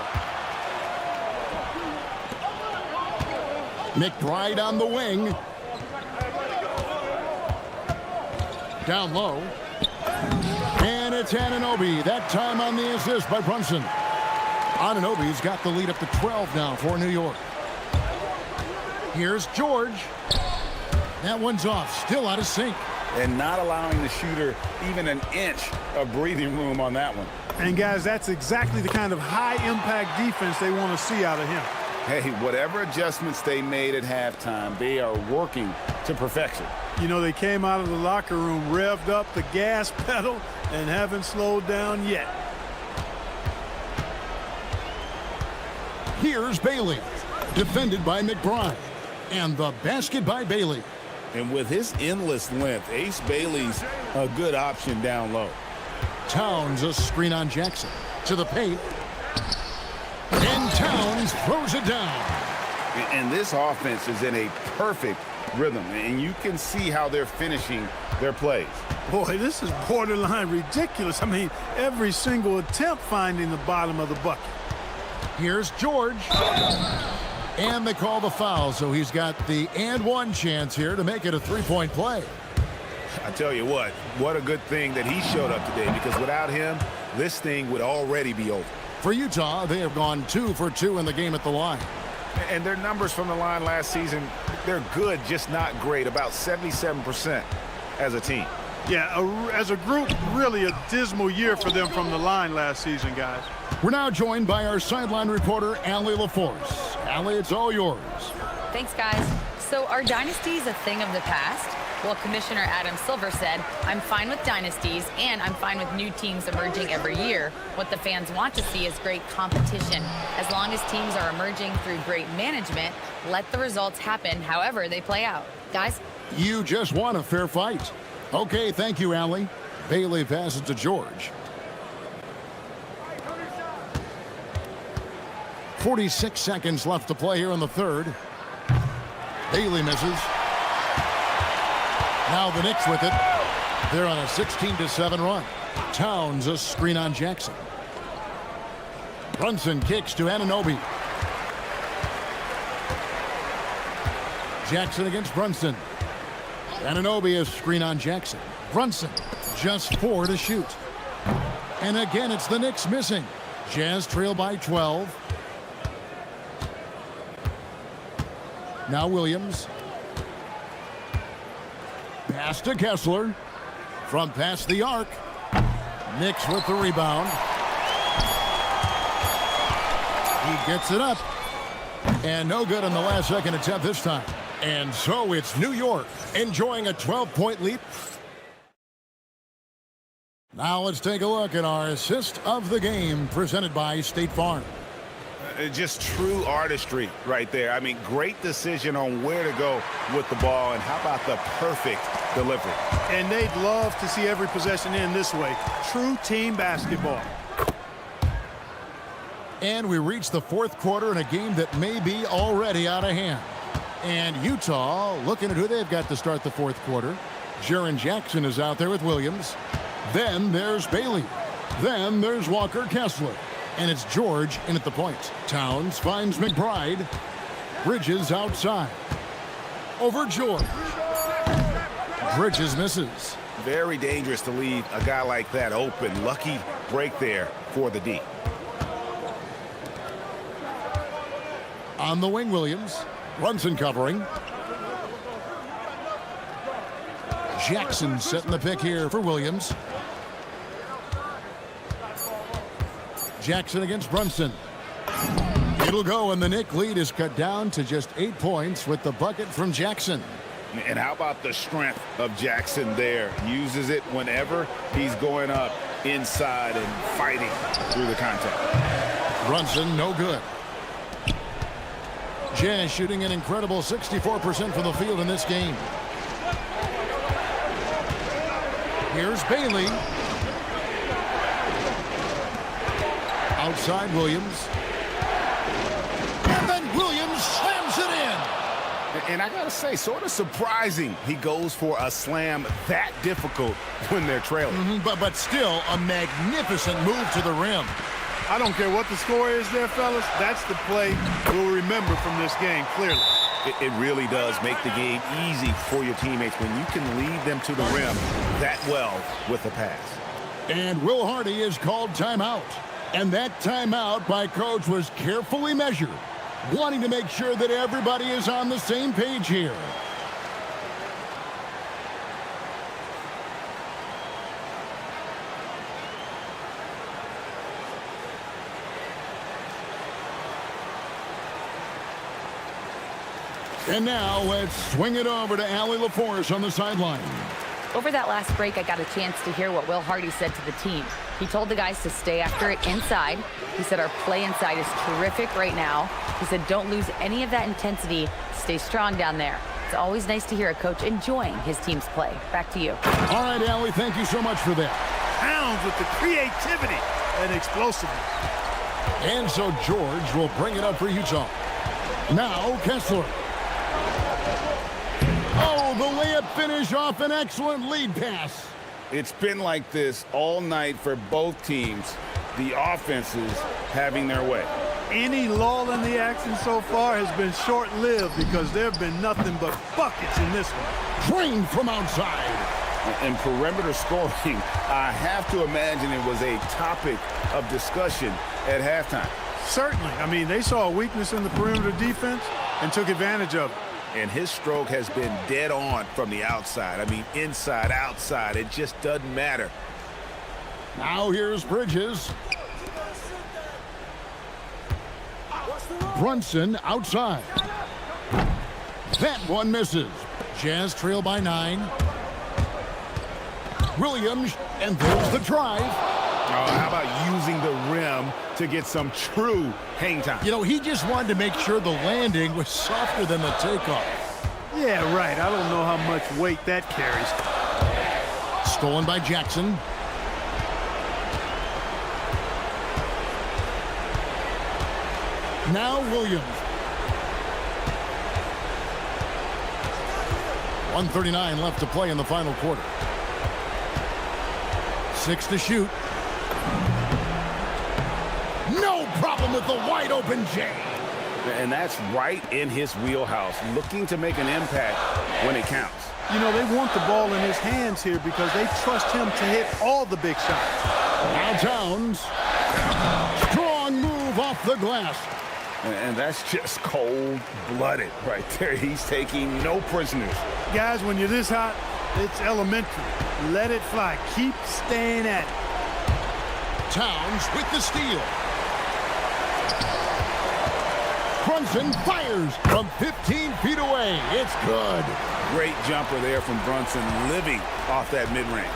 Speaker 8: McBride on the wing. Down low. And it's Anunoby. That time on the assist by Brunson. Anunoby's got the lead up to 12 now for New York. Here's George. That one's off. Still out of sync.
Speaker 9: And not allowing the shooter even an inch of breathing room on that one.
Speaker 2: And guys, that's exactly the kind of high-impact defense they want to see out of him.
Speaker 9: Hey, whatever adjustments they made at halftime, they are working to perfection.
Speaker 2: You know, they came out of the locker room, revved up the gas pedal, and haven't slowed down yet.
Speaker 8: Here's Bailey, defended by McBride. And the basket by Bailey.
Speaker 6: And with his endless length, Ace Bailey's a good option down low.
Speaker 8: Towns a screen on Jackson. To the paint. And Towns throws it down.
Speaker 9: And this offense is in a perfect rhythm. And you can see how they're finishing their plays.
Speaker 2: Boy, this is borderline ridiculous. I mean, every single attempt finding the bottom of the bucket.
Speaker 8: Here's George. And they call the foul, so he's got the and one chance here to make it a three-point play.
Speaker 9: I tell you what a good thing that he showed up today, because without him, this thing would already be over.
Speaker 8: For Utah, they have gone 2 for 2 in the game at the line.
Speaker 9: And their numbers from the line last season, they're good, just not great, about 77% as a team.
Speaker 2: Yeah, as a group, really a dismal year for them from the line last season, guys.
Speaker 8: We're now joined by our sideline reporter, Allie LaForce. Allie, it's all yours.
Speaker 4: Thanks, guys. So are dynasties a thing of the past? Well, Commissioner Adam Silver said, I'm fine with dynasties and I'm fine with new teams emerging every year. What the fans want to see is great competition. As long as teams are emerging through great management, let the results happen however they play out. Guys?
Speaker 8: You just won a fair fight. Okay, thank you, Allie. Bailey passes to George. 46 seconds left to play here in the third. Bailey misses. Now the Knicks with it. They're on a 16-7 run. Towns a screen on Jackson. Brunson kicks to Anunoby. Jackson against Brunson. Anunoby a screen on Jackson. Brunson just 4 to shoot. And again, it's the Knicks missing. Jazz trail by 12. Now Williams. Pass to Kessler. From past the arc. Knicks with the rebound. He gets it up. And no good on the last second attempt this time. And so it's New York enjoying a 12-point lead. Now let's take a look at our assist of the game presented by State Farm.
Speaker 11: Just true artistry right there. I mean, great decision on where to go with the ball, and how about the perfect delivery?
Speaker 2: And they'd love to see every possession end this way. True team basketball.
Speaker 8: And we reach the fourth quarter in a game that may be already out of hand. And Utah looking at who they've got to start the fourth quarter. Jaren Jackson is out there with Williams. Then there's Bailey. Then there's Walker Kessler. And it's George in at the point. Towns finds McBride. Bridges outside. Over George. Bridges misses.
Speaker 11: Very dangerous to leave a guy like that open. Lucky break there for the D.
Speaker 8: On the wing, Williams. Brunson covering. Jackson setting the pick here for Williams. Jackson against Brunson. It'll go, and the Knicks lead is cut down to just 8 points with the bucket from Jackson.
Speaker 11: And how about the strength of Jackson there? Uses it whenever he's going up inside and fighting through the contact.
Speaker 8: Brunson, no good. Jazz shooting an incredible 64% from the field in this game. Here's Bailey. Outside Williams. And then Williams slams it in.
Speaker 11: And I got to say, sort of surprising he goes for a slam that difficult when they're trailing.
Speaker 8: But still a magnificent move to the rim.
Speaker 2: I don't care what the score is there, fellas. That's the play we'll remember from this game, clearly.
Speaker 11: It really does make the game easy for your teammates when you can lead them to the rim that well with the pass.
Speaker 8: And Will Hardy is called timeout. And that timeout by coach was carefully measured, wanting to make sure that everybody is on the same page here. And now let's swing it over to Allie LaForce on the sideline.
Speaker 4: Over that last break, I got a chance to hear what Will Hardy said to the team. He told the guys to stay after it inside. He said our play inside is terrific right now. He said don't lose any of that intensity. Stay strong down there. It's always nice to hear a coach enjoying his team's play. Back to you.
Speaker 8: All right, Allie, thank you so much for that.
Speaker 2: Pounds with the creativity and explosiveness.
Speaker 8: And so George will bring it up for Utah. Now Kessler. Oh, the layup finish off an excellent lead pass.
Speaker 11: It's been like this all night for both teams. The offenses having their way.
Speaker 2: Any lull in the action so far has been short-lived because there have been nothing but buckets in this one.
Speaker 8: Drained from outside.
Speaker 11: And perimeter scoring, I have to imagine it was a topic of discussion at halftime.
Speaker 2: Certainly. I mean, they saw a weakness in the perimeter defense and took advantage of it.
Speaker 11: And his stroke has been dead on from the outside. I mean, inside, outside, it just doesn't matter.
Speaker 8: Now here's Bridges. Brunson outside. That one misses. Jazz trail by 9. Williams, and there's the drive.
Speaker 11: How about using the rim to get some true hang time?
Speaker 8: You know, he just wanted to make sure the landing was softer than the takeoff.
Speaker 2: Yeah, right. I don't know how much weight that carries.
Speaker 8: Stolen by Jackson. Now Williams. 1:39 left to play in the final quarter. 6 to shoot. No problem with the wide open J.
Speaker 11: And that's right in his wheelhouse, looking to make an impact when it counts.
Speaker 2: You know, they want the ball in his hands here because they trust him to hit all the big shots.
Speaker 8: Now Towns. Strong move off the glass.
Speaker 11: And that's just cold-blooded right there. He's taking no prisoners.
Speaker 2: Guys, when you're this hot, it's elementary. Let it fly. Keep staying at it.
Speaker 8: Towns with the steal. Brunson fires from 15 feet away. It's good.
Speaker 11: Great jumper there from Brunson, living off that mid-range.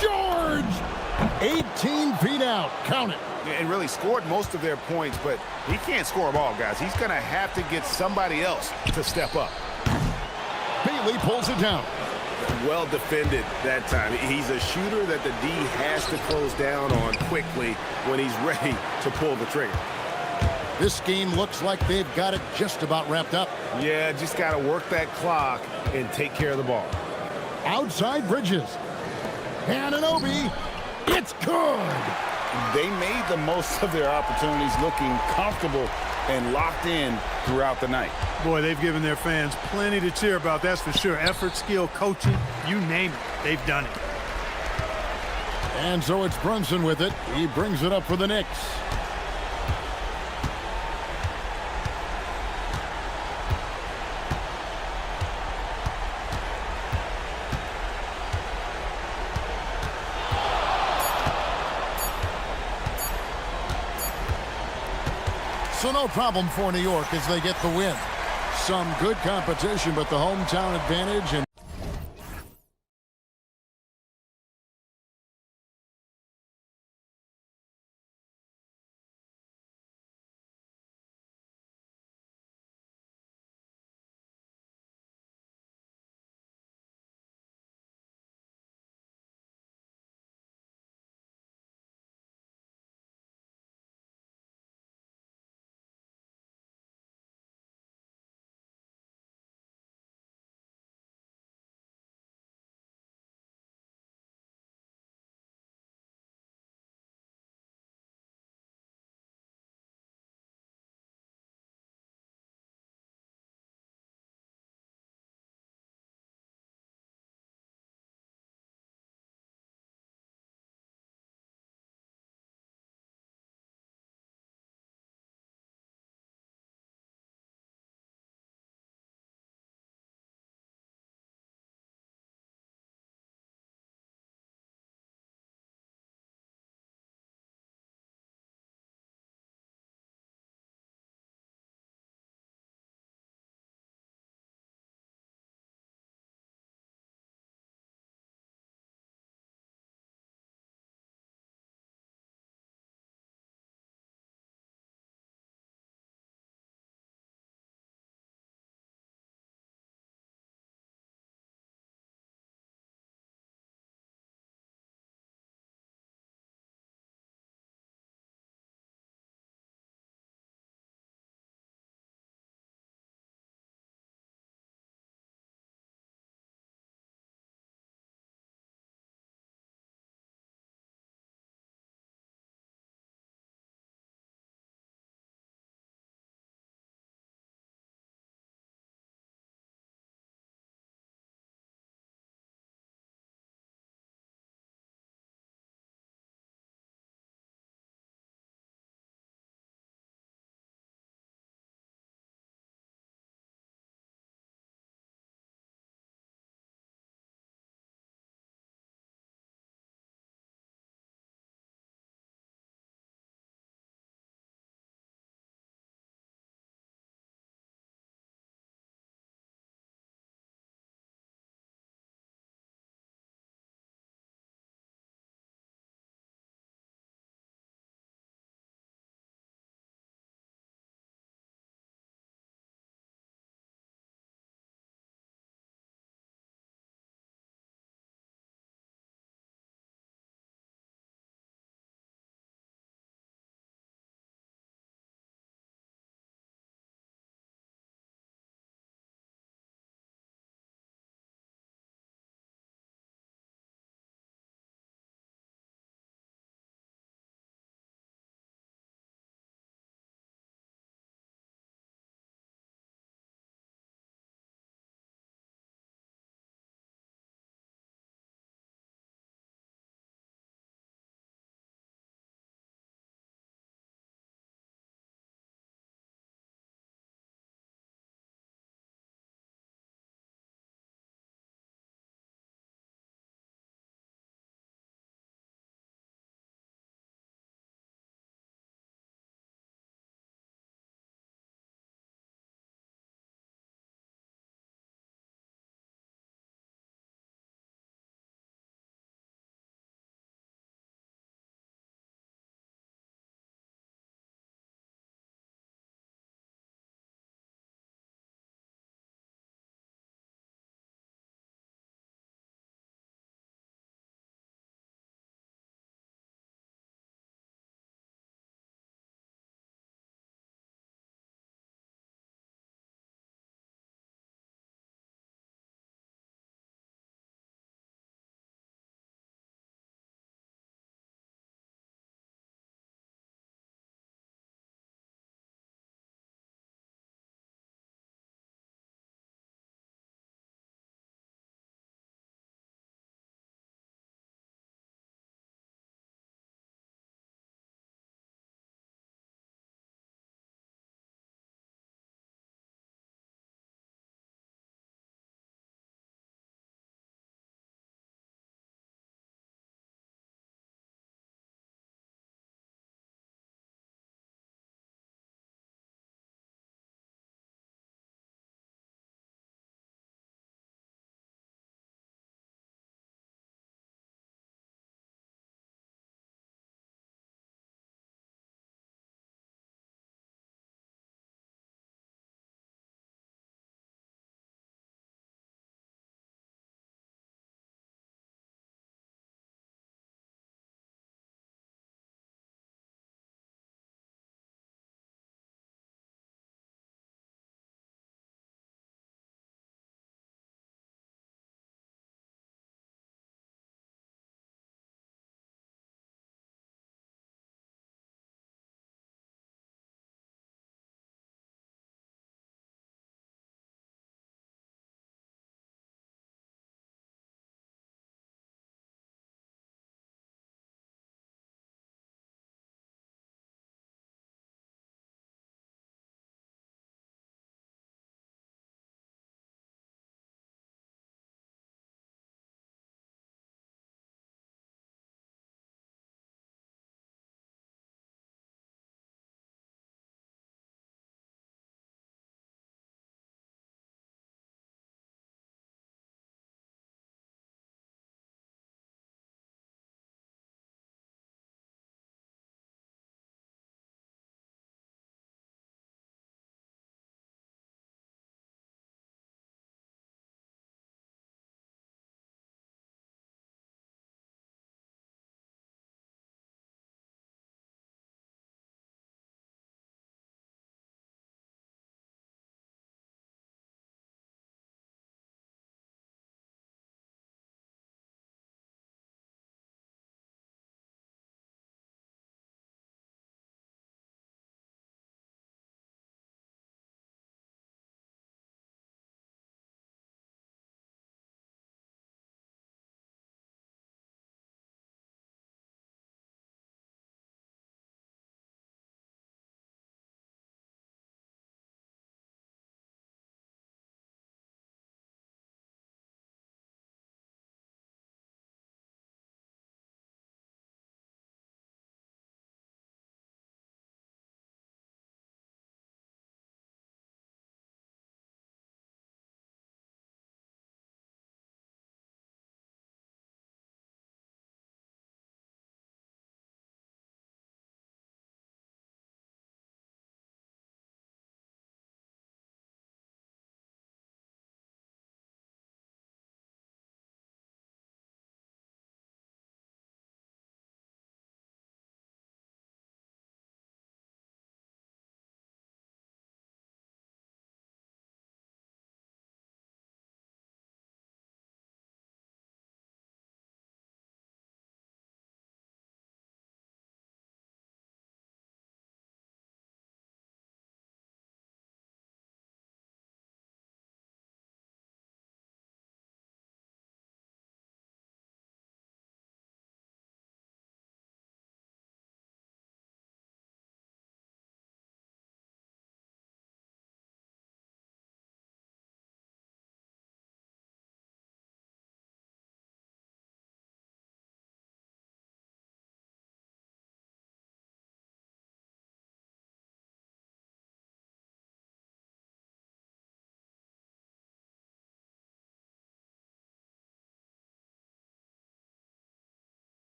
Speaker 8: George! 18 feet out. Count it.
Speaker 11: And really scored most of their points, but he can't score them all, guys. He's going to have to get somebody else to step up.
Speaker 8: Bailey pulls it down.
Speaker 11: Well defended that time. He's a shooter that the D has to close down on quickly when he's ready to pull the trigger.
Speaker 8: This game looks like they've got it just about wrapped up.
Speaker 11: Yeah, just got to work that clock and take care of the ball.
Speaker 8: Outside Bridges. Ananobi. It's good.
Speaker 11: They made the most of their opportunities, looking comfortable and locked in throughout the night.
Speaker 2: Boy, they've given their fans plenty to cheer about, that's for sure. Effort, skill, coaching, you name it, they've done it.
Speaker 8: And so it's Brunson with it. He brings it up for the Knicks. So no problem for New York as they get the win. Some good competition, but the hometown advantage and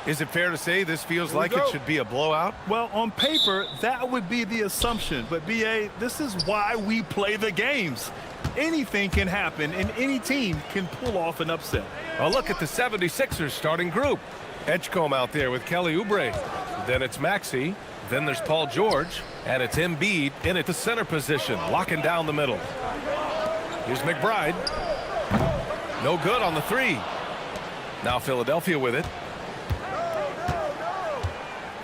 Speaker 1: Is it fair to say this feels like it should be a blowout?
Speaker 2: Well, on paper, that would be the assumption. But, B.A., this is why we play the games. Anything can happen, and any team can pull off an upset.
Speaker 1: A look at the 76ers starting group. Edgecombe out there with Kelly Oubre. Then it's Maxey. Then there's Paul George. And it's Embiid in at the center position, locking down the middle. Here's McBride. No good on the three. Now Philadelphia with it.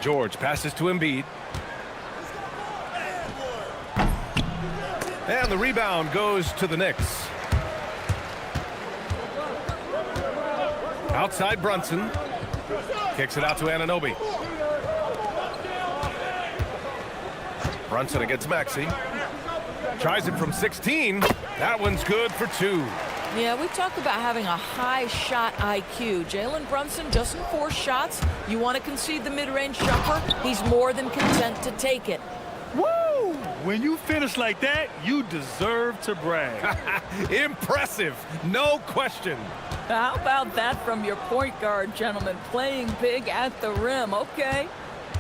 Speaker 1: George passes to Embiid. And the rebound goes to the Knicks. Outside Brunson. Kicks it out to Anunoby. Brunson against Maxey. Tries it from 16. That one's good for two.
Speaker 7: Yeah, we talk about having a high shot IQ. Jalen Brunson doesn't force shots. You want to concede the mid-range jumper, he's more than content to take it.
Speaker 2: Woo! When you finish like that, you deserve to brag.
Speaker 1: Impressive, no question.
Speaker 3: How about that from your point guard, gentlemen? Playing big at the rim, okay.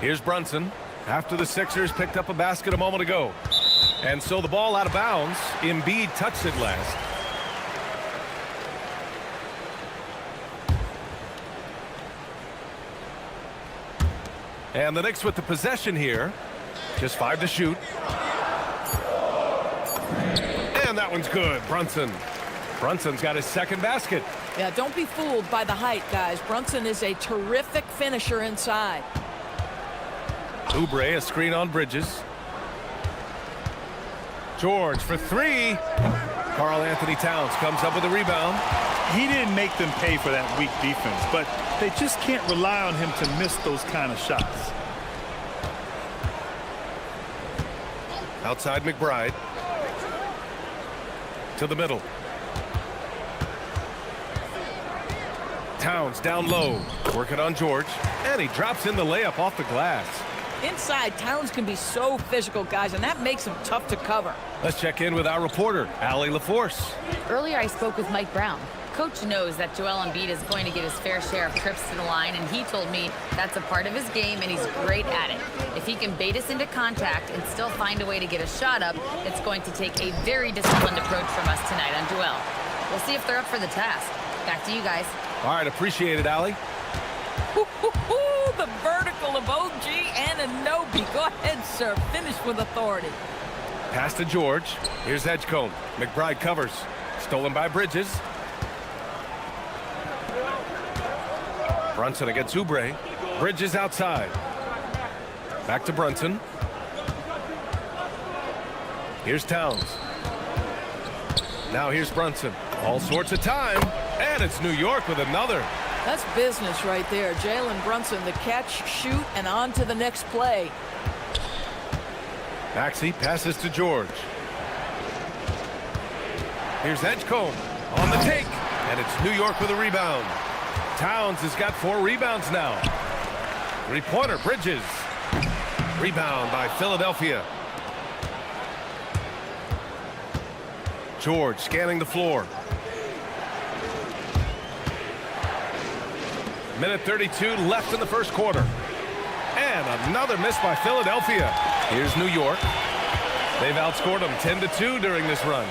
Speaker 1: Here's Brunson after the Sixers picked up a basket a moment ago. And so the ball out of bounds. Embiid touched it last. And the Knicks with the possession here. Just 5 to shoot. And that one's good. Brunson's got his second basket.
Speaker 7: Yeah, don't be fooled by the height, guys. Brunson is a terrific finisher inside.
Speaker 1: Oubre, a screen on Bridges. George for three. Karl Anthony Towns comes up with a rebound.
Speaker 2: He didn't make them pay for that weak defense, but they just can't rely on him to miss those kind of shots.
Speaker 1: Outside McBride. To the middle. Towns down low. Working on George. And he drops in the layup off the glass.
Speaker 7: Inside, Towns can be so physical, guys, and that makes him tough to cover.
Speaker 1: Let's check in with our reporter, Allie LaForce.
Speaker 4: Earlier, I spoke with Mike Brown. Coach knows that Joel Embiid is going to get his fair share of trips to the line, and he told me that's a part of his game, and he's great at it. If he can bait us into contact and still find a way to get a shot up, it's going to take a very disciplined approach from us tonight on Joel. We'll see if they're up for the task. Back to you guys.
Speaker 1: All right, appreciate it, Allie.
Speaker 3: The vertical of OG Anunoby. Go ahead, sir. Finish with authority.
Speaker 1: Pass to George. Here's Edgecombe. McBride covers. Stolen by Bridges. Brunson against Oubre. Bridges outside. Back to Brunson. Here's Towns. Now here's Brunson. All sorts of time. And it's New York with another.
Speaker 7: That's business right there. Jalen Brunson, the catch, shoot, and on to the next play.
Speaker 1: Maxey passes to George. Here's Edgecombe on the take. And it's New York with a rebound. Towns has got 4 rebounds now. Three-pointer, Bridges. Rebound by Philadelphia. George scanning the floor. Minute 32 left in the first quarter. And another miss by Philadelphia. Here's New York. They've outscored them 10-2 during this run.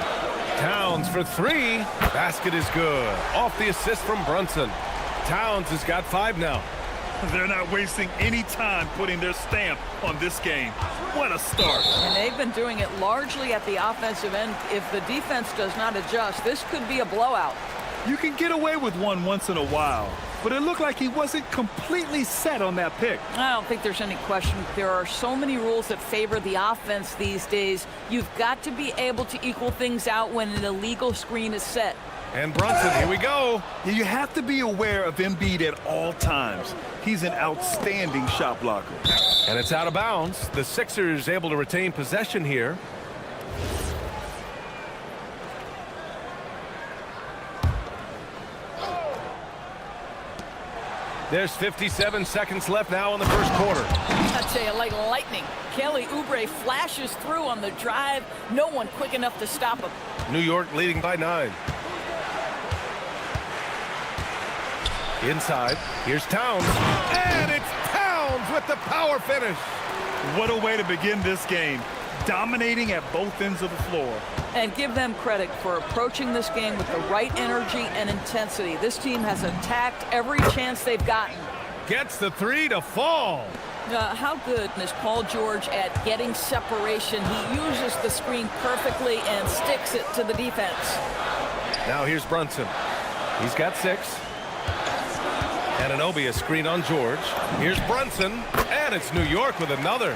Speaker 1: Towns for 3. Basket is good. Off the assist from Brunson. Towns has got 5 now.
Speaker 2: They're not wasting any time putting their stamp on this game. What a start.
Speaker 3: And they've been doing it largely at the offensive end. If the defense does not adjust, this could be a blowout.
Speaker 2: You can get away with one once in a while, but it looked like he wasn't completely set on that pick.
Speaker 3: I don't think there's any question. There are so many rules that favor the offense these days. You've got to be able to equal things out when an illegal screen is set.
Speaker 1: And Brunson, here we go.
Speaker 2: You have to be aware of Embiid at all times. He's an outstanding shot blocker.
Speaker 1: And it's out of bounds. The Sixers able to retain possession here. There's 57 seconds left now in the first quarter.
Speaker 3: I tell you, like lightning. Kelly Oubre flashes through on the drive. No one quick enough to stop him.
Speaker 1: New York leading by 9. Inside, here's Towns. And it's Towns with the power finish.
Speaker 2: What a way to begin this game. Dominating at both ends of the floor.
Speaker 3: And give them credit for approaching this game with the right energy and intensity. This team has attacked every chance they've gotten.
Speaker 1: Gets the three to fall.
Speaker 3: How good is Paul George at getting separation? He uses the screen perfectly and sticks it to the defense.
Speaker 1: Now here's Brunson. He's got 6. Anunoby a screen on George. Here's Brunson, and it's New York with another.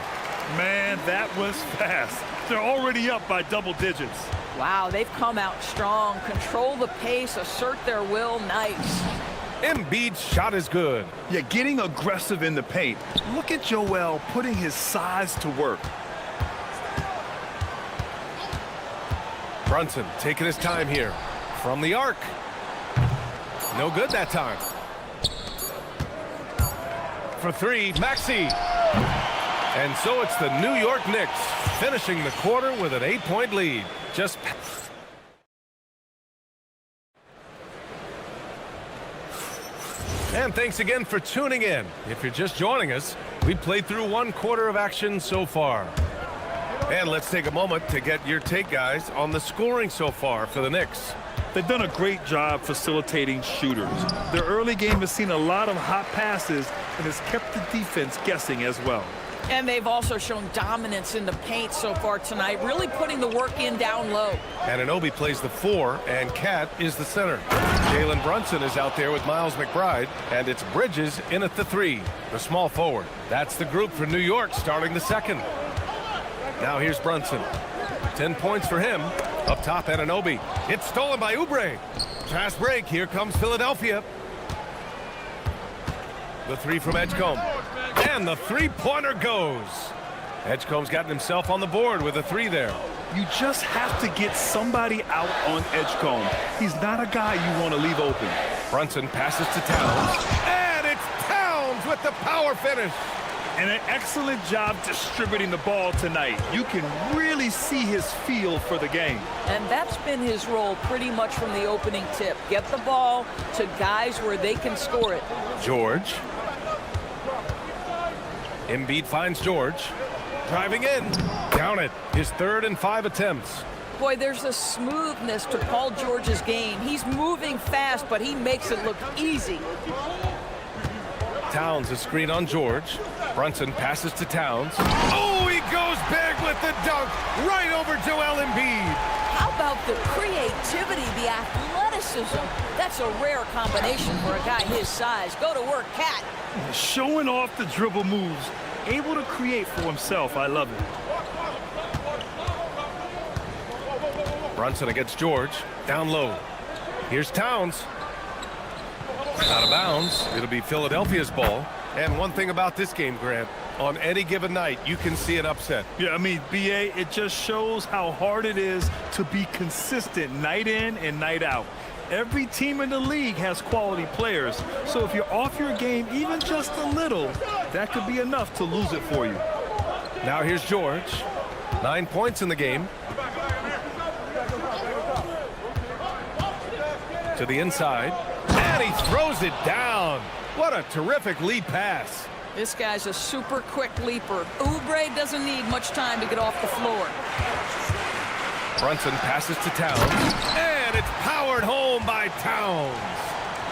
Speaker 2: Man, that was fast. They're already up by double digits.
Speaker 3: Wow, they've come out strong. Control the pace, assert their will. Nice.
Speaker 1: Embiid's shot is good.
Speaker 2: Yeah, getting aggressive in the paint. Look at Joel putting his size to work.
Speaker 1: Brunson taking his time here. From the arc. No good that time. For 3, Maxey. And so it's the New York Knicks finishing the quarter with an 8-point lead. Just and thanks again for tuning in. If you're just joining us, we played through 1 quarter of action so far. And let's take a moment to get your take, guys, on the scoring so far for the Knicks.
Speaker 2: They've done a great job facilitating shooters. Their early game has seen a lot of hot passes and has kept the defense guessing as well.
Speaker 3: And they've also shown dominance in the paint so far tonight, really putting the work in down low.
Speaker 1: Anunoby plays the 4, and Cat is the center. Jalen Brunson is out there with Miles McBride, and it's Bridges in at the 3, the small forward. That's the group for New York starting the second. Now here's Brunson. 10 points for him. Up top, Anunoby. It's stolen by Oubre. Fast break. Here comes Philadelphia. The 3 from Edgecombe. And the three-pointer goes. Edgecombe's gotten himself on the board with a 3 there.
Speaker 2: You just have to get somebody out on Edgecombe. He's not a guy you want to leave open.
Speaker 1: Brunson passes to Towns. And it's Towns with the power finish.
Speaker 2: And an excellent job distributing the ball tonight. You can really see his feel for the game.
Speaker 3: And that's been his role pretty much from the opening tip. Get the ball to guys where they can score it.
Speaker 1: George. Embiid finds George. Driving in. Count it. His 3rd and 5 attempts.
Speaker 3: Boy, there's a smoothness to Paul George's game. He's moving fast, but he makes it look easy.
Speaker 1: Towns a screen on George. Brunson passes to Towns. Oh, he goes big with the dunk right over Joel Embiid.
Speaker 3: How about the creativity, the athleticism? That's a rare combination for a guy his size. Go to work, Cat.
Speaker 2: Showing off the dribble moves. Able to create for himself. I love it.
Speaker 1: Brunson against George. Down low. Here's Towns. Out of bounds. It'll be Philadelphia's ball. And one thing about this game, Grant, on any given night, you can see an upset.
Speaker 2: Yeah, I mean, BA, it just shows how hard it is to be consistent night in and night out. Every team in the league has quality players. So if you're off your game even just a little, that could be enough to lose it for you.
Speaker 1: Now here's George. 9 points in the game. To the inside. And he throws it down. What a terrific lead pass.
Speaker 3: This guy's a super quick leaper. Oubre doesn't need much time to get off the floor.
Speaker 1: Brunson passes to Towns. And it's powered home by Towns.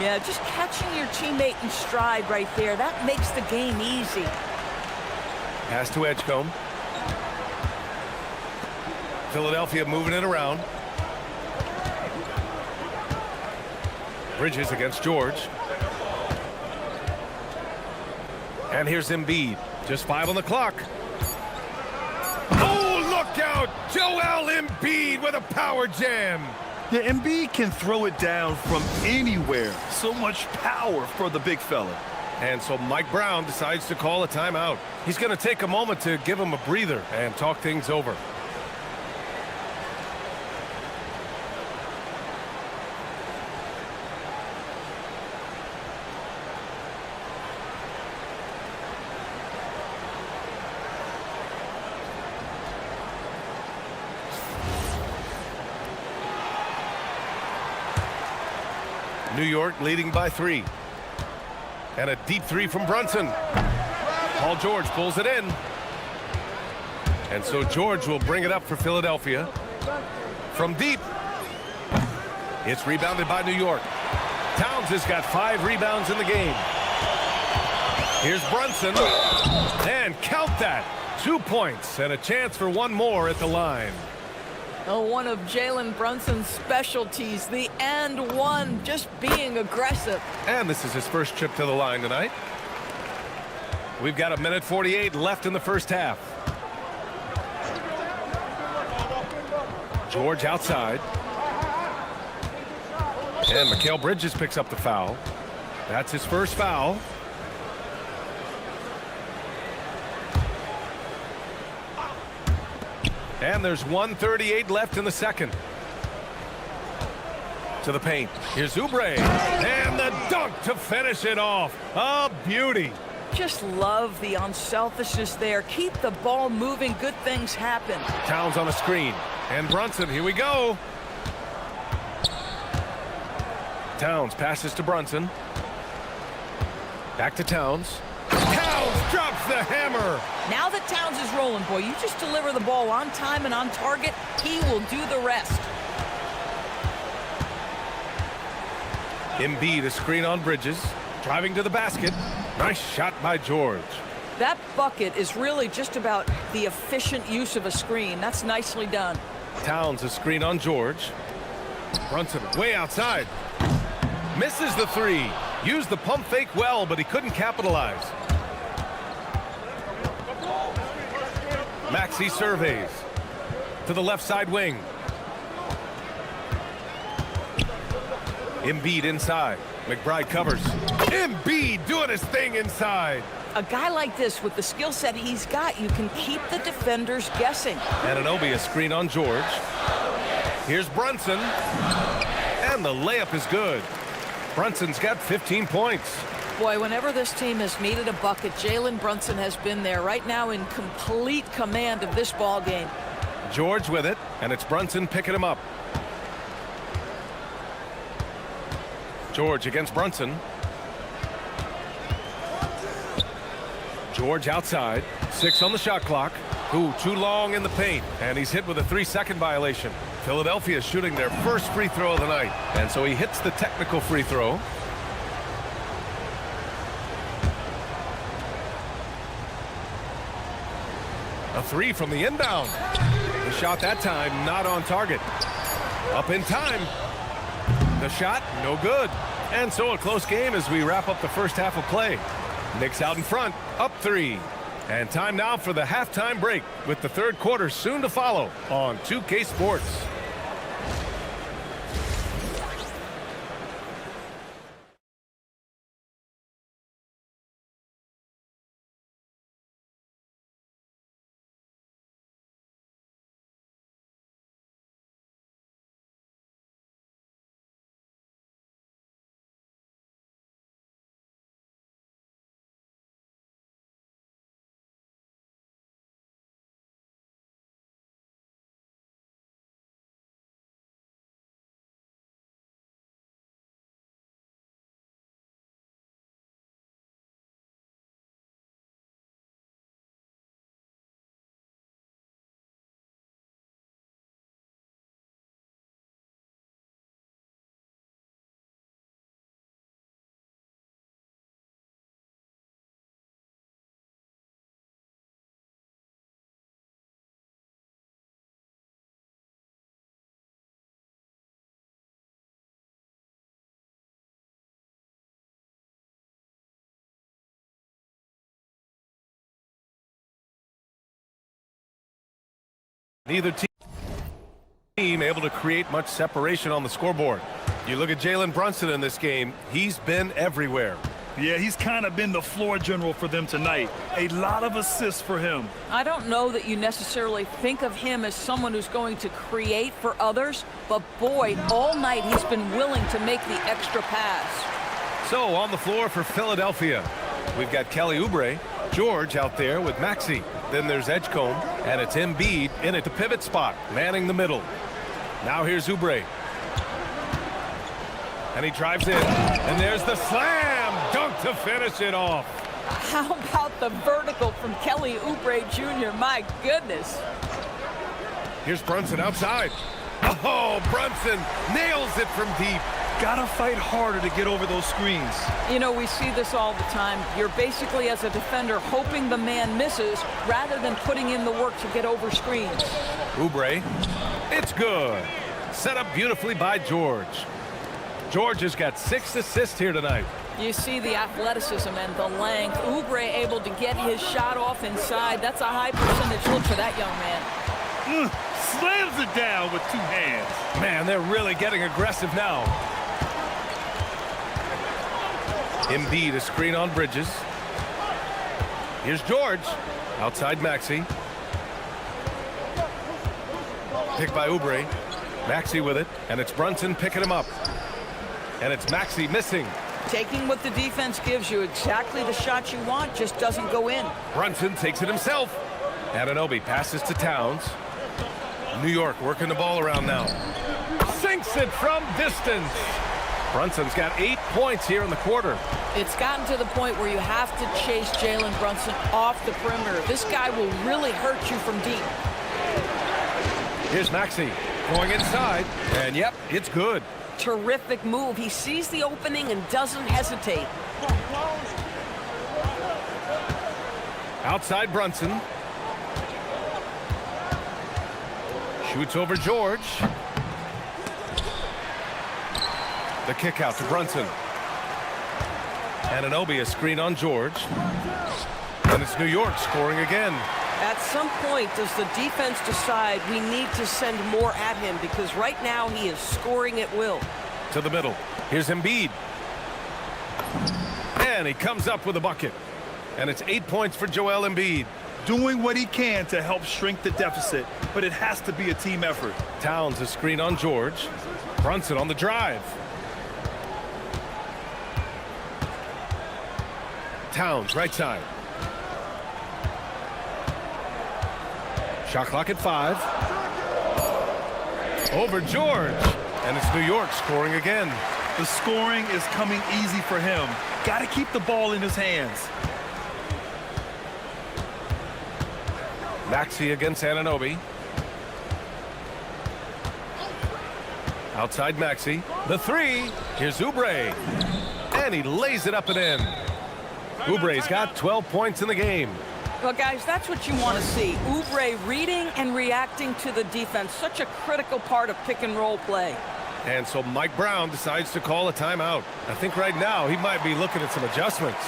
Speaker 3: Yeah, just catching your teammate in stride right there. That makes the game easy.
Speaker 1: Pass to Edgecombe. Philadelphia moving it around. Bridges against George. And here's Embiid. Just 5 on the clock. Oh, look out! Joel Embiid with a power jam.
Speaker 2: Yeah, Embiid can throw it down from anywhere. So much power for the big fella.
Speaker 1: And so Mike Brown decides to call a timeout. He's going to take a moment to give him a breather and talk things over. New York leading by 3. And a deep three from Brunson. Paul George pulls it in. And so George will bring it up for Philadelphia. From deep. It's rebounded by New York. Towns has got 5 rebounds in the game. Here's Brunson. And count that. 2 points and a chance for one more at the line.
Speaker 7: Oh, one of Jalen Brunson's specialties, the and one, just being aggressive.
Speaker 1: And this is his first trip to the line tonight. We've got 1:48 left in the first half. George outside. And Mikal Bridges picks up the foul. That's his first foul. And there's 1:38 left in the second. To the paint. Here's Oubre. And the dunk to finish it off. A beauty.
Speaker 7: Just love the unselfishness there. Keep the ball moving. Good things happen.
Speaker 1: Towns on a screen. And Brunson, here we go. Towns passes to Brunson. Back to Towns. Towns drops the hammer.
Speaker 7: Now that Towns is rolling, boy, you just deliver the ball on time and on target. He will do the rest.
Speaker 1: Embiid, a screen on Bridges. Driving to the basket. Nice shot by George.
Speaker 7: That bucket is really just about the efficient use of a screen. That's nicely done.
Speaker 1: Towns, a screen on George. Brunson way outside. Misses the three. Used the pump fake well, but he couldn't capitalize. Maxey surveys. To the left side wing. Embiid inside. McBride covers. Embiid doing his thing inside.
Speaker 7: A guy like this, with the skill set he's got, you can keep the defenders guessing.
Speaker 1: Anunoby, a screen on George. Here's Brunson. And the layup is good. Brunson's got 15 points.
Speaker 7: Boy, whenever this team has needed a bucket, Jalen Brunson has been there. Right now in complete command of this ball game.
Speaker 1: George with it, and it's Brunson picking him up. George against Brunson. George outside. 6 on the shot clock. Ooh, too long in the paint. And he's hit with a 3-second violation. Philadelphia is shooting their first free throw of the night. And so he hits the technical free throw. A three from the inbound. The shot that time not on target. Up in time. The shot no good. And so a close game as we wrap up the first half of play. Knicks out in front, up 3. And time now for the halftime break, with the third quarter soon to follow on 2K Sports. Neither team able to create much separation on the scoreboard. You look at Jalen Brunson in this game, he's been everywhere.
Speaker 2: Yeah, he's kind of been the floor general for them tonight. A lot of assists for him.
Speaker 7: I don't know that you necessarily think of him as someone who's going to create for others, but boy, all night he's been willing to make the extra pass.
Speaker 1: So on the floor for Philadelphia, we've got Kelly Oubre, George out there with Maxey. Then there's Edgecombe, and it's Embiid in at the pivot spot, manning the middle. Now here's Oubre. And he drives in, and there's the slam dunk to finish it off.
Speaker 7: How about the vertical from Kelly Oubre Jr.? My goodness.
Speaker 1: Here's Brunson outside. Oh, Brunson nails it from deep.
Speaker 2: Gotta fight harder to get over those screens.
Speaker 3: You know, we see this all the time. You're basically, as a defender, hoping the man misses rather than putting in the work to get over screens.
Speaker 1: Oubre, it's good. Set up beautifully by George. George has got 6 assists here tonight.
Speaker 7: You see the athleticism and the length. Oubre able to get his shot off inside. That's a high percentage look for that young man.
Speaker 2: Slams it down with 2 hands.
Speaker 1: Man, they're really getting aggressive now. Embiid, a screen on Bridges. Here's George. Outside Maxey. Picked by Oubre. Maxey with it, and it's Brunson picking him up. And it's Maxey missing.
Speaker 3: Taking what the defense gives you, exactly the shot you want, just doesn't go in.
Speaker 1: Brunson takes it himself. Anunoby passes to Towns. New York working the ball around now. Sinks it from distance. Brunson's got 8 points here in the quarter.
Speaker 7: It's gotten to the point where you have to chase Jalen Brunson off the perimeter. This guy will really hurt you from deep.
Speaker 1: Here's Maxey going inside, and yep, it's good.
Speaker 7: Terrific move. He sees the opening and doesn't hesitate.
Speaker 1: Outside Brunson. Shoots over George. The kick out to Brunson. Anunoby, a screen on George. And it's New York scoring again.
Speaker 7: At some point, does the defense decide we need to send more at him? Because right now he is scoring at will.
Speaker 1: To the middle. Here's Embiid. And he comes up with a bucket. And it's 8 points for Joel Embiid.
Speaker 2: Doing what he can to help shrink the deficit, but it has to be a team effort.
Speaker 1: Towns, a screen on George. Brunson on the drive. Towns, right side. Shot clock at 5. Over George. And it's New York scoring again.
Speaker 2: The scoring is coming easy for him. Got to keep the ball in his hands.
Speaker 1: Maxey against Anunoby. Outside Maxey. The 3. Here's Oubre. And he lays it up and in. Oubre's got 12 points in the game.
Speaker 3: Well, guys, that's what you want to see. Oubre reading and reacting to the defense. Such a critical part of pick-and-roll play.
Speaker 1: And so Mike Brown decides to call a timeout. I think right now he might be looking at some adjustments.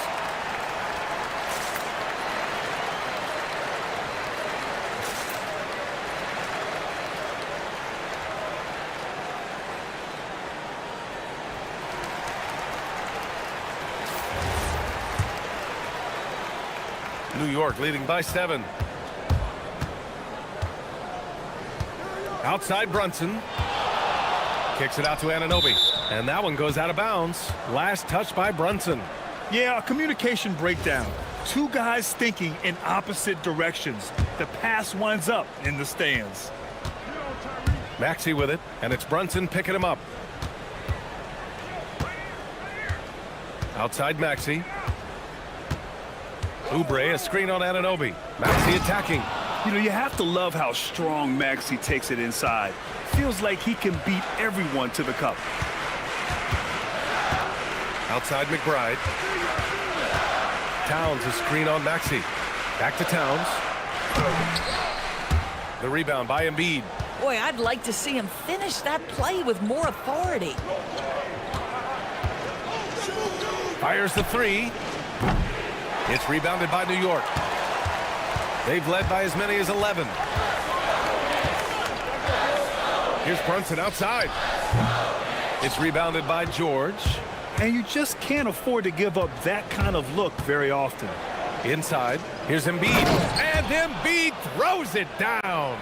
Speaker 1: New York leading by 7. Outside Brunson. Kicks it out to Anunoby. And that one goes out of bounds. Last touch by Brunson.
Speaker 2: Yeah, a communication breakdown. 2 guys thinking in opposite directions. The pass winds up in the stands.
Speaker 1: Maxey with it, and it's Brunson picking him up. Outside Maxey. Oubre, a screen on Anunoby. Maxey attacking.
Speaker 2: You know, you have to love how strong Maxey takes it inside. Feels like he can beat everyone to the cup.
Speaker 1: Outside McBride. Towns, a screen on Maxey. Back to Towns. The rebound by Embiid.
Speaker 7: Boy, I'd like to see him finish that play with more authority.
Speaker 1: Fires the 3. It's rebounded by New York. They've led by as many as 11. Here's Brunson outside. It's rebounded by George.
Speaker 2: And you just can't afford to give up that kind of look very often.
Speaker 1: Inside, here's Embiid. And Embiid throws it down.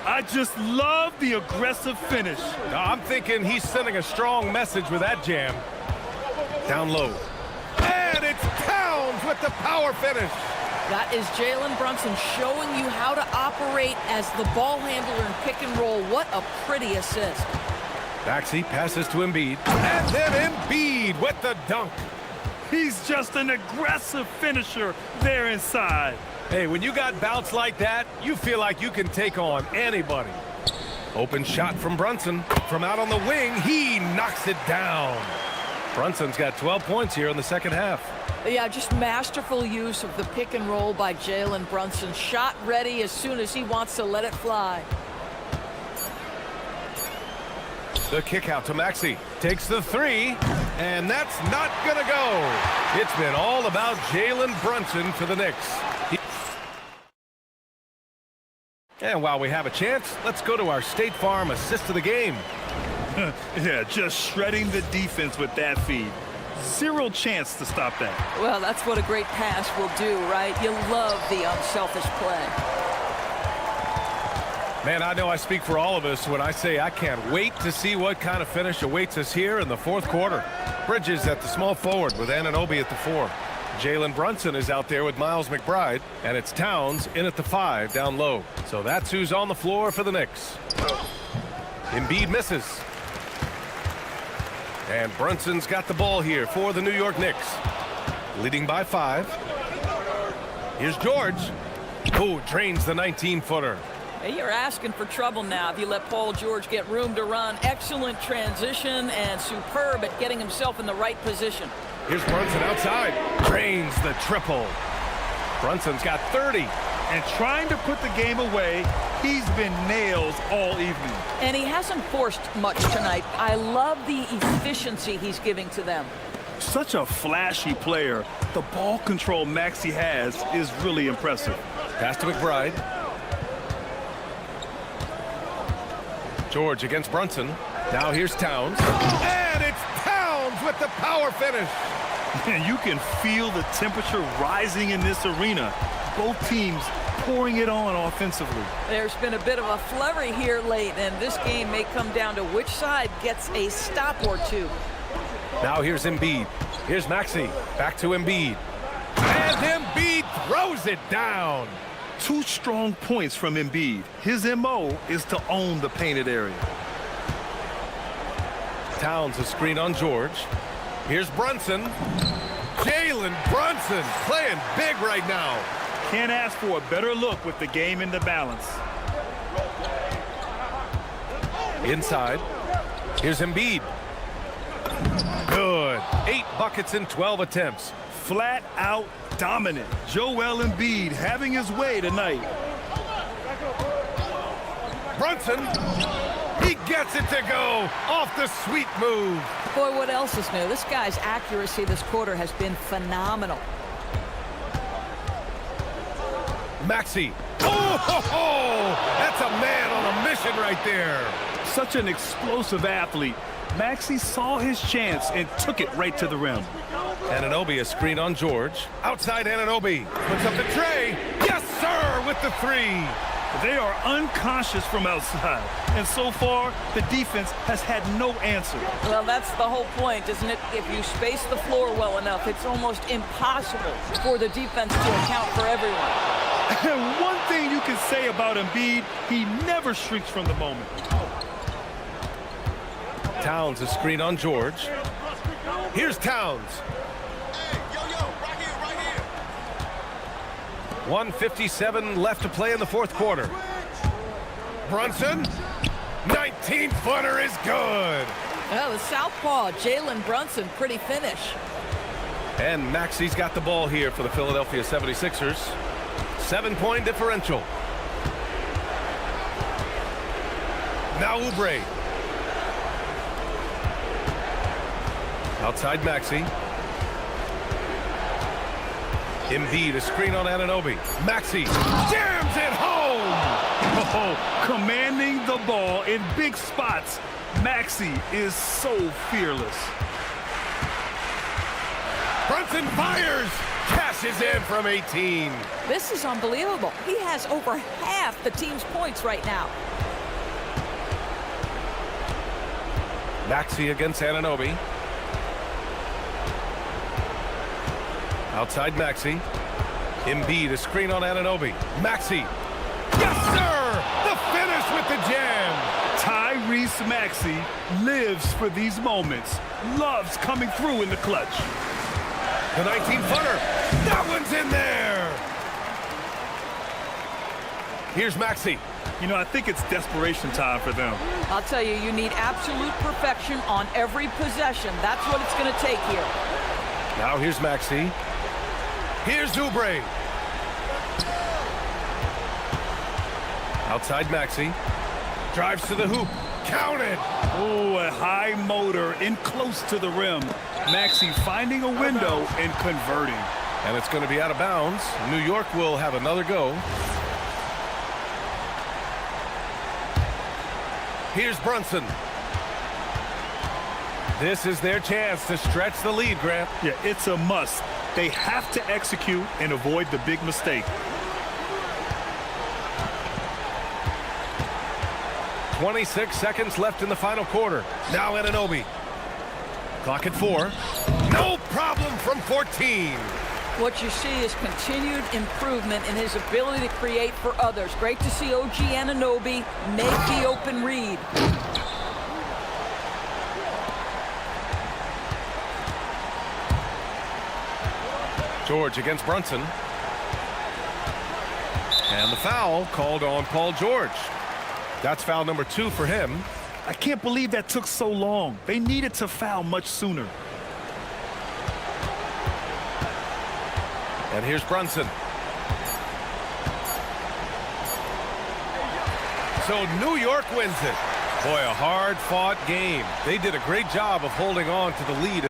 Speaker 2: I just love the aggressive finish.
Speaker 1: I'm thinking he's sending a strong message with that jam. Down low. And it's Towns with the power finish.
Speaker 7: That is Jalen Brunson showing you how to operate as the ball handler in pick and roll. What a pretty assist.
Speaker 1: Maxey passes to Embiid. And then Embiid with the dunk.
Speaker 2: He's just an aggressive finisher there inside.
Speaker 1: Hey, when you got bouts like that, you feel like you can take on anybody. Open shot from Brunson. From out on the wing, he knocks it down. Brunson's got 12 points here in the second half.
Speaker 7: Yeah, just masterful use of the pick and roll by Jalen Brunson. Shot ready as soon as he wants to let it fly.
Speaker 1: The kick out to Maxey. Takes the three, and that's not gonna go. It's been all about Jalen Brunson for the Knicks. And while we have a chance, let's go to our State Farm assist of the game.
Speaker 2: Yeah, just shredding the defense with that feed. Zero chance to stop that.
Speaker 7: Well, that's what a great pass will do, right? You love the unselfish play.
Speaker 1: Man, I know I speak for all of us when I say I can't wait to see what kind of finish awaits us here in the fourth quarter. Bridges at the small forward with Anunoby at the 4. Jalen Brunson is out there with Miles McBride, and it's Towns in at the 5 down low. So that's who's on the floor for the Knicks. Embiid misses. And Brunson's got the ball here for the New York Knicks. Leading by 5. Here's George, who drains the 19-footer.
Speaker 7: Hey, you're asking for trouble now if you let Paul George get room to run. Excellent transition and superb at getting himself in the right position.
Speaker 1: Here's Brunson outside. Drains the triple. Brunson's got 30.
Speaker 2: And trying to put the game away, he's been nails all evening.
Speaker 7: And he hasn't forced much tonight. I love the efficiency he's giving to them.
Speaker 2: Such a flashy player. The ball control Maxey has is really impressive.
Speaker 1: Pass to McBride. George against Brunson. Now here's Towns. And it's Towns with the power finish.
Speaker 2: And you can feel the temperature rising in this arena. Both teams pouring it on offensively.
Speaker 7: There's been a bit of a flurry here late, and this game may come down to which side gets a stop or two.
Speaker 1: Now here's Embiid. Here's Maxey. Back to Embiid. And Embiid throws it down.
Speaker 2: 2 strong points from Embiid. His MO is to own the painted area.
Speaker 1: Towns a screen on George. Here's Brunson. Jalen Brunson playing big right now.
Speaker 2: Can't ask for a better look with the game in the balance.
Speaker 1: Inside. Here's Embiid. Good. 8 buckets in 12 attempts.
Speaker 2: Flat out dominant. Joel Embiid having his way tonight.
Speaker 1: Brunson. He gets it to go off the sweet move.
Speaker 7: Boy, what else is new? This guy's accuracy this quarter has been phenomenal.
Speaker 1: Maxey. Oh, that's a man on a mission right there.
Speaker 2: Such an explosive athlete. Maxey saw his chance and took it right to the rim.
Speaker 1: Anunoby a screen on George. Outside Anunoby. Puts up the tray. Yes, sir, with the 3.
Speaker 2: They are unconscious from outside. And so far, the defense has had no answer.
Speaker 7: Well, that's the whole point, isn't it? If you space the floor well enough, it's almost impossible for the defense to account for everyone.
Speaker 2: And one thing you can say about Embiid, he never shrinks from the moment.
Speaker 1: Towns a screen on George. Here's Towns. 1:57 left to play in the fourth quarter. Brunson. 19-footer is good.
Speaker 7: Well, the southpaw, Jalen Brunson, pretty finish.
Speaker 1: And Maxey's got the ball here for the Philadelphia 76ers. 7-point differential. Now Oubre. Outside Maxey. Embiid a screen on Anunoby. Maxey jams it home.
Speaker 2: Oh, commanding the ball in big spots. Maxey is so fearless.
Speaker 1: Brunson fires. Cashes in from 18.
Speaker 7: This is unbelievable. He has over half the team's points right now.
Speaker 1: Maxey against Anunoby. Outside Maxey. Embiid a screen on Anunoby. Maxey. Yes, sir! The finish with the jam.
Speaker 2: Tyrese Maxey lives for these moments. Loves coming through in the clutch.
Speaker 1: The 19-footer. That one's in there. Here's Maxey.
Speaker 2: You know, I think it's desperation time for them.
Speaker 3: I'll tell you, you need absolute perfection on every possession. That's what it's going to take here.
Speaker 1: Now here's Maxey. Here's Oubre. Outside Maxey. Drives to the hoop. Counted.
Speaker 2: Oh, a high motor in close to the rim. Maxey finding a window and converting.
Speaker 1: And it's going to be out of bounds. New York will have another go. Here's Brunson. This is their chance to stretch the lead, Grant.
Speaker 2: Yeah, it's a must. They have to execute and avoid the big mistake.
Speaker 1: 26 seconds left in the final quarter. Now Anunoby. Clock at 4. No problem from 14.
Speaker 3: What you see is continued improvement in his ability to create for others. Great to see OG Anunoby make the open read.
Speaker 1: George against Brunson. And the foul called on Paul George. That's foul number 2 for him.
Speaker 2: I can't believe that took so long. They needed to foul much sooner.
Speaker 1: And here's Brunson. So New York wins it. Boy, a hard-fought game. They did a great job of holding on to the lead.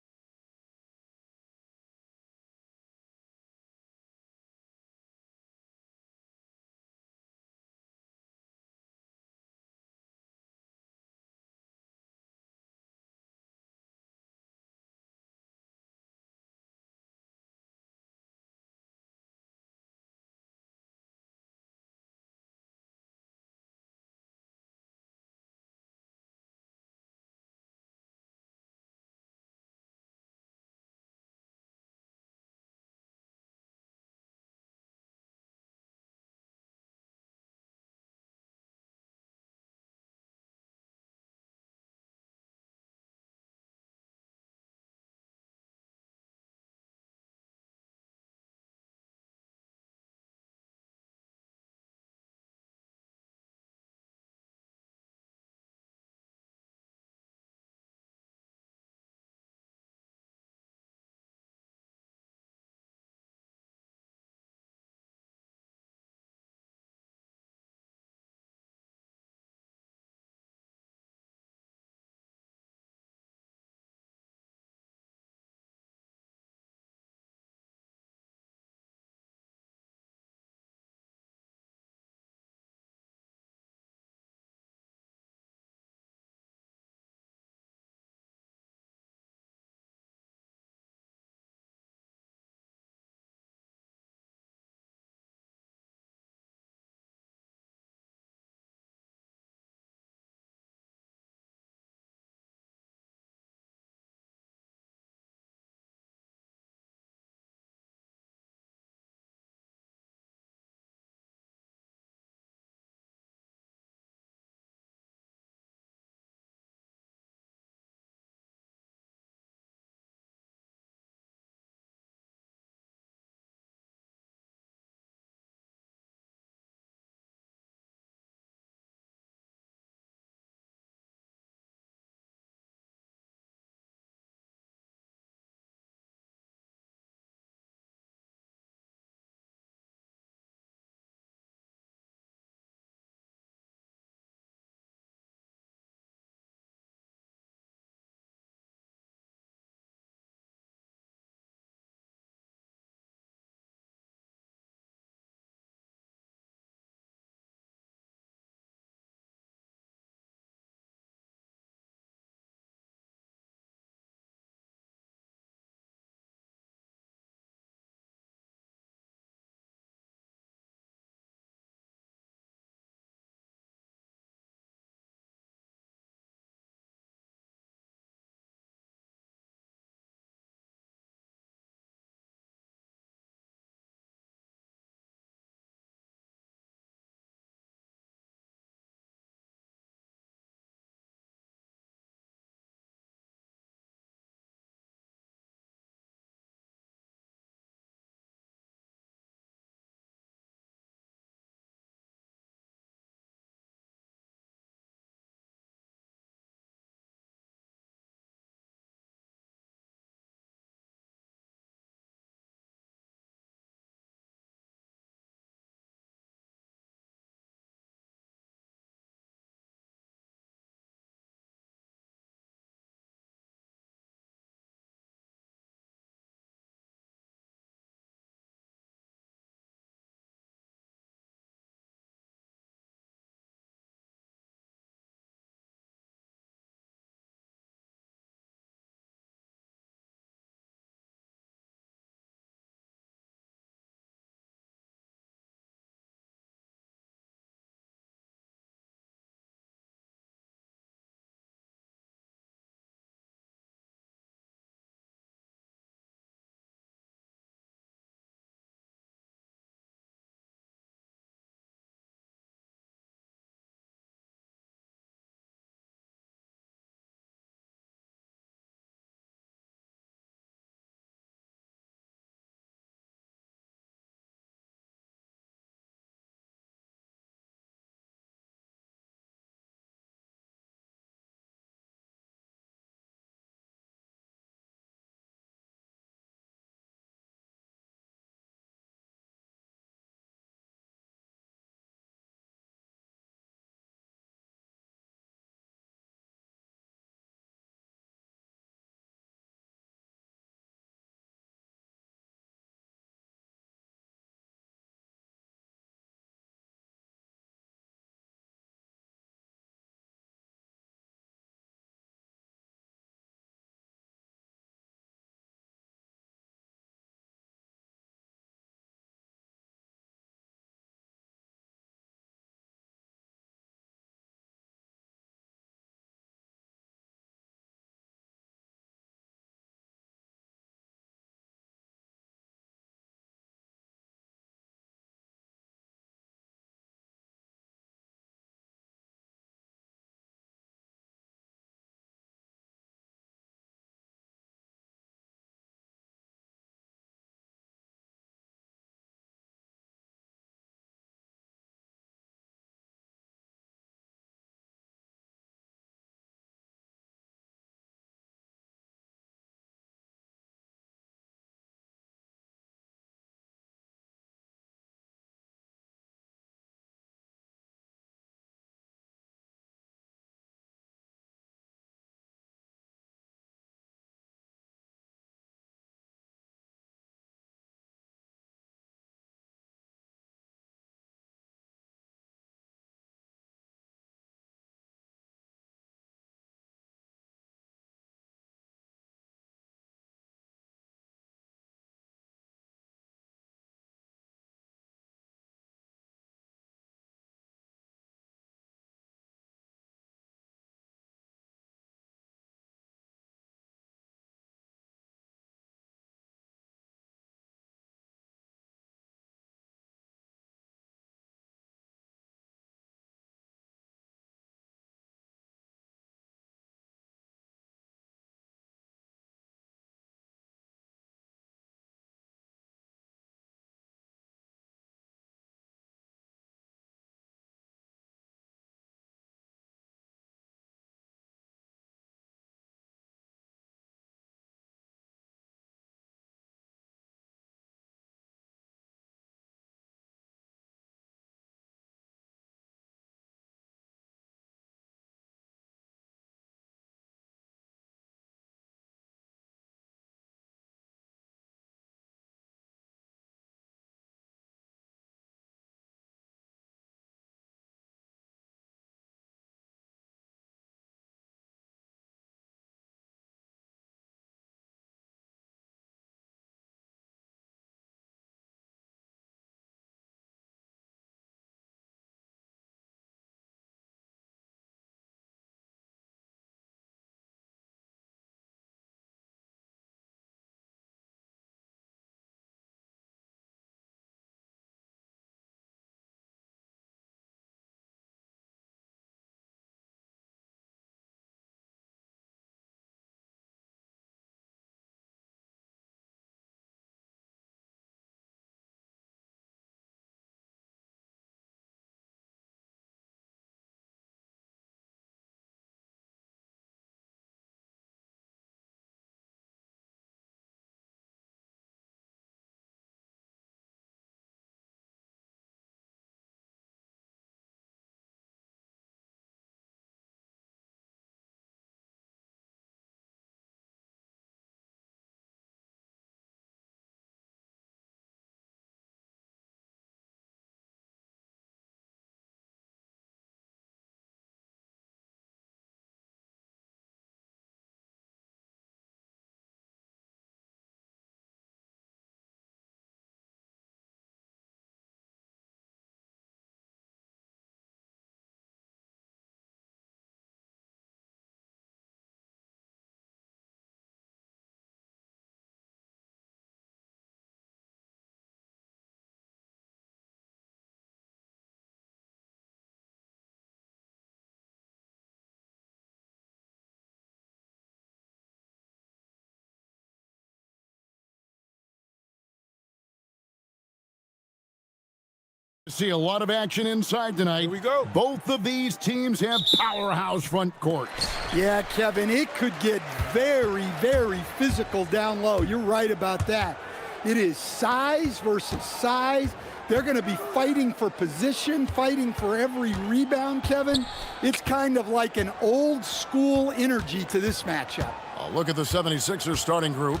Speaker 8: See a lot of action inside tonight.
Speaker 11: Here we go.
Speaker 8: Both of these teams have powerhouse front courts.
Speaker 10: Yeah, Kevin, it could get very, very physical down low. You're right about that. It is size versus size. They're going to be fighting for position, fighting for every rebound, Kevin. It's kind of like an old school energy to this matchup.
Speaker 8: A look at the 76ers starting group.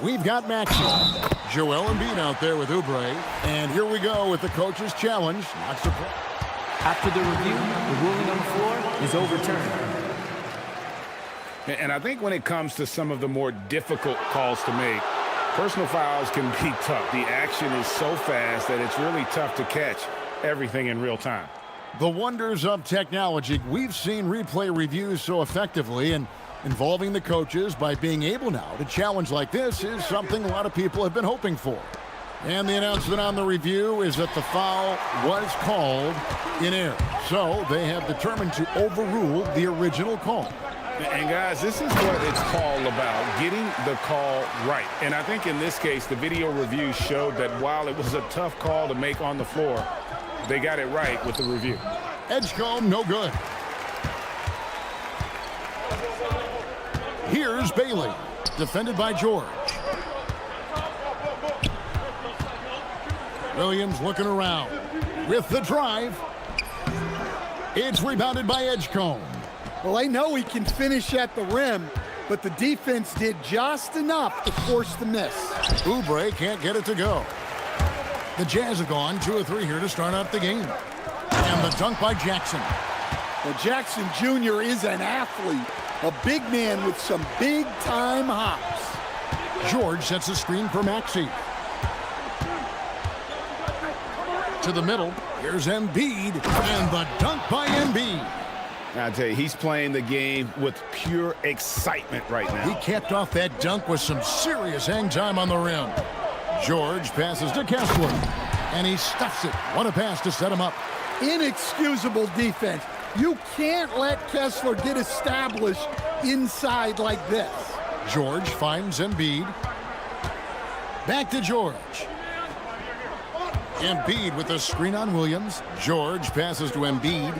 Speaker 8: We've got Maxey, Joel Embiid out there with Oubre. And here we go with the coach's challenge. Not surprised.
Speaker 5: After the review, the ruling on the floor is overturned.
Speaker 9: And I think when it comes to some of the more difficult calls to make, personal fouls can be tough. The action is so fast that it's really tough to catch everything in real time.
Speaker 8: The wonders of technology. We've seen replay reviews so effectively, and involving the coaches by being able now to challenge like this is something a lot of people have been hoping for. And the announcement on the review is that the foul was called in error. So they have determined to overrule the original call.
Speaker 9: And guys, this is what it's all about, getting the call right. And I think in this case, the video review showed that while it was a tough call to make on the floor, they got it right with the review.
Speaker 8: Edgecombe, no good. Here's Bailey, defended by George. Williams looking around with the drive. It's rebounded by Edgecombe.
Speaker 10: Well, I know he can finish at the rim, but the defense did just enough to force the miss.
Speaker 8: Oubre can't get it to go. The Jazz have gone 2 of 3 here to start out the game. And the dunk by Jackson.
Speaker 10: Well, Jackson Jr. is an athlete, a big man with some big-time hops.
Speaker 8: George sets a screen for Maxey. To the middle, here's Embiid, and the dunk by Embiid.
Speaker 9: I tell you, he's playing the game with pure excitement right now.
Speaker 8: He capped off that dunk with some serious hang time on the rim. George passes to Kessler, and he stuffs it. What a pass to set him up.
Speaker 10: Inexcusable defense. You can't let Kessler get established inside like this.
Speaker 8: George finds Embiid. Back to George. Embiid with a screen on Williams. George passes to Embiid.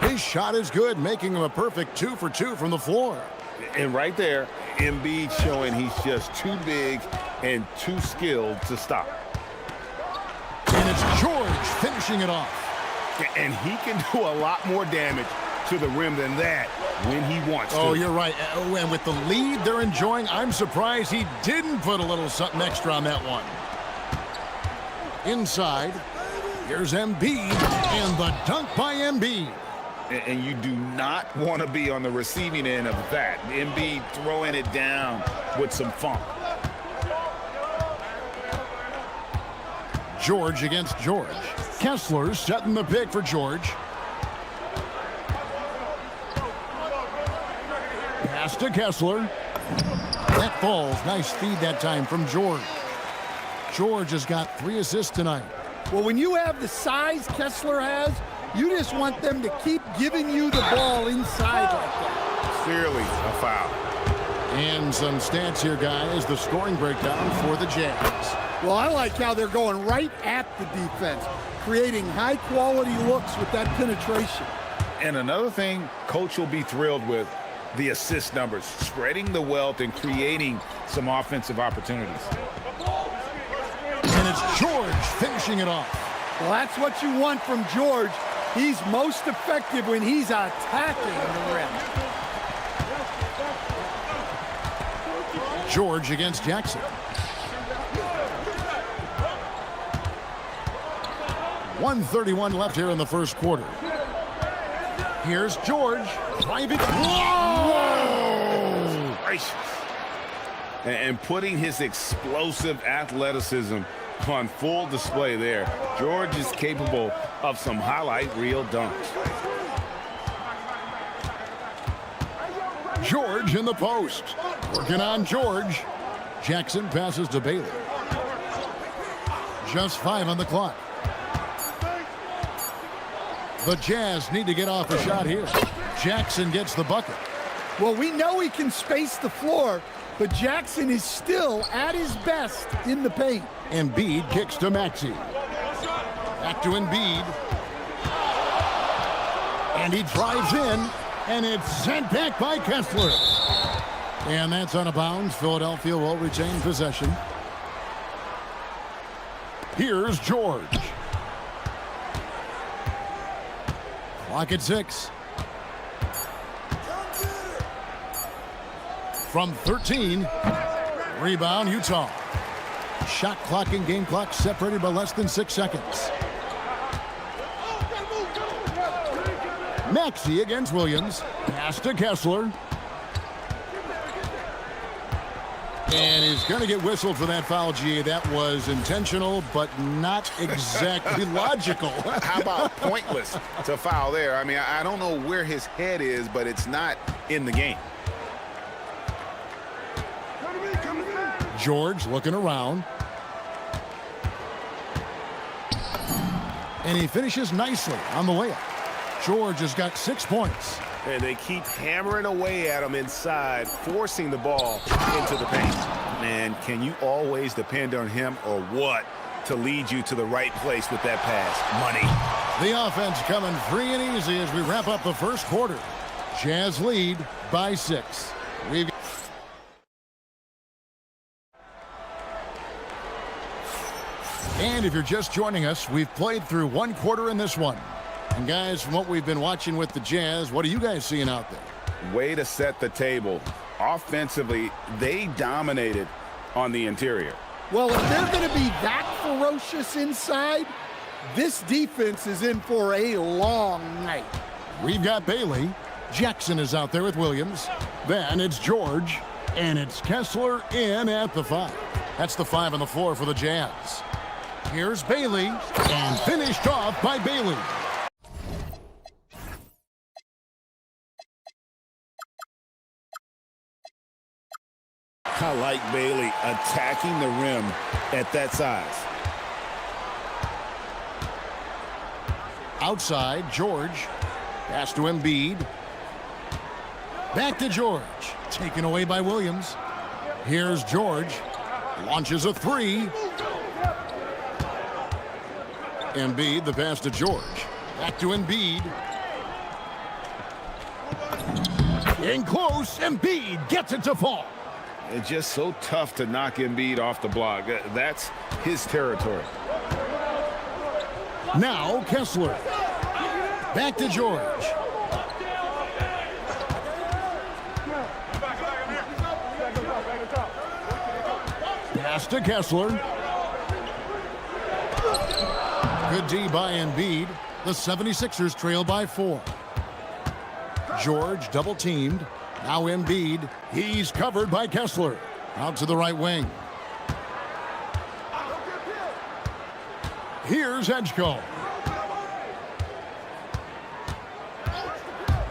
Speaker 8: His shot is good, making him a perfect 2 for 2 from the floor.
Speaker 9: And right there, Embiid showing he's just too big and too skilled to stop.
Speaker 8: And it's George finishing it off.
Speaker 9: And he can do a lot more damage to the rim than that when he wants to.
Speaker 8: Oh, you're right. And with the lead they're enjoying, I'm surprised he didn't put a little something extra on that one. Inside, here's Embiid, and the dunk by Embiid.
Speaker 9: And you do not want to be on the receiving end of that. Embiid throwing it down with some funk.
Speaker 8: George against George. Kessler setting the pick for George. Pass to Kessler. That falls. Nice feed that time from George. George has got 3 assists tonight.
Speaker 10: Well, when you have the size Kessler has, you just want them to keep giving you the ball inside like that.
Speaker 9: Clearly a foul.
Speaker 8: And some stats here, guys. The scoring breakdown for the Jazz.
Speaker 10: Well, I like how they're going right at the defense, creating high-quality looks with that penetration.
Speaker 9: And another thing Coach will be thrilled with, the assist numbers, spreading the wealth and creating some offensive opportunities.
Speaker 8: And it's George finishing it off.
Speaker 10: Well, that's what you want from George. He's most effective when he's attacking the rim.
Speaker 8: George against Jackson. 1:31 left here in the first quarter. Here's George. Driving.
Speaker 9: Whoa! Gracious. And putting his explosive athleticism on full display there. George is capable of some highlight reel dunks.
Speaker 8: George in the post. Working on George. Jackson passes to Bailey. Just 5 on the clock. The Jazz need to get off a shot here. Jackson gets the bucket.
Speaker 10: Well, we know he can space the floor, but Jackson is still at his best in the paint.
Speaker 8: Embiid kicks to Maxey. Back to Embiid. And he drives in, and it's sent back by Kessler. And that's out of bounds. Philadelphia will retain possession. Here's George. Clock at 6. From 13. Rebound, Utah. Shot clock and game clock separated by less than 6 seconds. Maxey against Williams. Pass to Kessler. And he's going to get whistled for that foul, G. That was intentional, but not exactly logical.
Speaker 11: How about pointless to foul there? I mean, I don't know where his head is, but it's not in the game.
Speaker 8: George looking around. And he finishes nicely on the layup. George has got 6 points.
Speaker 1: And they keep hammering away at him inside, forcing the ball into the paint.
Speaker 11: Man, can you always depend on him or what to lead you to the right place with that pass? Money.
Speaker 8: The offense coming free and easy as we wrap up the first quarter. Jazz lead by 6. We've And if you're just joining us, we've played through 1 quarter in this one. And guys, from what we've been watching with the Jazz, what are you guys seeing out there?
Speaker 11: Way to set the table. Offensively, they dominated on the interior.
Speaker 10: Well, if they're going to be that ferocious inside, this defense is in for a long night.
Speaker 8: We've got Bailey. Jackson is out there with Williams. Then it's George. And it's Kessler in at the 5. That's the 5 on the floor for the Jazz. Here's Bailey. And finished off by Bailey.
Speaker 6: I like Bailey attacking the rim at that size.
Speaker 8: Outside, George. Pass to Embiid. Back to George. Taken away by Williams. Here's George. Launches a 3. Embiid, the pass to George. Back to Embiid. In close, Embiid gets it to fall.
Speaker 11: It's just so tough to knock Embiid off the block. That's his territory.
Speaker 8: Now Kessler. Back to George. Pass to Kessler. Good D by Embiid. The 76ers trail by 4. George double teamed. Now Embiid. He's covered by Kessler. Out to the right wing. Here's Edgecombe.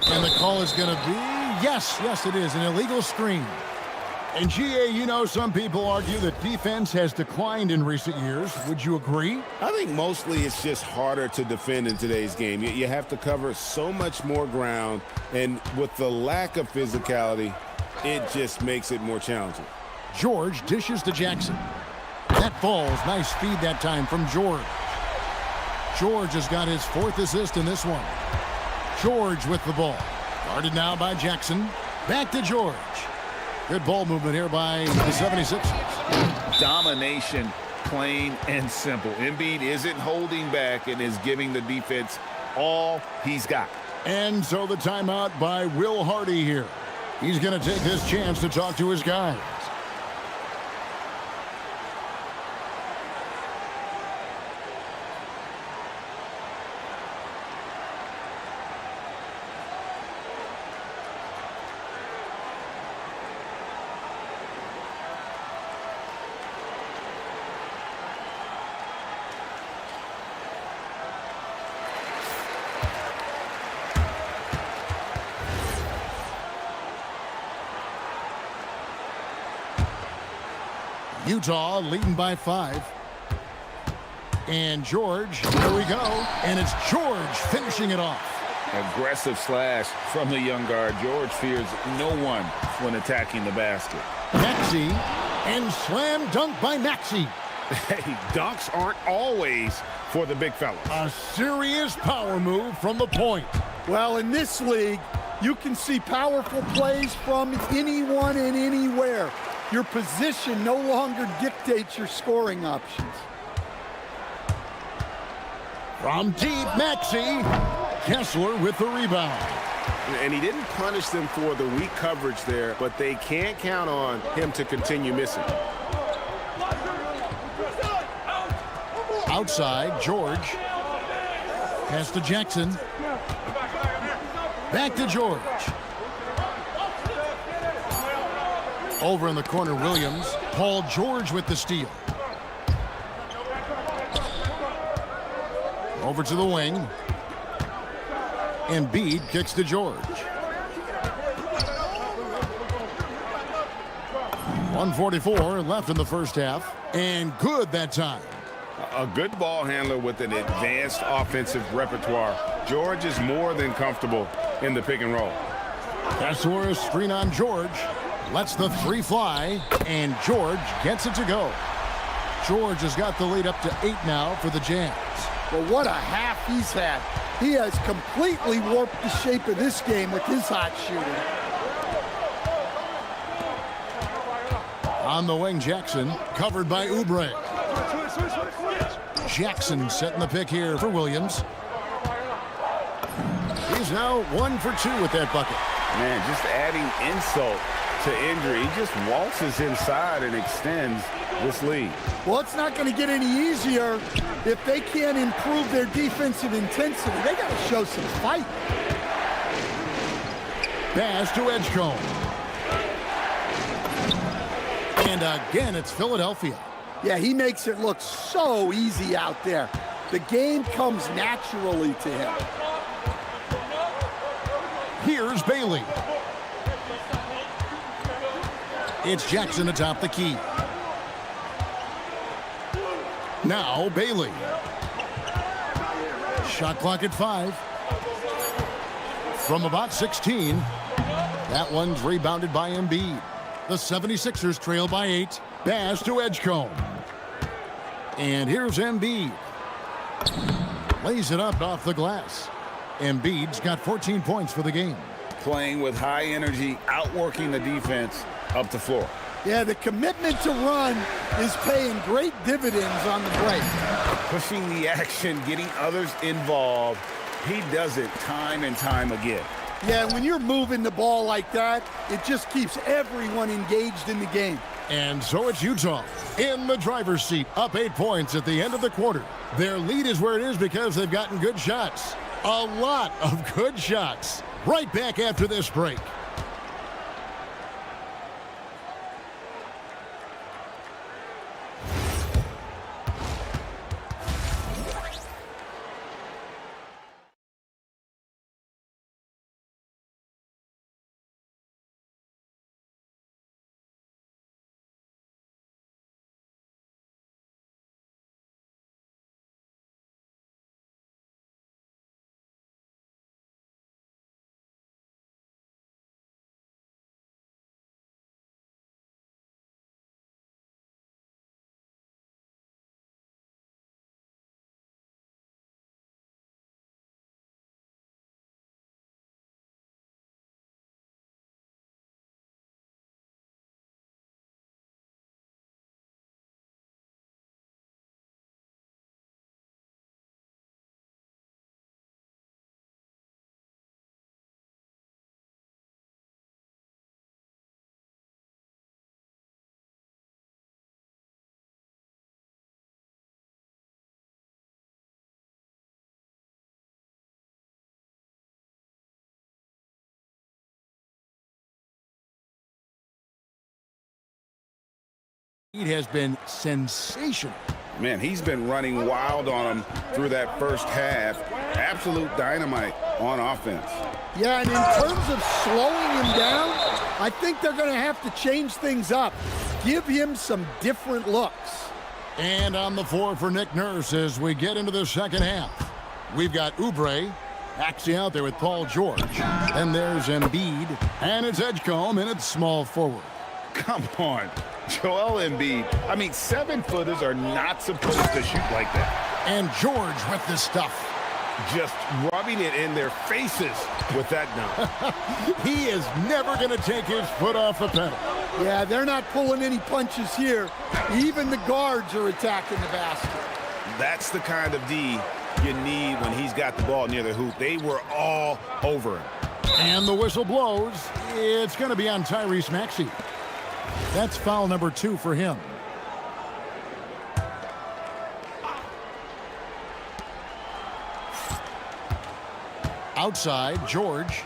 Speaker 8: And the call is going to be, yes, it is, an illegal screen. And GA, you know, some people argue that defense has declined in recent years. Would you agree?
Speaker 6: I think mostly it's just harder to defend in today's game. You have to cover so much more ground, and with the lack of physicality, it just makes it more challenging.
Speaker 8: George dishes to Jackson. That falls. Nice feed that time from George. George has got his 4th assist in this one. George with the ball. Guarded now by Jackson. Back to George. Good ball movement here by the 76ers.
Speaker 11: Domination, plain and simple. Embiid isn't holding back and is giving the defense all he's got.
Speaker 8: And so the timeout by Will Hardy here. He's going to take this chance to talk to his guys. Utah leading by 5. And George, here we go. And it's George finishing it off.
Speaker 11: Aggressive slash from the young guard. George fears no one when attacking the basket.
Speaker 8: Maxey, and slam dunk by Maxey.
Speaker 11: Hey, dunks aren't always for the big fellas.
Speaker 8: A serious power move from the point.
Speaker 10: Well, in this league, you can see powerful plays from anyone and anywhere. Your position no longer dictates your scoring options.
Speaker 8: From deep, Maxey. Kessler with the rebound.
Speaker 11: And he didn't punish them for the weak coverage there, but they can't count on him to continue missing.
Speaker 8: Outside, George. Pass to Jackson. Back to George. Over in the corner, Williams. Paul George with the steal. Over to the wing. Embiid kicks to George. 1:44 left in the first half. And good that time.
Speaker 11: A good ball handler with an advanced offensive repertoire. George is more than comfortable in the pick and roll.
Speaker 8: Kessler, a screen on George. Lets the three fly, and George gets it to go. George has got the lead up to 8 now for the Jazz.
Speaker 10: Well, what a half he's had. He has completely warped the shape of this game with his hot shooting.
Speaker 8: On the wing, Jackson, covered by Oubre. Jackson setting the pick here for Williams. He's now 1 for 2 with that bucket.
Speaker 11: Man, just adding insult to injury. He just waltzes inside and extends this lead.
Speaker 10: Well, it's not going to get any easier if they can't improve their defensive intensity. They got to show some fight.
Speaker 8: Pass to Edgecombe. And again, it's Philadelphia.
Speaker 10: Yeah, he makes it look so easy out there. The game comes naturally to him.
Speaker 8: Here's Bailey. It's Jackson atop the key. Now Bailey. Shot clock at 5. From about 16. That one's rebounded by Embiid. The 76ers trail by 8. Pass to Edgecombe. And here's Embiid. Lays it up off the glass. Embiid's got 14 points for the game.
Speaker 11: Playing with high energy, outworking the defense up the floor.
Speaker 10: Yeah, the commitment to run is paying great dividends on the break.
Speaker 11: Pushing the action, getting others involved. He does it time and time again.
Speaker 10: Yeah, when you're moving the ball like that, it just keeps everyone engaged in the game.
Speaker 8: And so it's Utah in the driver's seat, up 8 points at the end of the quarter. Their lead is where it is because they've gotten good shots. A lot of good shots. Right back after this break. He has been sensational.
Speaker 11: Man, he's been running wild on him through that first half. Absolute dynamite on offense.
Speaker 10: Yeah, and in terms of slowing him down, I think they're going to have to change things up. Give him some different looks.
Speaker 8: And on the floor for Nick Nurse as we get into the second half. We've got Oubre actually out there with Paul George. And there's Embiid. And it's Edgecombe, and it's small forward.
Speaker 11: Come on. Joel Embiid. I mean, 7-footers are not supposed to shoot like that.
Speaker 8: And George with the stuff.
Speaker 11: Just rubbing it in their faces with that dunk.
Speaker 8: He is never going to take his foot off the pedal.
Speaker 10: Yeah, they're not pulling any punches here. Even the guards are attacking the basket.
Speaker 11: That's the kind of D you need when he's got the ball near the hoop. They were all over him.
Speaker 8: And the whistle blows. It's going to be on Tyrese Maxey. That's foul number 2 for him. Outside, George.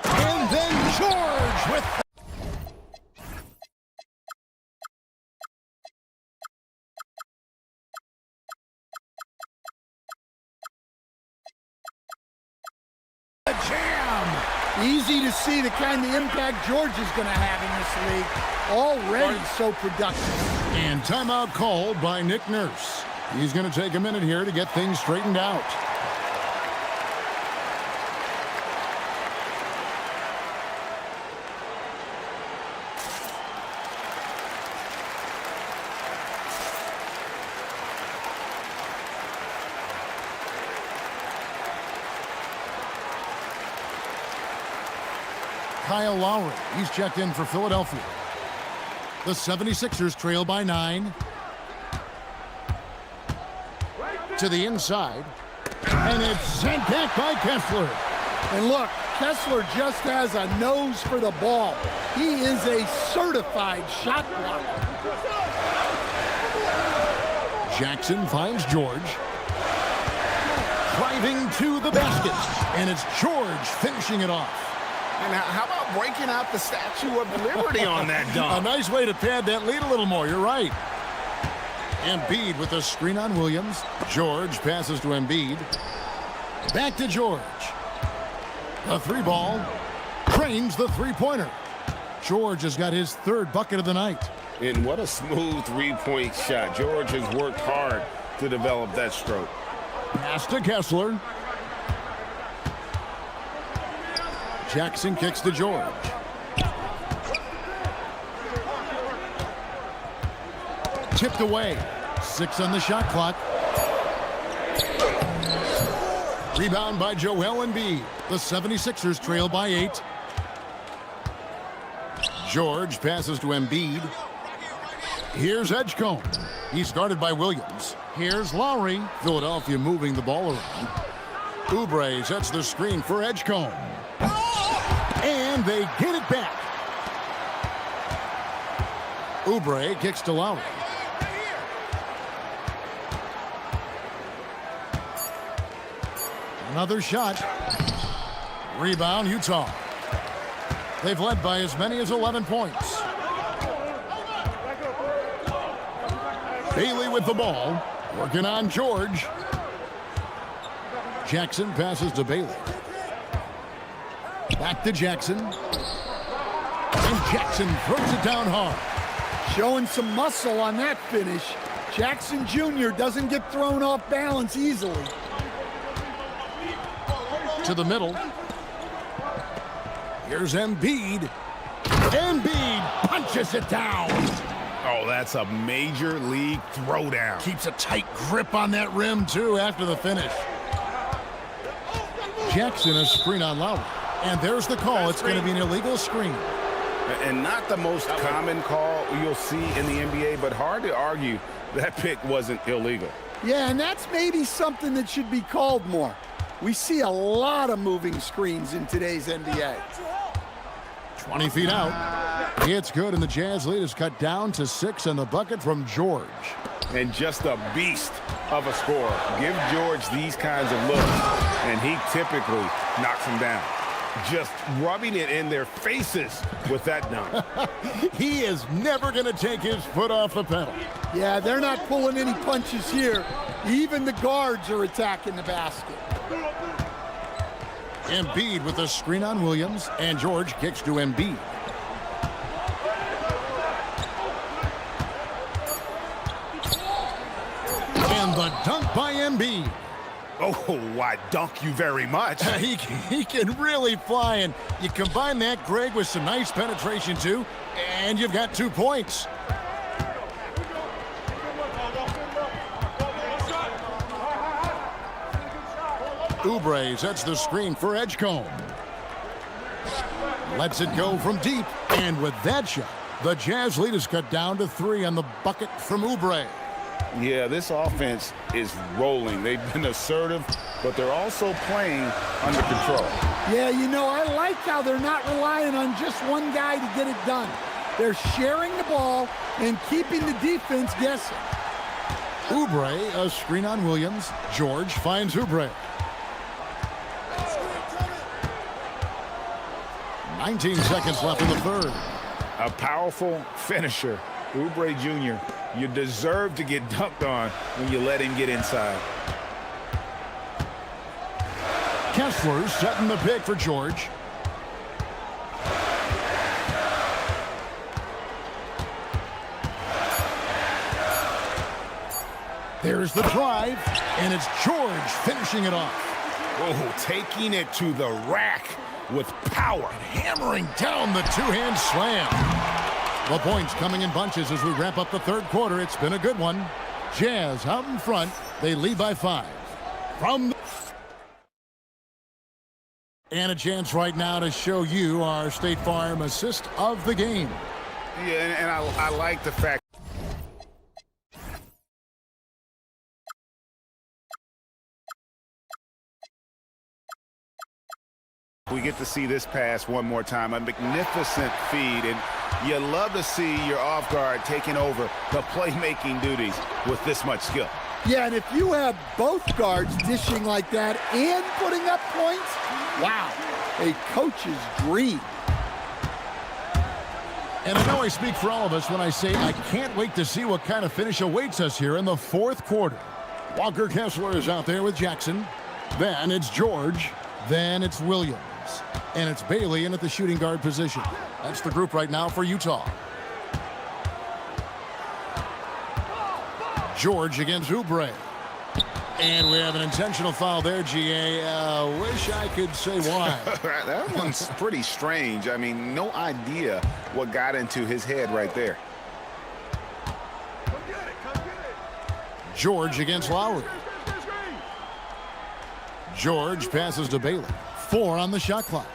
Speaker 8: And then George with...
Speaker 10: a jam. Easy to see the kind of impact George is going to have in this league. Already so productive.
Speaker 8: And timeout called by Nick Nurse. He's going to take a minute here to get things straightened out. Kyle Lowry, he's checked in for Philadelphia. The 76ers trail by 9. To the inside, and it's sent back by Kessler.
Speaker 10: And look, Kessler just has a nose for the ball. He is a certified shot blocker.
Speaker 8: Jackson finds George. Driving to the basket, and it's George finishing it off.
Speaker 11: And how about breaking out the Statue of Liberty on that dunk?
Speaker 8: A nice way to pad that lead a little more, you're right. Embiid with a screen on Williams. George passes to Embiid. Back to George. A 3-ball. Trains the 3-pointer. George has got his 3rd bucket of the night.
Speaker 11: And what a smooth 3-point shot. George has worked hard to develop that stroke.
Speaker 8: Pass to Kessler. Jackson kicks to George. Tipped away. 6 on the shot clock. Rebound by Joel Embiid. The 76ers trail by 8. George passes to Embiid. Here's Edgecombe. He's guarded by Williams. Here's Lowry. Philadelphia moving the ball around. Oubre sets the screen for Edgecombe. And they get it back. Oubre kicks to Lowry. Another shot. Rebound, Utah. They've led by as many as 11 points. Bailey with the ball. Working on George. Jackson passes to Bailey. Back to Jackson. And Jackson throws it down hard.
Speaker 10: Showing some muscle on that finish. Jackson Jr. doesn't get thrown off balance easily.
Speaker 8: To the middle. Here's Embiid. Embiid punches it down.
Speaker 11: Oh, that's a major league throwdown.
Speaker 8: Keeps a tight grip on that rim, too, after the finish. Jackson a screen on Lowry. And there's the call. It's going to be an illegal screen.
Speaker 11: And not the most common call you'll see in the NBA, but hard to argue that pick wasn't illegal.
Speaker 10: Yeah, and that's maybe something that should be called more. We see a lot of moving screens in today's NBA.
Speaker 8: 20 feet out. It's good, and the Jazz lead is cut down to 6 on the bucket from George.
Speaker 11: And just a beast of a scorer. Give George these kinds of looks, and he typically knocks them down. Just rubbing it in their faces with that dunk.
Speaker 8: He is never going to take his foot off the pedal.
Speaker 10: Yeah, they're not pulling any punches here. Even the guards are attacking the basket.
Speaker 8: Embiid with a screen on Williams, and George kicks to Embiid. And the dunk by Embiid.
Speaker 11: Oh, why, dunk you very much.
Speaker 8: He can really fly, and you combine that, Greg, with some nice penetration, too, and you've got 2 points. Oubre sets the screen for Edgecombe. Lets it go from deep, and with that shot, the Jazz lead is cut down to 3 on the bucket from Oubre.
Speaker 9: Yeah, this offense is rolling. They've been assertive, but they're also playing under control.
Speaker 10: Yeah, you know, I like how they're not relying on just one guy to get it done. They're sharing the ball and keeping the defense guessing.
Speaker 8: Oubre, a screen on Williams. George finds Oubre. 19 seconds left in the third.
Speaker 9: A powerful finisher. Oubre Jr., you deserve to get dunked on when you let him get inside.
Speaker 8: Kessler setting the pick for George. There's the drive, and it's George finishing it off.
Speaker 11: Oh, taking it to the rack with power.
Speaker 8: Hammering down the two-hand slam. The points coming in bunches as we wrap up the third quarter. It's been a good one. Jazz out in front. They lead by 5. And a chance right now to show you our State Farm assist of the game.
Speaker 11: Yeah, and I like the fact we get to see this pass one more time. A magnificent feed, and you love to see your off guard taking over the playmaking duties with this much skill.
Speaker 10: Yeah, and if you have both guards dishing like that and putting up points, wow, a coach's dream.
Speaker 8: And I know I speak for all of us when I say I can't wait to see what kind of finish awaits us here in the fourth quarter. Walker Kessler is out there with Jackson. Then it's George. Then it's Williams. And it's Bailey in at the shooting guard position. That's the group right now for Utah. George against Oubre. And we have an intentional foul there, GA. Wish I could say why.
Speaker 11: That one's pretty strange. I mean, no idea what got into his head right there.
Speaker 8: George against Lowry. George passes to Bailey. 4 on the shot clock.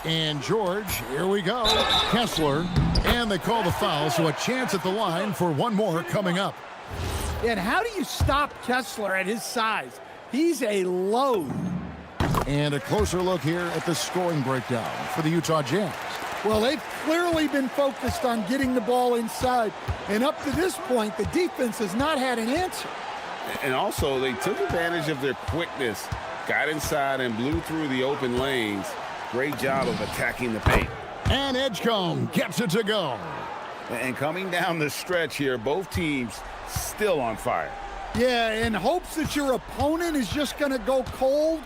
Speaker 8: And George, here we go. Kessler, and they call the foul, so a chance at the line for one more coming up.
Speaker 10: And how do you stop Kessler at his size? He's a load.
Speaker 8: And a closer look here at the scoring breakdown for the Utah Jazz.
Speaker 10: Well, they've clearly been focused on getting the ball inside. And up to this point, the defense has not had an answer.
Speaker 9: And also, they took advantage of their quickness, got inside and blew through the open lanes. Great job of attacking the paint.
Speaker 8: And Edgecombe gets it to go.
Speaker 9: And coming down the stretch here, both teams still on fire.
Speaker 10: Yeah, in hopes that your opponent is just going to go cold.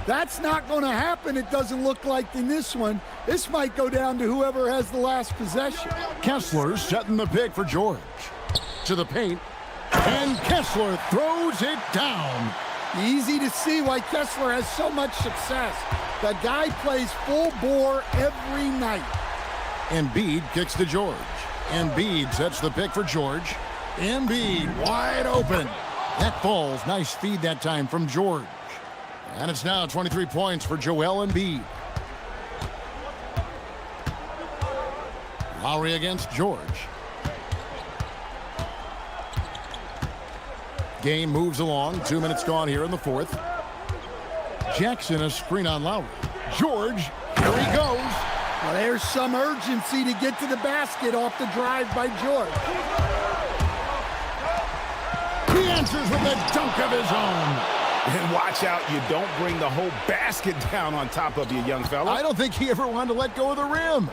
Speaker 10: That's not going to happen, it doesn't look like in this one. This might go down to whoever has the last possession.
Speaker 8: Kessler setting the pick for George. To the paint. And Kessler throws it down.
Speaker 10: Easy to see why Kessler has so much success. The guy plays full bore every night.
Speaker 8: Embiid kicks to George. Embiid sets the pick for George. Embiid wide open. That falls. Nice feed that time from George. And it's now 23 points for Joel Embiid. Lowry against George. Game moves along. 2 minutes gone here in the fourth. Jackson, a screen on Lowry. George, here he goes.
Speaker 10: Well, there's some urgency to get to the basket off the drive by George.
Speaker 8: He answers with a dunk of his own.
Speaker 11: And watch out, you don't bring the whole basket down on top of you, young fella.
Speaker 8: I don't think he ever wanted to let go of the rim.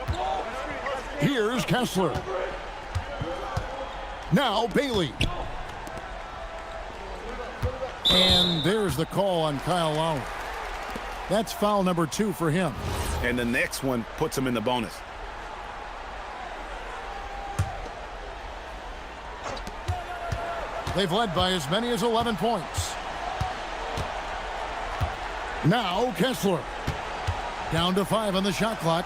Speaker 8: Here's Kessler. Now Bailey. And there's the call on Kyle Lowry. That's foul number 2 for him.
Speaker 11: And the next one puts him in the bonus.
Speaker 8: They've led by as many as 11 points. Now Kessler. Down to 5 on the shot clock.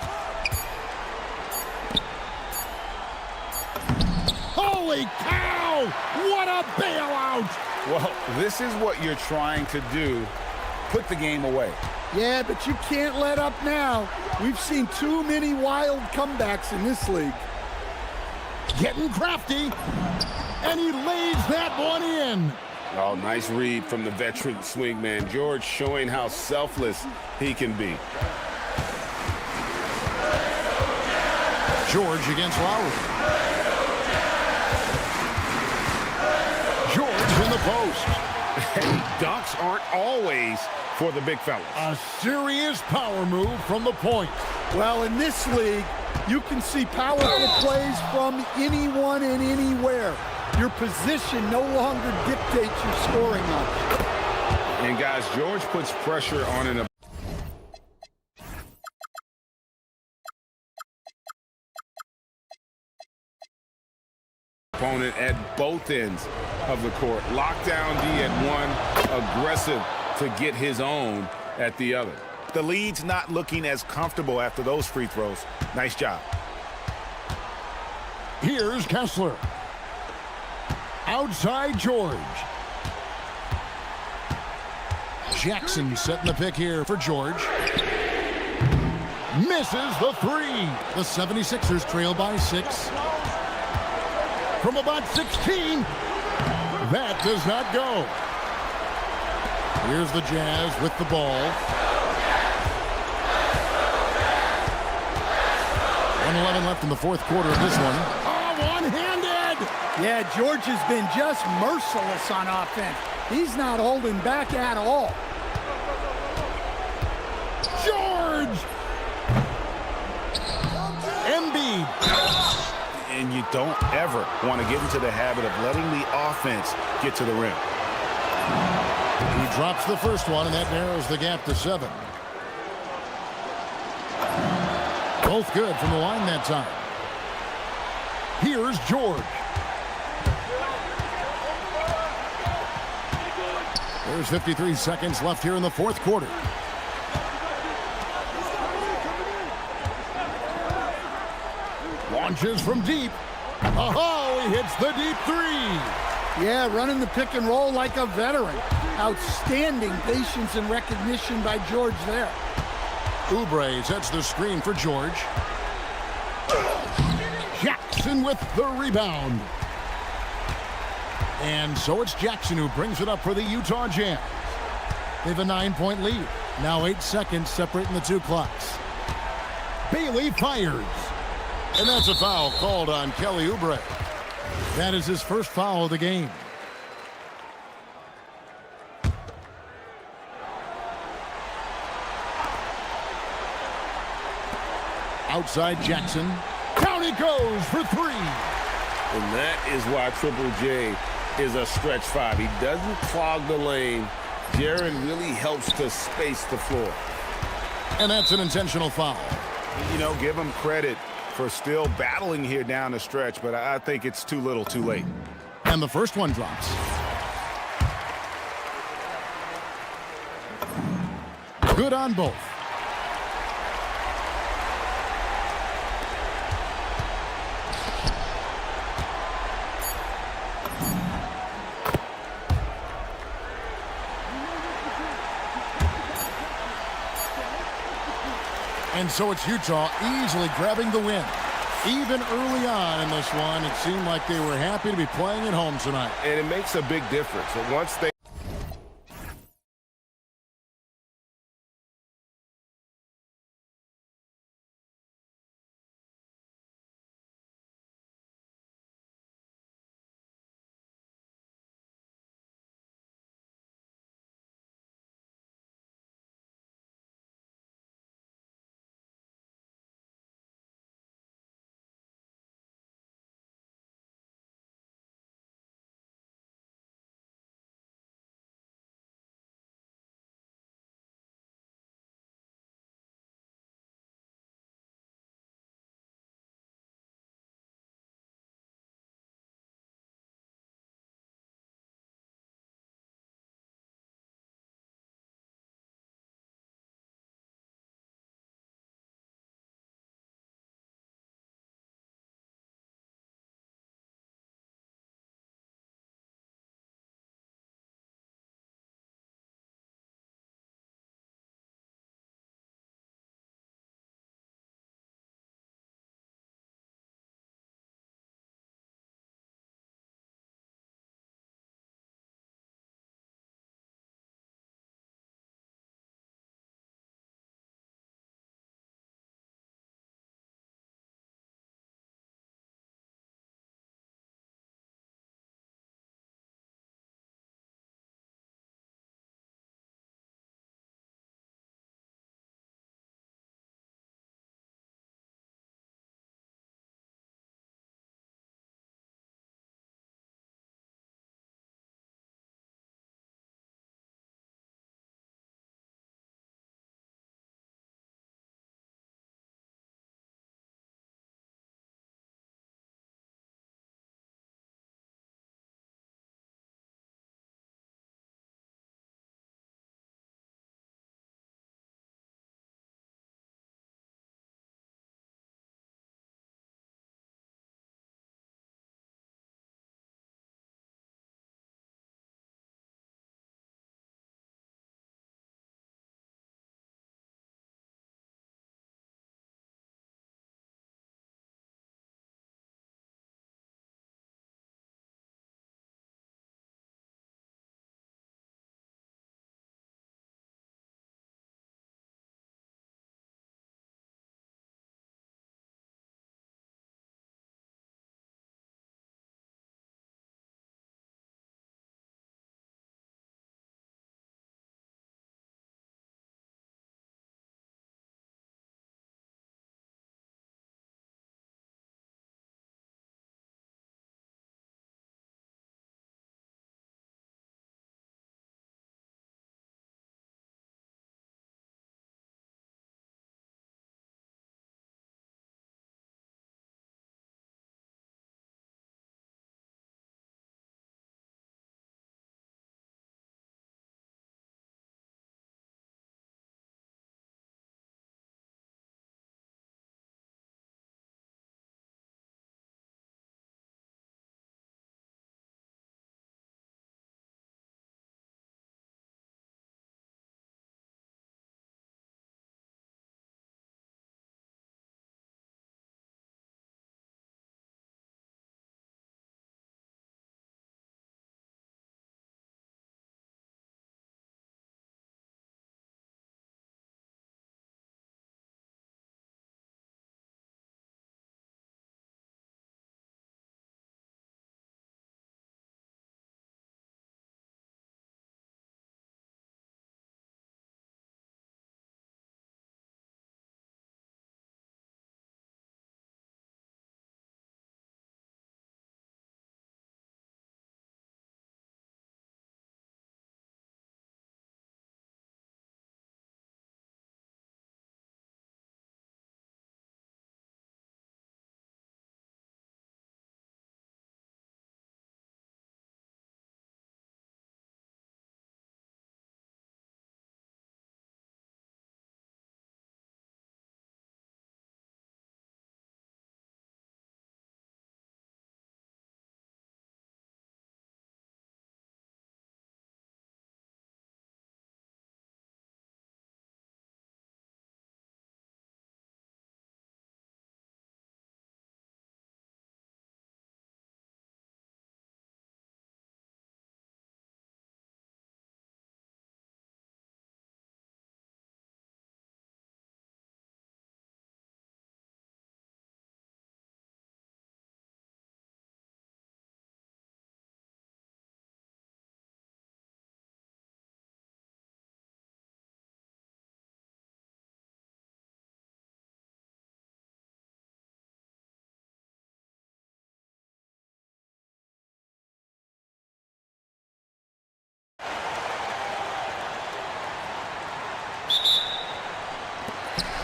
Speaker 8: Holy cow! What a bailout!
Speaker 11: Well, this is what you're trying to do. Put the game away.
Speaker 10: Yeah, but you can't let up now. We've seen too many wild comebacks in this league.
Speaker 8: Getting crafty. And he lays that one in.
Speaker 9: Oh, nice read from the veteran swingman. George showing how selfless he can be.
Speaker 8: George against Lowry. George in the post.
Speaker 9: Hey, dunks aren't always for the big fellas.
Speaker 8: A serious power move from the point.
Speaker 10: Well, in this league, you can see powerful plays from anyone and anywhere. Your position no longer dictates your scoring options.
Speaker 9: And guys, George puts pressure on an opponent at both ends of the court. Lockdown D at one, aggressive to get his own at the other.
Speaker 11: The lead's not looking as comfortable after those free throws. Nice job.
Speaker 8: Here's Kessler. Outside George. Jackson setting the pick here for George. Misses the three. The 76ers trail by 6. From about 16. That does not go. Here's the Jazz with the ball. 1:11 left in the fourth quarter of this one. Oh, one-handed!
Speaker 10: Yeah, George has been just merciless on offense. He's not holding back at all.
Speaker 8: George! Embiid.
Speaker 11: And you don't ever want to get into the habit of letting the offense get to the rim.
Speaker 8: He drops the first one, and that narrows the gap to 7. Both good from the line that time. Here's George. There's 53 seconds left here in the fourth quarter. Launches from deep. Oh, he hits the deep three.
Speaker 10: Yeah, running the pick and roll like a veteran. Outstanding patience and recognition by George there.
Speaker 8: Oubre sets the screen for George. Jackson with the rebound. And so it's Jackson who brings it up for the Utah Jazz. They have a 9-point lead. Now 8 seconds separating the two clocks. Bailey fires. And that's a foul called on Kelly Oubre. That is his first foul of the game. Outside Jackson. Down he goes for 3.
Speaker 9: And that is why Triple J is a stretch 5. He doesn't clog the lane. Jaren really helps to space the floor.
Speaker 8: And that's an intentional foul.
Speaker 11: You know, give him credit for still battling here down the stretch, but I think it's too little too late.
Speaker 8: And the first one drops. Good on both. And so it's Utah easily grabbing the win. Even early on in this one, it seemed like they were happy to be playing at home tonight.
Speaker 9: And it makes a big difference. Once they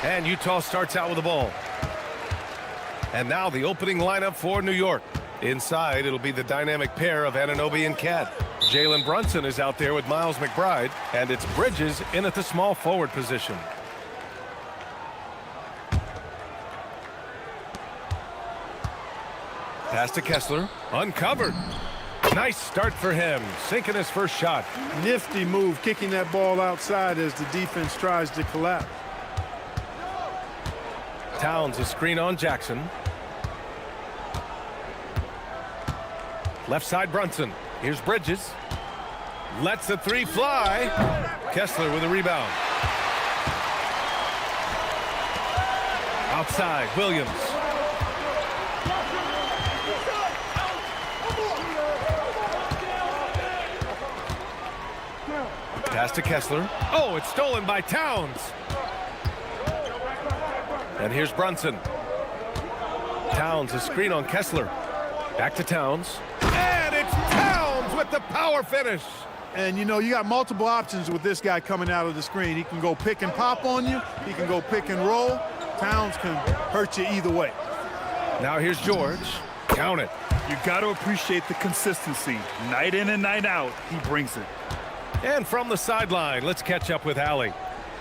Speaker 1: And Utah starts out with the ball. And now the opening lineup for New York. Inside, it'll be the dynamic pair of Anunoby and Cat. Jalen Brunson is out there with Miles McBride, and it's Bridges in at the small forward position. Pass to Kessler, uncovered. Nice start for him, sinking his first shot.
Speaker 10: Nifty move, kicking that ball outside as the defense tries to collapse.
Speaker 1: Towns a screen on Jackson. Left side Brunson. Here's Bridges. Lets the three fly. Kessler with a rebound. Outside, Williams. Pass to Kessler. Oh, it's stolen by Towns. And here's Brunson. Towns a screen on Kessler. Back to Towns. And it's Towns with the power finish.
Speaker 10: And, you know, you got multiple options with this guy coming out of the screen. He can go pick and pop on you. He can go pick and roll. Towns can hurt you either way.
Speaker 1: Now here's George. Count it.
Speaker 2: You got to appreciate the consistency. Night in and night out, he brings it.
Speaker 1: And from the sideline, let's catch up with Allie.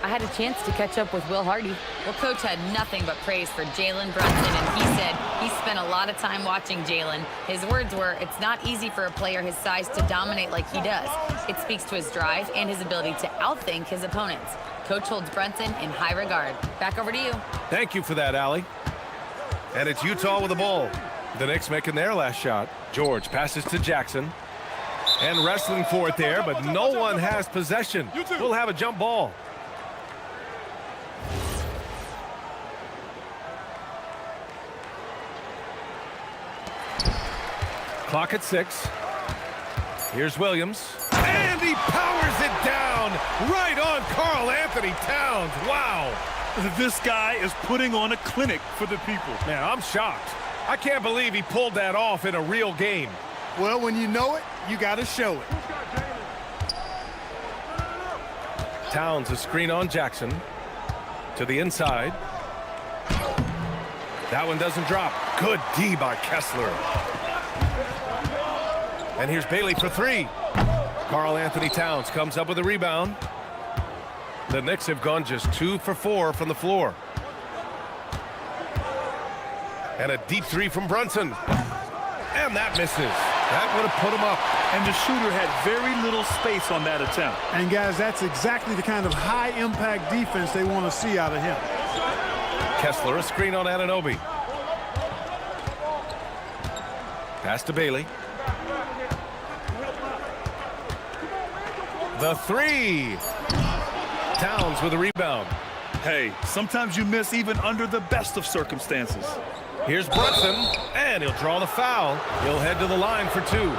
Speaker 4: I had a chance to catch up with Will Hardy. Well, Coach had nothing but praise for Jalen Brunson, and he said he spent a lot of time watching Jalen. His words were, it's not easy for a player his size to dominate like he does. It speaks to his drive and his ability to outthink his opponents. Coach holds Brunson in high regard. Back over to you.
Speaker 1: Thank you for that, Allie. And it's Utah with the ball. The Knicks making their last shot. George passes to Jackson. And wrestling for it there, but no one has possession. We'll have a jump ball. Clock at 6. Here's Williams. And he powers it down right on Karl Anthony Towns. Wow.
Speaker 2: This guy is putting on a clinic for the people.
Speaker 1: Man, I'm shocked. I can't believe he pulled that off in a real game.
Speaker 10: Well, when you know it, you got to show it.
Speaker 1: Towns a screen on Jackson. To the inside. That one doesn't drop. Good D by Kessler. And here's Bailey for three. Karl Anthony Towns comes up with a rebound. The Knicks have gone just 2 for 4 from the floor. And a deep three from Brunson. And that misses. That would have put him up.
Speaker 2: And the shooter had very little space on that attempt.
Speaker 10: And, guys, that's exactly the kind of high-impact defense they want to see out of him.
Speaker 1: Kessler, a screen on Anunoby. Pass to Bailey. The three. Towns with a rebound.
Speaker 2: Hey, sometimes you miss even under the best of circumstances.
Speaker 1: Here's Brunson, and he'll draw the foul. He'll head to the line for 2.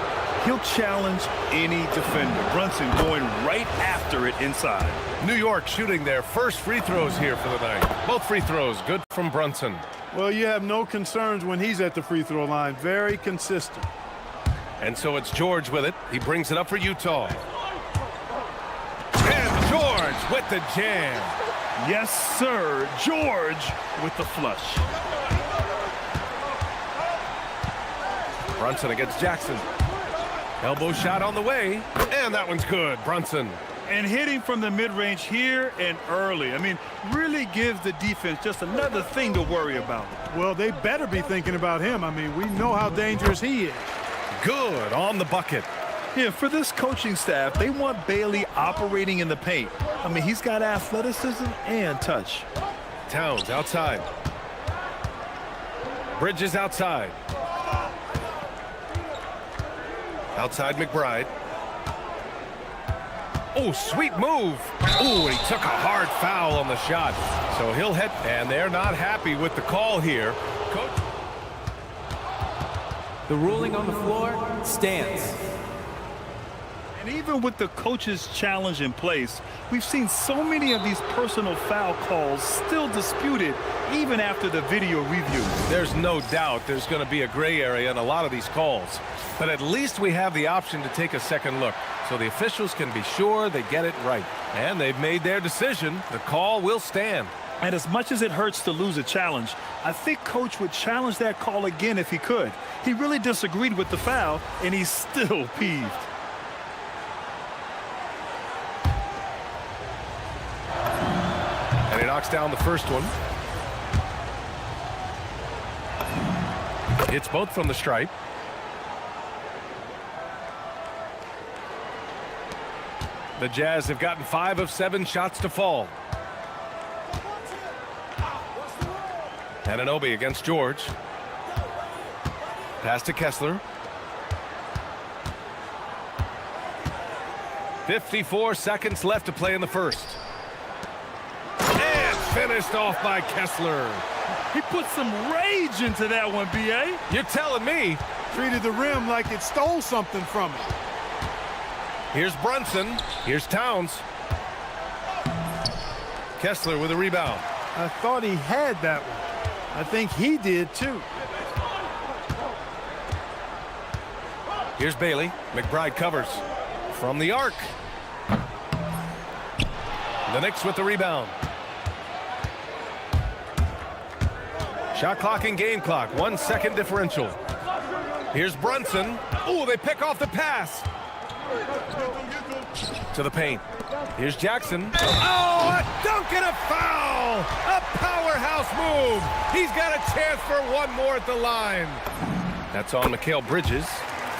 Speaker 2: He'll challenge any defender. Brunson going right after it inside.
Speaker 1: New York shooting their first free throws here for the night. Both free throws good from Brunson.
Speaker 10: Well, you have no concerns when he's at the free throw line. Very consistent.
Speaker 1: And so it's George with it. He brings it up for Utah. And George with the jam.
Speaker 2: Yes, sir. George with the flush.
Speaker 1: Brunson against Jackson. Elbow shot on the way, and that one's good. Brunson.
Speaker 2: And hitting from the mid-range here and early. I mean, really gives the defense just another thing to worry about.
Speaker 10: Well, they better be thinking about him. I mean, we know how dangerous he is.
Speaker 1: Good on the bucket.
Speaker 2: Yeah, for this coaching staff, they want Bailey operating in the paint. I mean, he's got athleticism and touch.
Speaker 1: Towns outside. Bridges outside. Outside McBride. Oh, sweet move. Oh, he took a hard foul on the shot. So he'll head, and they're not happy with the call here. Coach.
Speaker 5: The ruling on the floor stands.
Speaker 2: And even with the coach's challenge in place, we've seen so many of these personal foul calls still disputed even after the video review.
Speaker 1: There's no doubt there's going to be a gray area in a lot of these calls. But at least we have the option to take a second look, so the officials can be sure they get it right. And they've made their decision. The call will stand.
Speaker 2: And as much as it hurts to lose a challenge, I think Coach would challenge that call again if he could. He really disagreed with the foul, and he's still peeved.
Speaker 1: And he knocks down the first one. Hits both from the stripe. The Jazz have gotten 5 of 7 shots to fall. Anunoby against George. Pass to Kessler. 54 seconds left to play in the first. And finished off by Kessler.
Speaker 2: He put some rage into that one, B.A.
Speaker 1: You're telling me.
Speaker 10: Treated the rim like it stole something from him.
Speaker 1: Here's Brunson. Here's Towns. Kessler with a rebound.
Speaker 10: I thought he had that one. I think he did too.
Speaker 1: Here's Bailey. McBride covers from the arc. The Knicks with the rebound. Shot clock and game clock. 1 second differential. Here's Brunson. Oh, they pick off the pass. To the paint. Here's Jackson. Oh, a dunk and a foul! A powerhouse move. He's got a chance for one more at the line. That's on Mikal Bridges.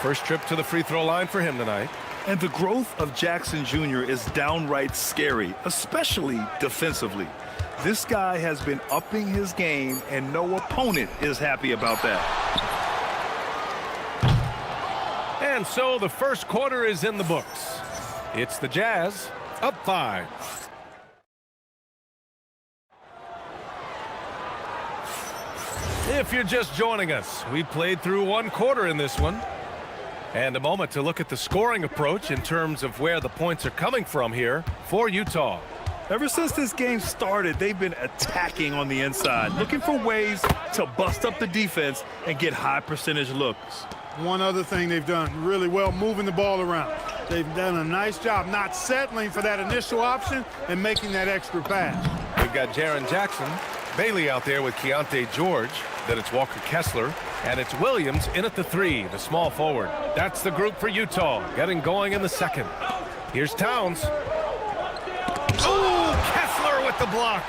Speaker 1: First trip to the free throw line for him tonight.
Speaker 2: And the growth of Jackson Jr. is downright scary, especially defensively. This guy has been upping his game, and no opponent is happy about that.
Speaker 1: And so the first quarter is in the books. It's the Jazz up 5. If you're just joining us, we played through 1 quarter in this one. And a moment to look at the scoring approach in terms of where the points are coming from here for Utah.
Speaker 2: Ever since this game started, they've been attacking on the inside, looking for ways to bust up the defense and get high percentage looks.
Speaker 10: One other thing they've done really well, moving the ball around. They've done a nice job not settling for that initial option and making that extra pass.
Speaker 1: We've got Jaren Jackson, Bailey out there with Keontae George. Then it's Walker Kessler, and it's Williams in at the 3, the small forward. That's the group for Utah, getting going in the second. Here's Towns. Ooh, Kessler with the block.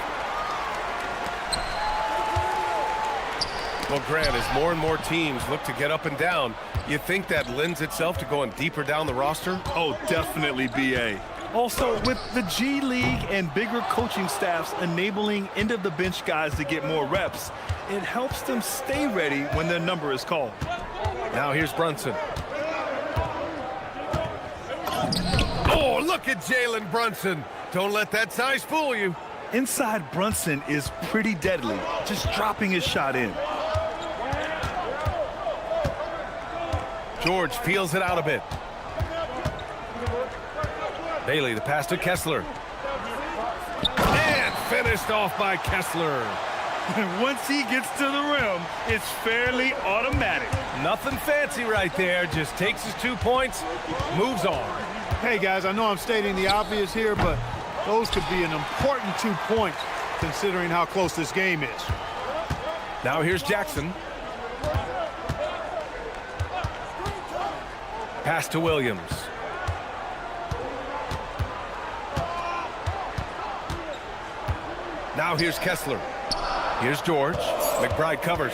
Speaker 1: Well, Grant, as more and more teams look to get up and down, you think that lends itself to going deeper down the roster?
Speaker 2: Oh, definitely, B.A. Also, with the G League and bigger coaching staffs enabling end-of-the-bench guys to get more reps, it helps them stay ready when their number is called.
Speaker 1: Now here's Brunson. Oh, look at Jalen Brunson. Don't let that size fool you.
Speaker 2: Inside Brunson is pretty deadly, just dropping his shot in.
Speaker 1: George feels it out a bit. Bailey, the pass to Kessler. And finished off by Kessler.
Speaker 2: Once he gets to the rim, it's fairly automatic.
Speaker 1: Nothing fancy right there. Just takes his 2 points, moves on.
Speaker 10: Hey, guys, I know I'm stating the obvious here, but those could be an important 2 points considering how close this game is.
Speaker 1: Now here's Jackson. Pass to Williams. Now here's Kessler. Here's George. McBride covers.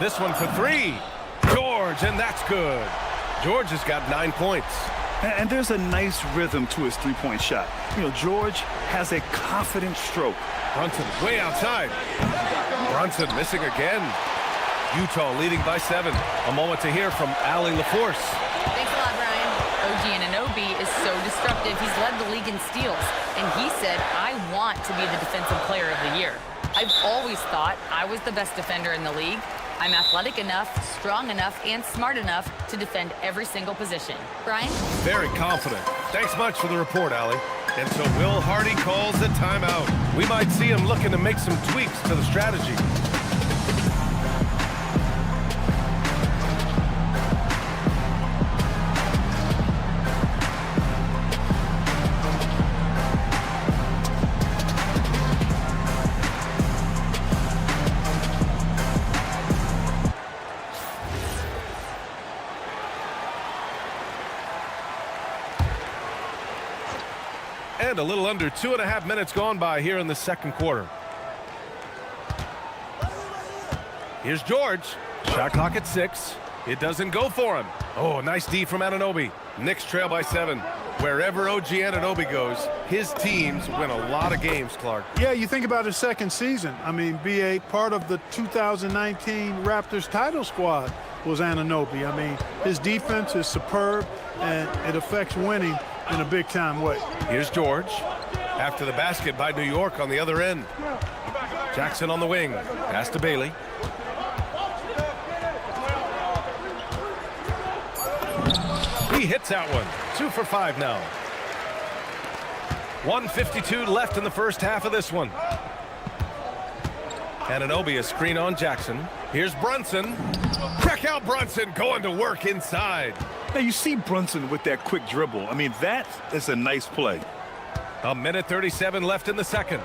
Speaker 1: This one for 3. George, and that's good. George has got 9 points.
Speaker 2: And there's a nice rhythm to his three-point shot. You know, George has a confident stroke.
Speaker 1: Brunson way outside. Brunson missing again. Utah leading by 7. A moment to hear from Allie LaForce.
Speaker 4: Thanks a lot, Brian. OG Anunoby is so disruptive. He's led the league in steals. And he said, I want to be the defensive player of the year. I've always thought I was the best defender in the league. I'm athletic enough, strong enough, and smart enough to defend every single position. Brian?
Speaker 1: Very confident. Thanks much for the report, Allie. And so Will Hardy calls the timeout. We might see him looking to make some tweaks to the strategy. And a little under 2.5 minutes gone by here in the second quarter. Here's George. Shot clock at 6. It doesn't go for him. Oh, nice D from Anunoby. Knicks trail by 7. Wherever OG Anunoby goes, his teams win a lot of games, Clark.
Speaker 14: Yeah, you think about his second season. I mean, BA, part of the 2019 Raptors title squad was Anunoby. I mean, his defense is superb, and it affects winning in a big-time way.
Speaker 1: Here's George. After the basket by New York on the other end. Jackson on the wing. Pass to Bailey. He hits that one. 2 for 5 now. 1:52 left in the first half of this one. Anunoby a screen on Jackson. Here's Brunson. Check out Brunson going to work inside.
Speaker 2: Now you see Brunson with that quick dribble. I mean, that is a nice play.
Speaker 1: 1:37 left in the second.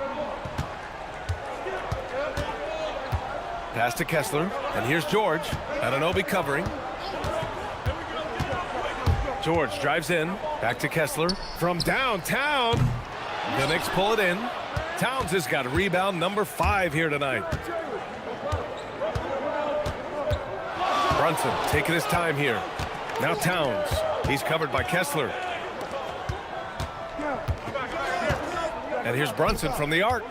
Speaker 1: Pass to Kessler. And here's George. Anunoby covering. George drives in. Back to Kessler. From downtown. The Knicks pull it in. Towns has got rebound number 5 here tonight. Brunson taking his time here. Now Towns. He's covered by Kessler. And here's Brunson from the arc.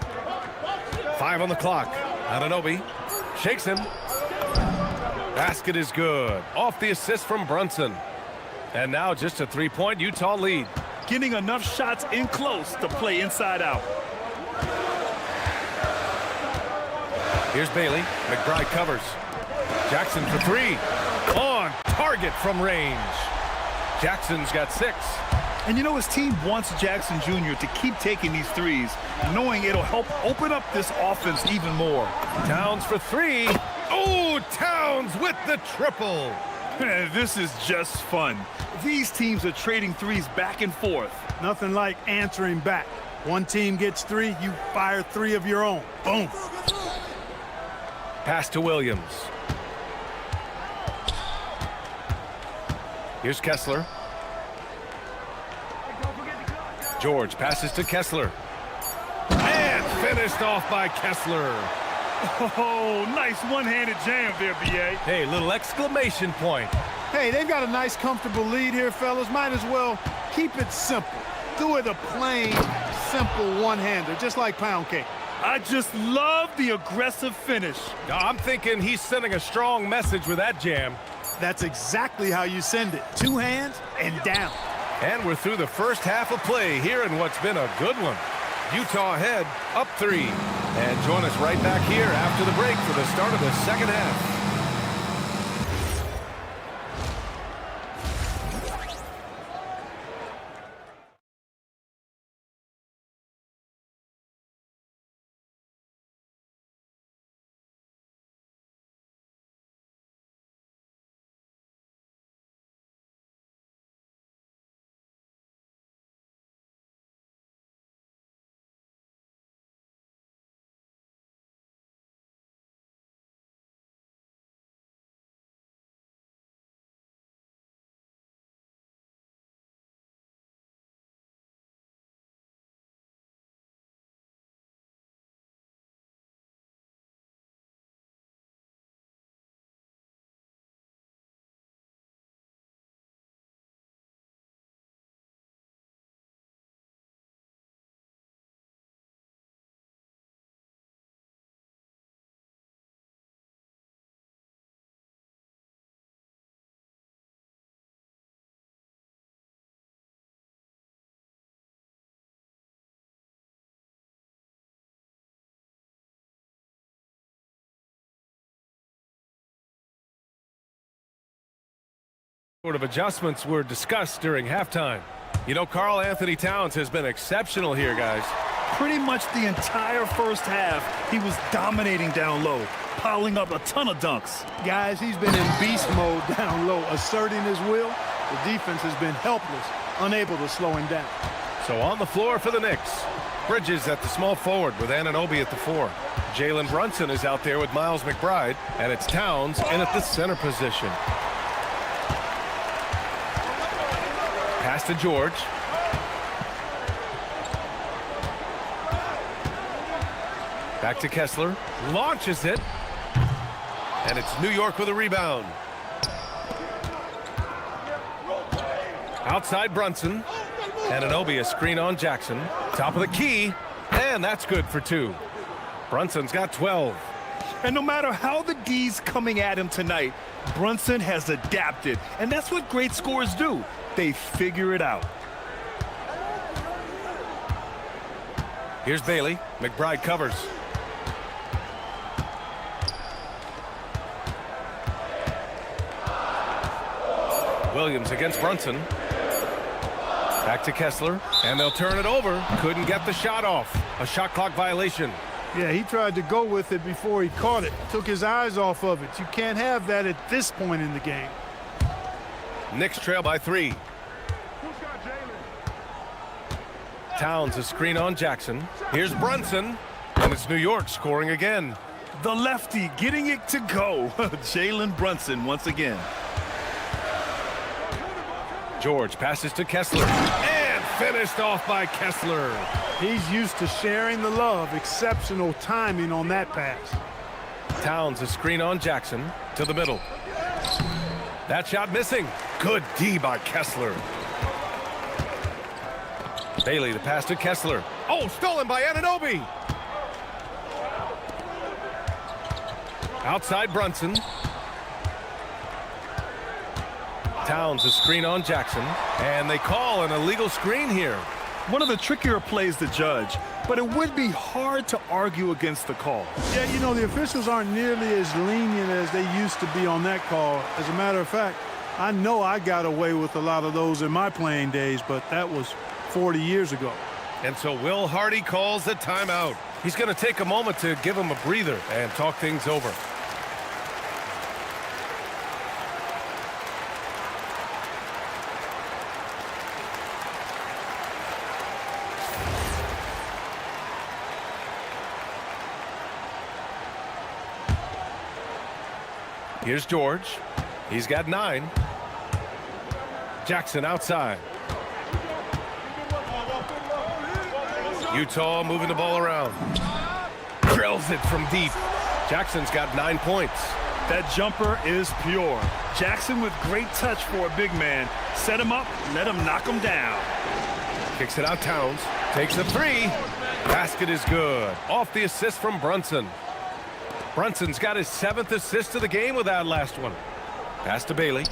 Speaker 1: 5 on the clock. Anunoby shakes him. Basket is good. Off the assist from Brunson. And now just a 3-point Utah lead.
Speaker 2: Getting enough shots in close to play inside out.
Speaker 1: Here's Bailey. McBride covers. Jackson for 3. On target from range. Jackson's got 6.
Speaker 2: And you know his team wants Jackson Jr. to keep taking these threes, knowing it'll help open up this offense even more.
Speaker 1: Towns for 3. Oh, Towns with the triple.
Speaker 2: This is just fun. These teams are trading threes back and forth.
Speaker 14: Nothing like answering back. One team gets 3, you fire 3 of your own. Boom.
Speaker 1: Pass to Williams. Here's Kessler. George passes to Kessler. And finished off by Kessler.
Speaker 2: Oh, nice one-handed jam there, B.A.
Speaker 1: Hey, little exclamation point.
Speaker 14: Hey, they've got a nice, comfortable lead here, fellas. Might as well keep it simple. Do it a plain, simple one-hander, just like pound cake.
Speaker 2: I just love the aggressive finish.
Speaker 1: I'm thinking he's sending a strong message with that jam.
Speaker 14: That's exactly how you send it. 2 hands and down.
Speaker 1: And we're through the first half of play here in what's been a good one. Utah ahead, up 3. And join us right back here after the break for the start of the second half. Sort of adjustments were discussed during halftime. You know, Karl Anthony Towns has been exceptional here, guys.
Speaker 2: Pretty much the entire first half, he was dominating down low, piling up a ton of dunks.
Speaker 14: Guys, he's been in beast mode down low, asserting his will. The defense has been helpless, unable to slow him down.
Speaker 1: So on the floor for the Knicks. Bridges at the small forward with Anunoby at the 4. Jalen Brunson is out there with Miles McBride, and it's Towns in at the center position. Pass to George. Back to Kessler. Launches it. And it's New York with a rebound. Outside Brunson. Anunoby, a screen on Jackson. Top of the key. And that's good for 2. Brunson's got 12.
Speaker 2: And no matter how the D's coming at him tonight, Brunson has adapted. And that's what great scorers do. They figure it out.
Speaker 1: Here's Bailey. McBride covers. Williams against Brunson. Back to Kessler. And they'll turn it over. Couldn't get the shot off. A shot clock violation.
Speaker 14: Yeah, he tried to go with it before he caught it. Took his eyes off of it. You can't have that at this point in the game.
Speaker 1: Knicks trail by 3. Towns a screen on Jackson. Here's Brunson. And it's New York scoring again.
Speaker 2: The lefty getting it to go. Jalen Brunson once again.
Speaker 1: George passes to Kessler. And finished off by Kessler.
Speaker 14: He's used to sharing the love. Exceptional timing on that pass.
Speaker 1: Towns a screen on Jackson to the middle. That shot missing. Good D by Kessler. Bailey the pass to Kessler. Oh, stolen by Anunoby. Outside Brunson. Towns a screen on Jackson. And they call an illegal screen here.
Speaker 2: One of the trickier plays to judge, but it would be hard to argue against the call.
Speaker 14: Yeah, you know, the officials aren't nearly as lenient as they used to be on that call. As a matter of fact, I know I got away with a lot of those in my playing days, but that was 40 years ago.
Speaker 1: And so Will Hardy calls the timeout. He's going to take a moment to give him a breather and talk things over. Here's George. He's got 9. Jackson outside. Utah moving the ball around. Drills it from deep. Jackson's got 9 points.
Speaker 2: That jumper is pure. Jackson with great touch for a big man. Set him up, let him knock him down.
Speaker 1: Kicks it out Towns. Takes a 3. Basket is good. Off the assist from Brunson. Brunson's got his 7th assist of the game with that last one. Pass to Bailey.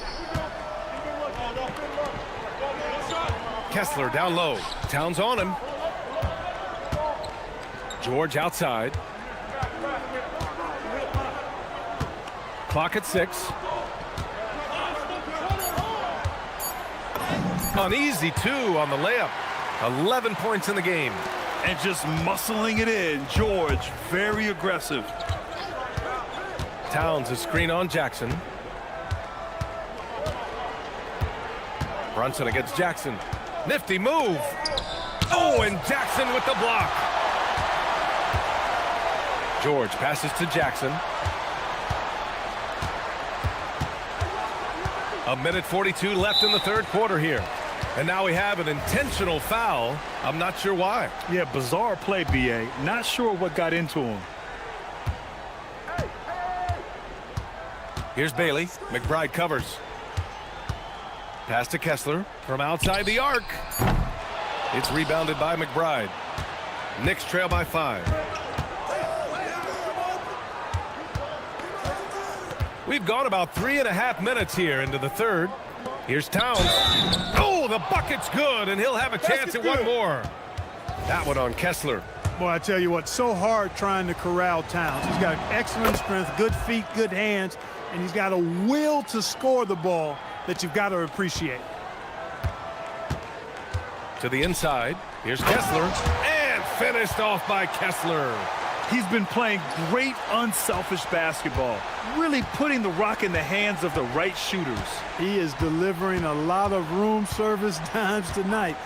Speaker 1: Kessler down low. Towns on him. George outside. Clock at 6. An easy 2 on the layup. 11 points in the game.
Speaker 2: And just muscling it in. George, very aggressive.
Speaker 1: Towns a screen on Jackson. Brunson against Jackson. Nifty move. Oh, and Jackson with the block. George passes to Jackson. 1:42 left in the 3rd quarter here. And now we have an intentional foul. I'm not sure why.
Speaker 2: Yeah, bizarre play, B.A. Not sure what got into him.
Speaker 1: Here's Bailey. McBride covers. Pass to Kessler from outside the arc. It's rebounded by McBride. Knicks trail by 5. We've gone about 3.5 minutes here into the 3rd. Here's Towns. Oh, the bucket's good, and he'll have a chance at one more. That one on Kessler.
Speaker 14: Boy, I tell you what, so hard trying to corral Towns. He's got excellent strength, good feet, good hands, and he's got a will to score the ball that you've got to appreciate.
Speaker 1: To the inside. Here's Kessler. And finished off by Kessler.
Speaker 2: He's been playing great unselfish basketball, really putting the rock in the hands of the right shooters.
Speaker 14: He is delivering a lot of room service dimes tonight.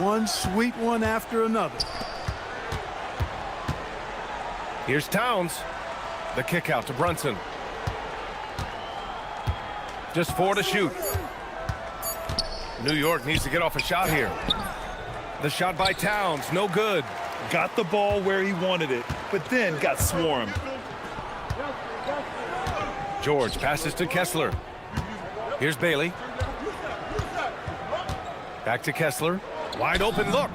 Speaker 14: One sweet one after another.
Speaker 1: Here's Towns. The kick out to Brunson. Just 4 to shoot. New York needs to get off a shot here. The shot by Towns, no good.
Speaker 2: Got the ball where he wanted it, but then got swarmed.
Speaker 1: George passes to Kessler. Here's Bailey. Back to Kessler. Wide open look.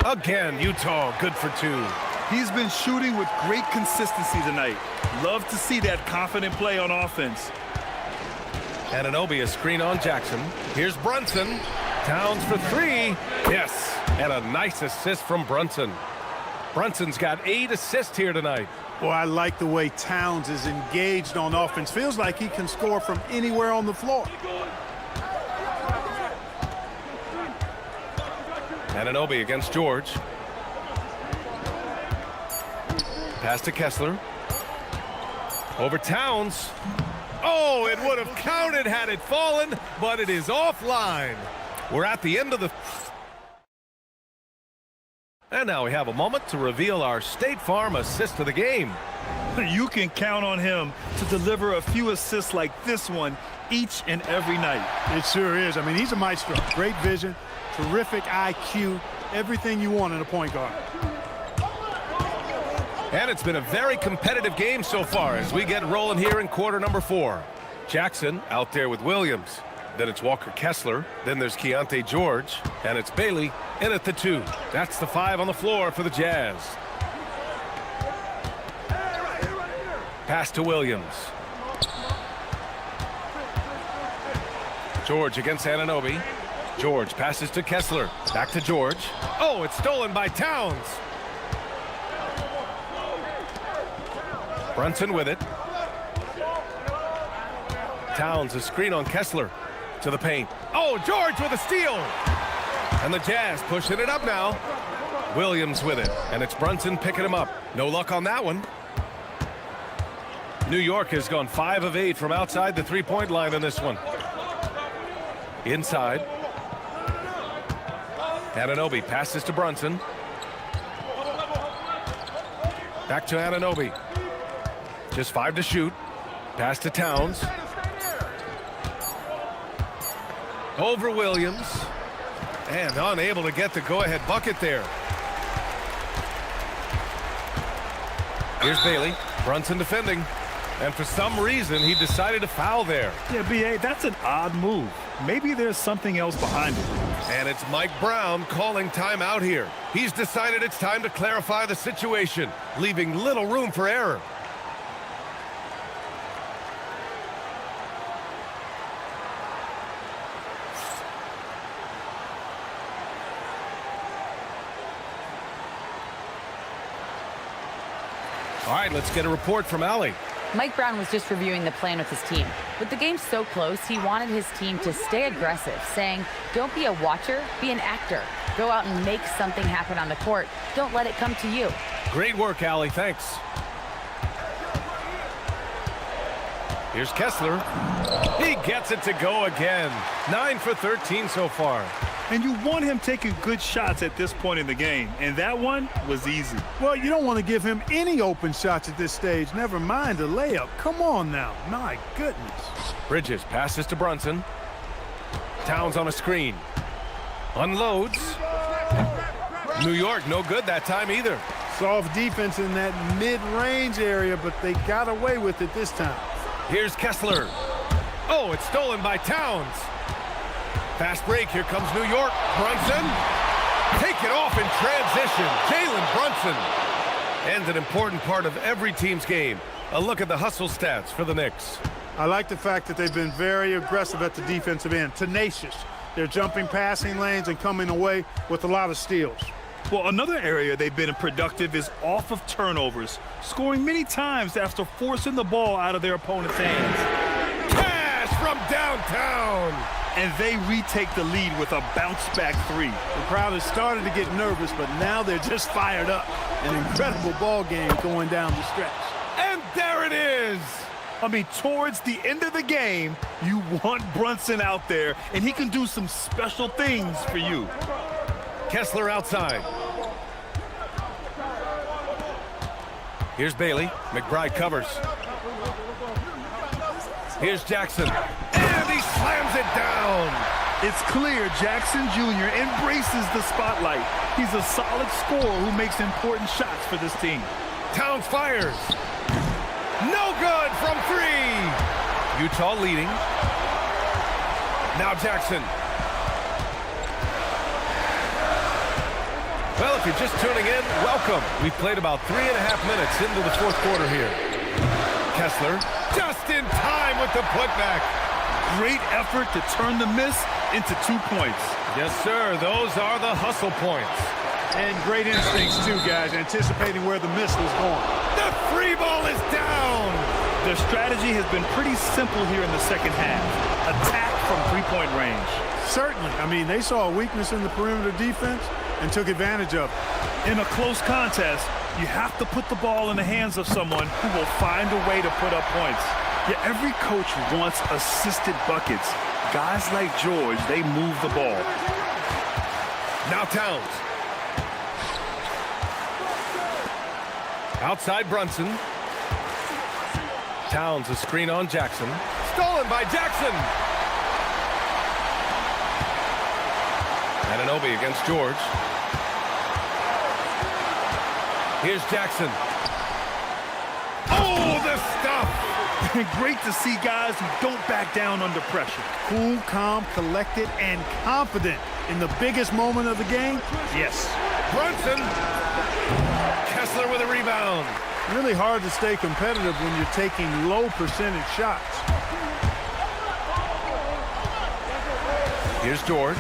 Speaker 1: Again, Utah good for two.
Speaker 2: He's been shooting with great consistency tonight. Love to see that confident play on offense.
Speaker 1: Anunoby a screen on Jackson. Here's Brunson. Towns for three. Yes, and a nice assist from Brunson. Brunson's got 8 assists here tonight.
Speaker 14: Well, I like the way Towns is engaged on offense. Feels like he can score from anywhere on the floor.
Speaker 1: Anunoby against George. Pass to Kessler. Over Towns. Oh, it would have counted had it fallen, but it is offline. We're at the end of the... And now we have a moment to reveal our State Farm assist of the game.
Speaker 2: You can count on him to deliver a few assists like this one each and every night.
Speaker 14: It sure is. I mean, he's a maestro. Great vision, terrific IQ, everything you want in a point guard.
Speaker 1: And it's been a very competitive game so far as we get rolling here in quarter number 4. Jackson out there with Williams. Then it's Walker Kessler. Then there's Keontae George. And it's Bailey in at the 2. That's the 5 on the floor for the Jazz. Pass to Williams. George against Anunoby. George passes to Kessler. Back to George. Oh, it's stolen by Towns. Brunson with it. Towns a screen on Kessler. To the paint. Oh, George with a steal. And the Jazz pushing it up now. Williams with it. And it's Brunson picking him up. No luck on that one. New York has gone 5 of 8 from outside the three-point line in this one. Inside. Anunoby passes to Brunson. Back to Anunoby. Just 5 to shoot. Pass to Towns. Over Williams. And unable to get the go-ahead bucket there. Here's Bailey. Brunson defending. And for some reason, he decided to foul there.
Speaker 2: Yeah, B.A., that's an odd move. Maybe there's something else behind it.
Speaker 1: And it's Mike Brown calling timeout here. He's decided it's time to clarify the situation, leaving little room for error. All right, let's get a report from Allie.
Speaker 4: Mike Brown was just reviewing the plan with his team. With the game so close, he wanted his team to stay aggressive, saying, don't be a watcher, be an actor. Go out and make something happen on the court. Don't let it come to you.
Speaker 1: Great work, Allie. Thanks. Here's Kessler. He gets it to go again. 9 for 13 so far.
Speaker 2: And you want him taking good shots at this point in the game, and that one was easy.
Speaker 14: Well, you don't want to give him any open shots at this stage, never mind a layup. Come on now, my goodness.
Speaker 1: Bridges passes to Brunson. Towns on a screen. Unloads. New York no good that time either.
Speaker 14: Soft defense in that mid-range area, but they got away with it this time.
Speaker 1: Here's Kessler. Oh, it's stolen by Towns. Fast break, here comes New York. Brunson, take it off in transition. Jalen Brunson. And an important part of every team's game. A look at the hustle stats for the Knicks.
Speaker 14: I like the fact that they've been very aggressive at the defensive end. Tenacious. They're jumping passing lanes and coming away with a lot of steals.
Speaker 2: Well, another area they've been productive is off of turnovers, scoring many times after forcing the ball out of their opponent's hands.
Speaker 1: Cash from downtown.
Speaker 2: And they retake the lead with a bounce-back 3.
Speaker 14: The crowd has started to get nervous, but now they're just fired up. An incredible ball game going down the stretch.
Speaker 1: And there it is.
Speaker 2: I mean, towards the end of the game, you want Brunson out there, and he can do some special things for you.
Speaker 1: Kessler outside. Here's Bailey. McBride covers. Here's Jackson. And he slams it down.
Speaker 2: It's clear Jackson Jr. embraces the spotlight. He's a solid scorer who makes important shots for this team.
Speaker 1: Towns fires. No good from three. Utah leading. Now Jackson. Well, if you're just tuning in, welcome. We've played about 3.5 minutes into the fourth quarter here. Kessler just in time with the putback.
Speaker 2: Great effort to turn the miss into 2 points.
Speaker 1: Yes, sir. Those are the hustle points.
Speaker 14: And great instincts, too, guys, anticipating where the miss was going.
Speaker 1: The free ball is down.
Speaker 2: Their strategy has been pretty simple here in the second half. Attack from three-point range.
Speaker 14: Certainly. I mean, they saw a weakness in the perimeter defense and took advantage of it.
Speaker 2: In a close contest, you have to put the ball in the hands of someone who will find a way to put up points. Yeah, every coach wants assisted buckets. Guys like George, they move the ball.
Speaker 1: Now Towns. Outside Brunson. Towns, a screen on Jackson. Stolen by Jackson. Anunoby against George. Here's Jackson. Oh, the stuff.
Speaker 2: Great to see guys who don't back down under pressure.
Speaker 14: Cool, calm, collected, and confident in the biggest moment of the game.
Speaker 2: Yes.
Speaker 1: Brunson. Kessler with a rebound.
Speaker 14: Really hard to stay competitive when you're taking low percentage shots.
Speaker 1: Here's George.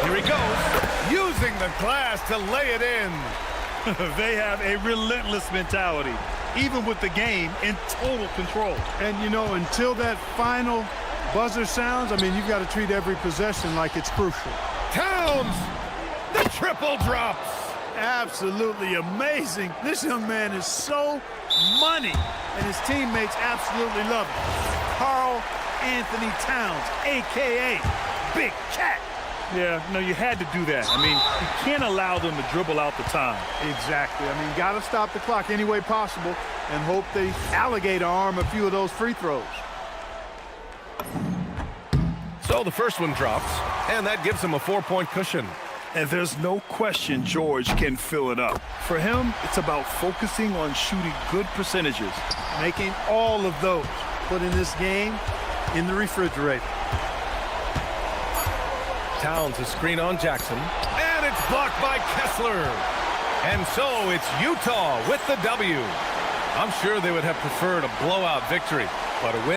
Speaker 1: Here he goes. Using the glass to lay it in.
Speaker 2: They have a relentless mentality, even with the game in total control.
Speaker 14: And, you know, until that final buzzer sounds, I mean, you've got to treat every possession like it's crucial.
Speaker 1: Towns! The triple drops!
Speaker 14: Absolutely amazing. This young man is so money, and his teammates absolutely love him. Karl Anthony Towns, a.k.a. Big Cat.
Speaker 2: Yeah, no, you had to do that. I mean, you can't allow them to dribble out the time.
Speaker 14: Exactly. I mean, got to stop the clock any way possible and hope they alligator arm a few of those free throws.
Speaker 1: So the first one drops, and that gives him a 4-point cushion.
Speaker 2: And there's no question George can fill it up. For him, it's about focusing on shooting good percentages.
Speaker 14: Making all of those, putting this game in the refrigerator.
Speaker 1: Towns, a screen on Jackson, and it's blocked by Kessler. And so it's Utah with the W. I'm sure they would have preferred a blowout victory, but a win.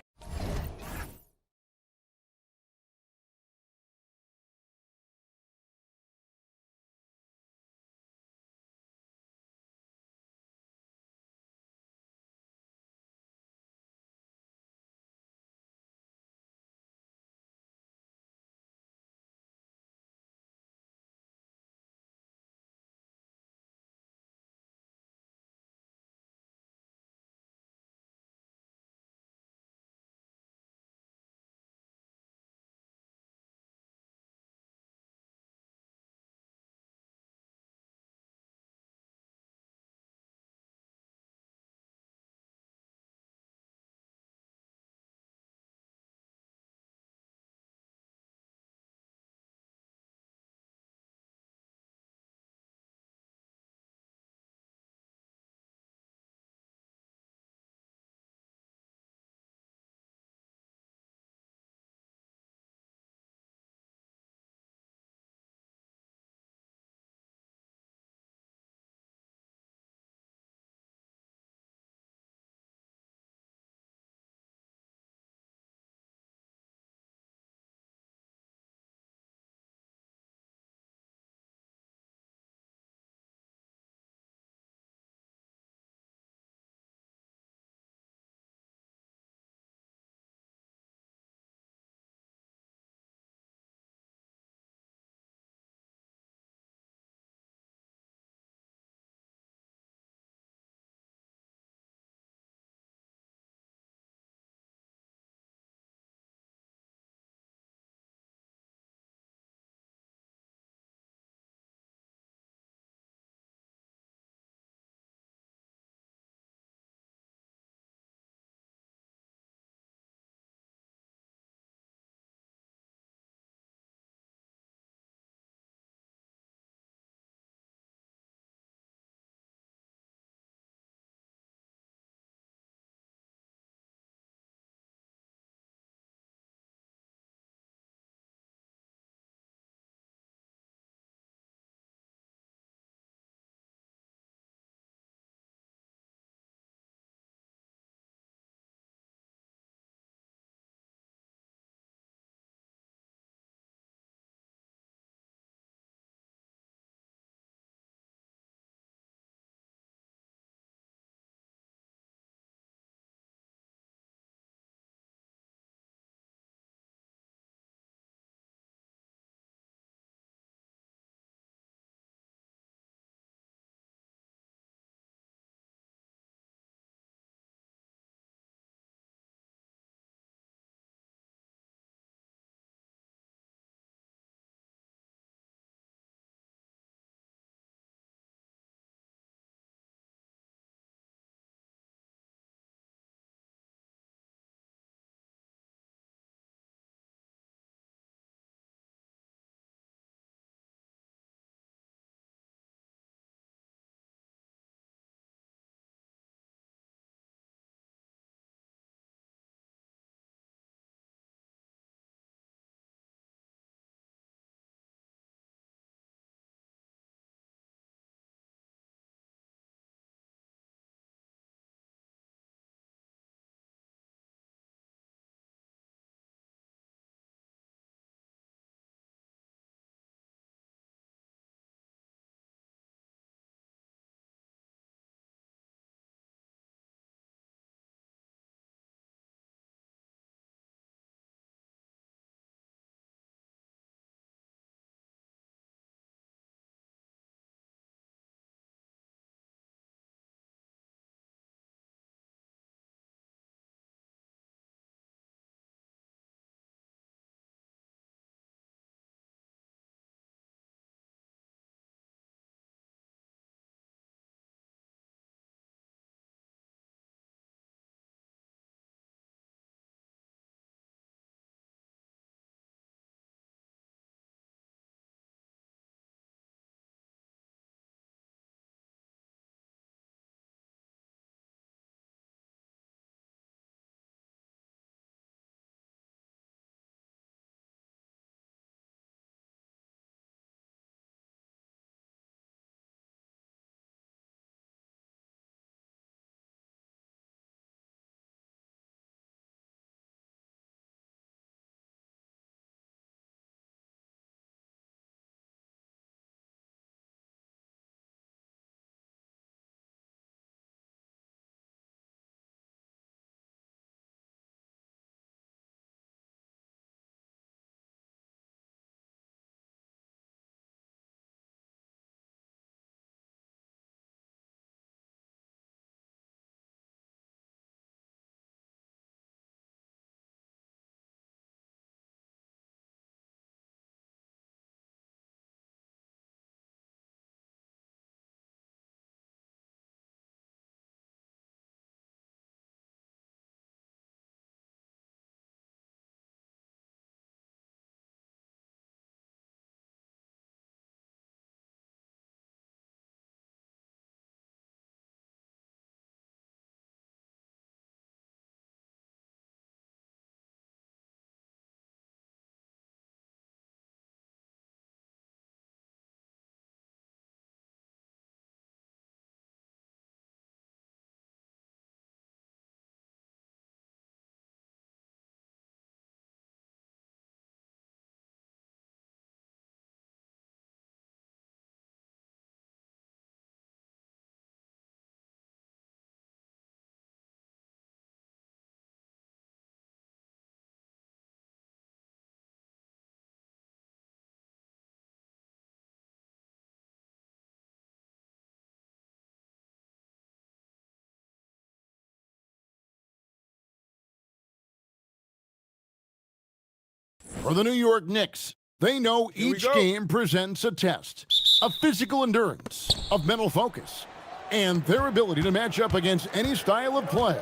Speaker 8: For the New York Knicks, they know each game presents a test of physical endurance, of mental focus, and their ability to match up against any style of play.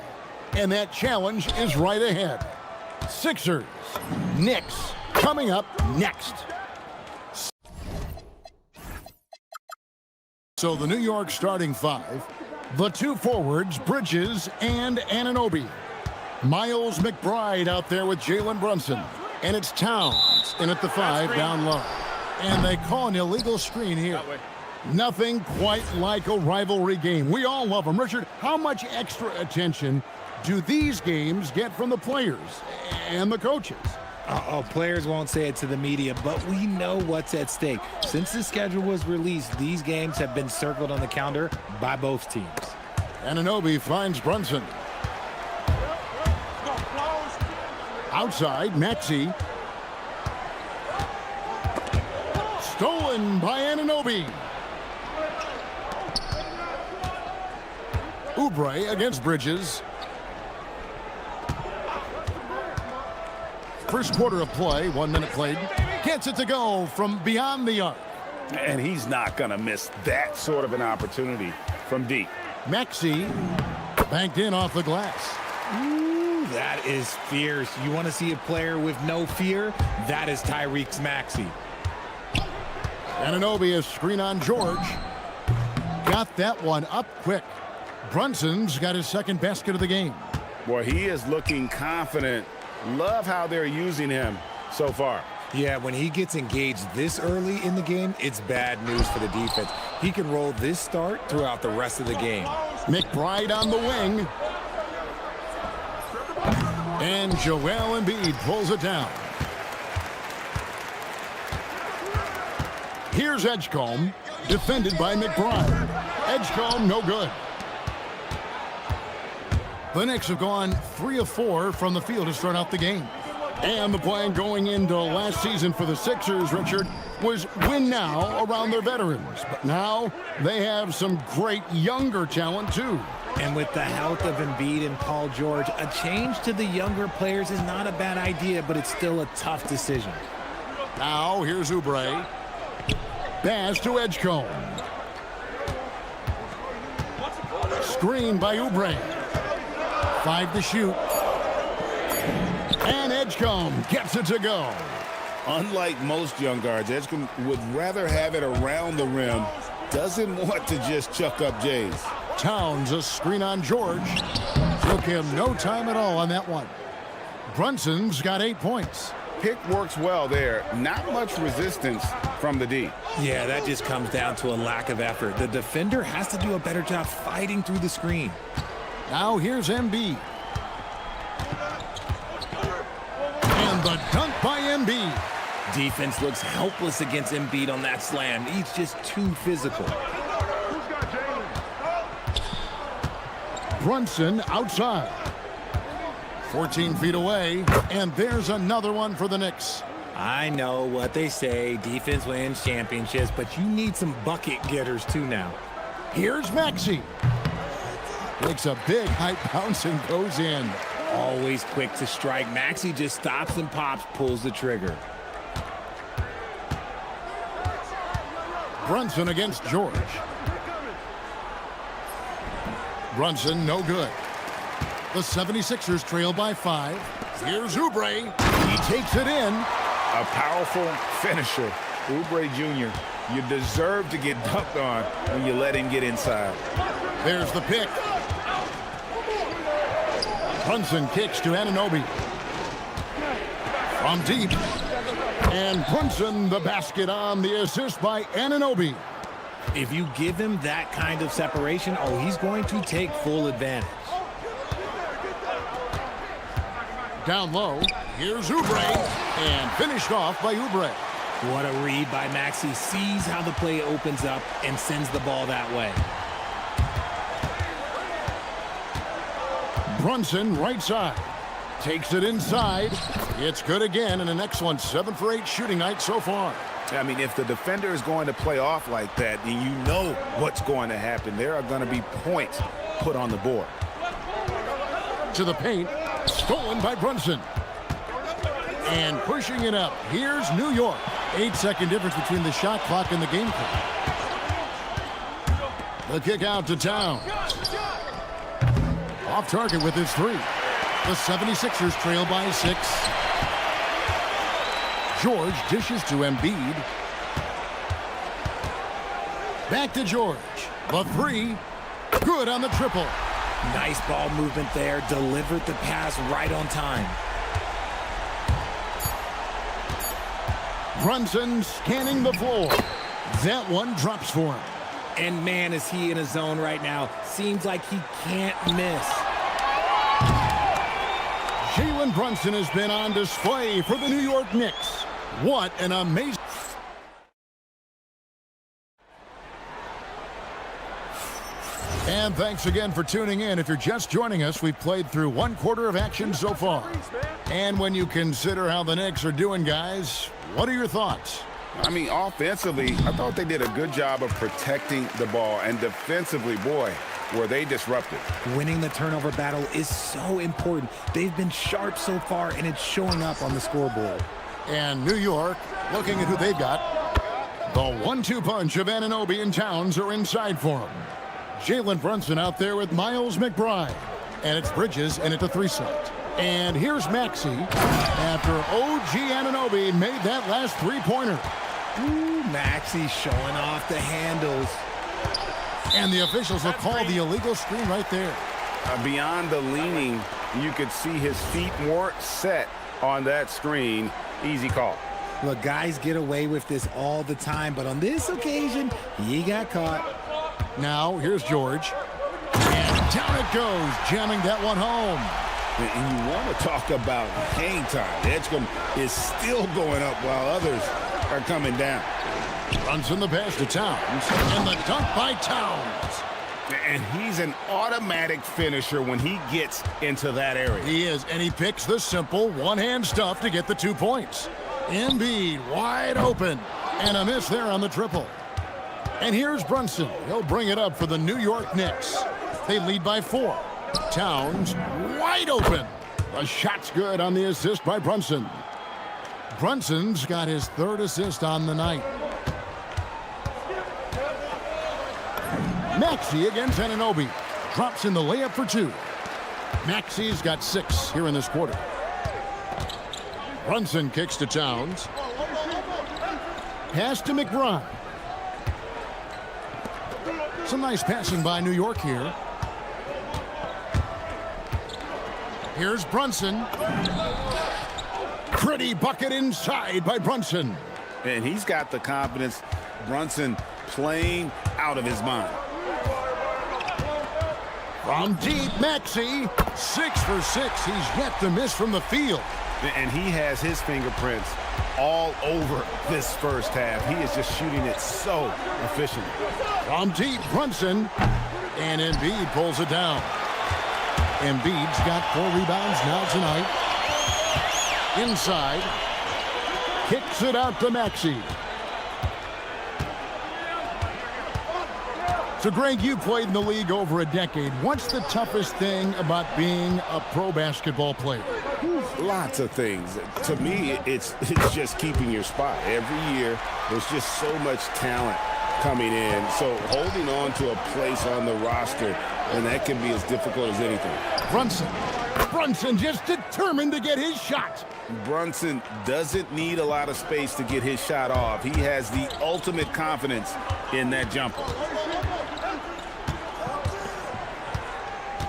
Speaker 8: And that challenge is right ahead. Sixers, Knicks, coming up next. So the New York starting five, the two forwards, Bridges and Anunoby. Miles McBride out there with Jalen Brunson. And it's Towns in at the five down low. And they call an illegal screen here. Nothing quite like a rivalry game. We all love them. Richard, how much extra attention do these games get from the players and the coaches?
Speaker 12: Players won't say it to the media, but we know what's at stake. Since the schedule was released, these games have been circled on the calendar by both teams.
Speaker 8: Anunoby finds Brunson. Outside, Maxey. Stolen by Anunoby. Oubre against Bridges. First quarter of play, 1 minute played. Gets it to go from beyond the arc.
Speaker 11: And he's not going to miss that sort of an opportunity from deep.
Speaker 8: Maxey banked in off the glass.
Speaker 12: Ooh, that is fierce. You want to see a player with no fear? That is Tyrese Maxey.
Speaker 8: Anunoby a screen on George. Got that one up quick. Brunson's got his second basket of the game.
Speaker 11: Boy, he is looking confident. Love how they're using him so far.
Speaker 12: Yeah, when he gets engaged this early in the game, it's bad news for the defense. He can roll this start throughout the rest of the game.
Speaker 8: McBride on the wing. And Joel Embiid pulls it down. Here's Edgecombe, defended by McBride. Edgecombe, no good. The Knicks have gone 3 of 4 from the field to start out the game. And the plan going into last season for the Sixers, Richard, was win now around their veterans. But now they have some great younger talent, too.
Speaker 12: And with the health of Embiid and Paul George, a change to the younger players is not a bad idea, but it's still a tough decision.
Speaker 8: Now, here's Oubre. Pass to Edgecombe. Screen by Oubre. 5 to shoot. And Edgecombe gets it to go.
Speaker 11: Unlike most young guards, Edgecombe would rather have it around the rim. Doesn't want to just chuck up Jays.
Speaker 8: Towns a screen on George. Took him no time at all on that one. Brunson's got 8 points.
Speaker 11: Pick works well there. Not much resistance from the D.
Speaker 12: Yeah, that just comes down to a lack of effort. The defender has to do a better job fighting through the screen.
Speaker 8: Now here's Embiid. And the dunk by Embiid.
Speaker 12: Defense looks helpless against Embiid on that slam. He's just too physical.
Speaker 8: Brunson outside. 14 feet away, and there's another one for the Knicks.
Speaker 12: I know what they say, defense wins championships, but you need some bucket getters too now.
Speaker 8: Here's Maxey. Makes a big high bounce and goes in.
Speaker 12: Always quick to strike. Maxey just stops and pops, pulls the trigger.
Speaker 8: Brunson against George. Brunson, no good. The 76ers trail by 5. Here's Oubre. He takes it in.
Speaker 11: A powerful finisher. Oubre Jr., you deserve to get dunked on when you let him get inside.
Speaker 8: There's the pick. Brunson kicks to Anunoby. From deep. And Brunson the basket on the assist by Anunoby.
Speaker 12: If you give him that kind of separation, he's going to take full advantage.
Speaker 8: Down low, here's Oubre, and finished off by Oubre.
Speaker 12: What a read by Maxey. Sees how the play opens up and sends the ball that way.
Speaker 8: Brunson right side. Takes it inside. It's good again, and an excellent 7 for 8 shooting night so far.
Speaker 11: I mean, if the defender is going to play off like that, then you know what's going to happen. There are going to be points put on the board.
Speaker 8: To the paint. Stolen by Brunson. And pushing it up, here's New York. 8-second difference between the shot clock and the game clock. The kick out to Towns. Off target with his three. The 76ers trail by 6. George dishes to Embiid. Back to George. The three. Good on the triple.
Speaker 12: Nice ball movement there. Delivered the pass right on time.
Speaker 8: Brunson scanning the floor. That one drops for him.
Speaker 12: And man, is he in a zone right now. Seems like he can't miss.
Speaker 8: Jalen Brunson has been on display for the New York Knicks. What an amazing... And thanks again for tuning in. If you're just joining us, we've played through one quarter of action so far. And when you consider how the Knicks are doing, guys, what are your thoughts?
Speaker 11: I mean, offensively, I thought they did a good job of protecting the ball. And defensively, boy, were they disruptive.
Speaker 12: Winning the turnover battle is so important. They've been sharp so far, and it's showing up on the scoreboard.
Speaker 8: And New York, looking at who they've got. The 1-2 punch of Anunoby and Towns are inside for him. Jalen Brunson out there with Miles McBride. And it's Bridges in at the 3-set. And here's Maxey after OG Anunoby made that last three-pointer.
Speaker 12: Ooh, Maxey showing off the handles.
Speaker 8: And the officials will call the illegal screen right there.
Speaker 11: Beyond the leaning, you could see his feet more set on that screen. Easy call.
Speaker 12: Look, guys get away with this all the time, but on this occasion, he got caught.
Speaker 8: Now, here's George. And down it goes, jamming that one home.
Speaker 11: And you want to talk about hang time. Edgecombe is still going up while others are coming down.
Speaker 8: Brunson the pass to Towns. And the dunk by Towns.
Speaker 11: And he's an automatic finisher when he gets into that area.
Speaker 8: He is, and he picks the simple one-hand stuff to get the 2 points. Embiid wide open. And a miss there on the triple. And here's Brunson. He'll bring it up for the New York Knicks. They lead by 4. Towns wide open. The shot's good on the assist by Brunson. Brunson's got his 3rd assist on the night. Maxey against Anunoby. Drops in the layup for 2. Maxey's got 6 here in this quarter. Brunson kicks to Towns. Pass to McBride. Some nice passing by New York here. Here's Brunson. Pretty bucket inside by Brunson.
Speaker 11: And he's got the confidence. Brunson playing out of his mind.
Speaker 8: From deep, Maxey. 6 for 6. He's yet to miss from the field.
Speaker 11: And he has his fingerprints all over this first half. He is just shooting it so efficiently.
Speaker 8: From deep, Brunson. And Embiid pulls it down. Embiid's got 4 rebounds now tonight. Inside. Kicks it out to Maxey. So, Greg, you played in the league over a decade. What's the toughest thing about being a pro basketball player?
Speaker 11: Lots of things. To me, it's just keeping your spot. Every year, there's just so much talent coming in. So holding on to a place on the roster, and that can be as difficult as anything.
Speaker 8: Brunson just determined to get his shot.
Speaker 11: Brunson doesn't need a lot of space to get his shot off. He has the ultimate confidence in that jumper.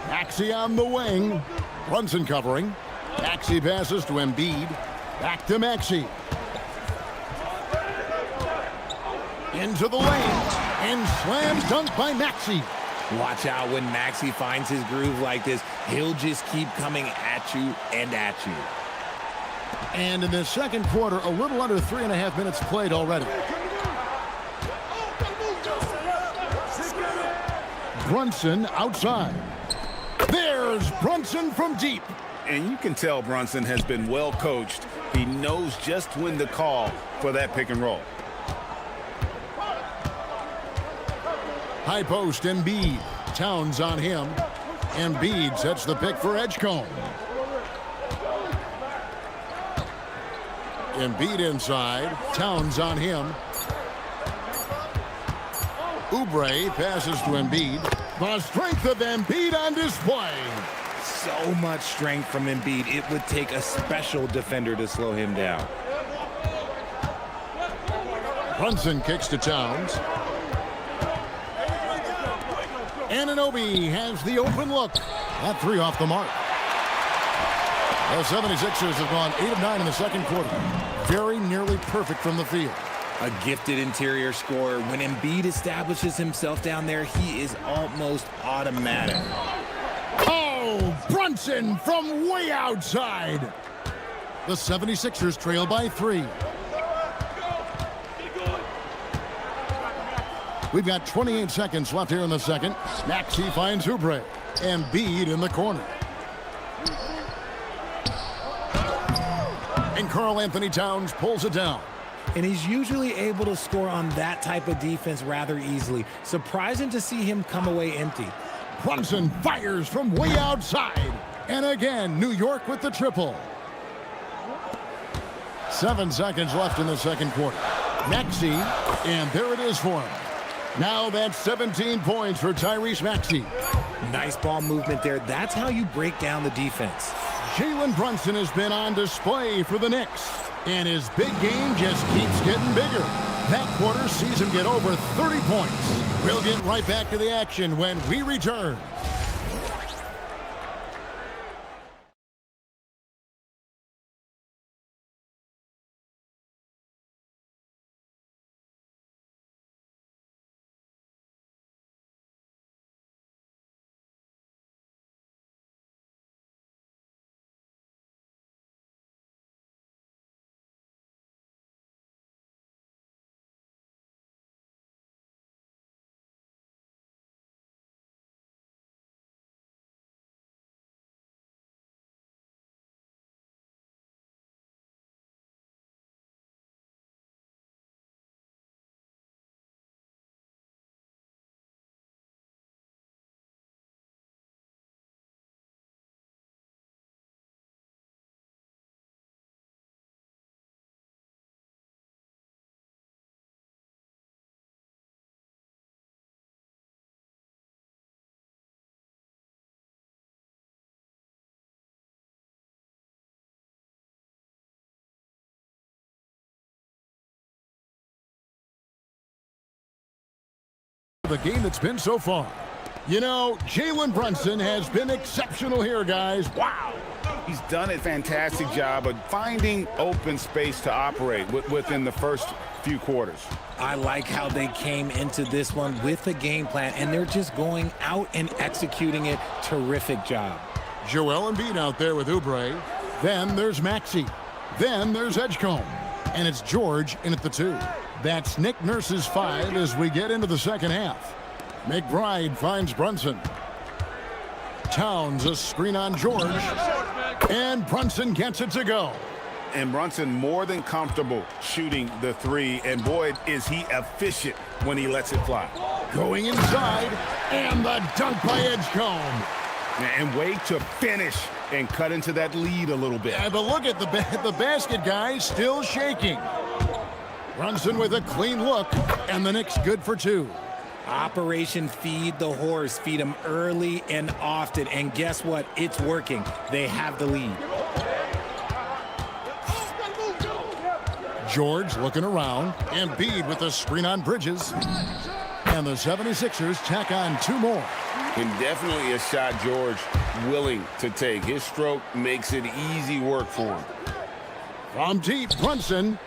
Speaker 8: Maxey on the wing. Brunson covering. Maxey passes to Embiid. Back to Maxey. Into the lane. And slam dunk by Maxey.
Speaker 12: Watch out when Maxey finds his groove like this. He'll just keep coming at you and at you.
Speaker 8: And in the second quarter, a little under 3.5 minutes played already. Brunson outside. There's Brunson from deep.
Speaker 11: And you can tell Brunson has been well coached. He knows just when to call for that pick and roll.
Speaker 8: High post, Embiid. Towns on him. Embiid sets the pick for Edgecombe. Embiid inside. Towns on him. Oubre passes to Embiid. The strength of Embiid on display.
Speaker 12: So much strength from Embiid. It would take a special defender to slow him down.
Speaker 8: Brunson kicks to Towns. Anunoby has the open look. That three off the mark. The 76ers have gone 8 of 9 in the second quarter. Very nearly perfect from the field.
Speaker 12: A gifted interior scorer. When Embiid establishes himself down there, he is almost automatic.
Speaker 8: Oh, Brunson from way outside. The 76ers trail by 3. We've got 28 seconds left here in the second. Maxey finds Oubre. Embiid in the corner. And Karl Anthony Towns pulls it down.
Speaker 12: And he's usually able to score on that type of defense rather easily. Surprising to see him come away empty.
Speaker 8: Brunson fires from way outside. And again, New York with the triple. 7 seconds left in the second quarter. Maxey, and there it is for him. Now that's 17 points for Tyrese Maxey.
Speaker 12: Nice ball movement there. That's how you break down the defense.
Speaker 8: Jalen Brunson has been on display for the Knicks. And his big game just keeps getting bigger. That quarter sees him get over 30 points. We'll get right back to the action when we return. The game that's been so far. You know, Jalen Brunson has been exceptional here, guys. Wow.
Speaker 11: He's done a fantastic job of finding open space to operate within the first few quarters.
Speaker 12: I like how they came into this one with a game plan, and they're just going out and executing it. Terrific job.
Speaker 8: Joel Embiid out there with Oubre. Then there's Maxey. Then there's Edgecombe. And it's George in at the 2. That's Nick Nurse's 5 as we get into the second half. McBride finds Brunson. Towns a screen on George. And Brunson gets it to go.
Speaker 11: And Brunson more than comfortable shooting the 3. And boy, is he efficient when he lets it fly.
Speaker 8: Going inside. And the dunk by Edgecombe.
Speaker 11: And way to finish and cut into that lead a little bit.
Speaker 8: Yeah, but look at the basket, guys, still shaking. Brunson with a clean look, and the Knicks good for 2.
Speaker 12: Operation Feed the Horse. Feed him early and often. And guess what? It's working. They have the lead.
Speaker 8: George looking around. Embiid with a screen on Bridges. And the 76ers tack on 2 more.
Speaker 6: And definitely a shot George willing to take. His stroke makes it easy work for him.
Speaker 8: From deep, Brunson.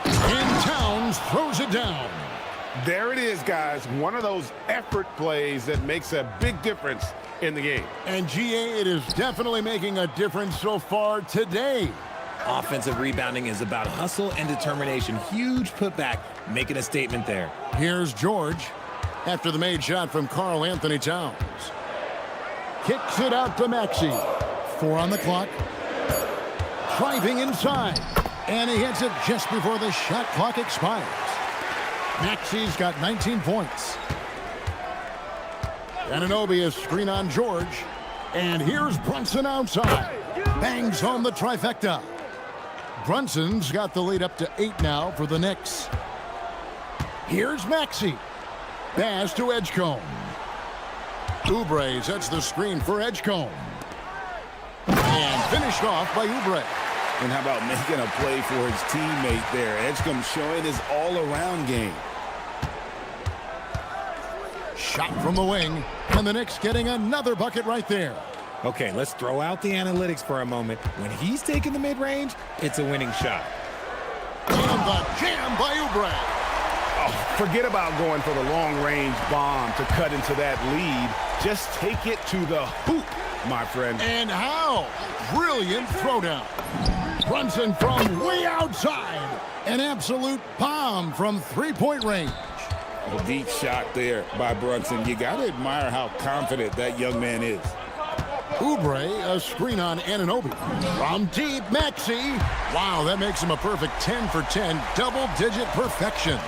Speaker 8: And Towns throws it down.
Speaker 11: There it is, guys. One of those effort plays that makes a big difference in the game.
Speaker 8: And GA, it is definitely making a difference so far today.
Speaker 12: Offensive rebounding is about hustle and determination. Huge putback, making a statement there.
Speaker 8: Here's George after the made shot from Karl Anthony Towns. Kicks it out to Maxey. 4 on the clock. Driving inside. And he hits it just before the shot clock expires. Maxey's got 19 points. Anunoby is screen on George. And here's Brunson outside. Bangs home the trifecta. Brunson's got the lead up to 8 now for the Knicks. Here's Maxey. Pass to Edgecombe. Oubre sets the screen for Edgecombe. And finished off by Oubre.
Speaker 6: And how about making a play for his teammate there? Edgecombe showing his all-around game.
Speaker 8: Shot from the wing, and the Knicks getting another bucket right there.
Speaker 12: Okay, let's throw out the analytics for a moment. When he's taking the mid-range, it's a winning shot.
Speaker 8: And the jam by Oubre.
Speaker 11: Oh, forget about going for the long-range bomb to cut into that lead. Just take it to the hoop, my friend.
Speaker 8: And how? Brilliant throwdown. Brunson from way outside. An absolute bomb from three-point range.
Speaker 6: A deep shot there by Brunson. You got to admire how confident that young man is.
Speaker 8: Oubre, a screen on Anunoby. From deep, Maxey. Wow, that makes him a perfect 10 for 10, double-digit perfection.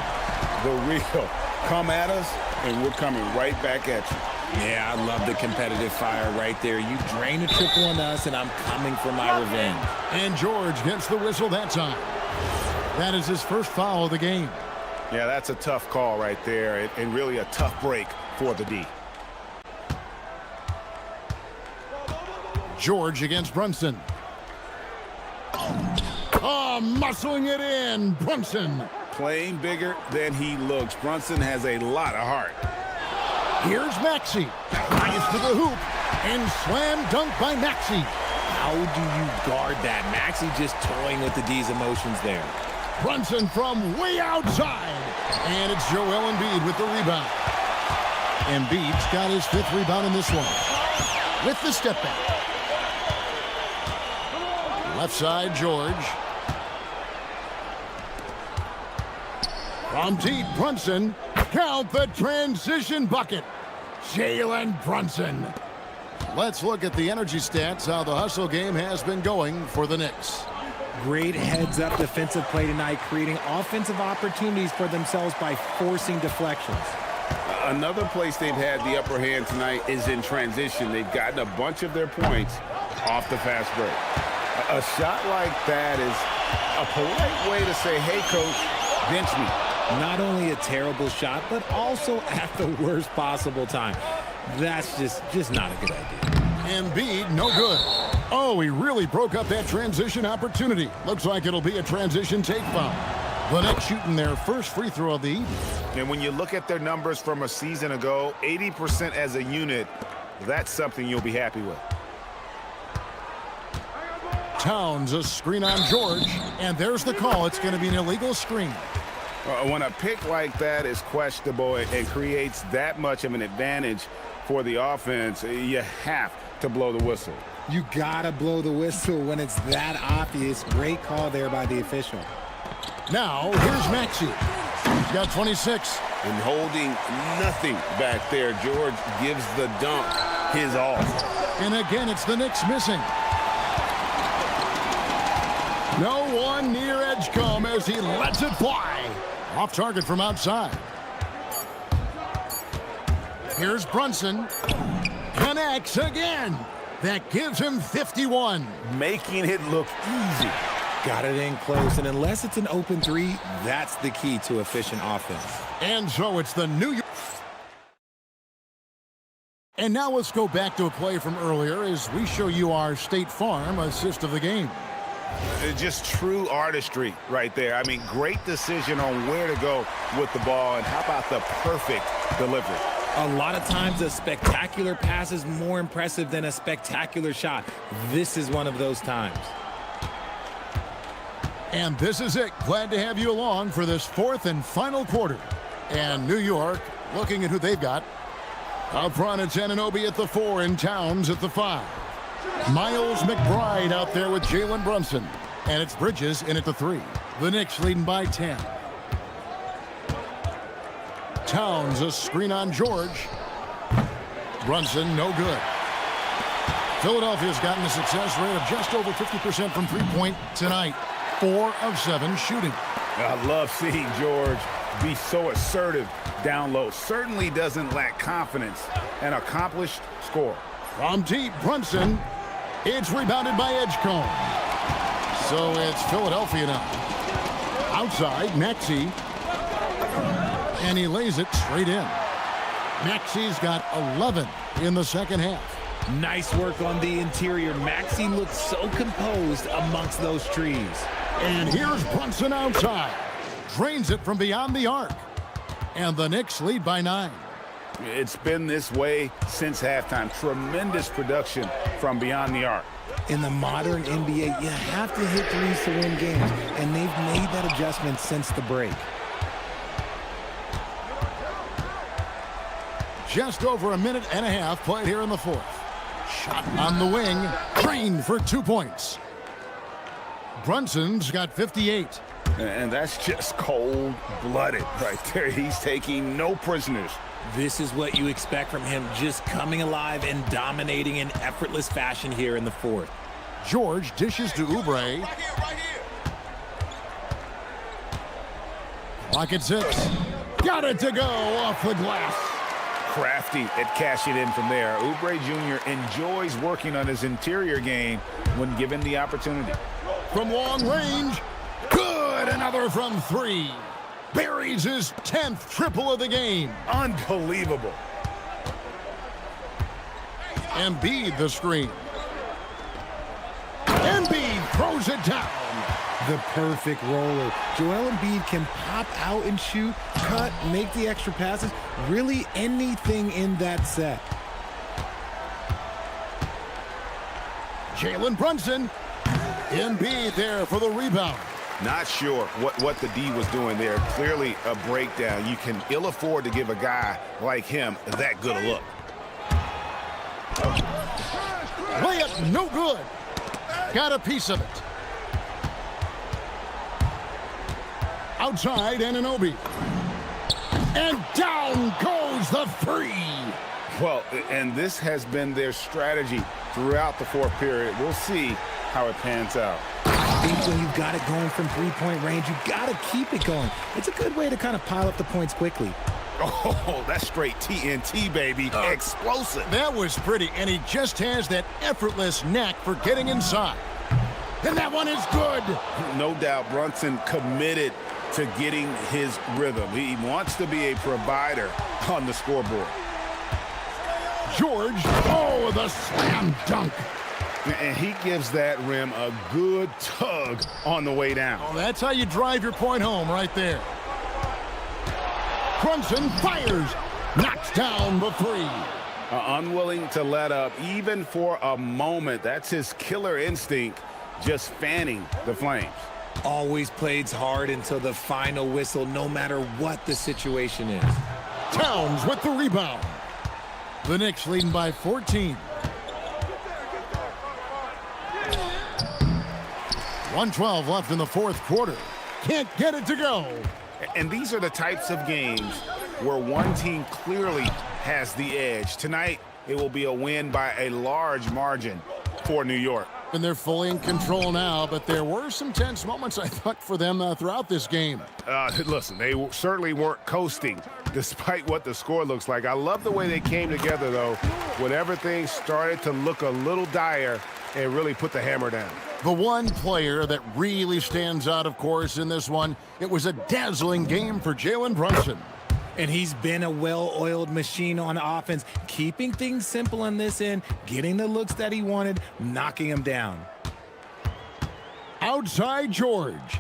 Speaker 6: The real. Come at us, and we're coming right back at you.
Speaker 12: Yeah, I love the competitive fire right there. You drain a triple on us, and I'm coming for my revenge.
Speaker 8: And George gets the whistle that time. That is his first foul of the game.
Speaker 11: Yeah, that's a tough call right there, and really a tough break for the D.
Speaker 8: George against Brunson. Oh, muscling it in, Brunson.
Speaker 6: Playing bigger than he looks. Brunson has a lot of heart.
Speaker 8: Here's Maxey. Rise to the hoop. And slam dunk by Maxey.
Speaker 12: How do you guard that? Maxey just toying with the D's emotions there.
Speaker 8: Brunson from way outside. And it's Joel Embiid with the rebound. Embiid's got his 5th rebound in this one. With the step back. Left side, George. From deep, Brunson. Count the transition bucket. Jalen Brunson. Let's look at the energy stats, how the hustle game has been going for the Knicks.
Speaker 12: Great heads-up defensive play tonight, creating offensive opportunities for themselves by forcing deflections.
Speaker 6: Another place they've had the upper hand tonight is in transition. They've gotten a bunch of their points off the fast break. A shot like that is a polite way to say, hey, coach, bench me.
Speaker 12: Not only a terrible shot, but also at the worst possible time. That's just not a good idea.
Speaker 8: Embiid, no good. Oh, he really broke up that transition opportunity. Looks like it'll be a transition take foul. The Knicks shooting their first free throw of the evening.
Speaker 11: And when you look at their numbers from a season ago, 80% as a unit, that's something you'll be happy with.
Speaker 8: Towns, a screen on George, and there's the call. It's going to be an illegal screen.
Speaker 11: When a pick like that is questionable and creates that much of an advantage for the offense, you have to blow the whistle.
Speaker 12: You gotta blow the whistle when it's that obvious. Great call there by the official.
Speaker 8: Now, here's Maxey. He's got 26.
Speaker 6: And holding nothing back there, George gives the dunk his all.
Speaker 8: And again, it's the Knicks missing. No one near Edgecombe as he lets it fly. Off target from outside. Here's Brunson. Connects again. That gives him 51.
Speaker 11: Making it look easy.
Speaker 12: Got it in close, and unless it's an open three, that's the key to efficient offense.
Speaker 8: And so it's the New York. And now let's go back to a play from earlier as we show you our State Farm assist of the game.
Speaker 11: Just true artistry right there. I mean, great decision on where to go with the ball, and how about the perfect delivery?
Speaker 12: A lot of times a spectacular pass is more impressive than a spectacular shot. This is one of those times.
Speaker 8: And this is it. Glad to have you along for this 4th and final quarter. And New York looking at who they've got. Up front, it's Anunoby at the 4 and Towns at the 5. Miles McBride out there with Jalen Brunson. And it's Bridges in at the 3. The Knicks leading by 10. Towns, a screen on George. Brunson, no good. Philadelphia's gotten a success rate of just over 50% from three-point tonight. 4 of 7 shooting.
Speaker 11: I love seeing George be so assertive down low. Certainly doesn't lack confidence. An accomplished scorer.
Speaker 8: From deep, Brunson. It's rebounded by Edgecombe. So it's Philadelphia now. Outside, Maxey. And he lays it straight in. Maxey's got 11 in the second half.
Speaker 12: Nice work on the interior. Maxey looks so composed amongst those trees.
Speaker 8: And here's Brunson outside. Drains it from beyond the arc. And the Knicks lead by 9.
Speaker 11: It's been this way since halftime. Tremendous production from beyond the arc.
Speaker 12: In the modern NBA, you have to hit threes to win games, and they've made that adjustment since the break.
Speaker 8: Just over a minute and a half played here in the fourth. Shot on the wing, drained for 2 points. Brunson's got 58.
Speaker 11: And that's just cold-blooded right there. He's taking no prisoners.
Speaker 12: This is what you expect from him, just coming alive and dominating in effortless fashion here in the fourth.
Speaker 8: George dishes to Oubre. Clock at 6. Got it to go off the glass.
Speaker 11: Crafty at cashing in from there. Oubre Jr. enjoys working on his interior game when given the opportunity.
Speaker 8: From long range, good. Another from 3. Buries his 10th triple of the game.
Speaker 11: Unbelievable.
Speaker 8: Embiid the screen. Embiid throws it down.
Speaker 12: The perfect roller. Joel Embiid can pop out and shoot, cut, make the extra passes, really anything in that set.
Speaker 8: Jalen Brunson. Embiid there for the rebound.
Speaker 11: Not sure what the D was doing there. Clearly a breakdown. You can ill afford to give a guy like him that good a look.
Speaker 8: Layup no good. Got a piece of it. Outside, Anunoby. And down goes the 3.
Speaker 11: Well, and this has been their strategy throughout the fourth period. We'll see how it pans out.
Speaker 12: I think when you've got it going from three-point range, you've got to keep it going. It's a good way to kind of pile up the points quickly.
Speaker 11: Oh, that's straight TNT, baby. Explosive.
Speaker 8: That was pretty, and he just has that effortless knack for getting inside. And that one is good.
Speaker 11: No doubt Brunson committed to getting his rhythm. He wants to be a provider on the scoreboard.
Speaker 8: George, oh, the slam dunk.
Speaker 11: And he gives that rim a good tug on the way down.
Speaker 8: Oh, that's how you drive your point home right there. Brunson fires, knocks down the 3.
Speaker 11: Unwilling to let up even for a moment. That's his killer instinct, just fanning the flames.
Speaker 12: Always plays hard until the final whistle, no matter what the situation is.
Speaker 8: Towns with the rebound. The Knicks leading by 14. 1:12 left in the fourth quarter. Can't get it to go.
Speaker 11: And these are the types of games where one team clearly has the edge. Tonight, it will be a win by a large margin for New York.
Speaker 8: And they're fully in control now, but there were some tense moments, I thought, for them throughout this game.
Speaker 11: Listen, they certainly weren't coasting, despite what the score looks like. I love the way they came together, though, when everything started to look a little dire and really put the hammer down.
Speaker 8: The one player that really stands out, of course, in this one, it was a dazzling game for Jalen Brunson.
Speaker 12: And he's been a well-oiled machine on offense, keeping things simple on this end, getting the looks that he wanted, knocking them down.
Speaker 8: Outside George.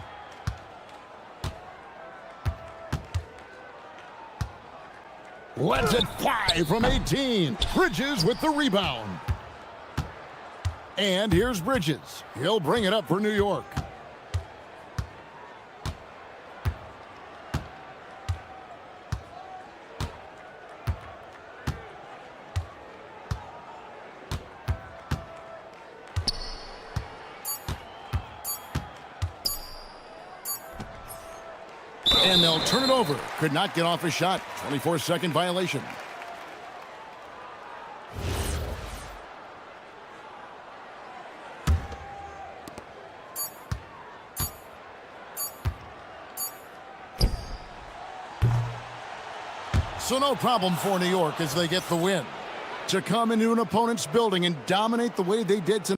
Speaker 8: Lets it fly from 18. Bridges with the rebound. And here's Bridges. He'll bring it up for New York. And they'll turn it over. Could not get off a shot. 24-second violation. So no problem for New York as they get the win. To come into an opponent's building and dominate the way they did tonight.